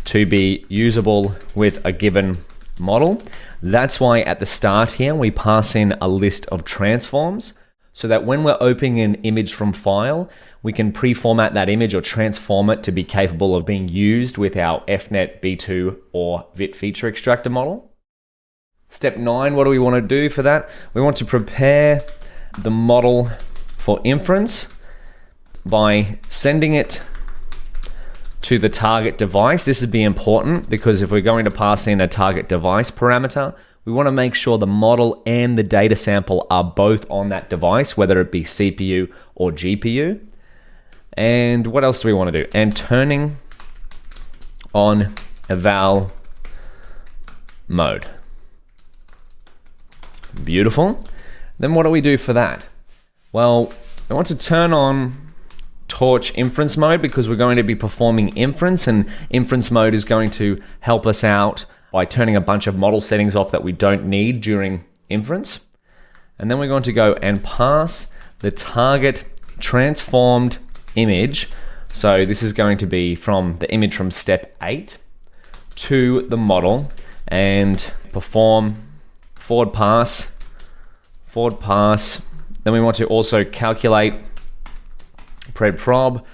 to be usable with a given model. That's why at the start here, we pass in a list of transforms, so that when we're opening an image from file, we can pre-format that image or transform it to be capable of being used with our FNet B2 or VIT feature extractor model. Step 9, what do we want to do for that? We want to prepare the model for inference by sending it to the target device. This would be important because if we're going to pass in a target device parameter, we want to make sure the model and the data sample are both on that device, whether it be CPU or GPU. And what else do we want to do? And turning on eval mode. Beautiful. Then what do we do for that? Well, I want to turn on Torch inference mode because we're going to be performing inference, and inference mode is going to help us out by turning a bunch of model settings off that we don't need during inference. And then we're going to go and pass the target transformed image. So this is going to be from the image from step 8 to the model and perform forward pass. Then we want to also calculate pred prob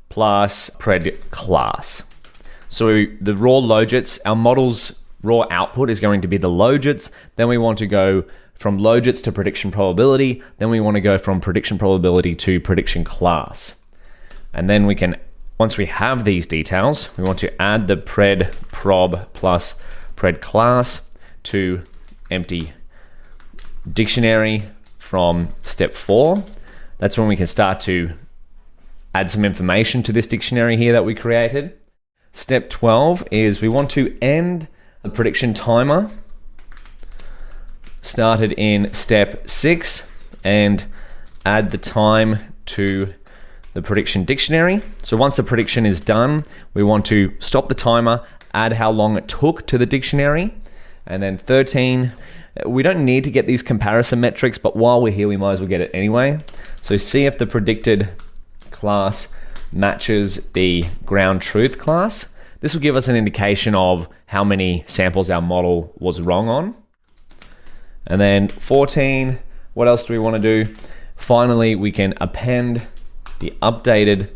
plus pred class. So the raw logits, our model's raw output is going to be the logits. Then we want to go from logits to prediction probability. Then we want to go from prediction probability to prediction class. And then we can, once we have these details, we want to add the pred prob plus pred class to empty dictionary from step 4. That's when we can start to add some information to this dictionary here that we created. Step 12 is we want to end the prediction timer started in step 6 and add the time to the prediction dictionary. So once the prediction is done, we want to stop the timer, add how long it took to the dictionary, and then 13, we don't need to get these comparison metrics, but while we're here, we might as well get it anyway. So see if the predicted class matches the ground truth class. This will give us an indication of how many samples our model was wrong on. And then 14, what else do we want to do? Finally, we can append the updated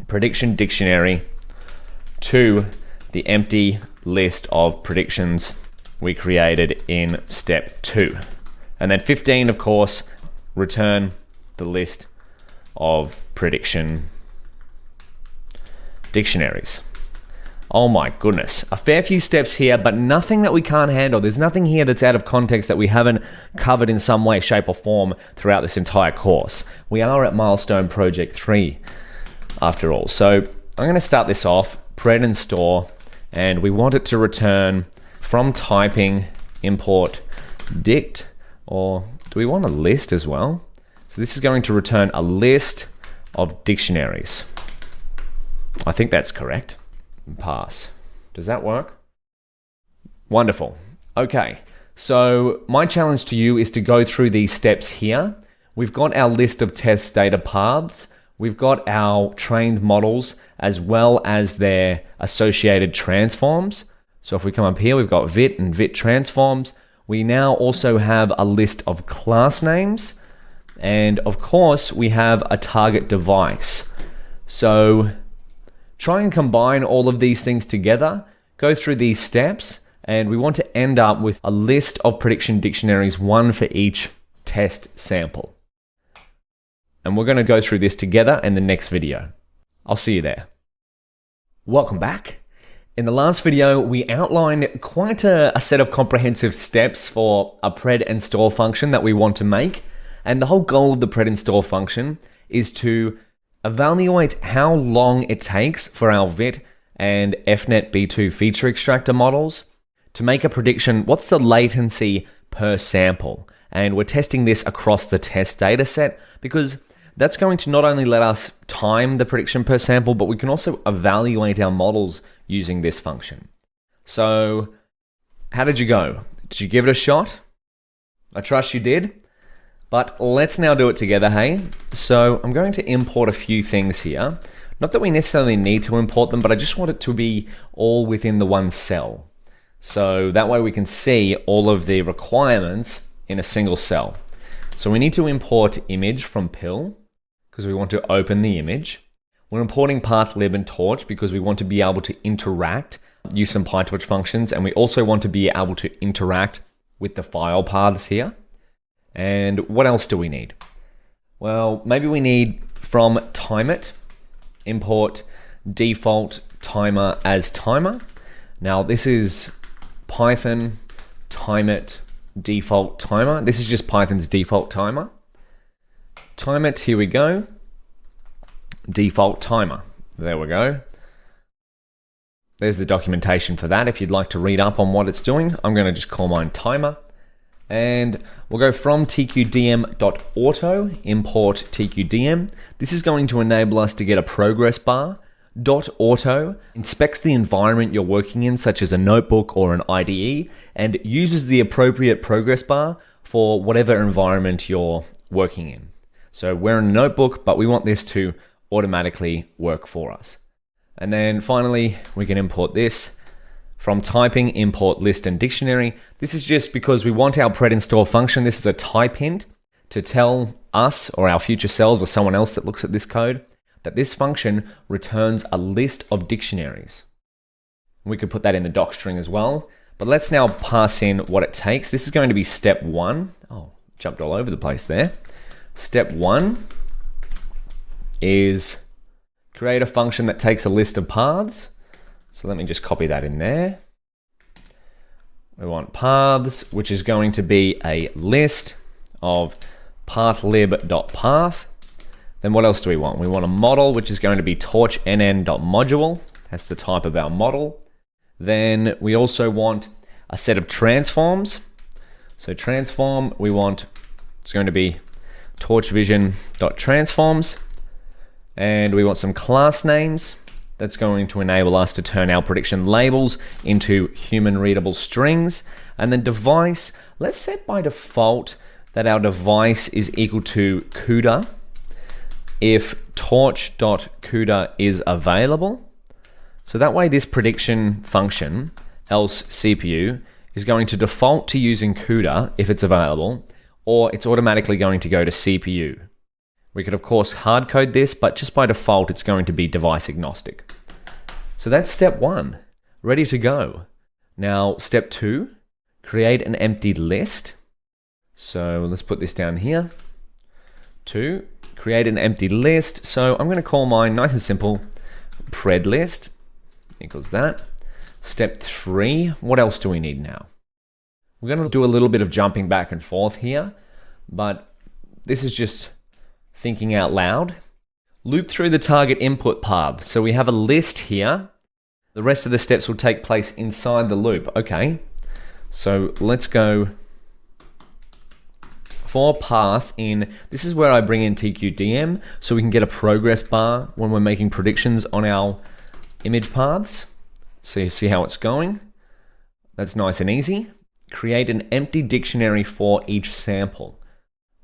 prediction dictionary to the empty list of predictions we created in step 2. And then 15, of course, return the list of prediction dictionaries. Oh my goodness, a fair few steps here, but nothing that we can't handle. There's nothing here that's out of context that we haven't covered in some way, shape, or form throughout this entire course. We are at milestone project 3 after all. So I'm going to start this off, pred and store, and we want it to return from typing import dict, or do we want a list as well? So this is going to return a list of dictionaries. I think that's correct. Pass. Does that work? Wonderful. Okay, so my challenge to you is to go through these steps here. We've got our list of test data paths. We've got our trained models as well as their associated transforms. So if we come up here, we've got VIT and VIT transforms. We now also have a list of class names. And of course, we have a target device. So try and combine all of these things together, go through these steps, and we want to end up with a list of prediction dictionaries, one for each test sample. And we're going to go through this together in the next video. I'll see you there. Welcome back. In the last video, we outlined quite a set of comprehensive steps for a pred and store function that we want to make. And the whole goal of the pred and store function is to evaluate how long it takes for our VIT and FNet B2 feature extractor models to make a prediction. What's the latency per sample? And we're testing this across the test data set because that's going to not only let us time the prediction per sample, but we can also evaluate our models using this function. So how did you go? Did you give it a shot? I trust you did. But let's now do it together, hey? So I'm going to import a few things here. Not that we necessarily need to import them, but I just want it to be all within the one cell. So that way we can see all of the requirements in a single cell. So we need to import image from pill because we want to open the image. We're importing path, lib, and torch because we want to be able to interact, use some PyTorch functions, and we also want to be able to interact with the file paths here. And what else do we need? Well, maybe we need from timeIt, import default timer as timer. Now this is Python timeIt default timer. This is just Python's default timer. TimeIt, here we go. Default timer. There we go. There's the documentation for that. If you'd like to read up on what it's doing, I'm going to just call mine timer. And we'll go from tqdm.auto, import tqdm. This is going to enable us to get a progress bar. .auto inspects the environment you're working in, such as a notebook or an IDE, and uses the appropriate progress bar for whatever environment you're working in. So we're in a notebook, but we want this to automatically work for us. And then finally, we can import this. From typing, import list and dictionary. This is just because we want our pred and store function. This is a type hint to tell us or our future selves or someone else that looks at this code that this function returns a list of dictionaries. We could put that in the doc string as well, but let's now pass in what it takes. This is going to be step one. Oh, jumped all over the place there. Step one is create a function that takes a list of paths. So let me just copy that in there. We want paths, which is going to be a list of pathlib.path. Then what else do we want? We want a model, which is going to be torchnn.module. That's the type of our model. Then we also want a set of transforms. So transform, we want, it's going to be torchvision.transforms. And we want some class names. That's going to enable us to turn our prediction labels into human readable strings. And then device, let's set by default that our device is equal to CUDA if torch.CUDA is available. So that way this prediction function, else CPU, is going to default to using CUDA if it's available, or it's automatically going to go to CPU. We could of course hard code this, but just by default, it's going to be device agnostic. So that's step one, ready to go. Now, step two, create an empty list. So let's put this down here. Two, create an empty list. So I'm going to call mine nice and simple, pred list equals that. Step three, what else do we need now? We're going to do a little bit of jumping back and forth here, but this is just thinking out loud. Loop through the target input path. So we have a list here. The rest of the steps will take place inside the loop. Okay, so let's go for path in, this is where I bring in TQDM so we can get a progress bar when we're making predictions on our image paths. So you see how it's going. That's nice and easy. Create an empty dictionary for each sample.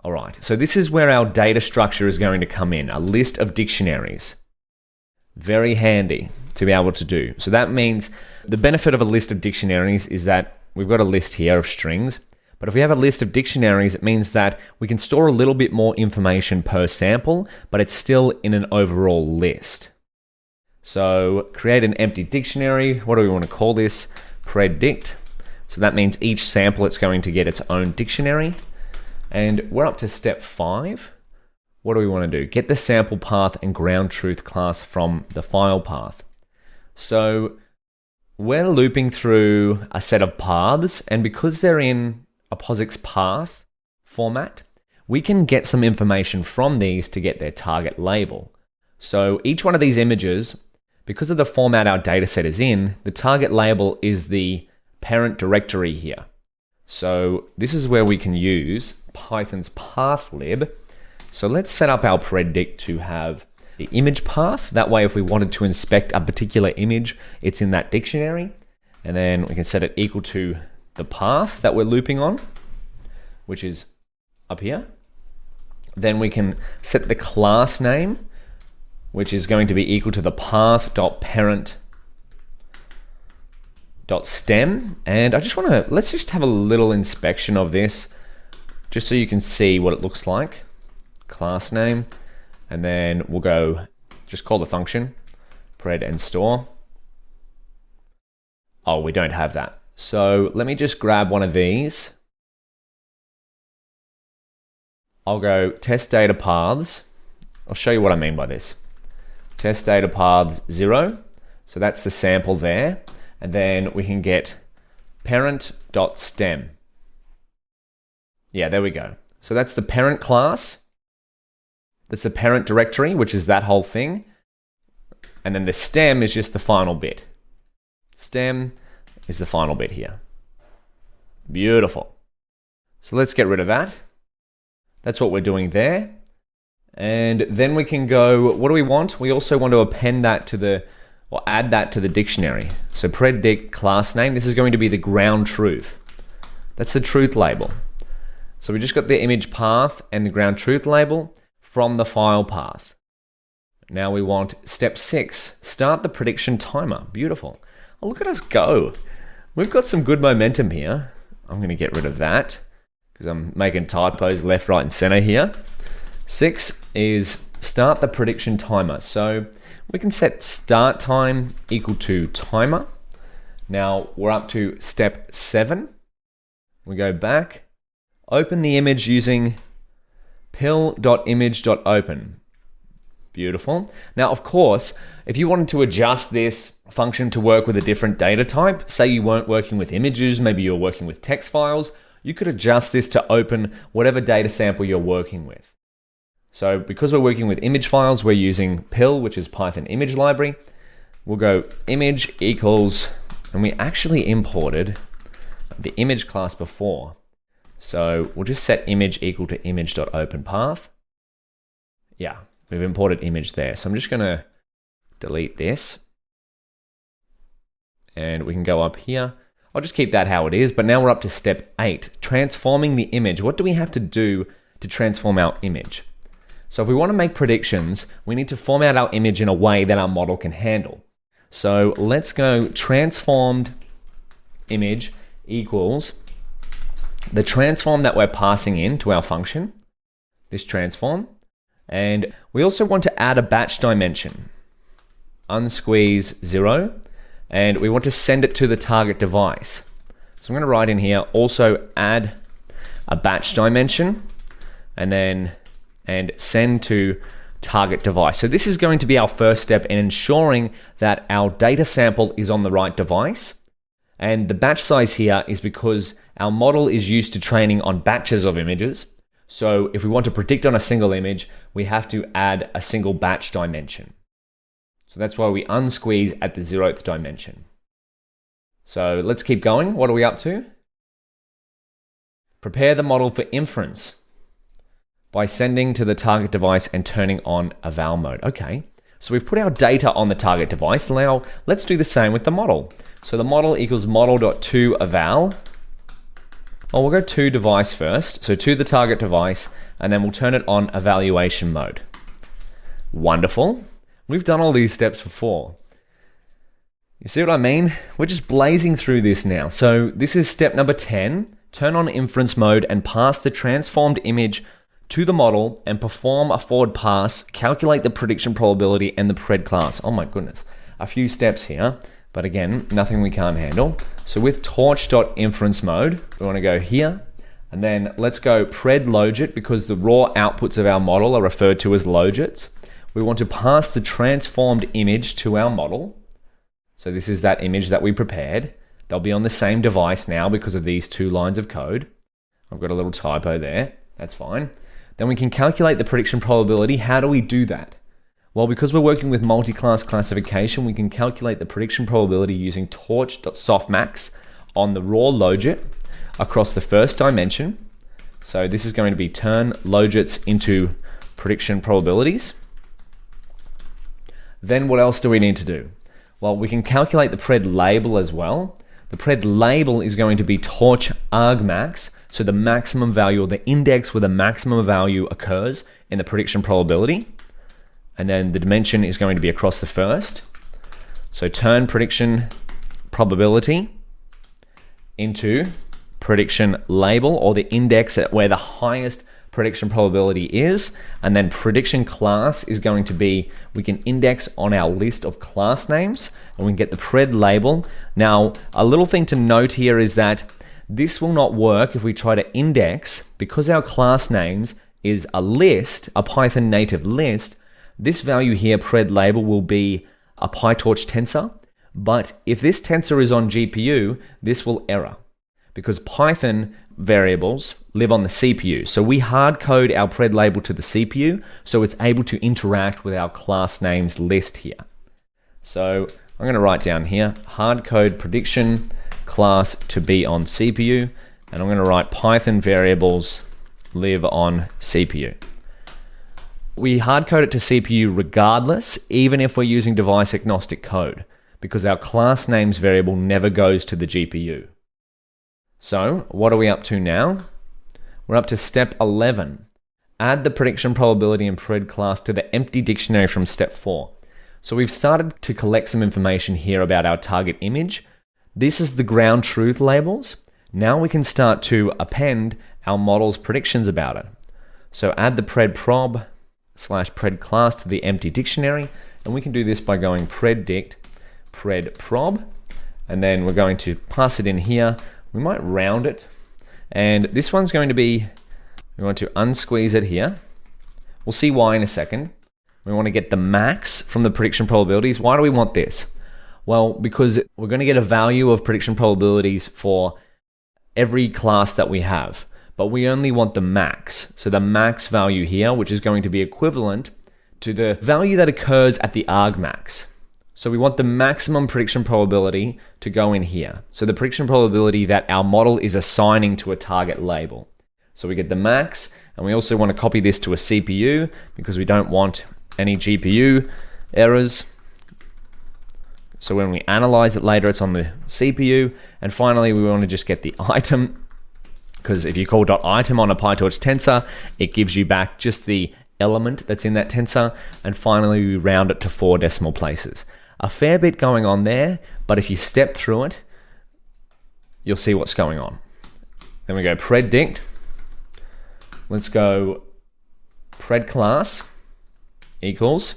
All right, so this is where our data structure is going to come in, a list of dictionaries. Very handy to be able to do. So that means the benefit of a list of dictionaries is that we've got a list here of strings, but if we have a list of dictionaries, it means that we can store a little bit more information per sample, but it's still in an overall list. So create an empty dictionary. What do we want to call this? Predict. So that means each sample it's going to get its own dictionary. And we're up to step 5. What do we want to do? Get the sample path and ground truth class from the file path. So we're looping through a set of paths, and because they're in a POSIX path format, we can get some information from these to get their target label. So each one of these images, because of the format our dataset is in, the target label is the parent directory here. So this is where we can use Python's pathlib. So let's set up our predict to have the image path. That way, if we wanted to inspect a particular image, it's in that dictionary. And then we can set it equal to the path that we're looping on, which is up here. Then we can set the class name, which is going to be equal to the path.parent.stem. And I just want to, let's just have a little inspection of this, just so you can see what it looks like. Class name, and then we'll go, just call the function, pred and store. Oh, we don't have that. So let me just grab one of these. I'll go test data paths. I'll show you what I mean by this. Test data paths 0. So that's the sample there. And then we can get parent.stem. Yeah, there we go. So that's the parent class. That's the parent directory, which is that whole thing. And then the stem is just the final bit. Stem is the final bit here. Beautiful. So let's get rid of that. That's what we're doing there. And then we can go, what do we want? We also want to append that to the, or add that to the dictionary. So predict class name, this is going to be the ground truth. That's the truth label. So we just got the image path and the ground truth label from the file path. Now we want step 6, start the prediction timer. Beautiful. Oh, look at us go. We've got some good momentum here. I'm going to get rid of that because I'm making typos left, right, and center here. 6 is start the prediction timer. So we can set start time equal to timer. Now we're up to step 7. We go back, open the image using pill.image.open. Beautiful. Now, of course, if you wanted to adjust this function to work with a different data type, say you weren't working with images, maybe you're working with text files, you could adjust this to open whatever data sample you're working with. So because we're working with image files, we're using pill, which is Python image library. We'll go image equals, and we actually imported the image class before. So we'll just set image equal to image.openPath. Yeah, we've imported image there. So I'm just going to delete this. And we can go up here. I'll just keep that how it is. But now we're up to step 8, transforming the image. What do we have to do to transform our image? So if we want to make predictions, we need to format our image in a way that our model can handle. So let's go transformed image equals the transform that we're passing in to our function, this transform. And we also want to add a batch dimension, unsqueeze 0, and we want to send it to the target device. So I'm going to write in here, also add a batch dimension, and send to target device. So this is going to be our first step in ensuring that our data sample is on the right device. And the batch size here is because our model is used to training on batches of images. So if we want to predict on a single image, we have to add a single batch dimension. So that's why we unsqueeze at the 0th dimension. So let's keep going. What are we up to? Prepare the model for inference. by sending to the target device and turning on eval mode. Okay, so we've put our data on the target device. Now let's do the same with the model. So the model equals model.toEval. Well, we'll go to device first, so to the target device, and then we'll turn it on evaluation mode. Wonderful. We've done all these steps before. You see what I mean? We're just blazing through this now. So this is step number 10. Turn on inference mode and pass the transformed image to the model and perform a forward pass, calculate the prediction probability and the pred class. Oh my goodness. A few steps here, but again, nothing we can't handle. So with torch.inference mode, we want to go here, and then let's go pred logit, because the raw outputs of our model are referred to as logits. We want to pass the transformed image to our model. So this is that image that we prepared. They'll be on the same device now because of these 2 lines of code. I've got a little typo there. That's fine. Then we can calculate the prediction probability. How do we do that? Well, because we're working with multi-class classification, we can calculate the prediction probability using torch.softmax on the raw logit across the first dimension. So this is going to be turn logits into prediction probabilities. Then what else do we need to do? Well, we can calculate the pred label as well. The pred label is going to be torch argmax, so the maximum value, or the index where the maximum value occurs in the prediction probability. And then the dimension is going to be across the first. So turn prediction probability into prediction label, or the index at where the highest prediction probability is. And then prediction class is going to be, we can index on our list of class names, and we can get the pred label. Now, a little thing to note here is that this will not work if we try to index, because our class names is a list, a Python native list. This value here, pred label, will be a PyTorch tensor. But if this tensor is on GPU, this will error, because Python variables live on the CPU. So we hard code our pred label to the CPU, so it's able to interact with our class names list here. So I'm going to write down here, hard code prediction class to be on CPU, and I'm going to write Python variables live on CPU. We hard code it to CPU regardless, even if we're using device agnostic code, because our class names variable never goes to the GPU. So what are we up to now? We're up to step 11. Add the prediction probability and pred class to the empty dictionary from step 4. So we've started to collect some information here about our target image. This is the ground truth labels. Now we can start to append our model's predictions about it. So add the pred prob / pred class to the empty dictionary, and we can do this by going predict pred prob, and then we're going to pass it in here. We might round it, and this one's going to be, we want to unsqueeze it here. We'll see why in a second. We want to get the max from the prediction probabilities. Why do we want this? Well, because we're going to get a value of prediction probabilities for every class that we have, but we only want the max. So the max value here, which is going to be equivalent to the value that occurs at the argmax. So we want the maximum prediction probability to go in here. So the prediction probability that our model is assigning to a target label. So we get the max, and we also want to copy this to a CPU because we don't want any GPU errors. So when we analyze it later, it's on the CPU. And finally, we want to just get the item, because if you call .item on a PyTorch tensor, it gives you back just the element that's in that tensor. And finally, we round it to 4 decimal places. A fair bit going on there, but if you step through it, you'll see what's going on. Then we go predict. Let's go pred class equals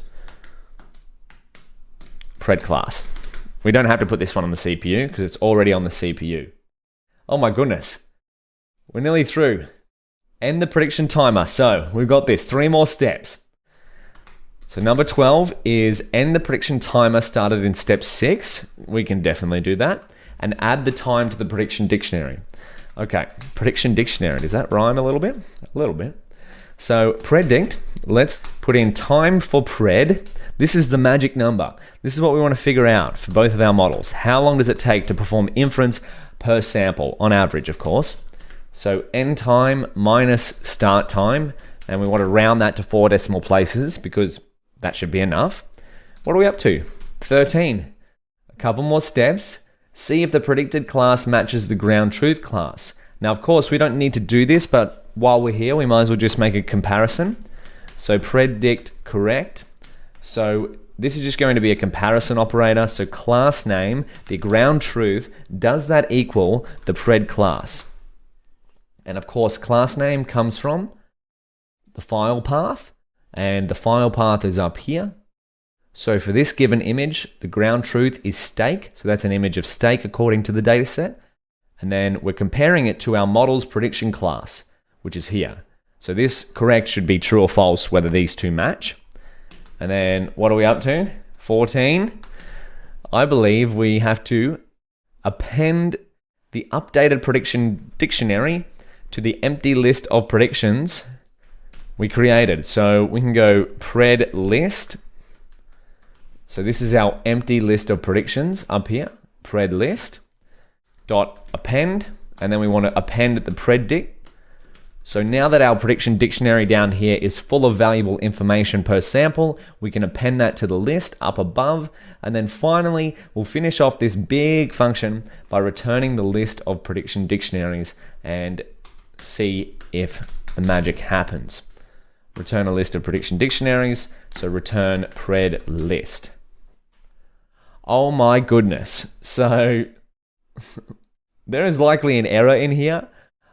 pred class. We don't have to put this one on the CPU because it's already on the CPU. Oh my goodness. We're nearly through. End the prediction timer. So we've got this, 3 more steps. So number 12 is end the prediction timer started in step 6. We can definitely do that. And add the time to the prediction dictionary. Okay, prediction dictionary. Does that rhyme a little bit? A little bit. So predict, let's put in time for pred. This is the magic number. This is what we want to figure out for both of our models. How long does it take to perform inference per sample, on average, of course. So end time minus start time. and we want to round that to 4 decimal places because that should be enough. What are we up to? 13. A couple more steps. See if the predicted class matches the ground truth class. Now, of course, we don't need to do this, but while we're here, we might as well just make a comparison. So predict correct. So this is just going to be a comparison operator. So class name, the ground truth, does that equal the pred class? And of course, class name comes from the file path, and the file path is up here. So for this given image, the ground truth is steak. So that's an image of steak according to the dataset. And then we're comparing it to our model's prediction class, which is here. So this correct should be true or false, whether these two match. And then what are we up to? 14. I believe we have to append the updated prediction dictionary to the empty list of predictions we created. So we can go pred list. So this is our empty list of predictions up here, pred list dot append, and then we want to append the predict. So now that our prediction dictionary down here is full of valuable information per sample, we can append that to the list up above, and then finally we'll finish off this big function by returning the list of prediction dictionaries and see if the magic happens. Return a list of prediction dictionaries, so return pred list. Oh my goodness. So there is likely an error in here,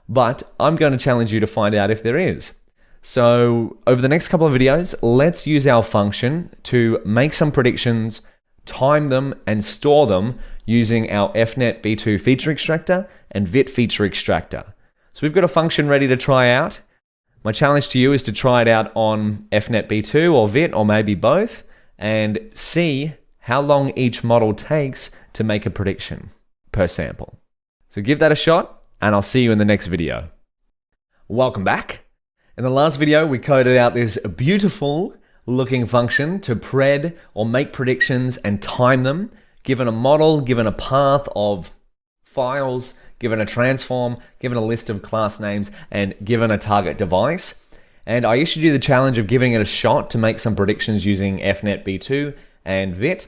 but I'm going to challenge you to find out if there is. So over the next couple of videos, let's use our function to make some predictions, time them, and store them using our FNet B2 feature extractor and VIT feature extractor. So we've got a function ready to try out. My challenge to you is to try it out on FNet B2 or VIT or maybe both and see how long each model takes to make a prediction per sample. So give that a shot, and I'll see you in the next video. Welcome back. In the last video, we coded out this beautiful looking function to pred or make predictions and time them, given a model, given a path of files, given a transform, given a list of class names, and given a target device. And I issued you the challenge of giving it a shot to make some predictions using FNet B2 and VIT.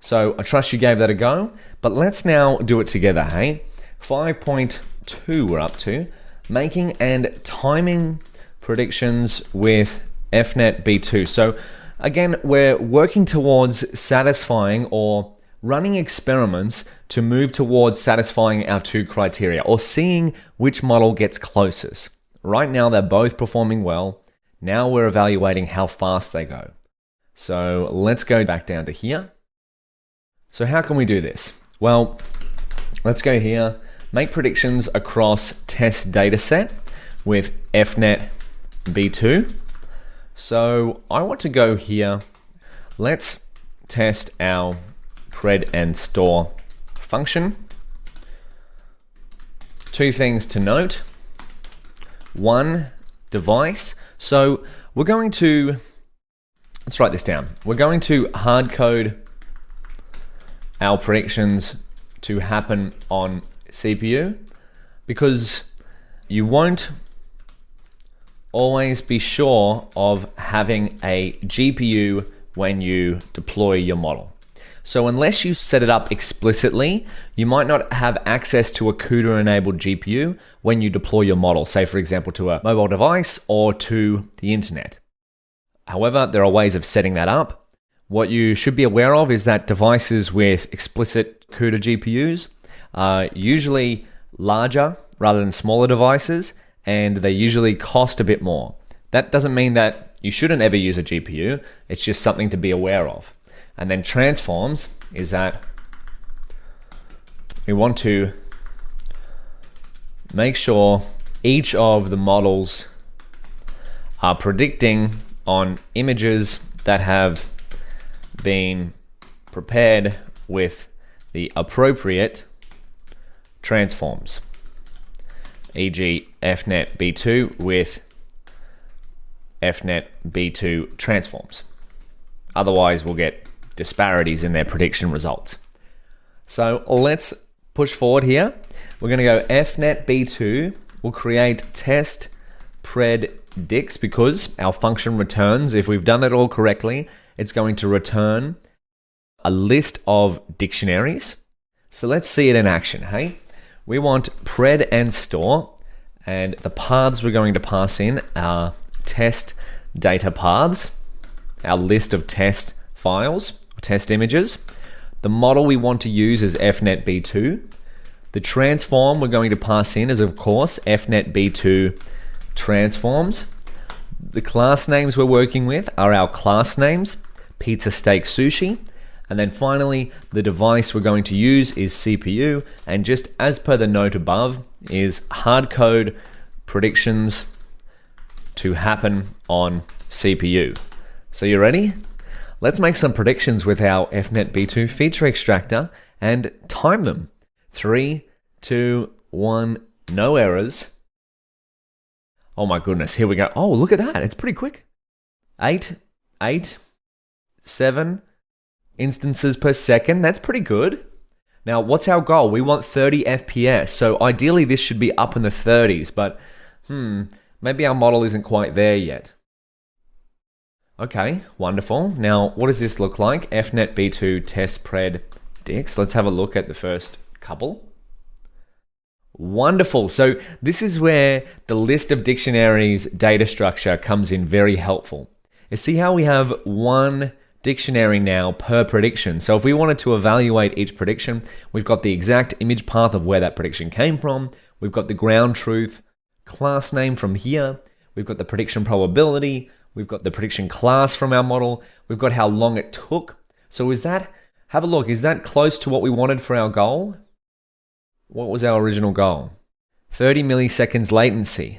So I trust you gave that a go, but let's now do it together, hey? 5.2 we're up to, making and timing predictions with FNet B2. So again, we're working towards satisfying or running experiments to move towards satisfying our two criteria or seeing which model gets closest. Right now, they're both performing well. Now we're evaluating how fast they go. So let's go back down to here. So how can we do this? Well, let's go here, make predictions across test dataset with FNet B2. So I want to go here. Let's test our pred and store function. Two things to note. One, device. So we're going to, let's write this down. We're going to hard code our predictions to happen on CPU because you won't always be sure of having a GPU when you deploy your model. So unless you set it up explicitly, you might not have access to a CUDA-enabled GPU when you deploy your model, say for example to a mobile device or to the internet. However, there are ways of setting that up. What you should be aware of is that devices with explicit CUDA GPUs are usually larger rather than smaller devices, and they usually cost a bit more. That doesn't mean that you shouldn't ever use a GPU, it's just something to be aware of. And then transforms is that we want to make sure each of the models are predicting on images that have been prepared with the appropriate transforms, e.g. FNet B2 with FNet B2 transforms. Otherwise, we'll get disparities in their prediction results. So let's push forward here. We're going to go FNet B2. We'll create test pred dix because our function returns, if we've done it all correctly, it's going to return a list of dictionaries. So let's see it in action, hey? We want pred and store, and the paths we're going to pass in are test data paths, our list of test files, test images. The model we want to use is fnetb2. The transform we're going to pass in is, of course, fnetb2 transforms. The class names we're working with are our class names, pizza, steak, sushi. And then finally, the device we're going to use is CPU. And just as per the note above, is hardcode predictions to happen on CPU. So you ready? Let's make some predictions with our fnetb2 feature extractor and time them. 3, 2, 1, no errors. Oh my goodness, here we go. Oh, look at that, it's pretty quick. 8, 7 instances per second, that's pretty good. Now, what's our goal? We want 30 FPS, so ideally this should be up in the 30s, but maybe our model isn't quite there yet. Okay, wonderful. Now, what does this look like? fnetb2 test pred dix. Let's have a look at the first couple. Wonderful. So this is where the list of dictionaries data structure comes in very helpful. You see how we have one dictionary now per prediction. So if we wanted to evaluate each prediction, we've got the exact image path of where that prediction came from. We've got the ground truth class name from here. We've got the prediction probability. We've got the prediction class from our model. We've got how long it took. So is that, have a look, is that close to what we wanted for our goal? What was our original goal? 30 milliseconds latency.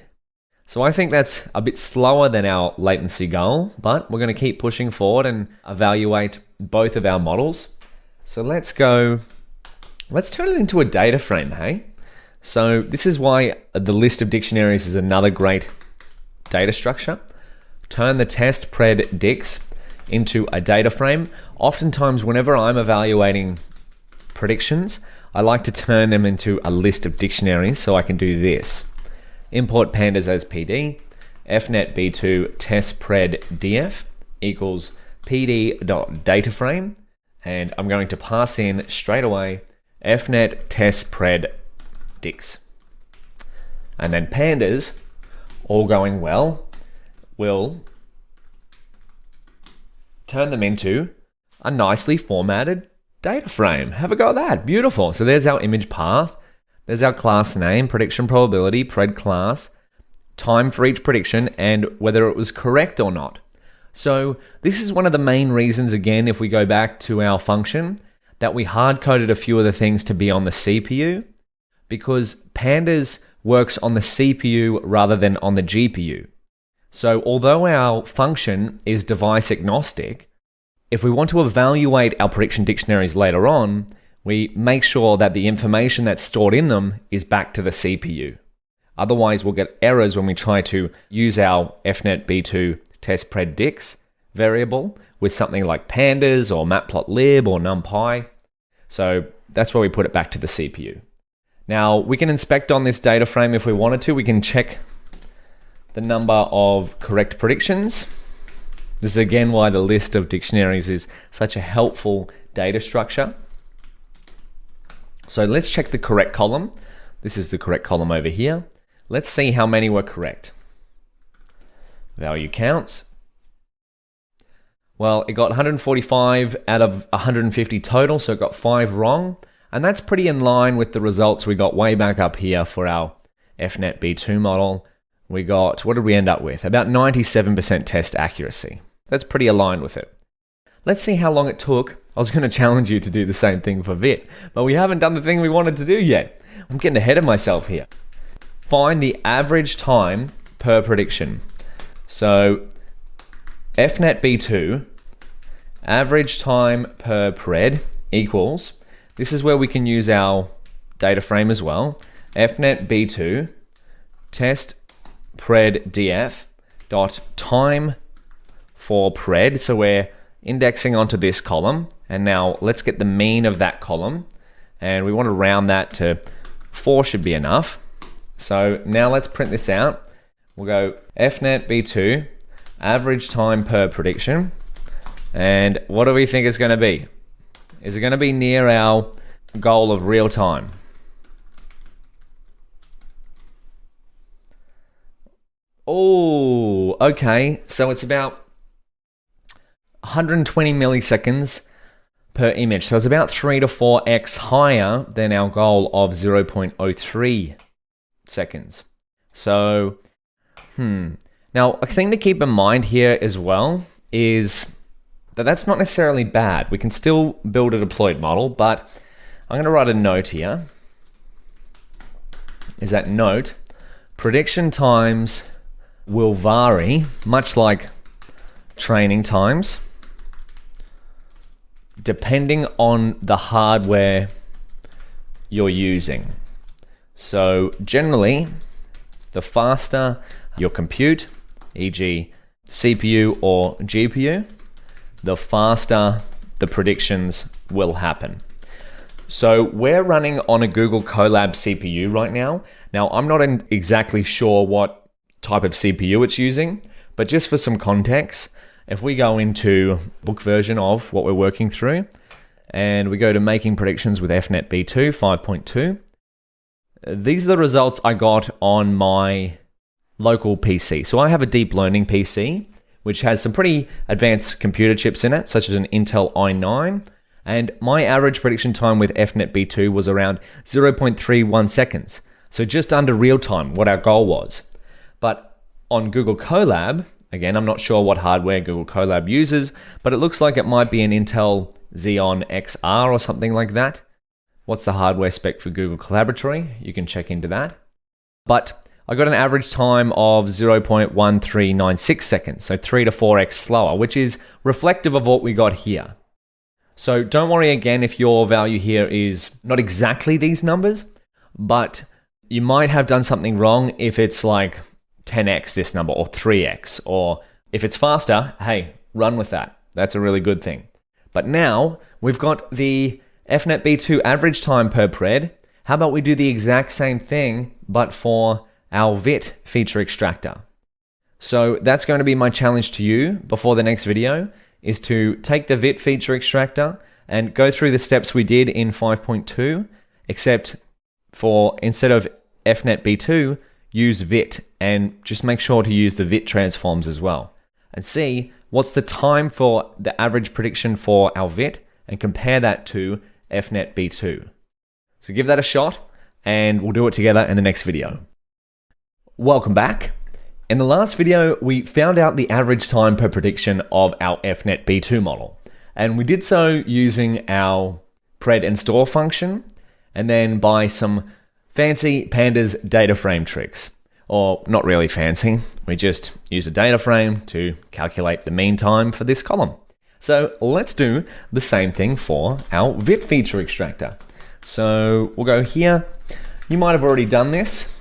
So I think that's a bit slower than our latency goal, but we're going to keep pushing forward and evaluate both of our models. So let's turn it into a data frame, hey? So this is why the list of dictionaries is another great data structure. Turn the test pred dix into a data frame. Oftentimes, whenever I'm evaluating predictions, I like to turn them into a list of dictionaries, so I can do this. Import pandas as PD, fnetb2 test pred df equals pd.dataframe, and I'm going to pass in straight away fnet test pred dix. And then pandas, all going well, will turn them into a nicely formatted data frame. Have a go at that. Beautiful. So there's our image path. There's our class name, prediction probability, pred class, time for each prediction, and whether it was correct or not. So this is one of the main reasons, again, if we go back to our function, that we hard-coded a few of the things to be on the CPU, because pandas works on the CPU rather than on the GPU. So although our function is device agnostic, if we want to evaluate our prediction dictionaries later on, we make sure that the information that's stored in them is back to the CPU. Otherwise, we'll get errors when we try to use our fnetb2 test pred dix variable with something like pandas or matplotlib or numpy. So that's where we put it back to the CPU. Now, we can inspect on this data frame if we wanted to. We can check the number of correct predictions. This is again why the list of dictionaries is such a helpful data structure. So let's check the correct column. This is the correct column over here. Let's see how many were correct. Value counts. Well, it got 145 out of 150 total, so it got 5 wrong. And that's pretty in line with the results we got way back up here for our fnetb2 model. We got, what did we end up with? About 97% test accuracy. That's pretty aligned with it. Let's see how long it took. I was going to challenge you to do the same thing for VIT, but we haven't done the thing we wanted to do yet. I'm getting ahead of myself here. Find the average time per prediction. So fnetb2, average time per pred equals, this is where we can use our data frame as well, fnetb2 test pred df dot time for pred. So we're indexing onto this column, and now let's get the mean of that column, and we want to round that to 4 should be enough. So now let's print this out. We'll go fnet b2, average time per prediction. And what do we think it's going to be? Is it going to be near our goal of real time? Oh, okay. So it's about 120 milliseconds per image. So it's about 3 to 4x higher than our goal of 0.03 seconds. So, Now, a thing to keep in mind here as well is that that's not necessarily bad. We can still build a deployed model, but I'm going to write a note here. Is that note, prediction times will vary, much like training times, depending on the hardware you're using. So generally, the faster your compute, e.g. CPU or GPU, the faster the predictions will happen. So we're running on a Google Colab CPU right now. Now, I'm not exactly sure what type of CPU it's using, but just for some context, if we go into book version of what we're working through, and we go to making predictions with FNet B2 5.2, these are the results I got on my local PC. So I have a deep learning PC, which has some pretty advanced computer chips in it, such as an Intel i9, and my average prediction time with FNet B2 was around 0.31 seconds. So just under real time, what our goal was. But on Google Colab, again, I'm not sure what hardware Google Colab uses, but it looks like it might be an Intel Xeon XR or something like that. What's the hardware spec for Google Collaboratory? You can check into that. But I got an average time of 0.1396 seconds, so 3 to 4x slower, which is reflective of what we got here. So don't worry again if your value here is not exactly these numbers, but you might have done something wrong if it's like 10x this number or 3x, or if it's faster, hey, run with that. That's a really good thing. But now we've got the FNet B2 average time per pred. How about we do the exact same thing, but for our VIT feature extractor? So that's going to be my challenge to you before the next video, is to take the VIT feature extractor and go through the steps we did in 5.2, except for instead of FNet B2, use VIT, and just make sure to use the VIT transforms as well. And see what's the time for the average prediction for our VIT and compare that to FNet B2. So give that a shot and we'll do it together in the next video. Welcome back. In the last video, we found out the average time per prediction of our FNet B2 model. And we did so using our pred and store function, and then by some fancy pandas data frame tricks. Or not really fancy, we just use a data frame to calculate the mean time for this column. So let's do the same thing for our VIT feature extractor. So we'll go here. You might have already done this.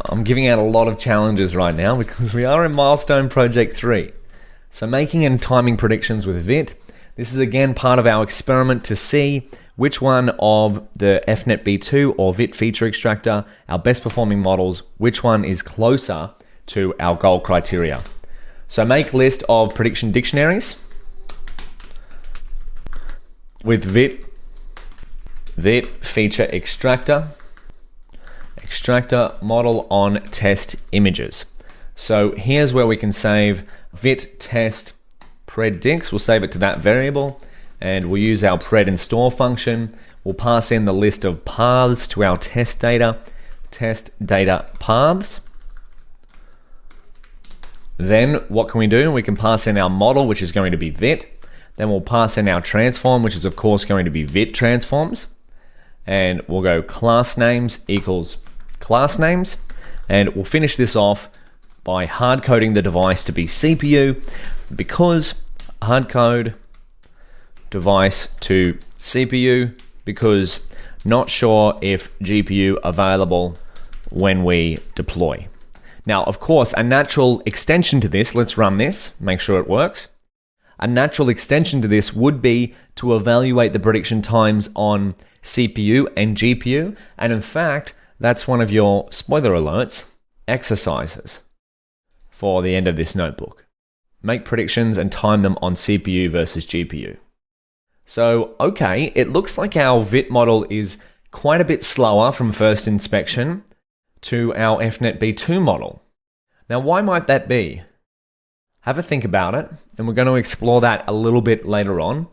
I'm giving out a lot of challenges right now because we are in milestone project 3. So making and timing predictions with VIT. This is again part of our experiment to see which one of the FNet B2 or VIT feature extractor, our best performing models, which one is closer to our goal criteria. So make list of prediction dictionaries with VIT feature extractor model on test images. So here's where we can save VIT test predicts. We'll save it to that variable, and we'll use our pred and store function. We'll pass in the list of paths to our test data paths. Then what can we do? We can pass in our model, which is going to be VIT. Then we'll pass in our transform, which is of course going to be VIT transforms. And we'll go class names equals class names. And we'll finish this off by hard coding the device to be CPU, because hard code device to CPU, because not sure if GPU available when we deploy. Now, of course, a natural extension to this, let's run this, make sure it works. A natural extension to this would be to evaluate the prediction times on CPU and GPU. And in fact, that's one of your spoiler alerts. exercises for the end of this notebook. Make predictions and time them on CPU versus GPU. So, okay, it looks like our VIT model is quite a bit slower from first inspection to our FNet B2 model. Now, why might that be? Have a think about it, and we're going to explore that a little bit later on,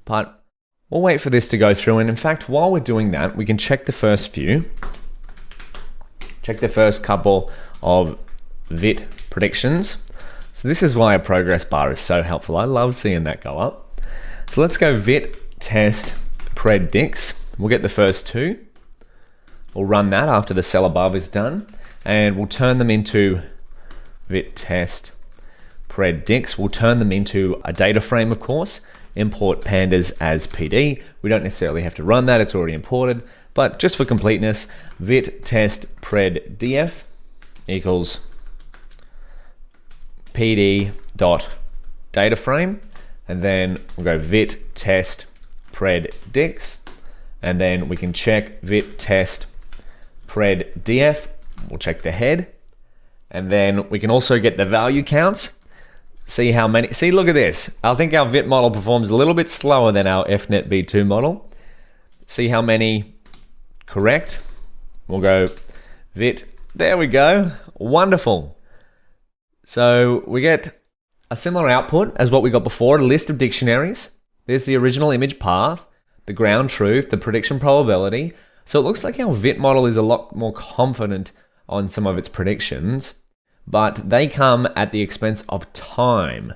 but we'll wait for this to go through. And in fact, while we're doing that, we can check the first few. Check the first couple of VIT predictions. So this is why a progress bar is so helpful. I love seeing that go up. So let's go VIT test predicts. We'll get the first two. We'll run that after the cell above is done, and we'll turn them into VIT test predicts. We'll turn them into a data frame, of course. Import pandas as PD. We don't necessarily have to run that, it's already imported, but just for completeness, VIT test pred df equals PD dot data frame, and then we'll go VIT test predicts, and then we can check VIT test pred df. We'll check the head, and then we can also get the value counts. See how many, see, look at this. I think our VIT model performs a little bit slower than our FNet B2 model. See how many correct. We'll go VIT, there we go, wonderful. So we get a similar output as what we got before, a list of dictionaries. There's the original image path, the ground truth, the prediction probability. So it looks like our VIT model is a lot more confident on some of its predictions, but they come at the expense of time.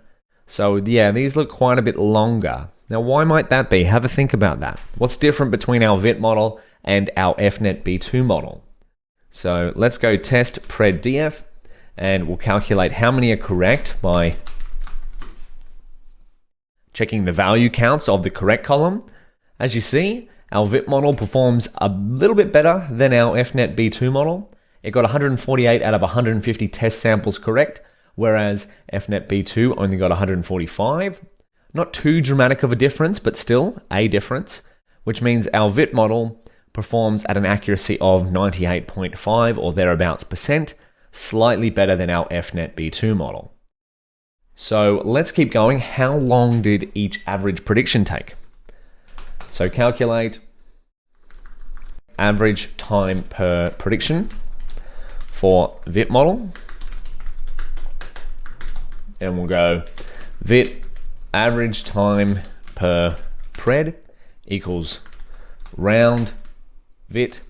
So yeah, these look quite a bit longer. Now, why might that be? Have a think about that. What's different between our VIT model and our FNet B2 model? So let's go test pred df, and we'll calculate how many are correct by checking the value counts of the correct column. As you see, our VIT model performs a little bit better than our FNet B2 model. It got 148 out of 150 test samples correct, whereas FNet B2 only got 145. Not too dramatic of a difference, but still a difference, which means our VIT model performs at an accuracy of 98.5 or thereabouts %, slightly better than our FNet B2 model. So let's keep going. How long did each average prediction take? So calculate average time per prediction for VIT model, and we'll go VIT average time per pred equals round VIT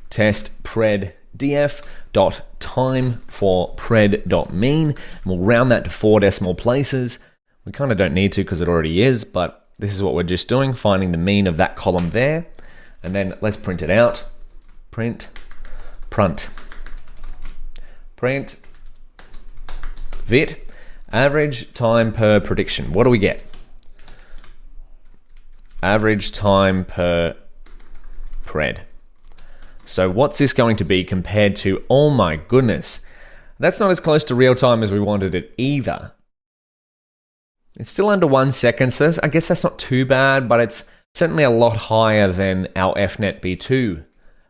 test pred df dot time for pred dot mean, and we'll round that to 4 decimal places. We kind of don't need to because it already is, but this is what we're just doing, finding the mean of that column there, and then let's print it out. Print VIT average time per prediction. What do we get? Average time per pred. So what's this going to be compared to, oh my goodness, that's not as close to real time as we wanted it either. It's still under 1 second, so I guess that's not too bad, but it's certainly a lot higher than our FNet B2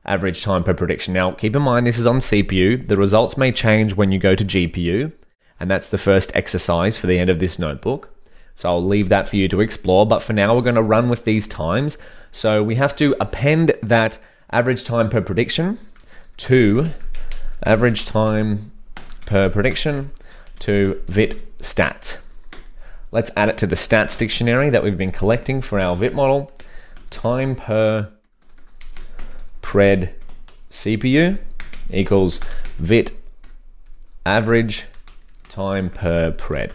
average time per prediction. Now, keep in mind this is on CPU. The results may change when you go to GPU, and that's the first exercise for the end of this notebook. So I'll leave that for you to explore, but for now we're going to run with these times. So we have to append that average time per prediction to average time per prediction to VIT stats. Let's add it to the stats dictionary that we've been collecting for our VIT model. Time per pred CPU equals VIT average time per pred.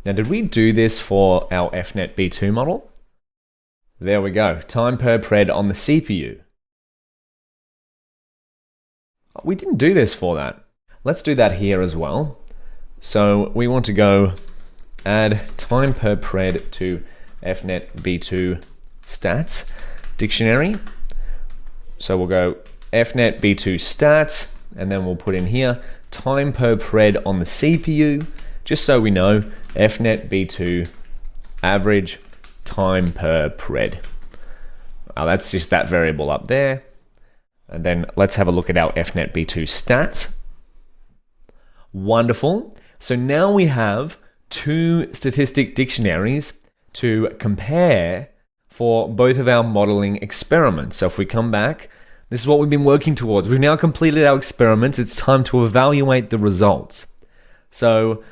Now, did we do this for our FNet B2 model? There we go, time per pred on the CPU. We didn't do this for that. Let's do that here as well. So we want to go add time per pred to FNet B2 stats dictionary. So we'll go FNet B2 stats, and then we'll put in here time per pred on the CPU, just so we know FNet B2 average time per pred. That's just that variable up there. And then let's have a look at our FNet B2 stats. Wonderful. So now we have two statistic dictionaries to compare for both of our modeling experiments. So if we come back, this is what we've been working towards. We've now completed our experiments. It's time to evaluate the results. So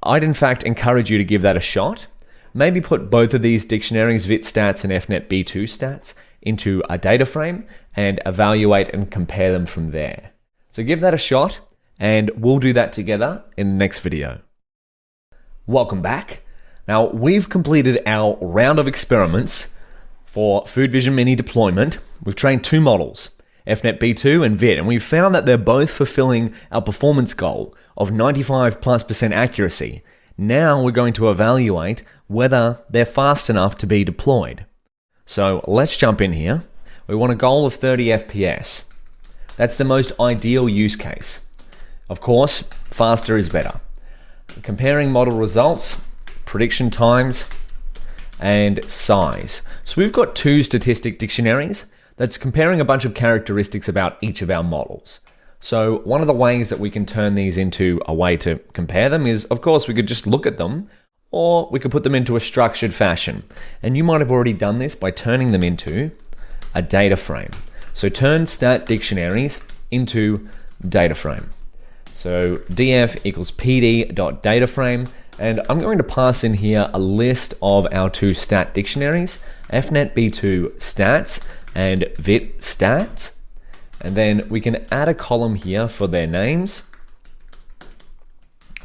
I'd in fact encourage you to give that a shot. Maybe put both of these dictionaries, VIT stats and FNet B2 stats, into a data frame and evaluate and compare them from there. So give that a shot, and we'll do that together in the next video. Welcome back. Now, we've completed our round of experiments for Food Vision Mini deployment. We've trained two models, FNet B2 and VIT, and we've found that they're both fulfilling our performance goal of 95+% accuracy. Now we're going to evaluate whether they're fast enough to be deployed. So let's jump in here. We want a goal of 30 FPS. That's the most ideal use case. Of course, faster is better. Comparing model results, prediction times, and size. So we've got two statistic dictionaries that's comparing a bunch of characteristics about each of our models. So one of the ways that we can turn these into a way to compare them is, of course, we could just look at them, or we could put them into a structured fashion. And you might have already done this by turning them into a data frame. So turn stat dictionaries into data frame. So df equals pd.dataframe, and I'm going to pass in here a list of our two stat dictionaries, FNet B2 stats and VIT stats. And then we can add a column here for their names,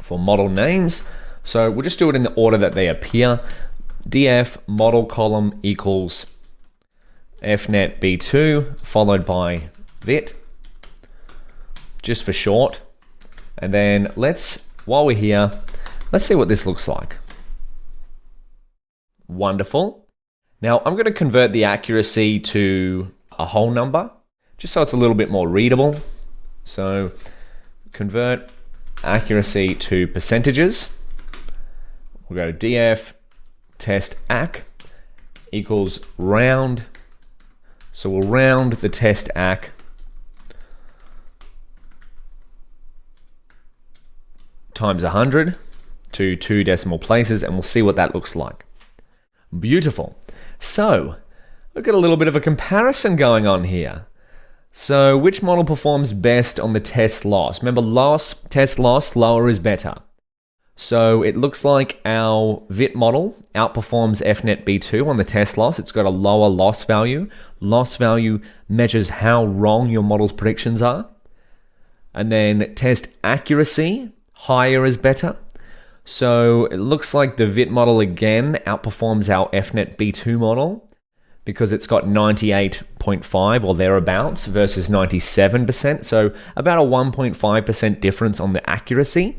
for model names. So we'll just do it in the order that they appear. df model column equals FNet B2 followed by VIT, just for short. And then while we're here, let's see what this looks like. Wonderful. Now I'm going to convert the accuracy to a whole number, just so it's a little bit more readable. So convert accuracy to percentages. We'll go df test ac equals round. So we'll round the test ac times 100 to 2 decimal places, and we'll see what that looks like. Beautiful. So look at a little bit of a comparison going on here. So which model performs best on the test loss? Remember, test loss, lower is better. So it looks like our VIT model outperforms FNet B2 on the test loss. It's got a lower loss value. Loss value measures how wrong your model's predictions are. And then test accuracy, higher is better. So it looks like the VIT model again outperforms our FNet B2 model because it's got 98.5 or thereabouts versus 97%. So about a 1.5% difference on the accuracy.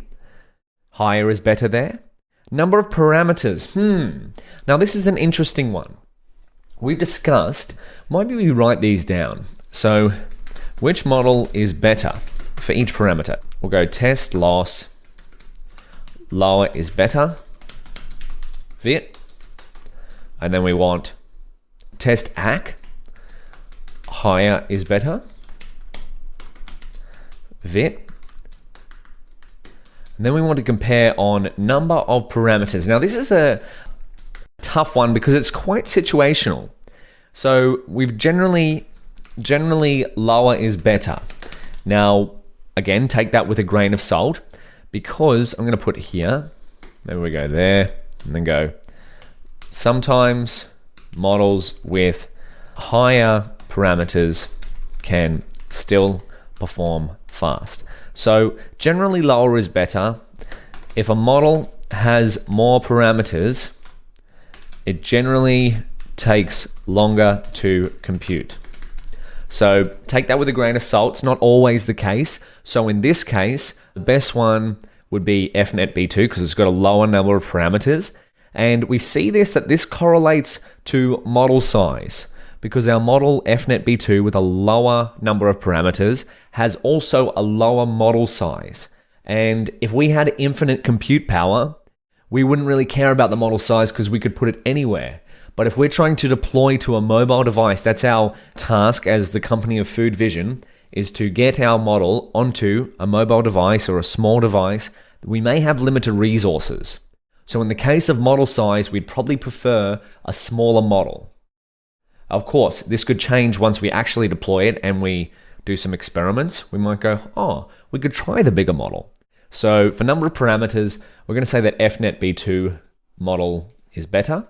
Higher is better there. Number of parameters. Now this is an interesting one. We've discussed, maybe we write these down. So which model is better for each parameter? We'll go test loss, lower is better, VIT, and then we want test ac, higher is better, VIT, and then we want to compare on number of parameters. Now this is a tough one because it's quite situational. So we've generally lower is better. Now again, take that with a grain of salt, because I'm going to put here, maybe we go there, and then go, sometimes models with higher parameters can still perform fast. So generally lower is better. If a model has more parameters, it generally takes longer to compute. So take that with a grain of salt. It's not always the case. So in this case, the best one would be FNet B2 because it's got a lower number of parameters. And we see that this correlates to model size, because our model FNet B2 with a lower number of parameters has also a lower model size. And if we had infinite compute power, we wouldn't really care about the model size because we could put it anywhere. But if we're trying to deploy to a mobile device, that's our task as the company of Food Vision. is to get our model onto a mobile device or a small device that we may have limited resources. So in the case of model size, we'd probably prefer a smaller model. Of course, this could change once we actually deploy it and we do some experiments. We might go, oh, we could try the bigger model. So for number of parameters, we're going to say that FNet B2 model is better.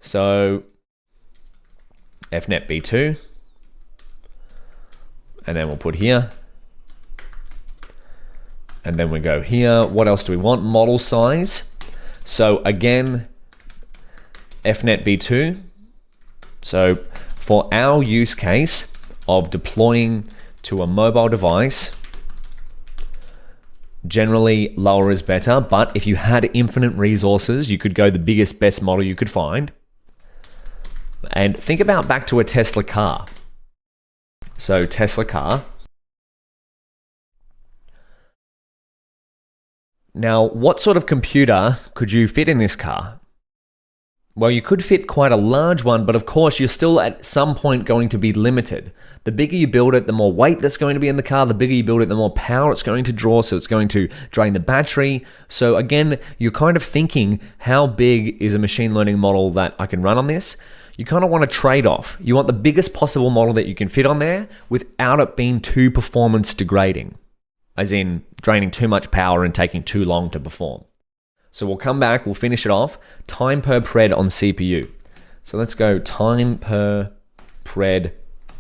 So FNet B2, and then we'll put here, and then we go here. What else do we want? Model size. So again, FNet B2. So for our use case of deploying to a mobile device, generally lower is better, but if you had infinite resources, you could go the biggest, best model you could find. And think about back to a Tesla car. So Tesla car. Now, what sort of computer could you fit in this car? Well, you could fit quite a large one, but of course you're still at some point going to be limited. The bigger you build it, the more weight that's going to be in the car. The bigger you build it, the more power it's going to draw, so it's going to drain the battery. So again, you're kind of thinking, how big is a machine learning model that I can run on this? You kind of want a trade-off. You want the biggest possible model that you can fit on there without it being too performance degrading, as in draining too much power and taking too long to perform. So we'll come back, we'll finish it off. Time per pred on CPU. So let's go time per pred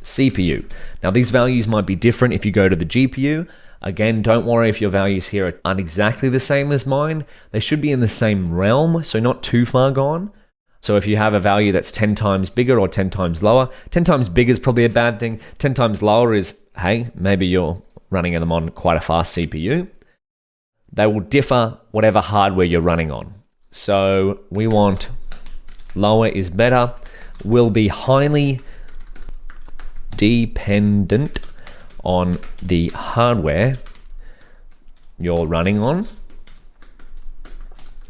CPU. Now these values might be different if you go to the GPU. Again, don't worry if your values here aren't exactly the same as mine. They should be in the same realm, so not too far gone. So if you have a value that's 10 times bigger or 10 times lower, 10 times bigger is probably a bad thing. 10 times lower is, hey, maybe you're running them on quite a fast CPU. They will differ whatever hardware you're running on. So we want lower is better, will be highly dependent on the hardware you're running on.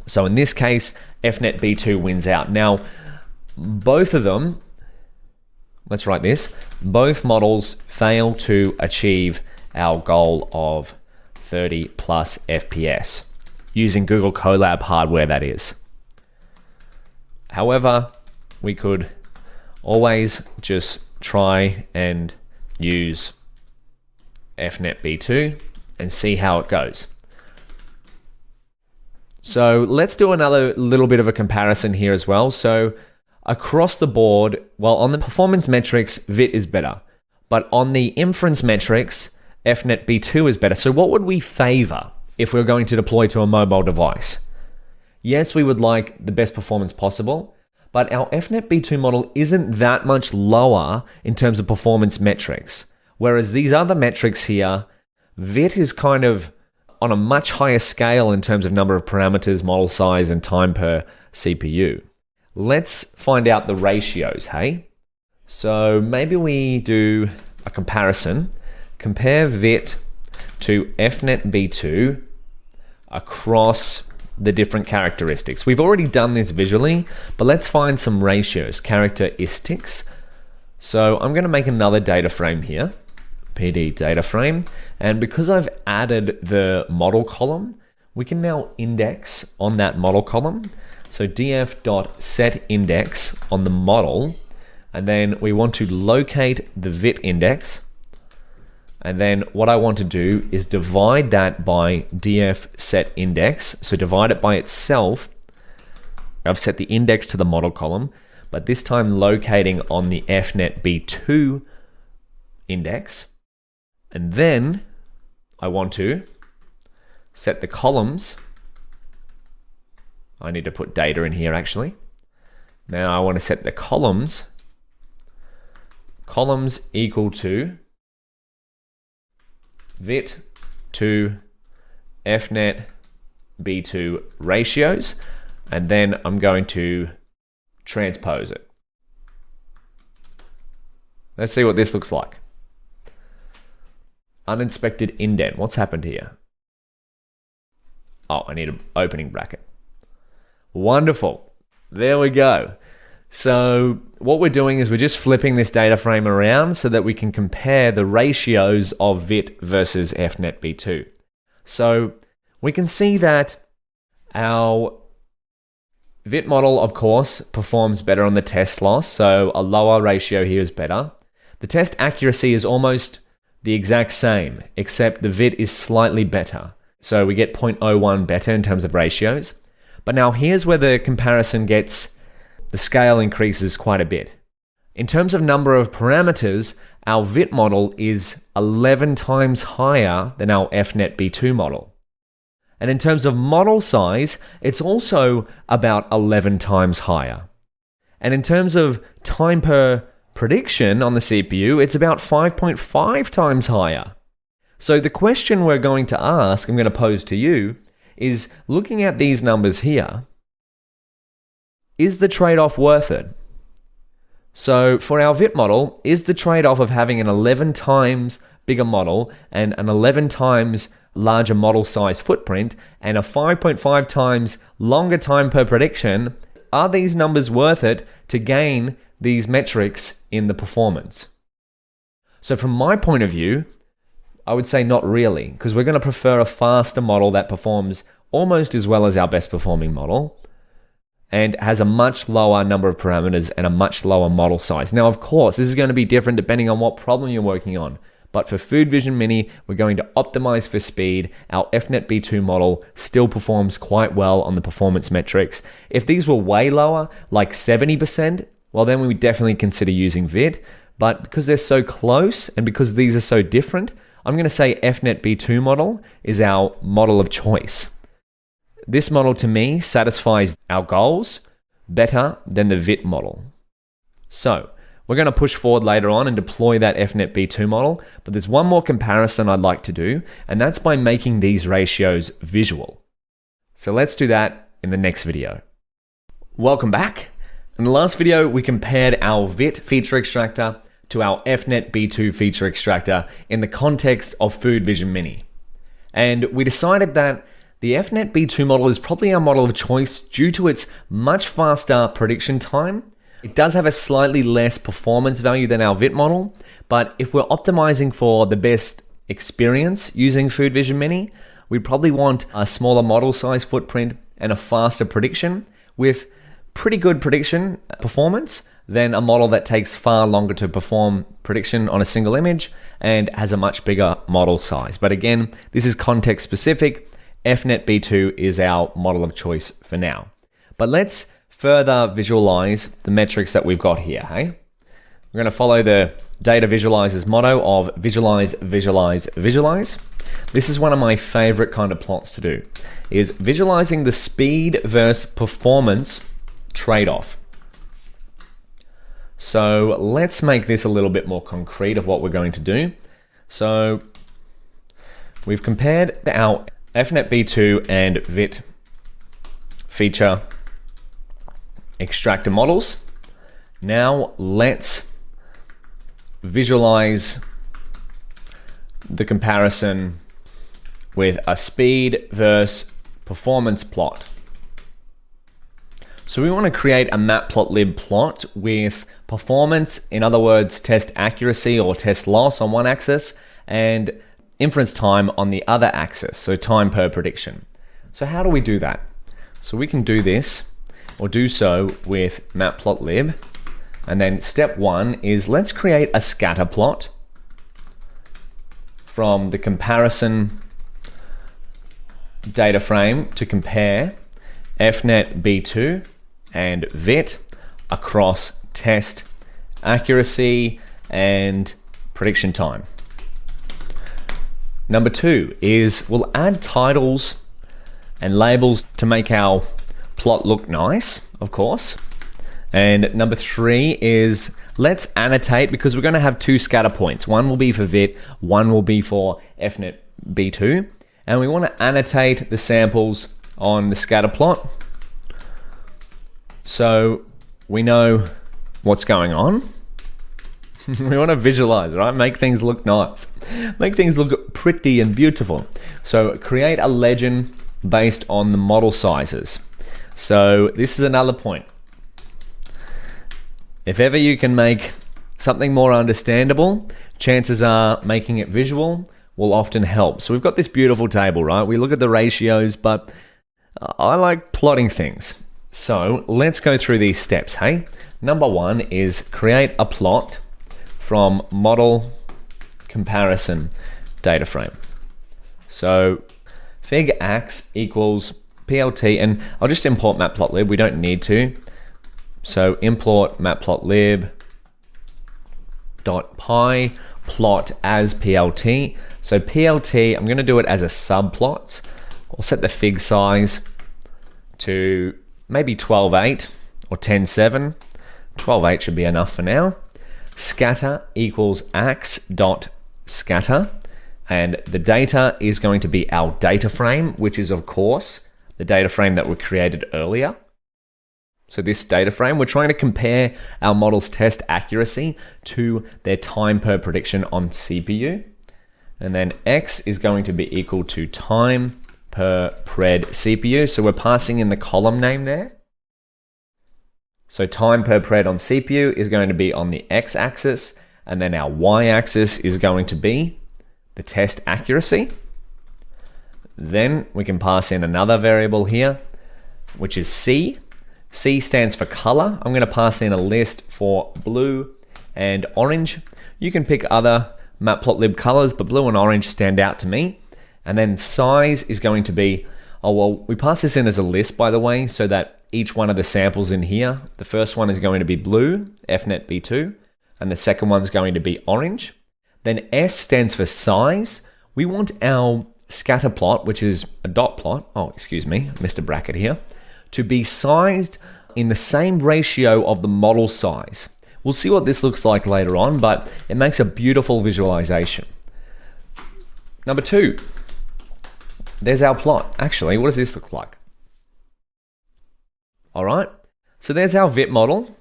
So in this case, FNet B2 wins out. Now, both of them, let's write this, both models fail to achieve our goal of 30 plus FPS, using Google Colab hardware, that is. However, we could always just try and use FNet B2 and see how it goes. So let's do another little bit of a comparison here as well. So across the board, well, on the performance metrics, VIT is better, but on the inference metrics, FNet B2 is better. So what would we favor if we're going to deploy to a mobile device? Yes, we would like the best performance possible, but our FNet B2 model isn't that much lower in terms of performance metrics. Whereas these other metrics here, VIT is kind of on a much higher scale in terms of number of parameters, model size, and time per CPU. Let's find out the ratios, hey? So maybe we do a comparison. Compare VIT to FNet B2 across the different characteristics. We've already done this visually, but let's find some ratios, characteristics. So I'm going to make another data frame here, PD data frame, and because I've added the model column, we can now index on that model column. So df.setIndex on the model, and then we want to locate the VIT index. And then what I want to do is divide that by df set index. So divide it by itself. I've set the index to the model column, but this time locating on the FNet B2 index. And then I want to set the columns. I need to put data in here actually. Now I want to set the columns equal to VIT to FNet B2 ratios, and then I'm going to transpose it. Let's see what this looks like. Uninspected indent. What's happened here? Oh, I need an opening bracket. Wonderful. There we go. So what we're doing is we're just flipping this data frame around so that we can compare the ratios of VIT versus FNetB2. So we can see that our VIT model, of course, performs better on the test loss, so a lower ratio here is better. The test accuracy is almost the exact same, except the VIT is slightly better. So we get 0.01 better in terms of ratios. But now here's where the comparison gets, the scale increases quite a bit. In terms of number of parameters, our VIT model is 11 times higher than our FNetB2 model. And in terms of model size, it's also about 11 times higher. And in terms of time per prediction on the CPU, it's about 5.5 times higher. So the question we're going to ask, I'm going to pose to you, is looking at these numbers here, is the trade-off worth it? So for our VIT model, is the trade-off of having an 11 times bigger model and an 11 times larger model size footprint and a 5.5 times longer time per prediction, are these numbers worth it to gain these metrics in the performance? So from my point of view, I would say not really, because we're going to prefer a faster model that performs almost as well as our best performing model and has a much lower number of parameters and a much lower model size. Now, of course, this is going to be different depending on what problem you're working on. But for Food Vision Mini, we're going to optimize for speed. Our FNetB2 model still performs quite well on the performance metrics. If these were way lower, like 70%, well, then we would definitely consider using VIT. But because they're so close and because these are so different, I'm going to say FNetB2 model is our model of choice. This model to me satisfies our goals better than the VIT model. So we're going to push forward later on and deploy that FNetB2 model, but there's one more comparison I'd like to do, and that's by making these ratios visual. So let's do that in the next video. Welcome back. In the last video, we compared our VIT feature extractor to our FNetB2 feature extractor in the context of Food Vision Mini. And we decided that the FNetB2 model is probably our model of choice due to its much faster prediction time. It does have a slightly less performance value than our VIT model, but if we're optimizing for the best experience using Food Vision Mini, we probably want a smaller model size footprint and a faster prediction with pretty good prediction performance than a model that takes far longer to perform prediction on a single image and has a much bigger model size. But again, this is context specific. FNetB2 is our model of choice for now. But let's further visualize the metrics that we've got here, hey? We're going to follow the data visualizer's motto of visualize, visualize, visualize. This is one of my favorite kind of plots to do, is visualizing the speed versus performance trade-off. So let's make this a little bit more concrete of what we're going to do. So we've compared our FNetB2 and VIT feature extractor models. Now let's visualize the comparison with a speed versus performance plot. So we want to create a matplotlib plot with performance, in other words, test accuracy or test loss on one axis, and inference time on the other axis, so time per prediction. So how do we do that? So we can do this, or do so with matplotlib, and then step one is let's create a scatter plot from the comparison data frame to compare FNetB2 and VIT across test accuracy and prediction time. Number two is we'll add titles and labels to make our plot look nice, of course. And number three is let's annotate, because we're going to have two scatter points. One will be for VIT, one will be for FNetB2. And we want to annotate the samples on the scatter plot so we know what's going on. We want to visualize, right? Make things look nice. Make things look pretty and beautiful. So create a legend based on the model sizes. So this is another point. If ever you can make something more understandable, chances are making it visual will often help. So we've got this beautiful table, right? We look at the ratios, but I like plotting things. So let's go through these steps, hey? Number one is create a plot from model comparison data frame. So fig x equals plt, and I'll just import matplotlib, we don't need to. So import matplotlib .py plot as plt. So plt, I'm going to do it as a subplot. I'll set the fig size to maybe 12.8 or 10.7. 12.8 should be enough for now. Scatter equals ax.scatter, and the data is going to be our data frame, which is of course the data frame that we created earlier. So this data frame, we're trying to compare our model's test accuracy to their time per prediction on CPU. And then x is going to be equal to time per pred CPU. So we're passing in the column name there. So time per pred on CPU is going to be on the x-axis, and then our y-axis is going to be the test accuracy. Then we can pass in another variable here, which is C. C stands for color. I'm going to pass in a list for blue and orange. You can pick other matplotlib colors, but blue and orange stand out to me. And then size is going to be, oh well, we pass this in as a list, by the way, so that each one of the samples in here, the first one is going to be blue, fnet b2, and the second one's going to be orange. Then S stands for size. We want our scatter plot, which is a dot plot, oh excuse me, missed a bracket here, to be sized in the same ratio of the model size. We'll see what this looks like later on, but it makes a beautiful visualization. Number two, there's our plot. Actually, what does this look like? All right, so there's our VIP model,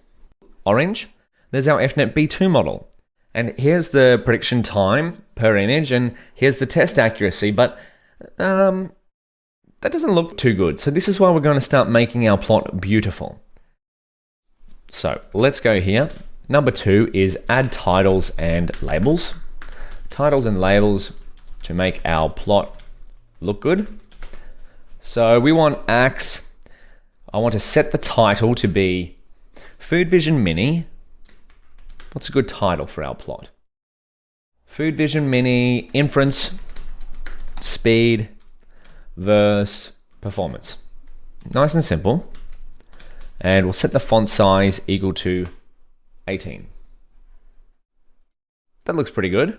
orange. There's our fnet b2 model. And here's the prediction time per image, and here's the test accuracy, but that doesn't look too good. So this is why we're going to start making our plot beautiful. So let's go here. Number two is add titles and labels. Titles and labels to make our plot look good. So we want ax. I want to set the title to be Food Vision Mini. What's a good title for our plot? Food Vision Mini Inference Speed versus Performance. Nice and simple. And we'll set the font size equal to 18. That looks pretty good.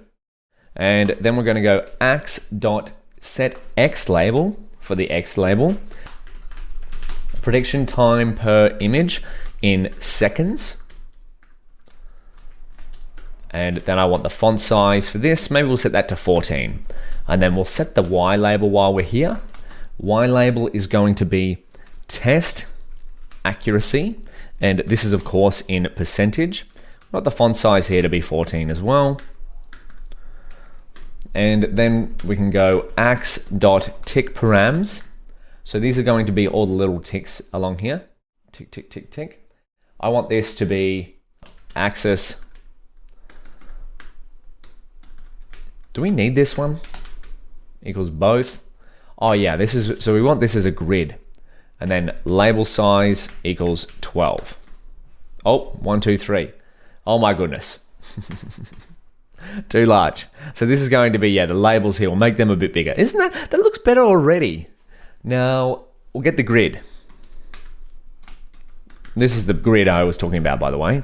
And then we're going to go ax.set x label for the x label. Prediction time per image in seconds. And then I want the font size for this. Maybe we'll set that to 14. And then we'll set the Y label while we're here. Y label is going to be test accuracy. And this is of course in percentage. I want the font size here to be 14 as well. And then we can go ax.tick params. So these are going to be all the little ticks along here. Tick, tick, tick, tick. I want this to be axis. Do we need this one? Equals both. Oh yeah, this is, so we want this as a grid. And then label size equals 12. Oh, 1, 2, 3. Oh my goodness. Too large. So this is going to be, yeah, the labels here. We'll make them a bit bigger. Isn't that looks better already. Now, we'll get the grid. This is the grid I was talking about, by the way.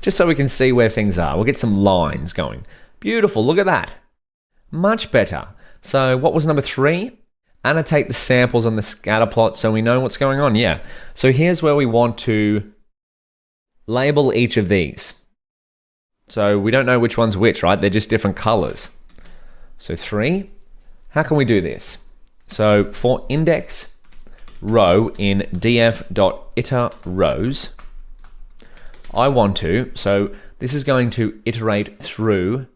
Just so we can see where things are. We'll get some lines going. Beautiful, look at that. Much better. So what was number 3? Annotate the samples on the scatter plot so we know what's going on. Yeah. So here's where we want to label each of these. So we don't know which one's which, right? They're just different colors. So 3, how can we do this? So for index row in df.iter rows, I want to, so this is going to iterate through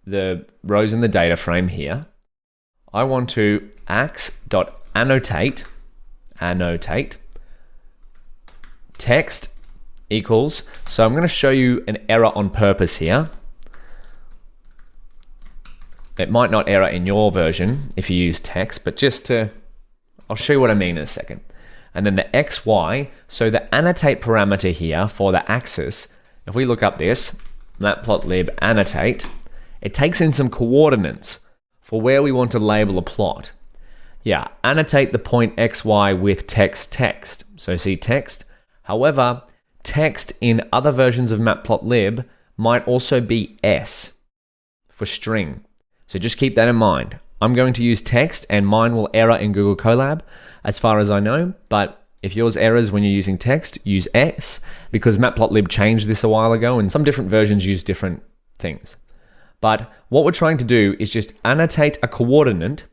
the rows in the data frame here. I want to ax.annotate text equals, so I'm going to show you an error on purpose here. It might not error in your version if you use text, but I'll show you what I mean in a second. And then the xy, so the annotate parameter here for the axis, if we look up this, matplotlib annotate, it takes in some coordinates for where we want to label a plot. Yeah, annotate the point xy with text. So see text. However, text in other versions of matplotlib might also be S for string. So just keep that in mind. I'm going to use text and mine will error in Google Colab as far as I know, but if yours errors when you're using text, use S, because matplotlib changed this a while ago and some different versions use different things. But what we're trying to do is just annotate a coordinate,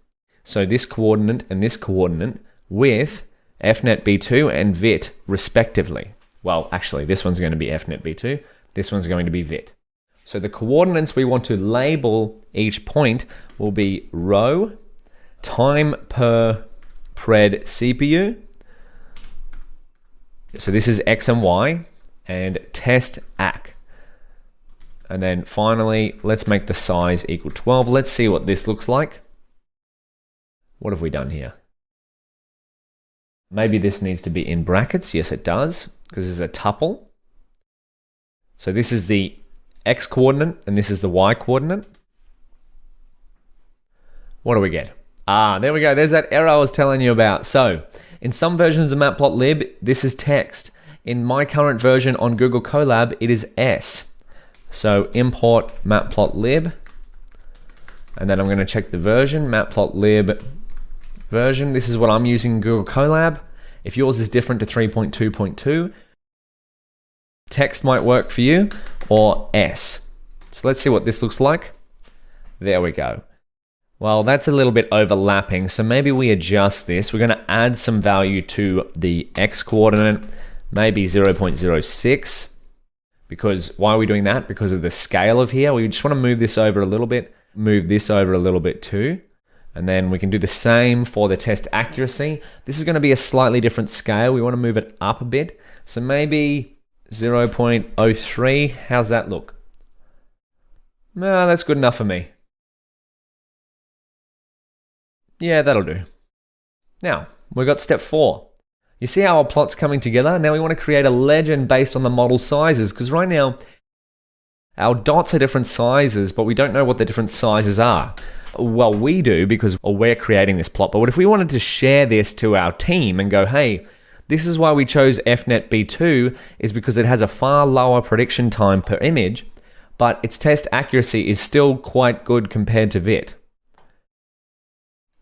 so this coordinate and this coordinate, with fnetb2 and vit respectively. Well, actually, this one's going to be fnetb2, this one's going to be vit. So the coordinates we want to label each point will be row, time per pred CPU. So this is X and Y, and test ac. And then finally, let's make the size equal 12. Let's see what this looks like. What have we done here? Maybe this needs to be in brackets. Yes, it does, because this is a tuple. So this is the X coordinate, and this is the Y coordinate. What do we get? There we go. There's that error I was telling you about. So in some versions of matplotlib, this is text. In my current version on Google Colab, it is S. So import matplotlib, and then I'm going to check the version, matplotlib version. This is what I'm using in Google Colab. If yours is different to 3.2.2, text might work for you, or S. So let's see what this looks like. There we go. Well, that's a little bit overlapping, so maybe we adjust this. We're going to add some value to the X coordinate, maybe 0.06. Because why are we doing that? Because of the scale of here. We just want to move this over a little bit, move this over a little bit too. And then we can do the same for the test accuracy. This is going to be a slightly different scale. We want to move it up a bit. So maybe 0.03. How's that look? No, that's good enough for me. Yeah, that'll do. Now, we've got step 4. You see how our plot's coming together? Now we want to create a legend based on the model sizes, because right now our dots are different sizes, but we don't know what the different sizes are. Well, we do because we're creating this plot, but what if we wanted to share this to our team and go, hey, this is why we chose fnetb2 is because it has a far lower prediction time per image, but its test accuracy is still quite good compared to vit.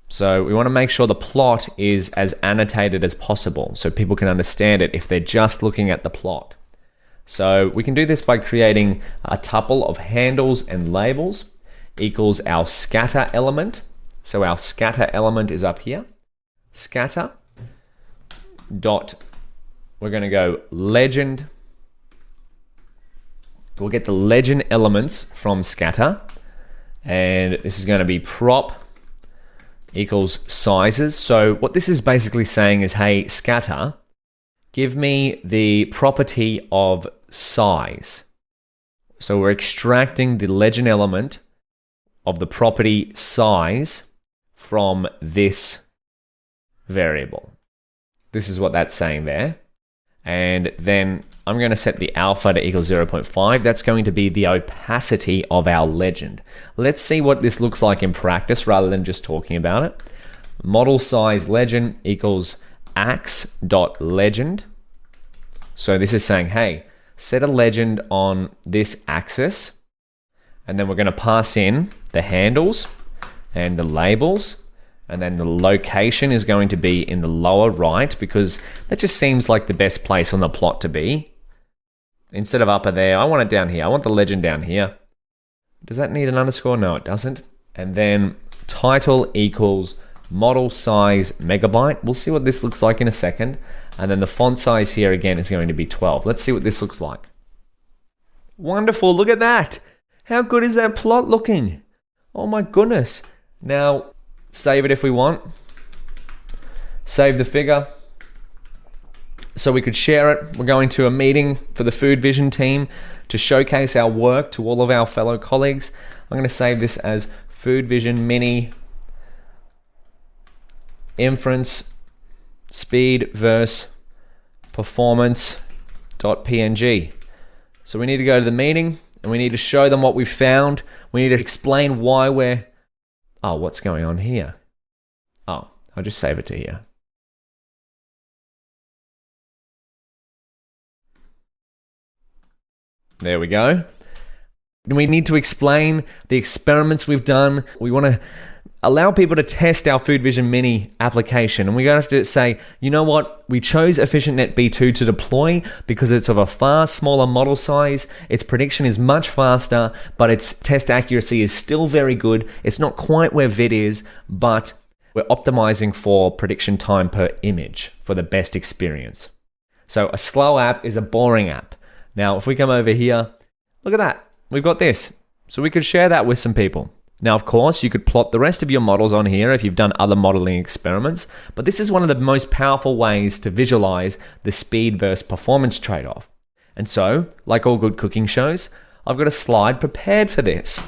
So we want to make sure the plot is as annotated as possible so people can understand it if they're just looking at the plot. So we can do this by creating a tuple of handles and labels equals our scatter element. So our scatter element is up here. Scatter dot, we're going to go legend. We'll get the legend elements from scatter, and this is going to be prop equals sizes. So what this is basically saying is, hey, scatter, give me the property of size. So we're extracting the legend element of the property size from this variable. This is what that's saying there. And then I'm going to set the alpha to equal 0.5. That's going to be the opacity of our legend. Let's see what this looks like in practice rather than just talking about it. Model size legend equals ax.legend. So this is saying, hey, set a legend on this axis, and then we're going to pass in the handles and the labels, and then the location is going to be in the lower right because that just seems like the best place on the plot to be. Instead of upper there, I want it down here. I want the legend down here. Does that need an underscore? No, it doesn't. And then title equals model size megabyte. We'll see what this looks like in a second. And then the font size here again is going to be 12. Let's see what this looks like. Wonderful, look at that. How good is that plot looking? Oh my goodness. Now, save it if we want. Save the figure. so we could share it. We're going to a meeting for the Food Vision team to showcase our work to all of our fellow colleagues. I'm going to save this as Food Vision Mini Inference Speed versus Performance.png. So we need to go to the meeting and we need to show them what we've found. We need to explain why we're... Oh, what's going on here? Oh, I'll just save it to here. There we go. We need to explain the experiments we've done. We want to allow people to test our Food Vision Mini application. And we're going to have to say, you know what? We chose EfficientNet B2 to deploy because it's of a far smaller model size. Its prediction is much faster, but its test accuracy is still very good. It's not quite where VIT is, but we're optimizing for prediction time per image for the best experience. So a slow app is a boring app. Now, if we come over here, look at that. We've got this. So we could share that with some people. Now, of course, you could plot the rest of your models on here if you've done other modeling experiments, but this is one of the most powerful ways to visualize the speed versus performance trade-off. And so, like all good cooking shows, I've got a slide prepared for this.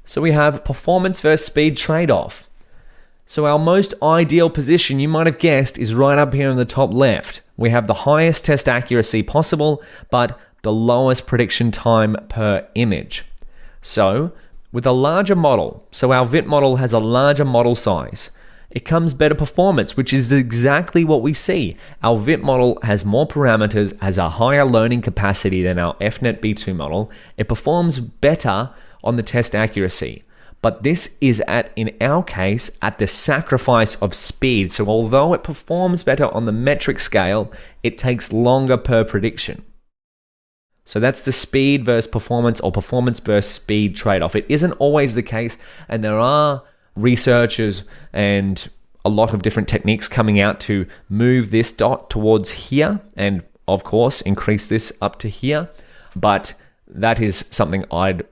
So we have performance versus speed trade-off. So our most ideal position, you might have guessed, is right up here in the top left. We have the highest test accuracy possible, but the lowest prediction time per image. So, with a larger model, so our VIT model has a larger model size, it comes better performance, which is exactly what we see. Our VIT model has more parameters, has a higher learning capacity than our EfficientNet B2 model. It performs better on the test accuracy. But this is in our case, at the sacrifice of speed. So although it performs better on the metric scale, it takes longer per prediction. So that's the speed versus performance or performance versus speed trade-off. It isn't always the case, and there are researchers and a lot of different techniques coming out to move this dot towards here and, of course, increase this up to here. But that is something I'd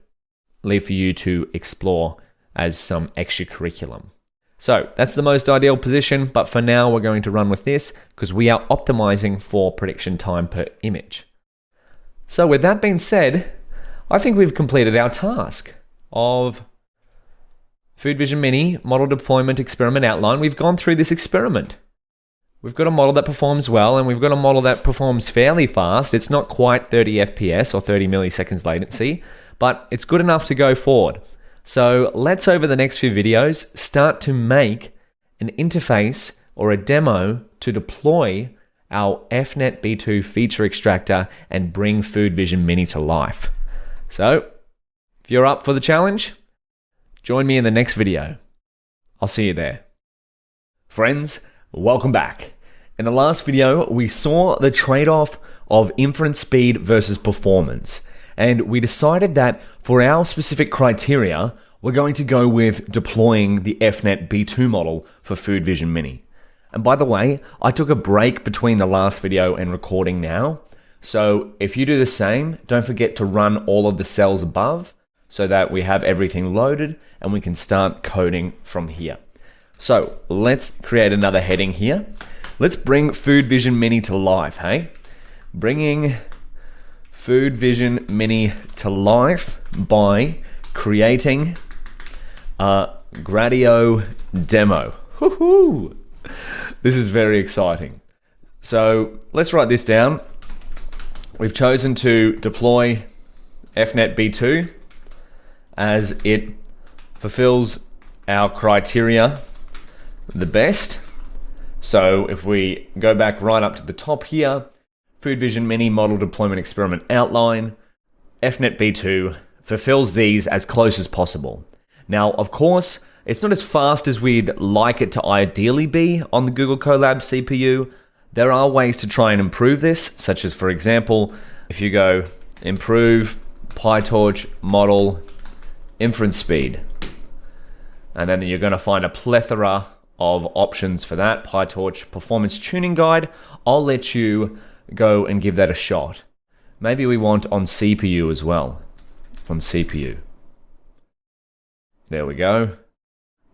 leave for you to explore as some extra curriculum. So that's the most ideal position, but for now we're going to run with this because we are optimizing for prediction time per image. So with that being said, I think we've completed our task of Food Vision Mini model deployment experiment outline. We've gone through this experiment. We've got a model that performs well, and we've got a model that performs fairly fast. It's not quite 30 FPS or 30 milliseconds latency, but it's good enough to go forward. So let's, over the next few videos, start to make an interface or a demo to deploy our EfficientNet B2 feature extractor and bring Food Vision Mini to life. So, if you're up for the challenge, join me in the next video. I'll see you there. Friends, welcome back. In the last video, we saw the trade-off of inference speed versus performance. And we decided that for our specific criteria, we're going to go with deploying the EfficientNet B2 model for Food Vision Mini. And by the way, I took a break between the last video and recording now. So if you do the same, don't forget to run all of the cells above so that we have everything loaded and we can start coding from here. So let's create another heading here. Let's bring Food Vision Mini to life, hey? Bringing Food Vision Mini to life by creating a Gradio demo. Woohoo! This is very exciting. So let's write this down. We've chosen to deploy EfficientNet B2 as it fulfills our criteria the best. So if we go back right up to the top here, Food Vision Mini model deployment experiment outline, EfficientNet B2 fulfills these as close as possible. Now, of course, it's not as fast as we'd like it to ideally be on the Google Colab CPU. There are ways to try and improve this, such as, for example, if you go improve PyTorch model inference speed, and then you're going to find a plethora of options for that. PyTorch performance tuning guide. I'll let you go and give that a shot. Maybe we want on CPU as well. On CPU. There we go.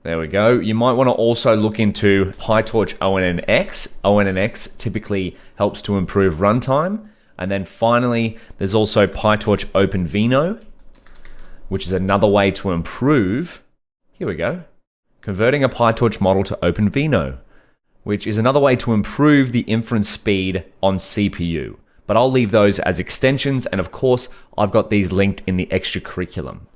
There we go. You might want to also look into PyTorch ONNX. ONNX typically helps to improve runtime. And then finally, there's also PyTorch OpenVino, which is another way to improve, here we go, converting a PyTorch model to OpenVino, which is another way to improve the inference speed on CPU. But I'll leave those as extensions, and of course, I've got these linked in the extra curriculum.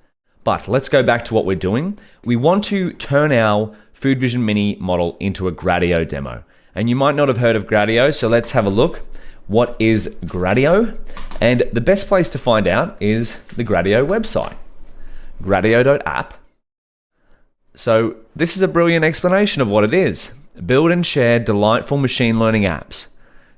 But let's go back to what we're doing. We want to turn our Food Vision Mini model into a Gradio demo. And you might not have heard of Gradio, so let's have a look. What is Gradio? And the best place to find out is the Gradio website, gradio.app. So this is a brilliant explanation of what it is. Build and share delightful machine learning apps.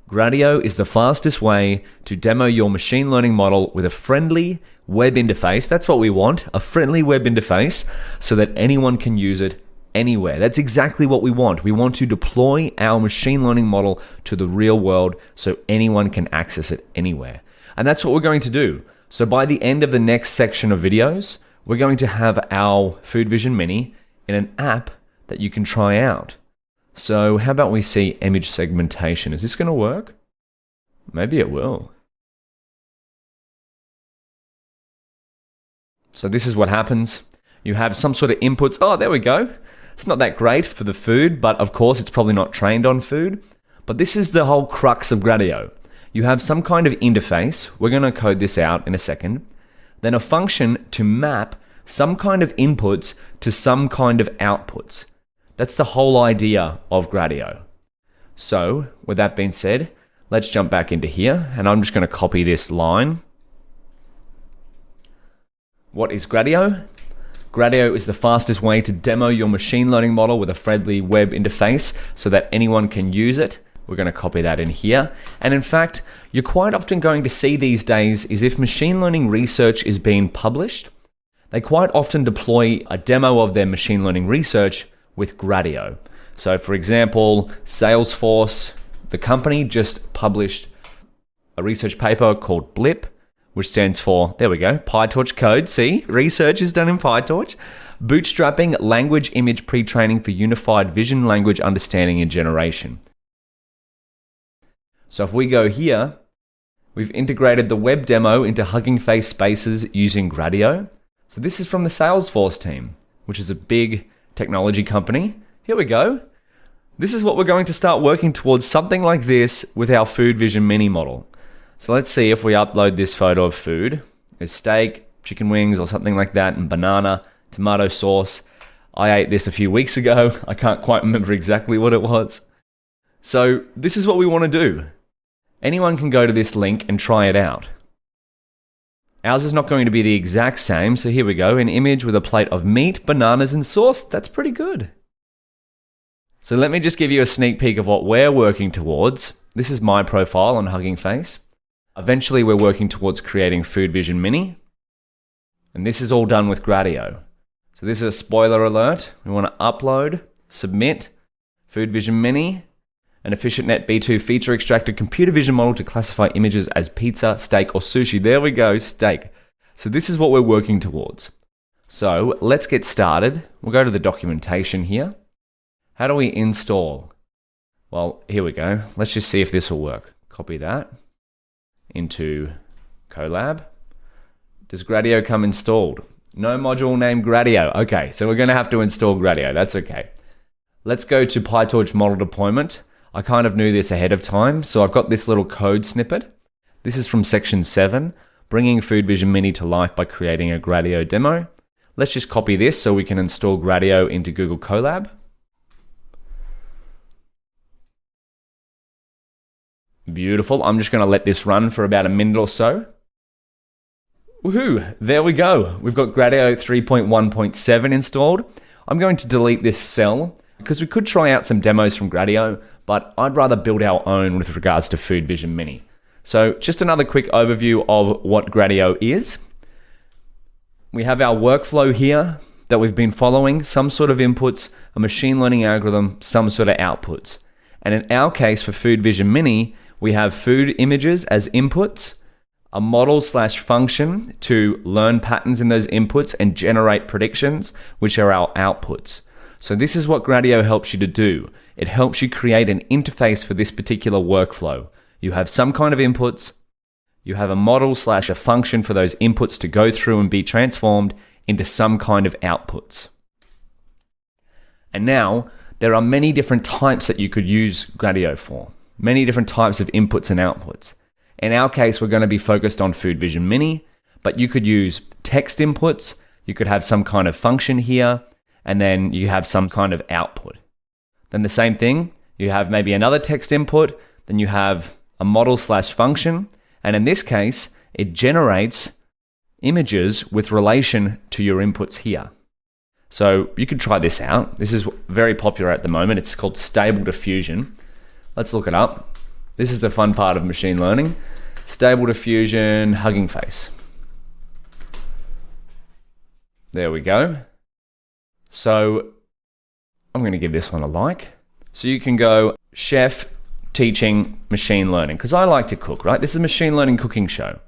Gradio is the fastest way to demo your machine learning model with a friendly web interface. That's what we want, a friendly web interface, so that anyone can use it anywhere. That's exactly what we want. We want to deploy our machine learning model to the real world so anyone can access it anywhere. And that's what we're going to do. So by the end of the next section of videos, we're going to have our Food Vision Mini in an app that you can try out. So how about we see image segmentation? Is this going to work? Maybe it will. So this is what happens. You have some sort of inputs. Oh, there we go. It's not that great for the food, but of course it's probably not trained on food. But this is the whole crux of Gradio. You have some kind of interface. We're going to code this out in a second. Then a function to map some kind of inputs to some kind of outputs. That's the whole idea of Gradio. So with that being said, let's jump back into here, and I'm just going to copy this line. What is Gradio? Gradio is the fastest way to demo your machine learning model with a friendly web interface so that anyone can use it. We're going to copy that in here. And in fact, you're quite often going to see these days is if machine learning research is being published, they quite often deploy a demo of their machine learning research with Gradio. So for example, Salesforce, the company, just published a research paper called BLIP, which stands for, there we go, PyTorch code. See, research is done in PyTorch. Bootstrapping language image pre-training for unified vision language understanding and generation. So if we go here, we've integrated the web demo into Hugging Face spaces using Gradio. So this is from the Salesforce team, which is a big technology company. Here we go. This is what we're going to start working towards, something like this with our Food Vision Mini model. So let's see if we upload this photo of food. There's steak, chicken wings or something like that, and banana, tomato sauce. I ate this a few weeks ago. I can't quite remember exactly what it was. So this is what we want to do. Anyone can go to this link and try it out. Ours is not going to be the exact same, so here we go, an image with a plate of meat, bananas, and sauce. That's pretty good. So let me just give you a sneak peek of what we're working towards. This is my profile on Hugging Face. Eventually, we're working towards creating Food Vision Mini. And this is all done with Gradio. So this is a spoiler alert. We want to upload, submit, Food Vision Mini, an EfficientNet B2 feature extractor computer vision model to classify images as pizza, steak, or sushi. There we go, steak. So this is what we're working towards. So let's get started. We'll go to the documentation here. How do we install? Well, here we go. Let's just see if this will work. Copy that into Colab. Does Gradio come installed? No module named Gradio. Okay, so we're going to have to install Gradio. That's okay. Let's go to PyTorch model deployment. I kind of knew this ahead of time, so I've got this little code snippet. This is from section 7, bringing Food Vision Mini to life by creating a Gradio demo. Let's just copy this so we can install Gradio into Google Colab. Beautiful. I'm just going to let this run for about a minute or so. Woohoo! There we go. We've got Gradio 3.1.7 installed. I'm going to delete this cell because we could try out some demos from Gradio, but I'd rather build our own with regards to Food Vision Mini. So just another quick overview of what Gradio is. We have our workflow here that we've been following, some sort of inputs, a machine learning algorithm, some sort of outputs. And in our case for Food Vision Mini, we have food images as inputs, a model/function to learn patterns in those inputs and generate predictions, which are our outputs. So this is what Gradio helps you to do. It helps you create an interface for this particular workflow. You have some kind of inputs, you have a model / a function for those inputs to go through and be transformed into some kind of outputs. And now there are many different types that you could use Gradio for. Many different types of inputs and outputs. In our case, we're going to be focused on Food Vision Mini, but you could use text inputs, you could have some kind of function here, and then you have some kind of output. Then the same thing, you have maybe another text input, then you have a model / function, and in this case, it generates images with relation to your inputs here. So you could try this out. This is very popular at the moment. It's called Stable Diffusion. Let's look it up. This is the fun part of machine learning. Stable Diffusion, Hugging Face. There we go. So I'm going to give this one a like. So you can go chef teaching machine learning, because I like to cook, right? This is a machine learning cooking show.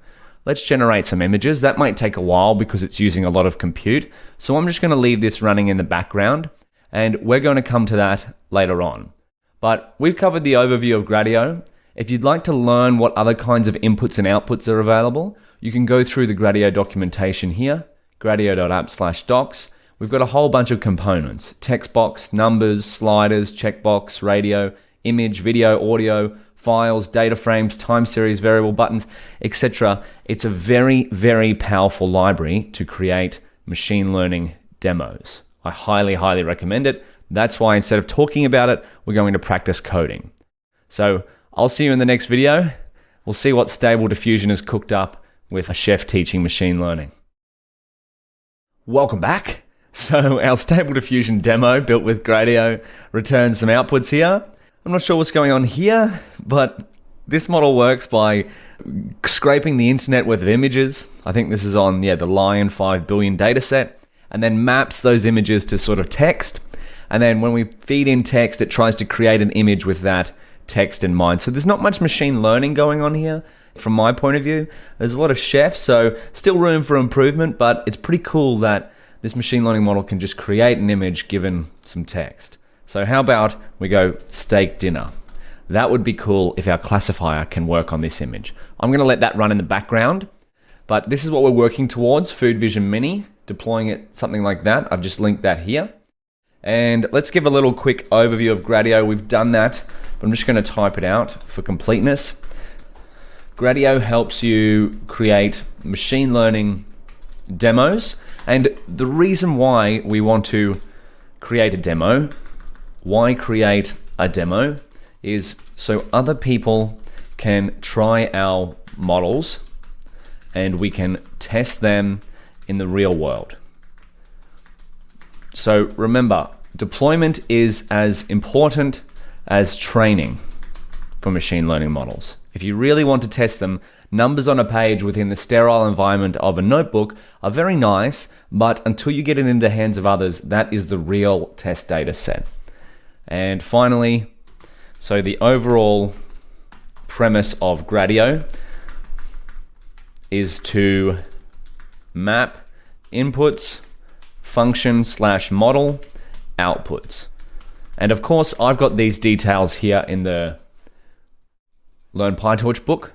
Let's generate some images. That might take a while because it's using a lot of compute. So I'm just going to leave this running in the background, and we're going to come to that later on. But we've covered the overview of Gradio. If you'd like to learn what other kinds of inputs and outputs are available, you can go through the Gradio documentation here, gradio.app/docs. We've got a whole bunch of components: text box, numbers, sliders, checkbox, radio, image, video, audio, files, data frames, time series, variable buttons, etc. It's a very, very powerful library to create machine learning demos. I highly, highly recommend it. That's why instead of talking about it, we're going to practice coding. So I'll see you in the next video. We'll see what Stable Diffusion has cooked up with a chef teaching machine learning. Welcome back. So our Stable Diffusion demo built with Gradio returns some outputs here. I'm not sure what's going on here, but this model works by scraping the internet worth of images. I think this is on the Lion 5 billion data set, and then maps those images to sort of text. And then when we feed in text, it tries to create an image with that text in mind. So there's not much machine learning going on here from my point of view. There's a lot of chefs, so still room for improvement, but it's pretty cool that this machine learning model can just create an image given some text. So how about we go steak dinner? That would be cool if our classifier can work on this image. I'm going to let that run in the background, but this is what we're working towards, Food Vision Mini, deploying it something like that. I've just linked that here. And let's give a little quick overview of Gradio. We've done that, but I'm just going to type it out for completeness. Gradio helps you create machine learning demos. And the reason why we want to create a demo, why create a demo, is so other people can try our models and we can test them in the real world. So remember, deployment is as important as training for machine learning models. If you really want to test them, numbers on a page within the sterile environment of a notebook are very nice, but until you get it into the hands of others, that is the real test data set. And finally, so the overall premise of Gradio is to map inputs, function / model, outputs. And of course, I've got these details here in the Learn PyTorch book.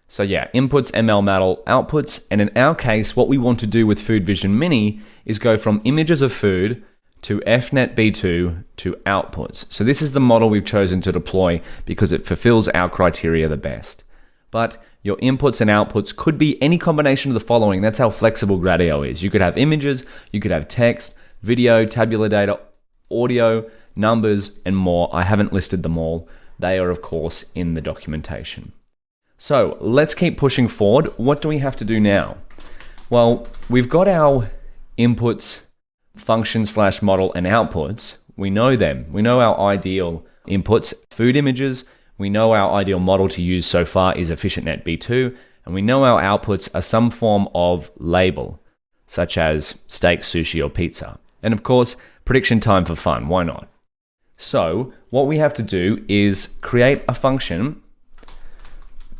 So yeah, inputs, ML model, outputs. And in our case, what we want to do with Food Vision Mini is go from images of food to FNetB2 to outputs. So this is the model we've chosen to deploy because it fulfills our criteria the best. But your inputs and outputs could be any combination of the following. That's how flexible Gradio is. You could have images, you could have text, video, tabular data, audio, numbers, and more. I haven't listed them all. They are, of course, in the documentation. So let's keep pushing forward. What do we have to do now? Well, we've got our inputs, function / model, and outputs. We know them. We know our ideal inputs, food images. We know our ideal model to use so far is EfficientNet-B2, and we know our outputs are some form of label, such as steak, sushi, or pizza. And of course, prediction time for fun. Why not? So what we have to do is create a function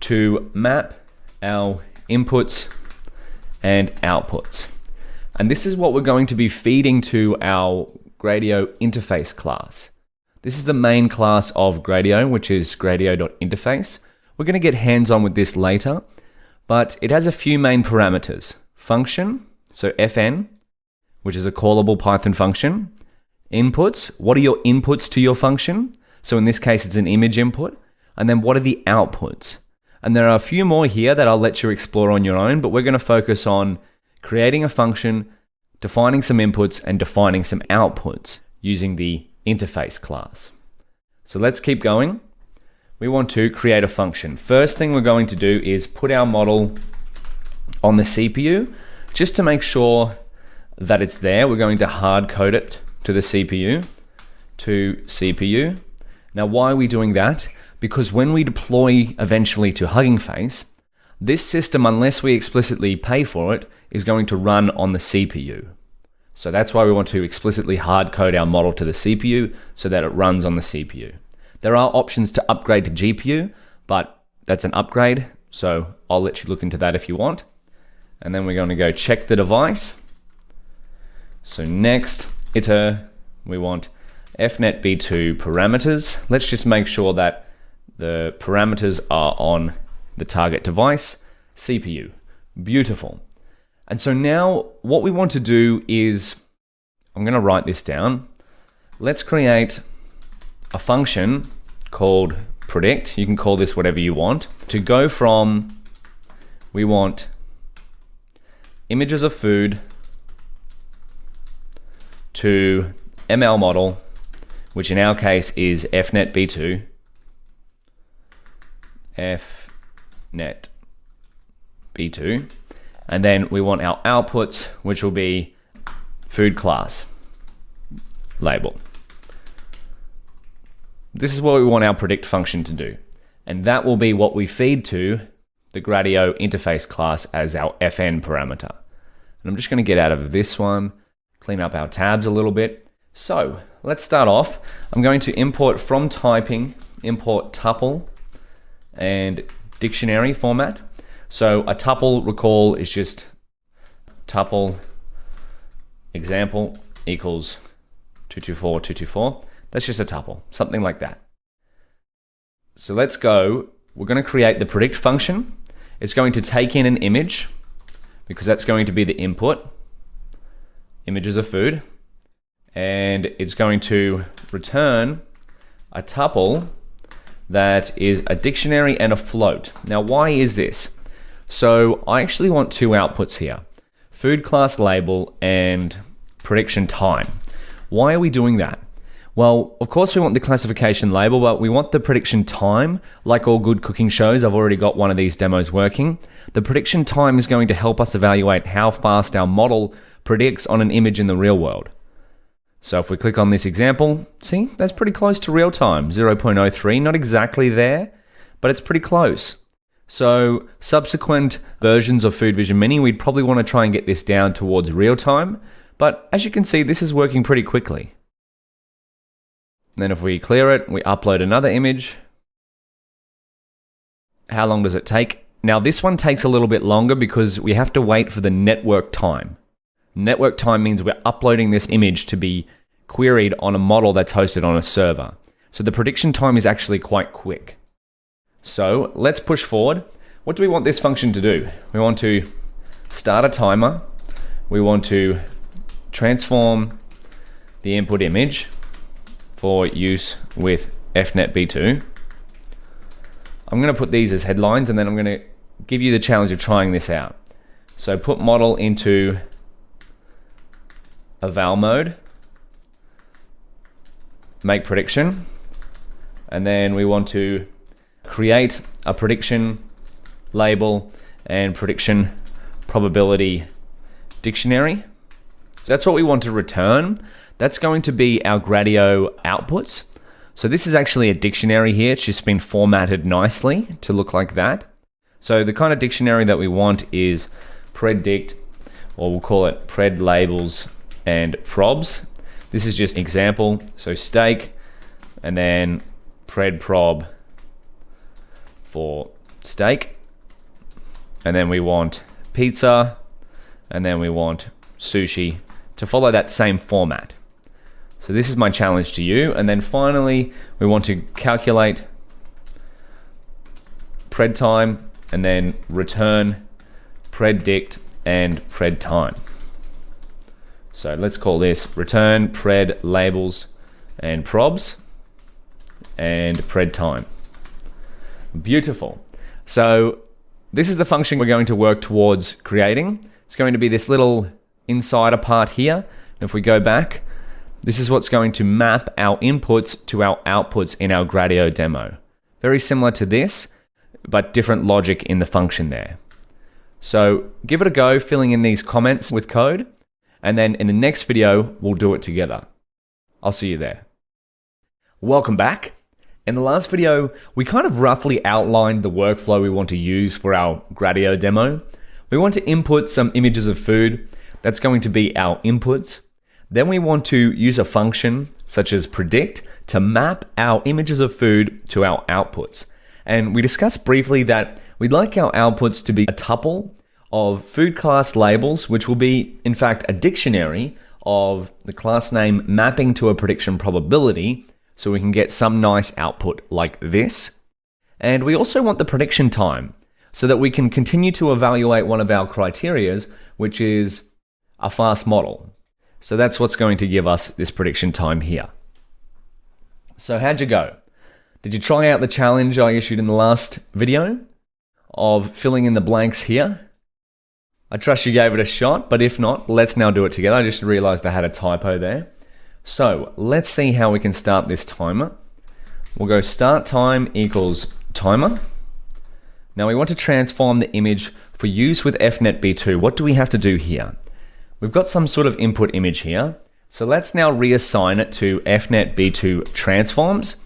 to map our inputs and outputs. And this is what we're going to be feeding to our Gradio interface class. This is the main class of Gradio, which is gradio.interface. We're going to get hands-on with this later, but it has a few main parameters. Function, so fn, which is a callable Python function. Inputs, what are your inputs to your function? So in this case, it's an image input. And then what are the outputs? And there are a few more here that I'll let you explore on your own, but we're going to focus on creating a function, defining some inputs, and defining some outputs using the interface class. So let's keep going. We want to create a function. First thing we're going to do is put our model on the CPU. Just to make sure that it's there, we're going to hard code it to the CPU, Now, why are we doing that? Because when we deploy eventually to Hugging Face, this system, unless we explicitly pay for it, is going to run on the CPU. So that's why we want to explicitly hard code our model to the CPU so that it runs on the CPU. There are options to upgrade to GPU, but that's an upgrade, so I'll let you look into that if you want. And then we're going to go check the device. So next, we want fnetb2 parameters. Let's just make sure that the parameters are on the target device, CPU. Beautiful. And so now what we want to do is, I'm going to write this down. Let's create a function called predict. You can call this whatever you want. To go from, we want images of food to ML model, which in our case is fnetb2. fnetb2. And then we want our outputs, which will be food class label. This is what we want our predict function to do. And that will be what we feed to the Gradio interface class as our fn parameter. And I'm just going to get out of this one, clean up our tabs a little bit. So let's start off. I'm going to import from typing, import tuple and dictionary format. So a tuple, recall, is just tuple example equals 224, 224. That's just a tuple, something like that. So let's go. We're going to create the predict function. It's going to take in an image because that's going to be the input, images of food. And it's going to return a tuple that is a dictionary and a float. Now, why is this? So I actually want two outputs here, food class label and prediction time. Why are we doing that? Well, of course we want the classification label, but we want the prediction time. Like all good cooking shows, I've already got one of these demos working. The prediction time is going to help us evaluate how fast our model predicts on an image in the real world. So if we click on this example, see, that's pretty close to real time, 0.03, not exactly there, but it's pretty close. So subsequent versions of Food Vision Mini, we'd probably want to try and get this down towards real time. But as you can see, this is working pretty quickly. And then if we clear it, we upload another image. How long does it take? Now this one takes a little bit longer because we have to wait for the network time. Network time means we're uploading this image to be queried on a model that's hosted on a server. So the prediction time is actually quite quick. So let's push forward. What do we want this function to do? We want to start a timer. We want to transform the input image for use with fnetb2. I'm going to put these as headlines and then I'm going to give you the challenge of trying this out. So put model into eval mode, make prediction, and then we want to create a prediction label and prediction probability dictionary. So that's what we want to return. That's going to be our Gradio outputs. So this is actually a dictionary here. It's just been formatted nicely to look like that. So the kind of dictionary that we want is predict, or we'll call it pred labels and probs. This is just an example. So steak, and then pred prob for steak. And then we want pizza, and then we want sushi to follow that same format. So this is my challenge to you. And then finally, we want to calculate pred time and then return predict and pred time. So let's call this return pred labels and probs and pred time. Beautiful. So this is the function we're going to work towards creating. It's going to be this little insider part here. If we go back, this is what's going to map our inputs to our outputs in our Gradio demo. Very similar to this, but different logic in the function there. So give it a go filling in these comments with code, and then in the next video, we'll do it together. I'll see you there. Welcome back. In the last video, we kind of roughly outlined the workflow we want to use for our Gradio demo. We want to input some images of food. That's going to be our inputs. Then we want to use a function such as predict to map our images of food to our outputs. And we discussed briefly that we'd like our outputs to be a tuple of food class labels, which will be, in fact, a dictionary of the class name mapping to a prediction probability, so we can get some nice output like this. And we also want the prediction time, so that we can continue to evaluate one of our criterias, which is a fast model. So that's what's going to give us this prediction time here. So how'd you go? Did you try out the challenge I issued in the last video of filling in the blanks here? I trust you gave it a shot, but if not, let's now do it together. I just realized I had a typo there. So let's see how we can start this timer. We'll go start time equals timer. Now we want to transform the image for use with FNetB2. What do we have to do here? We've got some sort of input image here. So let's now reassign it to FNetB2 transforms.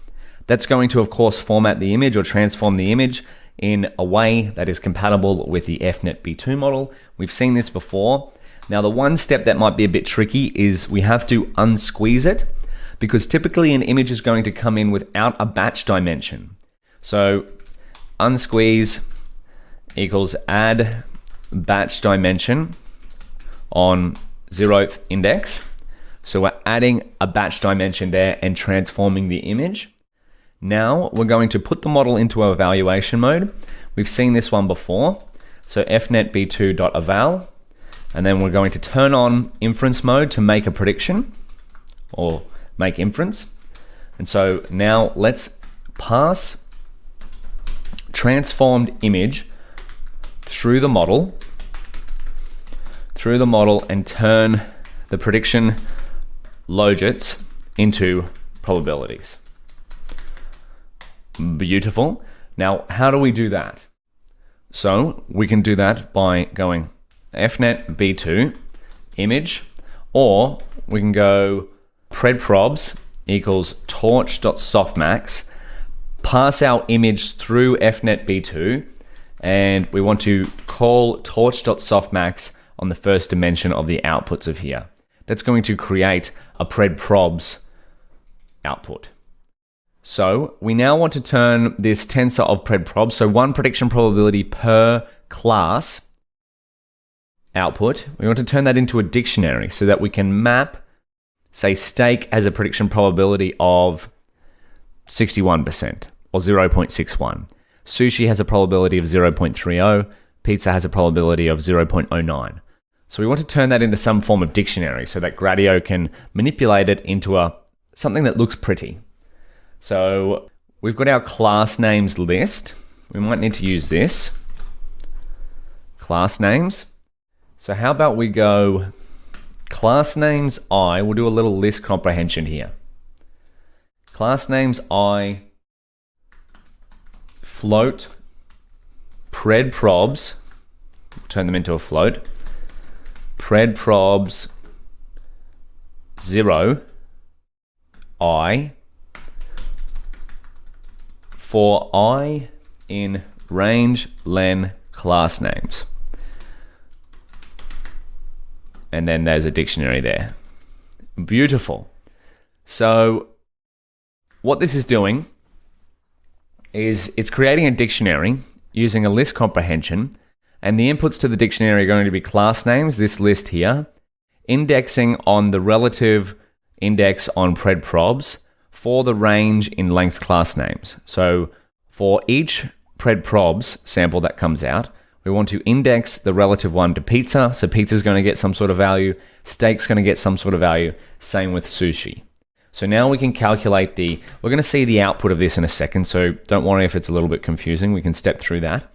That's going to, of course, format the image or transform the image in a way that is compatible with the FNetB2 model. We've seen this before. Now, the one step that might be a bit tricky is we have to unsqueeze it, because typically an image is going to come in without a batch dimension. So unsqueeze equals add batch dimension on 0th index. So we're adding a batch dimension there and transforming the image. Now we're going to put the model into evaluation mode. We've seen this one before. So fnetb2.eval, and then we're going to turn on inference mode to make a prediction or make inference. And so now let's pass transformed image through the model and turn the prediction logits into probabilities. Beautiful. Now, how do we do that? So we can do that by going fnetb2 image, or we can go predprobs equals torch.softmax, pass our image through fnetb2, and we want to call torch.softmax on the first dimension of the outputs of here. That's going to create a predprobs output. So we now want to turn this tensor of predprobs, so one prediction probability per class output, we want to turn that into a dictionary so that we can map, say, steak as a prediction probability of 61% or 0.61. Sushi has a probability of 0.30. Pizza has a probability of 0.09. So we want to turn that into some form of dictionary so that Gradio can manipulate it into something that looks pretty. So we've got our class names list. We might need to use this. Class names. So how about we go class names I, we'll do a little list comprehension here. Class names I float predprobs, turn them into a float, predprobs 0 I for I in range len class names. And then there's a dictionary there. Beautiful. So what this is doing is it's creating a dictionary using a list comprehension, and the inputs to the dictionary are going to be class names, this list here, indexing on the relative index on pred probs for the range in length class names. So for each pred probs sample that comes out, we want to index the relative one to pizza. So pizza is going to get some sort of value, steak's going to get some sort of value, same with sushi. So now we can calculate we're going to see the output of this in a second, so don't worry if it's a little bit confusing, we can step through that.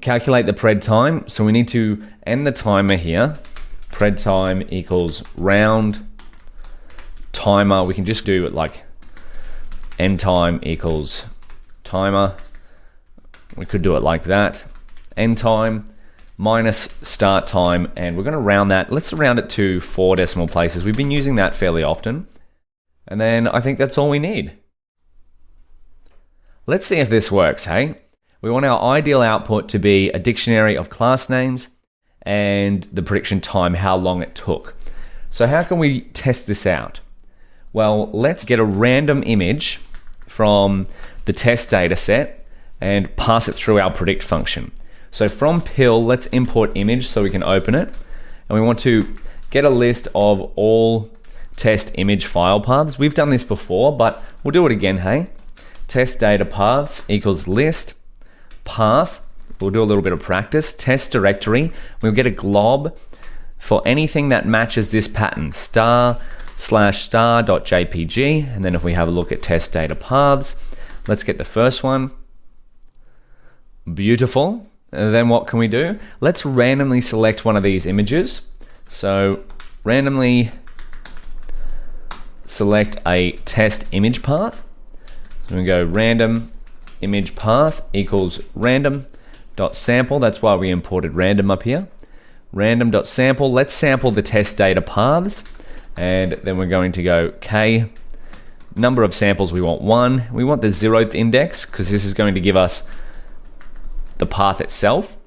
Calculate the pred time, so we need to end the timer here. Pred time equals round timer, we can just do it like end time equals timer. We could do it like that. End time minus start time, and we're going to round that. Let's round it to 4 decimal places. We've been using that fairly often. And then I think that's all we need. Let's see if this works, hey? We want our ideal output to be a dictionary of class names and the prediction time, how long it took. So how can we test this out? Well, let's get a random image from the test data set and pass it through our predict function. So from pill, let's import image so we can open it. And we want to get a list of all test image file paths. We've done this before, but we'll do it again, hey? Test data paths equals list path. We'll do a little bit of practice. Test directory. We'll get a glob for anything that matches this pattern, star/star.jpg. And then if we have a look at test data paths, let's get the first one. Beautiful. And then what can we do? Let's randomly select one of these images. So randomly select a test image path. So we go random image path equals random.sample. That's why we imported random up here. Random.sample. Let's sample the test data paths. And then we're going to go k. Number of samples we want 1. We want the 0th index because this is going to give us the path itself.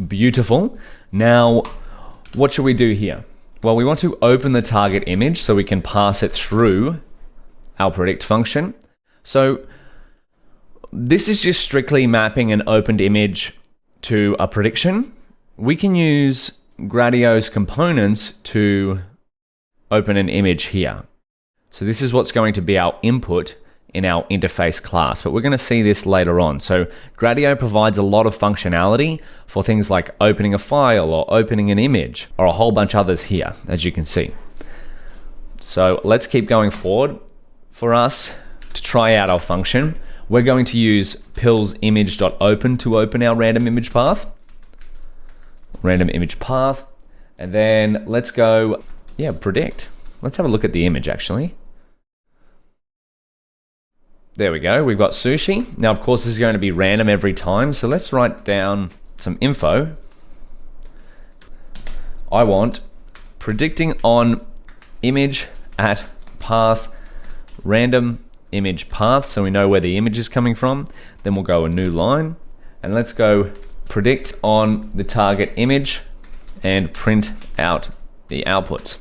Beautiful. Now, what should we do here? Well, we want to open the target image so we can pass it through our predict function. So this is just strictly mapping an opened image to a prediction. We can use Gradio's components to open an image here. So this is what's going to be our input in our interface class, but we're going to see this later on. So Gradio provides a lot of functionality for things like opening a file or opening an image or a whole bunch others here, as you can see. So let's keep going forward. For us to try out our function, we're going to use pills image.open to open our random image path. Random image path. And then let's go, predict. Let's have a look at the image actually. There we go, we've got sushi. Now, of course, this is going to be random every time, so let's write down some info. I want predicting on image at path, random image path, so we know where the image is coming from. Then we'll go a new line, and let's go predict on the target image and print out the outputs.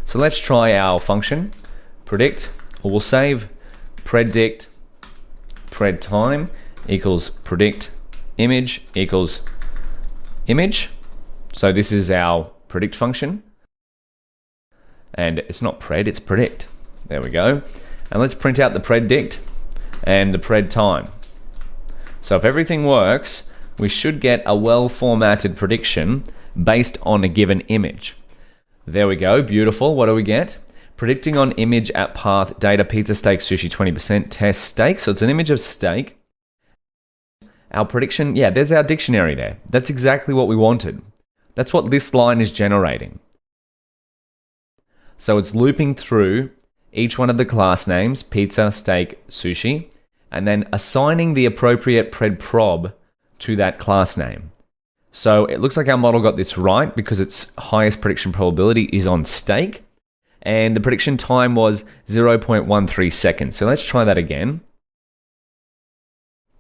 So let's try our function, predict, or we'll save predict pred time equals predict image equals image. So this is our predict function. And it's not pred, it's predict. There we go. And let's print out the predict and the pred time. So if everything works, we should get a well-formatted prediction based on a given image. There we go, beautiful. What do we get? Predicting on image at path, data, pizza, steak, sushi, 20%, test, steak. So it's an image of steak. Our prediction, there's our dictionary there. That's exactly what we wanted. That's what this line is generating. So it's looping through each one of the class names, pizza, steak, sushi, and then assigning the appropriate pred prob to that class name. So it looks like our model got this right because its highest prediction probability is on steak. And the prediction time was 0.13 seconds. So let's try that again.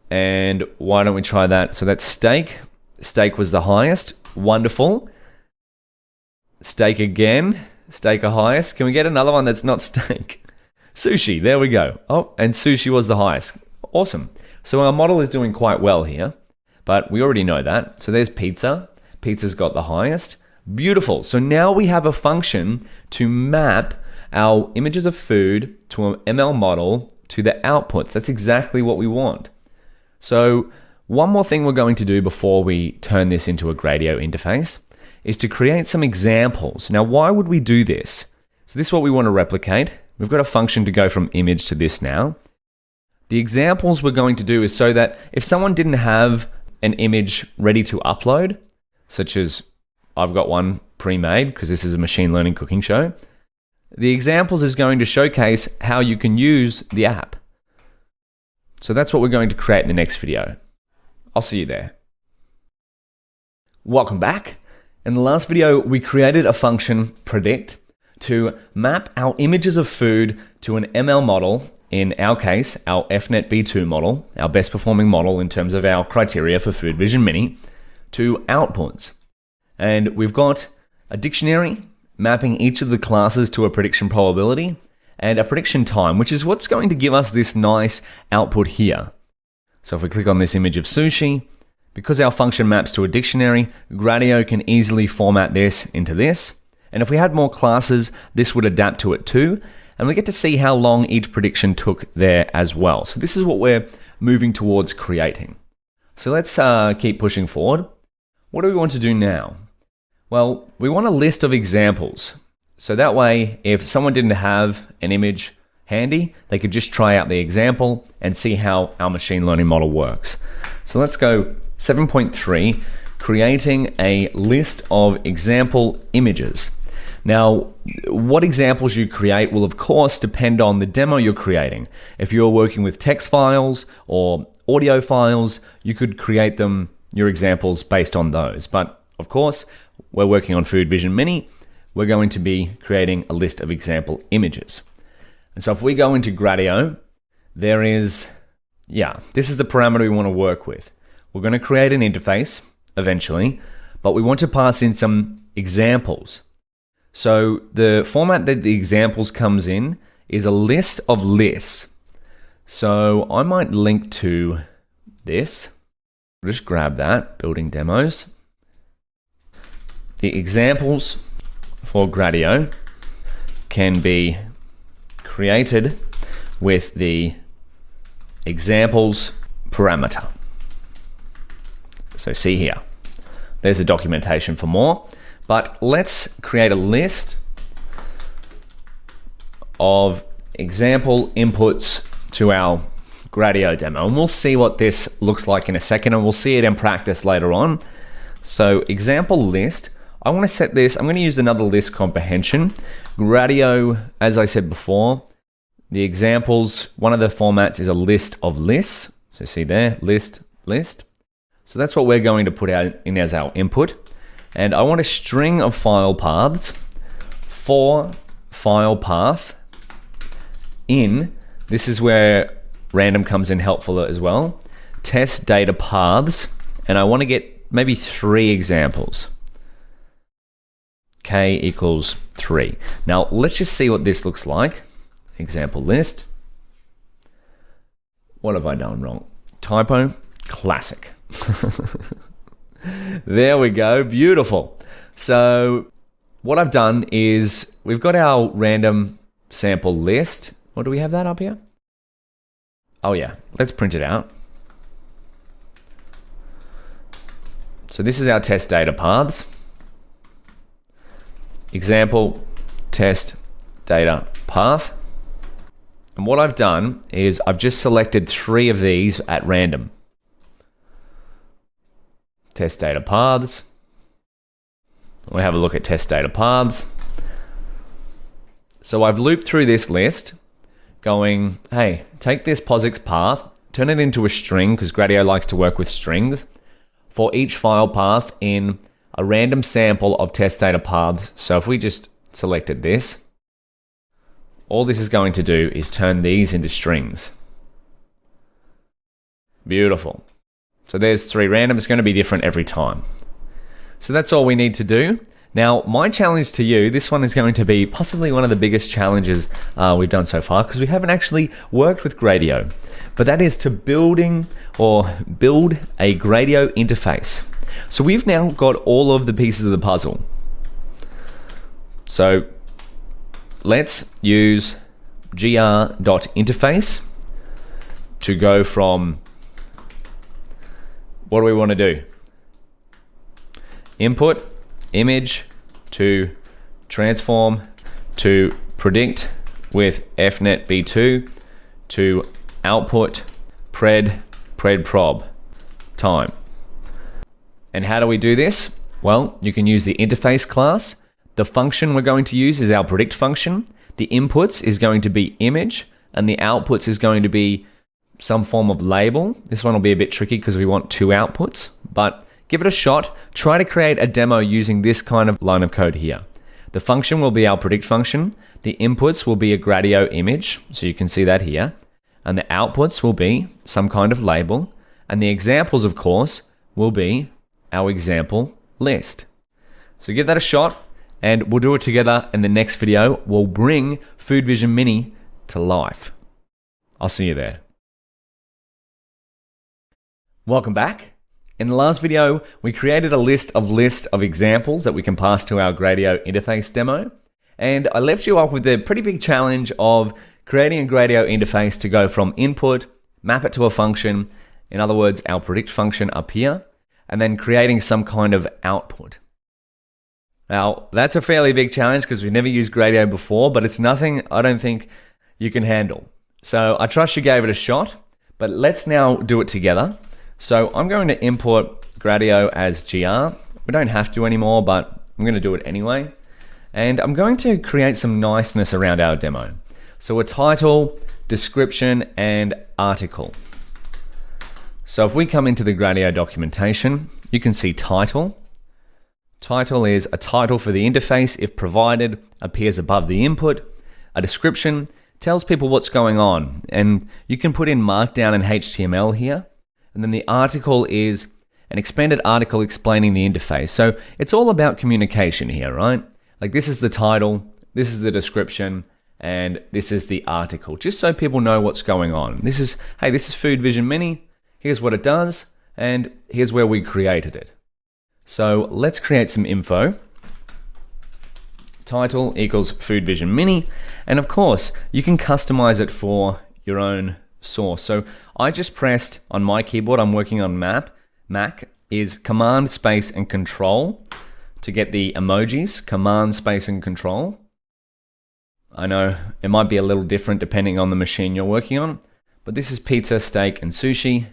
And why don't we try that? So that's steak. Steak was the highest. Wonderful. Steak again. Steak a highest. Can we get another one that's not steak? Sushi. There we go. Oh, and sushi was the highest. Awesome. So our model is doing quite well here, but we already know that. So there's pizza. Pizza's got the highest. Beautiful. So now we have a function to map our images of food to an ML model to the outputs. That's exactly what we want. So one more thing we're going to do before we turn this into a Gradio interface is to create some examples. Now, why would we do this? So this is what we want to replicate. We've got a function to go from image to this now. The examples we're going to do is so that if someone didn't have an image ready to upload, such as I've got one pre-made because this is a machine learning cooking show, the examples is going to showcase how you can use the app. So that's what we're going to create in the next video. I'll see you there. Welcome back. In the last video, we created a function, predict, to map our images of food to an ML model, in our case, our FNet B2 model, our best performing model in terms of our criteria for Food Vision Mini, to outputs. And we've got a dictionary mapping each of the classes to a prediction probability and a prediction time, which is what's going to give us this nice output here. So if we click on this image of sushi, because our function maps to a dictionary, Gradio can easily format this into this. And if we had more classes, this would adapt to it too. And we get to see how long each prediction took there as well. So this is what we're moving towards creating. So let's keep pushing forward. What do we want to do now? Well, we want a list of examples. So that way, if someone didn't have an image handy, they could just try out the example and see how our machine learning model works. So let's go 7.3, creating a list of example images. Now, what examples you create will of course depend on the demo you're creating. If you're working with text files or audio files, you could create them, your examples, based on those. But of course, we're working on Food Vision Mini. We're going to be creating a list of example images. And so if we go into Gradio, there is, this is the parameter we want to work with. We're going to create an interface eventually, but we want to pass in some examples. So the format that the examples comes in is a list of lists. So I might link to this. Just grab that, building demos. The examples for Gradio can be created with the examples parameter. So see here, there's the documentation for more, but let's create a list of example inputs to our Gradio demo. And we'll see what this looks like in a second, and we'll see it in practice later on. So example list, I want to set this, I'm going to use another list comprehension. Gradio, as I said before, the examples, one of the formats is a list of lists. So see there, list. So that's what we're going to put out in as our input. And I want a string of file paths for file path in, this is where random comes in helpful as well, test data paths, and I want to get maybe 3 examples. K equals 3. Now let's just see what this looks like. Example list. What have I done wrong? Typo, classic. There we go, beautiful. So what I've done is we've got our random sample list. Or do we have that up here? Oh yeah, let's print it out. So this is our test data paths. Example test data path. And what I've done is I've just selected 3 of these at random. Test data paths. We'll have a look at test data paths. So I've looped through this list going, hey, take this POSIX path, turn it into a string, because Gradio likes to work with strings, for each file path in a random sample of test data paths. So if we just selected this, all this is going to do is turn these into strings. Beautiful. So there's 3 random. It's going to be different every time. So that's all we need to do. Now, my challenge to you, this one is going to be possibly one of the biggest challenges we've done so far, because we haven't actually worked with Gradio. But that is to build a Gradio interface. So we've now got all of the pieces of the puzzle. So let's use gr.interface to go from, what do we want to do? Input image to transform to predict with fnet b2 to output prob time. And how do we do this? Well, you can use the interface class. The function we're going to use is our predict function. The inputs is going to be image, and the outputs is going to be some form of label. This one will be a bit tricky because we want 2 outputs, but give it a shot. Try to create a demo using this kind of line of code here. The function will be our predict function. The inputs will be a Gradio image, so you can see that here. And the outputs will be some kind of label. And the examples, of course, will be our example list. So give that a shot, and we'll do it together in the next video. We'll bring Food Vision Mini to life. I'll see you there. Welcome back. In the last video, we created a list of examples that we can pass to our Gradio interface demo. And I left you off with the pretty big challenge of creating a Gradio interface to go from input, map it to a function, in other words, our predict function up here, and then creating some kind of output. Now, that's a fairly big challenge because we've never used Gradio before, but it's nothing I don't think you can handle. So I trust you gave it a shot, but let's now do it together. So I'm going to import Gradio as gr. We don't have to anymore, but I'm going to do it anyway. And I'm going to create some niceness around our demo. So a title, description, and article. So if we come into the Gradio documentation, you can see title. Title is a title for the interface if provided, appears above the input. A description tells people what's going on, and you can put in Markdown and HTML here. And then the article is an expanded article explaining the interface. So it's all about communication here, right? Like this is the title, this is the description, and this is the article, just so people know what's going on. This is, hey, this is Food Vision Mini, here's what it does, and here's where we created it. So let's create some info. Title equals Food Vision Mini, and of course, you can customize it for your own source. So I just pressed on my keyboard, I'm working on Mac, is Command, Space, and Control to get the emojis, Command, Space, and Control. I know it might be a little different depending on the machine you're working on, but this is pizza, steak, and sushi.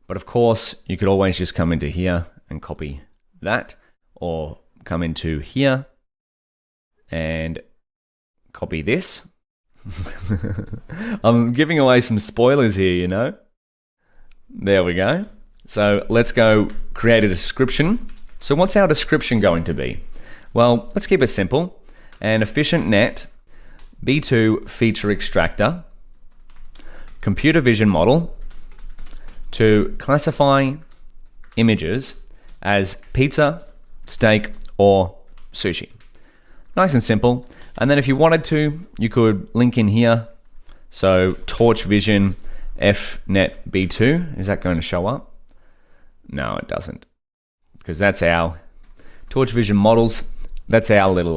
But of course, you could always just come into here and copy that, or come into here and copy this. I'm giving away some spoilers here, you know. There we go. So let's go create a description. So what's our description going to be? Well, let's keep it simple. An efficient net B2 feature extractor, computer vision model to classify images as pizza, steak, or sushi. Nice and simple. And then if you wanted to, you could link in here. So Torch Vision fnet b2, is that going to show up? No, it doesn't, because that's our Torch Vision models. That's our little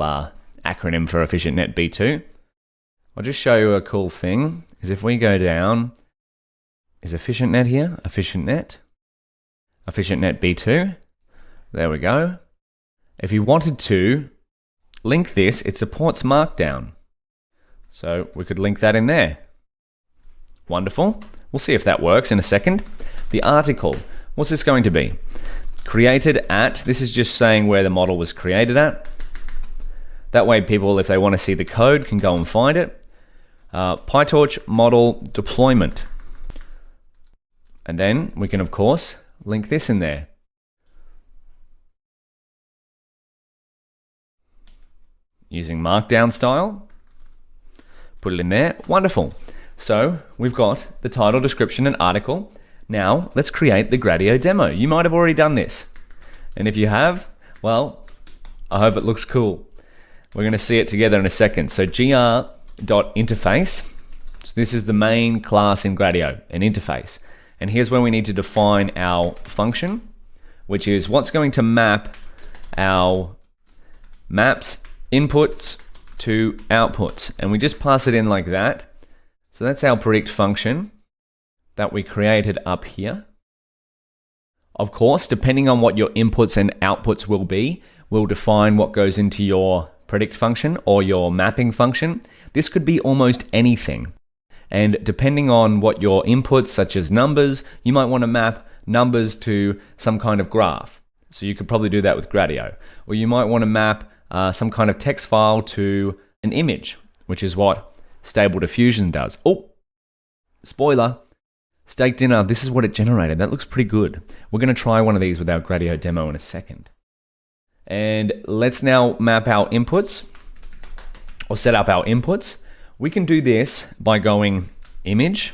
acronym for efficient net b2. I'll just show you a cool thing, is if we go down, is efficient net here, efficient net b2, there we go. If you wanted to link this, it supports Markdown. So we could link that in there. Wonderful. We'll see if that works in a second. The article, what's this going to be? Created at, this is just saying where the model was created at. That way people, if they want to see the code, can go and find it. PyTorch model deployment. And then we can, of course, link this in there. Using Markdown style. Put it in there. Wonderful. So we've got the title, description, and article. Now let's create the Gradio demo. You might have already done this. And if you have, well, I hope it looks cool. We're going to see it together in a second. So gr.interface. So this is the main class in Gradio, an interface. And here's where we need to define our function, which is what's going to map our maps inputs to outputs, and we just pass it in like that. So that's our predict function that we created up here. Of course, depending on what your inputs and outputs will be, will define what goes into your predict function or your mapping function. This could be almost anything. And depending on what your inputs, such as numbers, you might want to map numbers to some kind of graph. So you could probably do that with Gradio. Or you might want to map some kind of text file to an image, which is what Stable Diffusion does. Oh, spoiler, steak dinner, this is what it generated. That looks pretty good. We're going to try one of these with our Gradio demo in a second. And let's now map our inputs, or set up our inputs. We can do this by going image.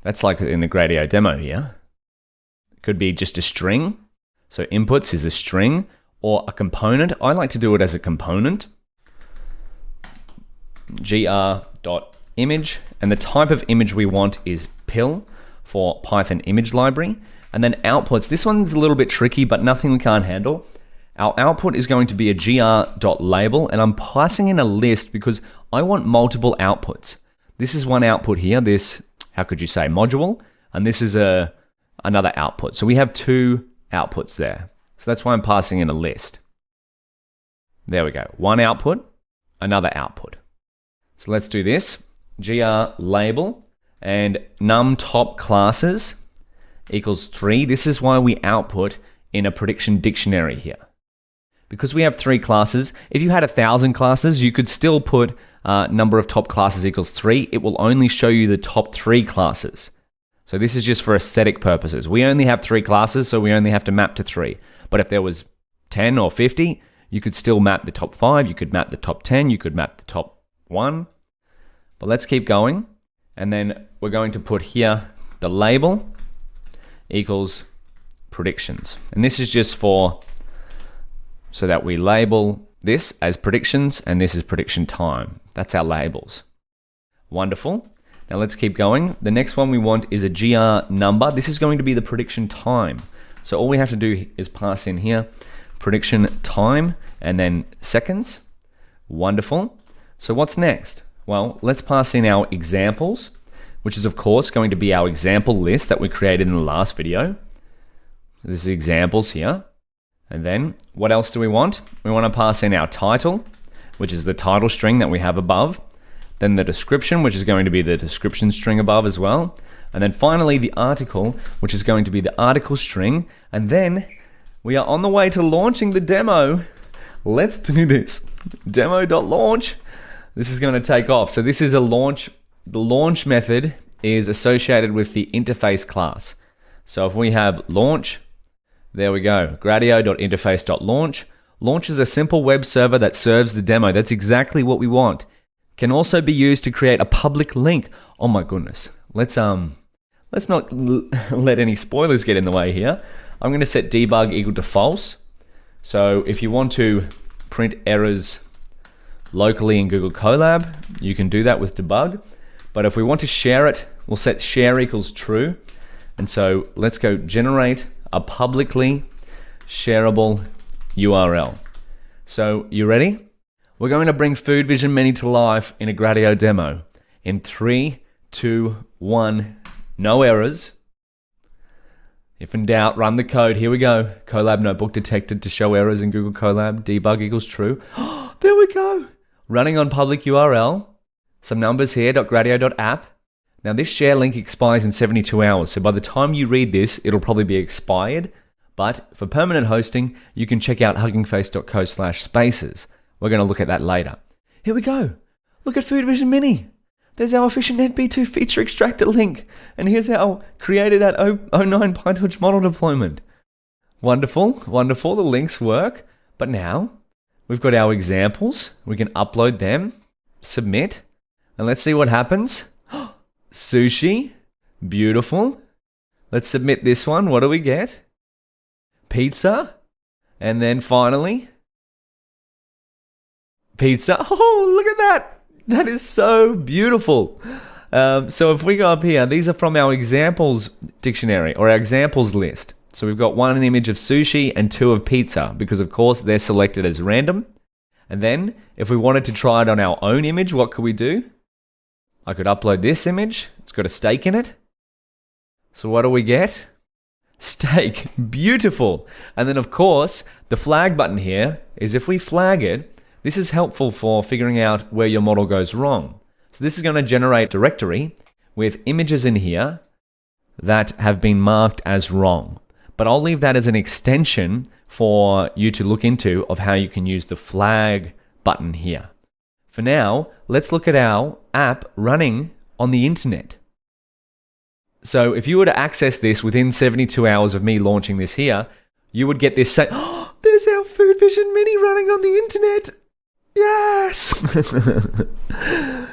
That's like in the Gradio demo here. It could be just a string. So inputs is a string or a component. I like to do it as a component. gr.image, and the type of image we want is PIL for Python image library. And then outputs, this one's a little bit tricky, but nothing we can't handle. Our output is going to be a gr.label, and I'm passing in a list because I want multiple outputs. This is one output here, this, how could you say, module, and this is another output. So we have two outputs there. So that's why I'm passing in a list. There we go, one output, another output. So let's do this, gr label, and num top classes equals 3. This is why we output in a prediction dictionary here. Because we have 3 classes, if you had 1,000 classes, you could still put number of top classes equals 3. It will only show you the top 3 classes. So this is just for aesthetic purposes. We only have 3 classes, so we only have to map to 3. But if there was 10 or 50, you could still map the top 5, you could map the top 10, you could map the top 1. But let's keep going. And then we're going to put here the label equals predictions. And this is just for, so that we label this as predictions and this is prediction time. That's our labels. Wonderful. Now let's keep going. The next one we want is a gr number. This is going to be the prediction time. So all we have to do is pass in here prediction time and then seconds. Wonderful. So what's next? Well, let's pass in our examples, which is of course going to be our example list that we created in the last video. This is examples here. And then what else do we want? We want to pass in our title, which is the title string that we have above. Then the description, which is going to be the description string above as well. And then finally the article, which is going to be the article string. And then we are on the way to launching the demo. Let's do this. Demo.launch. This is going to take off. So this is a launch. The launch method is associated with the interface class. So if we have launch, there we go, gradio.interface.launch. Launch is a simple web server that serves the demo. That's exactly what we want. Can also be used to create a public link. Oh my goodness. Let's not let any spoilers get in the way here. I'm going to set debug equal to false. So if you want to print errors locally in Google Colab, you can do that with debug. But if we want to share it, we'll set share equals true. And so let's go generate a publicly shareable URL. So you ready? We're going to bring Food Vision Mini to life in a Gradio demo. In 3, 2, 1, no errors. If in doubt, run the code. Here we go. Colab notebook detected to show errors in Google Colab. Debug equals true. There we go. Running on public URL. Some numbers here, .gradio.app. Now this share link expires in 72 hours. So by the time you read this, it'll probably be expired. But for permanent hosting, you can check out huggingface.co/spaces. We're going to look at that later. Here we go. Look at Food Vision Mini. There's our efficient NetB2 feature extractor link. And here's our created at 09 PyTorch model deployment. Wonderful, wonderful. The links work. But now we've got our examples. We can upload them, submit, and let's see what happens. Sushi, beautiful. Let's submit this one. What do we get? Pizza. And then finally, pizza. Oh, look at that. That is so beautiful. So if we go up here, these are from our examples dictionary or our examples list. So we've got 1 image of sushi and 2 of pizza because of course they're selected as random. And then if we wanted to try it on our own image, what could we do? I could upload this image. It's got a steak in it. So what do we get? Steak. Beautiful. And then of course, the flag button here is if we flag it, this is helpful for figuring out where your model goes wrong. So this is going to generate a directory with images in here that have been marked as wrong. But I'll leave that as an extension for you to look into of how you can use the flag button here. For now, let's look at our app running on the internet. So if you were to access this within 72 hours of me launching this here, you would get this say, oh, there's our Food Vision Mini running on the internet. Yes!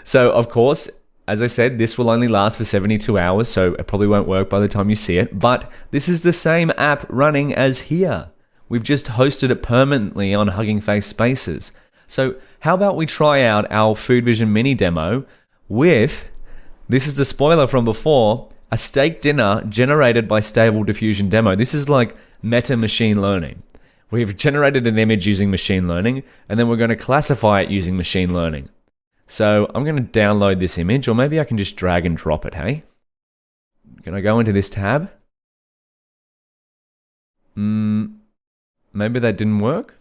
So of course, as I said, this will only last for 72 hours, so it probably won't work by the time you see it, but this is the same app running as here. We've just hosted it permanently on Hugging Face Spaces. So how about we try out our Food Vision Mini demo with, this is the spoiler from before, a steak dinner generated by Stable Diffusion Demo. This is like meta machine learning. We've generated an image using machine learning, and then we're going to classify it using machine learning. So I'm going to download this image, or maybe I can just drag and drop it, hey? Can I go into this tab? Maybe that didn't work.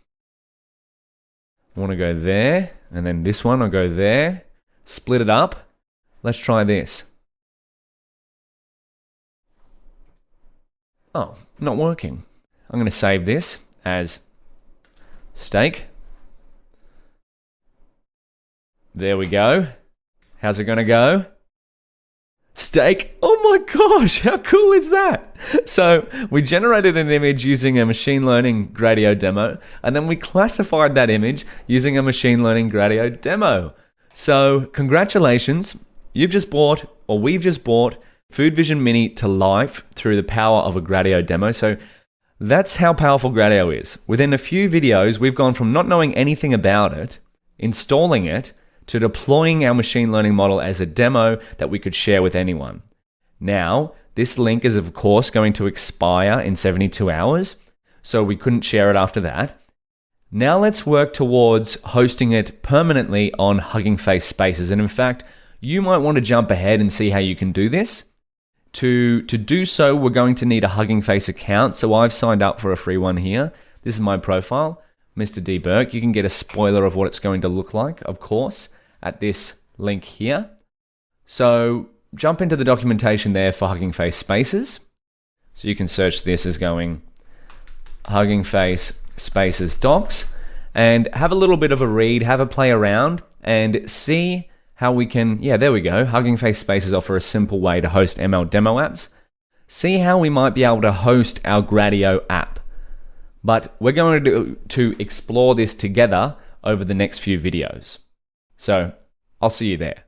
I want to go there, and then this one, I'll go there. Split it up. Let's try this. Oh, not working. I'm going to save this as steak. There we go. How's it going to go? Steak. Oh my gosh, how cool is that? So we generated an image using a machine learning Gradio demo, and then we classified that image using a machine learning Gradio demo. So congratulations, you've just brought, or we've just brought Food Vision Mini to life through the power of a Gradio demo. So that's how powerful Gradio is. Within a few videos, we've gone from not knowing anything about it, installing it, to deploying our machine learning model as a demo that we could share with anyone. Now, this link is of course going to expire in 72 hours, so we couldn't share it after that. Now let's work towards hosting it permanently on Hugging Face Spaces. And in fact, you might want to jump ahead and see how you can do this. To do so, we're going to need a Hugging Face account. So I've signed up for a free one here. This is my profile, Mr. D. Burke. You can get a spoiler of what it's going to look like, of course, at this link here. So jump into the documentation there for Hugging Face Spaces. So you can search this as going Hugging Face Spaces docs and have a little bit of a read, have a play around and see how we can, yeah, there we go. Hugging Face Spaces offer a simple way to host ML demo apps. See how we might be able to host our Gradio app. But we're going to explore this together over the next few videos. So I'll see you there.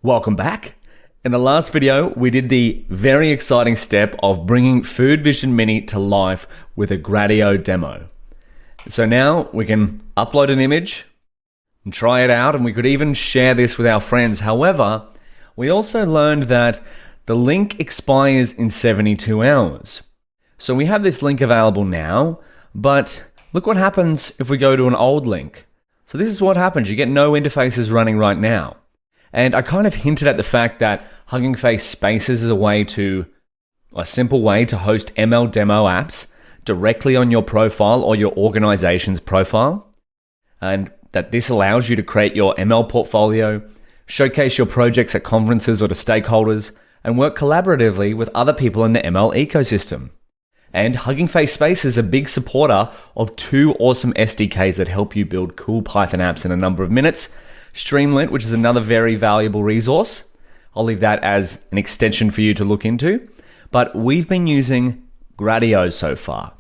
Welcome back. In the last video, we did the very exciting step of bringing Food Vision Mini to life with a Gradio demo. So now we can upload an image and try it out, and we could even share this with our friends. However, we also learned that the link expires in 72 hours. So we have this link available now, but look what happens if we go to an old link. So this is what happens. You get no interfaces running right now. And I kind of hinted at the fact that Hugging Face Spaces is a simple way to host ML demo apps directly on your profile or your organization's profile. And that this allows you to create your ML portfolio, showcase your projects at conferences or to stakeholders, and work collaboratively with other people in the ML ecosystem. And Hugging Face Spaces is a big supporter of 2 awesome SDKs that help you build cool Python apps in a number of minutes. Streamlit, which is another very valuable resource. I'll leave that as an extension for you to look into. But we've been using Gradio so far.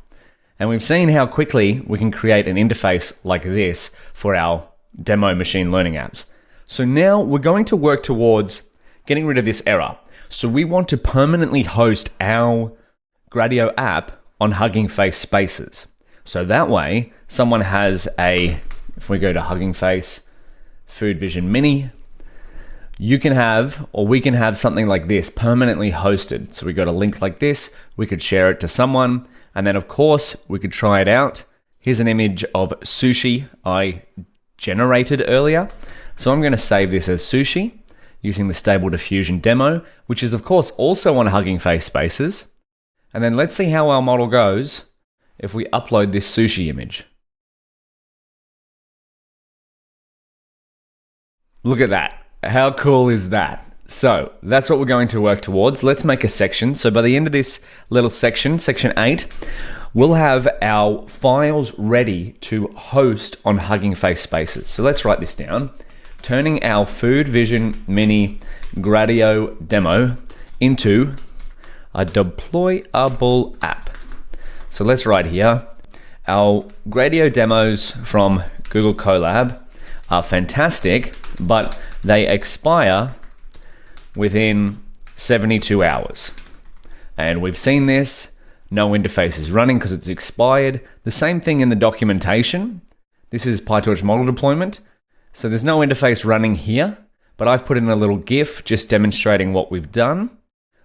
And we've seen how quickly we can create an interface like this for our demo machine learning apps. So now we're going to work towards getting rid of this error. So we want to permanently host our Gradio app on Hugging Face Spaces. So that way, someone has if we go to Hugging Face, Food Vision Mini, you can have, or we can have something like this permanently hosted. So we got a link like this, we could share it to someone, and then of course, we could try it out, Here's an image of sushi I generated earlier. So I'm going to save this as sushi using the Stable Diffusion demo, which is of course also on Hugging Face Spaces. And then let's see how our model goes if we upload this sushi image. Look at that. How cool is that? So that's what we're going to work towards. Let's make a section. So by the end of this little section, section 8, we'll have our files ready to host on Hugging Face Spaces. So let's write this down. Turning our Food Vision Mini Gradio demo into a deployable app. So let's write here. Our Gradio demos from Google Colab are fantastic, but they expire within 72 hours. And we've seen this. No interface is running because it's expired. The same thing in the documentation. This is PyTorch model deployment. So there's no interface running here, but I've put in a little GIF just demonstrating what we've done.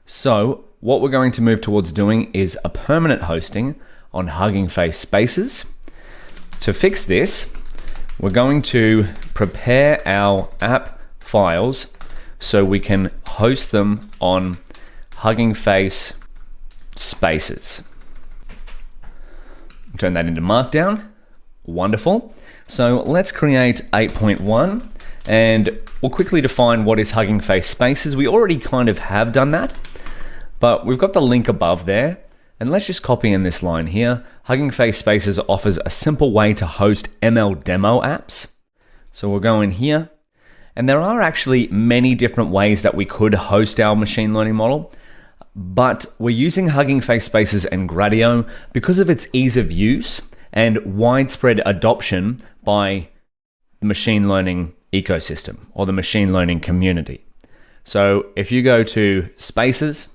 So what we're going to move towards doing is a permanent hosting on Hugging Face Spaces. To fix this, we're going to prepare our app files so we can host them on Hugging Face Spaces. Turn that into Markdown. Wonderful. So let's create 8.1 and we'll quickly define what is Hugging Face Spaces. We already kind of have done that, but we've got the link above there. And let's just copy in this line here. Hugging Face Spaces offers a simple way to host ML demo apps. So we'll go in here. And there are actually many different ways that we could host our machine learning model, but we're using Hugging Face Spaces and Gradio because of its ease of use and widespread adoption by the machine learning ecosystem or the machine learning community. So if you go to Spaces,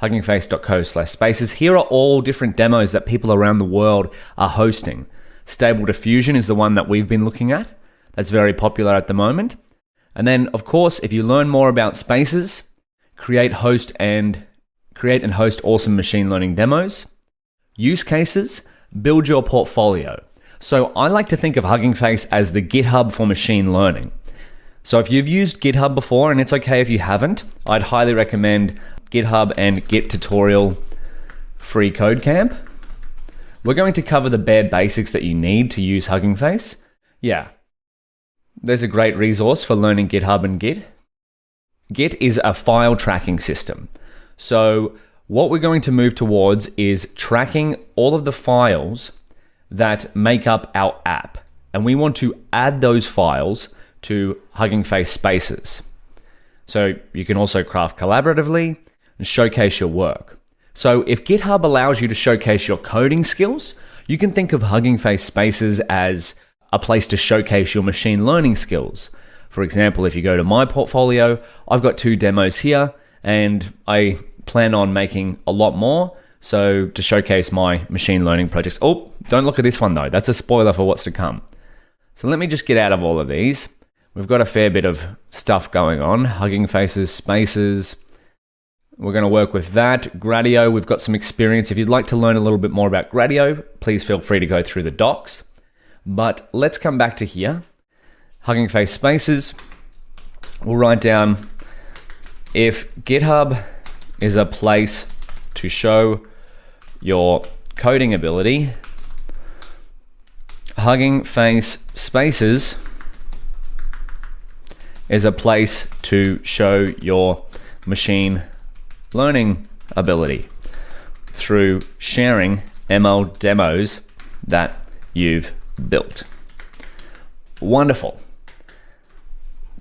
huggingface.co/spaces, here are all different demos that people around the world are hosting. Stable Diffusion is the one that we've been looking at. That's very popular at the moment. And then, of course, if you learn more about Spaces, create and host awesome machine learning demos, use cases, build your portfolio. So I like to think of Hugging Face as the GitHub for machine learning. So if you've used GitHub before, and it's okay if you haven't, I'd highly recommend GitHub and Git tutorial free code camp. We're going to cover the bare basics that you need to use Hugging Face. Yeah, there's a great resource for learning GitHub and Git. Git is a file tracking system. So what we're going to move towards is tracking all of the files that make up our app. And we want to add those files to Hugging Face Spaces. So you can also craft collaboratively and showcase your work. So if GitHub allows you to showcase your coding skills, you can think of Hugging Face Spaces as a place to showcase your machine learning skills. For example, if you go to my portfolio, I've got 2 demos here and I plan on making a lot more. So to showcase my machine learning projects. Oh, don't look at this one though. That's a spoiler for what's to come. So let me just get out of all of these. We've got a fair bit of stuff going on. Hugging Faces, Spaces. We're going to work with that. Gradio, we've got some experience. If you'd like to learn a little bit more about Gradio, please feel free to go through the docs. But let's come back to here. Hugging Face Spaces. We'll write down, if GitHub is a place to show your coding ability, Hugging Face Spaces is a place to show your machine learning ability through sharing ML demos that you've built. Wonderful.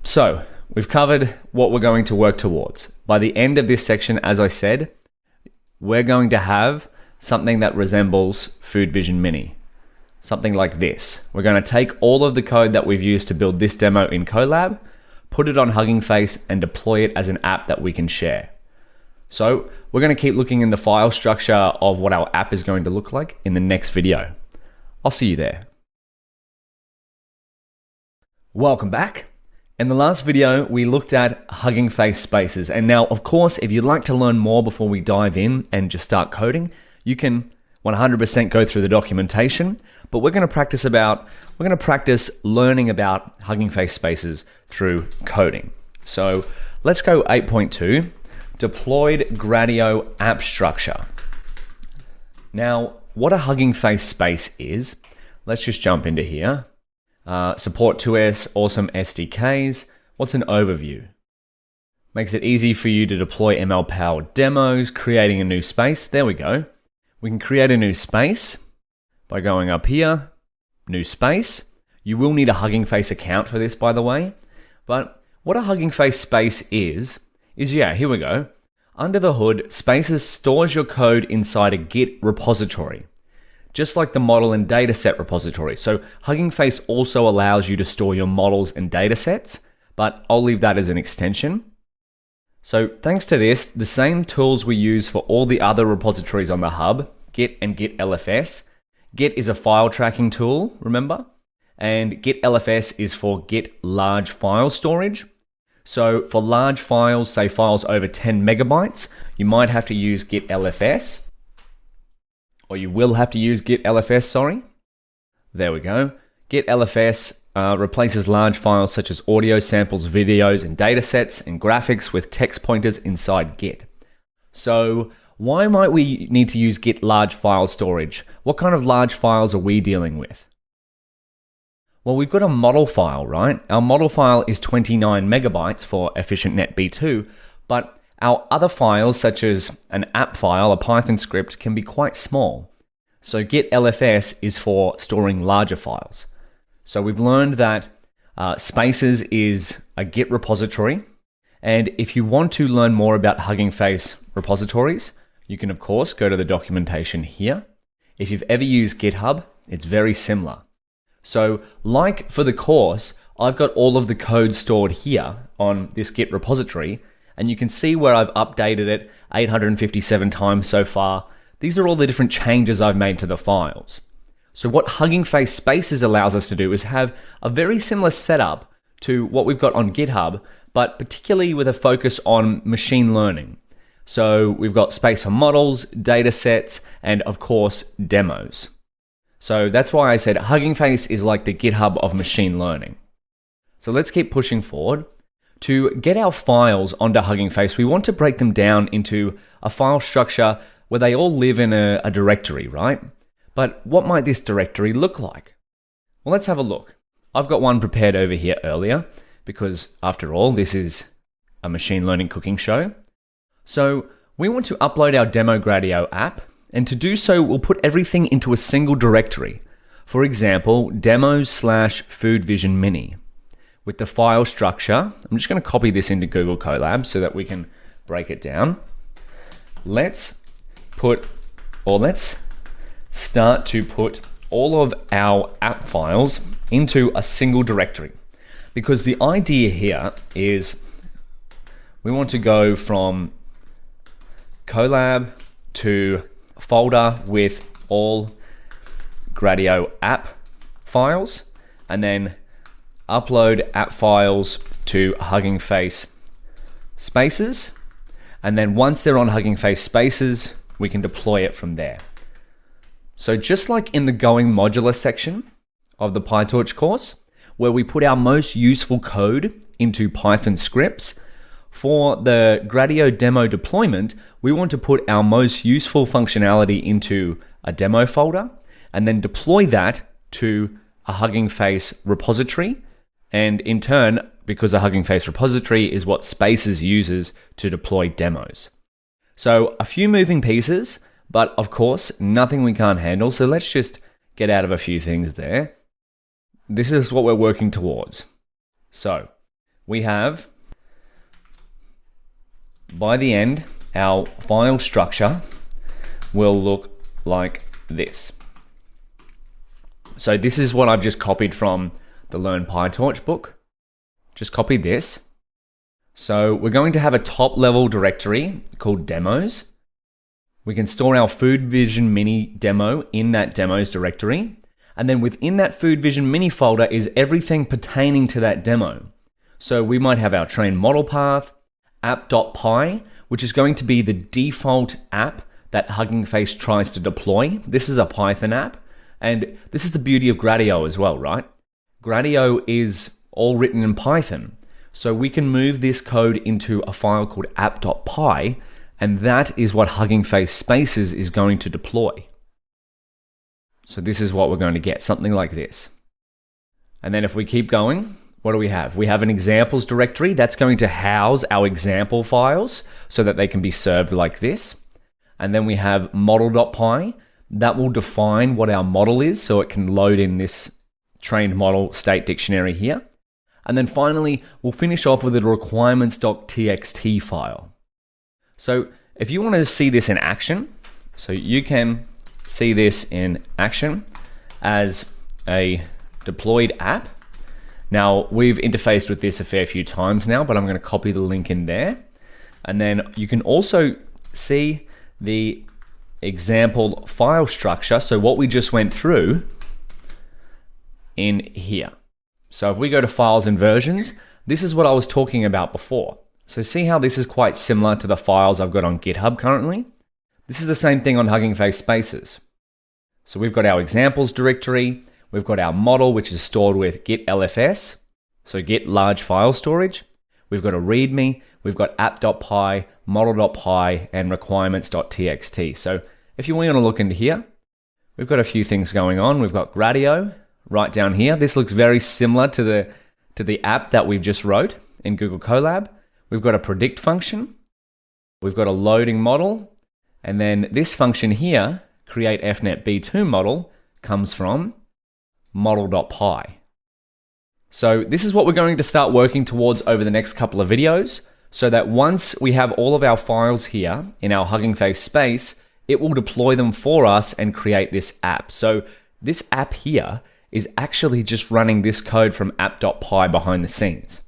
So we've covered what we're going to work towards. By the end of this section, as I said, we're going to have something that resembles Food Vision Mini. Something like this. We're going to take all of the code that we've used to build this demo in Colab, put it on Hugging Face, and deploy it as an app that we can share. So we're going to keep looking in the file structure of what our app is going to look like in the next video. I'll see you there. Welcome back. In the last video, we looked at Hugging Face Spaces. And now, of course, if you'd like to learn more before we dive in and just start coding, you can 100% go through the documentation, but we're going to practice learning about Hugging Face spaces through coding. So let's go 8.2, deployed Gradio app structure. Now, what a Hugging Face space is, let's just jump into here. Support 2S, awesome SDKs. What's an overview? Makes it easy for you to deploy ML-powered demos, creating a new space. There we go. We can create a new space by going up here, new space. You will need a Hugging Face account for this, by the way. But what a Hugging Face space is yeah, here we go. Under the hood, Spaces stores your code inside a Git repository, just like the model and dataset repository. So Hugging Face also allows you to store your models and datasets, but I'll leave that as an extension. So thanks to this, the same tools we use for all the other repositories on the hub, Git and Git LFS. Git is a file tracking tool, remember? And Git LFS is for Git large file storage. So for large files, say files over 10 megabytes, you might have to use Git LFS, or you will have to use Git LFS, sorry. There we go. Git LFS replaces large files such as audio samples, videos, and datasets and graphics with text pointers inside Git. So why might we need to use Git large file storage? What kind of large files are we dealing with? Well, we've got a model file, right? Our model file is 29 megabytes for EfficientNet B2, but our other files, such as an app file, a Python script, can be quite small. So Git LFS is for storing larger files. So we've learned that Spaces is a Git repository. And if you want to learn more about Hugging Face repositories, you can, of course, go to the documentation here. If you've ever used GitHub, it's very similar. So like for the course, I've got all of the code stored here on this Git repository, and you can see where I've updated it 857 times so far. These are all the different changes I've made to the files. So what Hugging Face Spaces allows us to do is have a very similar setup to what we've got on GitHub, but particularly with a focus on machine learning. So we've got space for models, data sets, and of course, demos. So that's why I said Hugging Face is like the GitHub of machine learning. So let's keep pushing forward. To get our files onto Hugging Face, we want to break them down into a file structure where they all live in a directory, right? But what might this directory look like? Well, let's have a look. I've got one prepared over here earlier because, after all, this is a machine learning cooking show. So we want to upload our demo Gradio app, and to do so, we'll put everything into a single directory. For example, demos/foodvision-mini. With the file structure, I'm just going to copy this into Google Colab so that we can break it down. Let's start to put all of our app files into a single directory. Because the idea here is we want to go from Colab to folder with all Gradio app files, and then upload app files to Hugging Face Spaces. And then once they're on Hugging Face Spaces, we can deploy it from there. So just like in the Going Modular section of the PyTorch course, where we put our most useful code into Python scripts, for the Gradio demo deployment, we want to put our most useful functionality into a demo folder and then deploy that to a Hugging Face repository. And in turn, because a Hugging Face repository is what Spaces uses to deploy demos. So a few moving pieces, but of course, nothing we can't handle. So let's just get out of a few things there. This is what we're working towards. So we have, by the end, our file structure will look like this. So this is what I've just copied from the Learn PyTorch book. Just copied this. So we're going to have a top level directory called demos. We can store our FoodVision Mini demo in that demos directory. And then within that FoodVision Mini folder is everything pertaining to that demo. So we might have our train model path, app.py, which is going to be the default app that Hugging Face tries to deploy. This is a Python app, and this is the beauty of Gradio as well, right? Gradio is all written in Python, so we can move this code into a file called app.py, and that is what Hugging Face Spaces is going to deploy. So this is what we're going to get, something like this. And then if we keep going, what do we have? We have an examples directory that's going to house our example files so that they can be served like this. And then we have model.py that will define what our model is so it can load in this trained model state dictionary here. And then finally, we'll finish off with a requirements.txt file. So if you want to see this in action, so you can see this in action as a deployed app. Now, we've interfaced with this a fair few times now, but I'm going to copy the link in there. And then you can also see the example file structure. So what we just went through in here. So if we go to files and versions, this is what I was talking about before. So see how this is quite similar to the files I've got on GitHub currently? This is the same thing on Hugging Face Spaces. So we've got our examples directory, we've got our model, which is stored with git lfs, so git large file storage. We've got a readme, we've got app.py, model.py, and requirements.txt. So if you want to look into here, we've got a few things going on. We've got Gradio right down here. This looks very similar to the app that we've just wrote in Google Colab. We've got a predict function, we've got a loading model, and then this function here, create fnet b2 model, comes from model.py. So this is what we're going to start working towards over the next couple of videos, so that once we have all of our files here in our Hugging Face space, it will deploy them for us and create this app. So this app here is actually just running this code from app.py behind the scenes.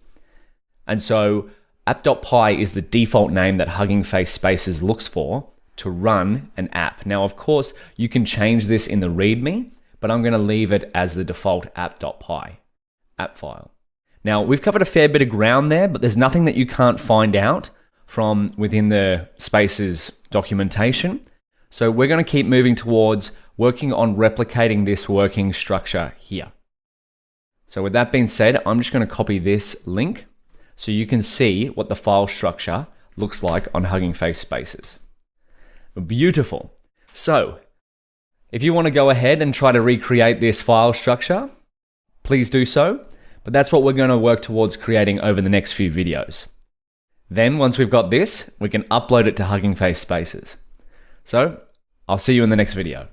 And so app.py is the default name that Hugging Face Spaces looks for to run an app. Now, of course, you can change this in the README, but I'm going to leave it as the default app.py app file. Now, we've covered a fair bit of ground there, but there's nothing that you can't find out from within the Spaces documentation. So we're going to keep moving towards working on replicating this working structure here. So with that being said, I'm just going to copy this link so you can see what the file structure looks like on Hugging Face Spaces. Beautiful. So if you want to go ahead and try to recreate this file structure, please do so. But that's what we're going to work towards creating over the next few videos. Then once we've got this, we can upload it to Hugging Face Spaces. So I'll see you in the next video.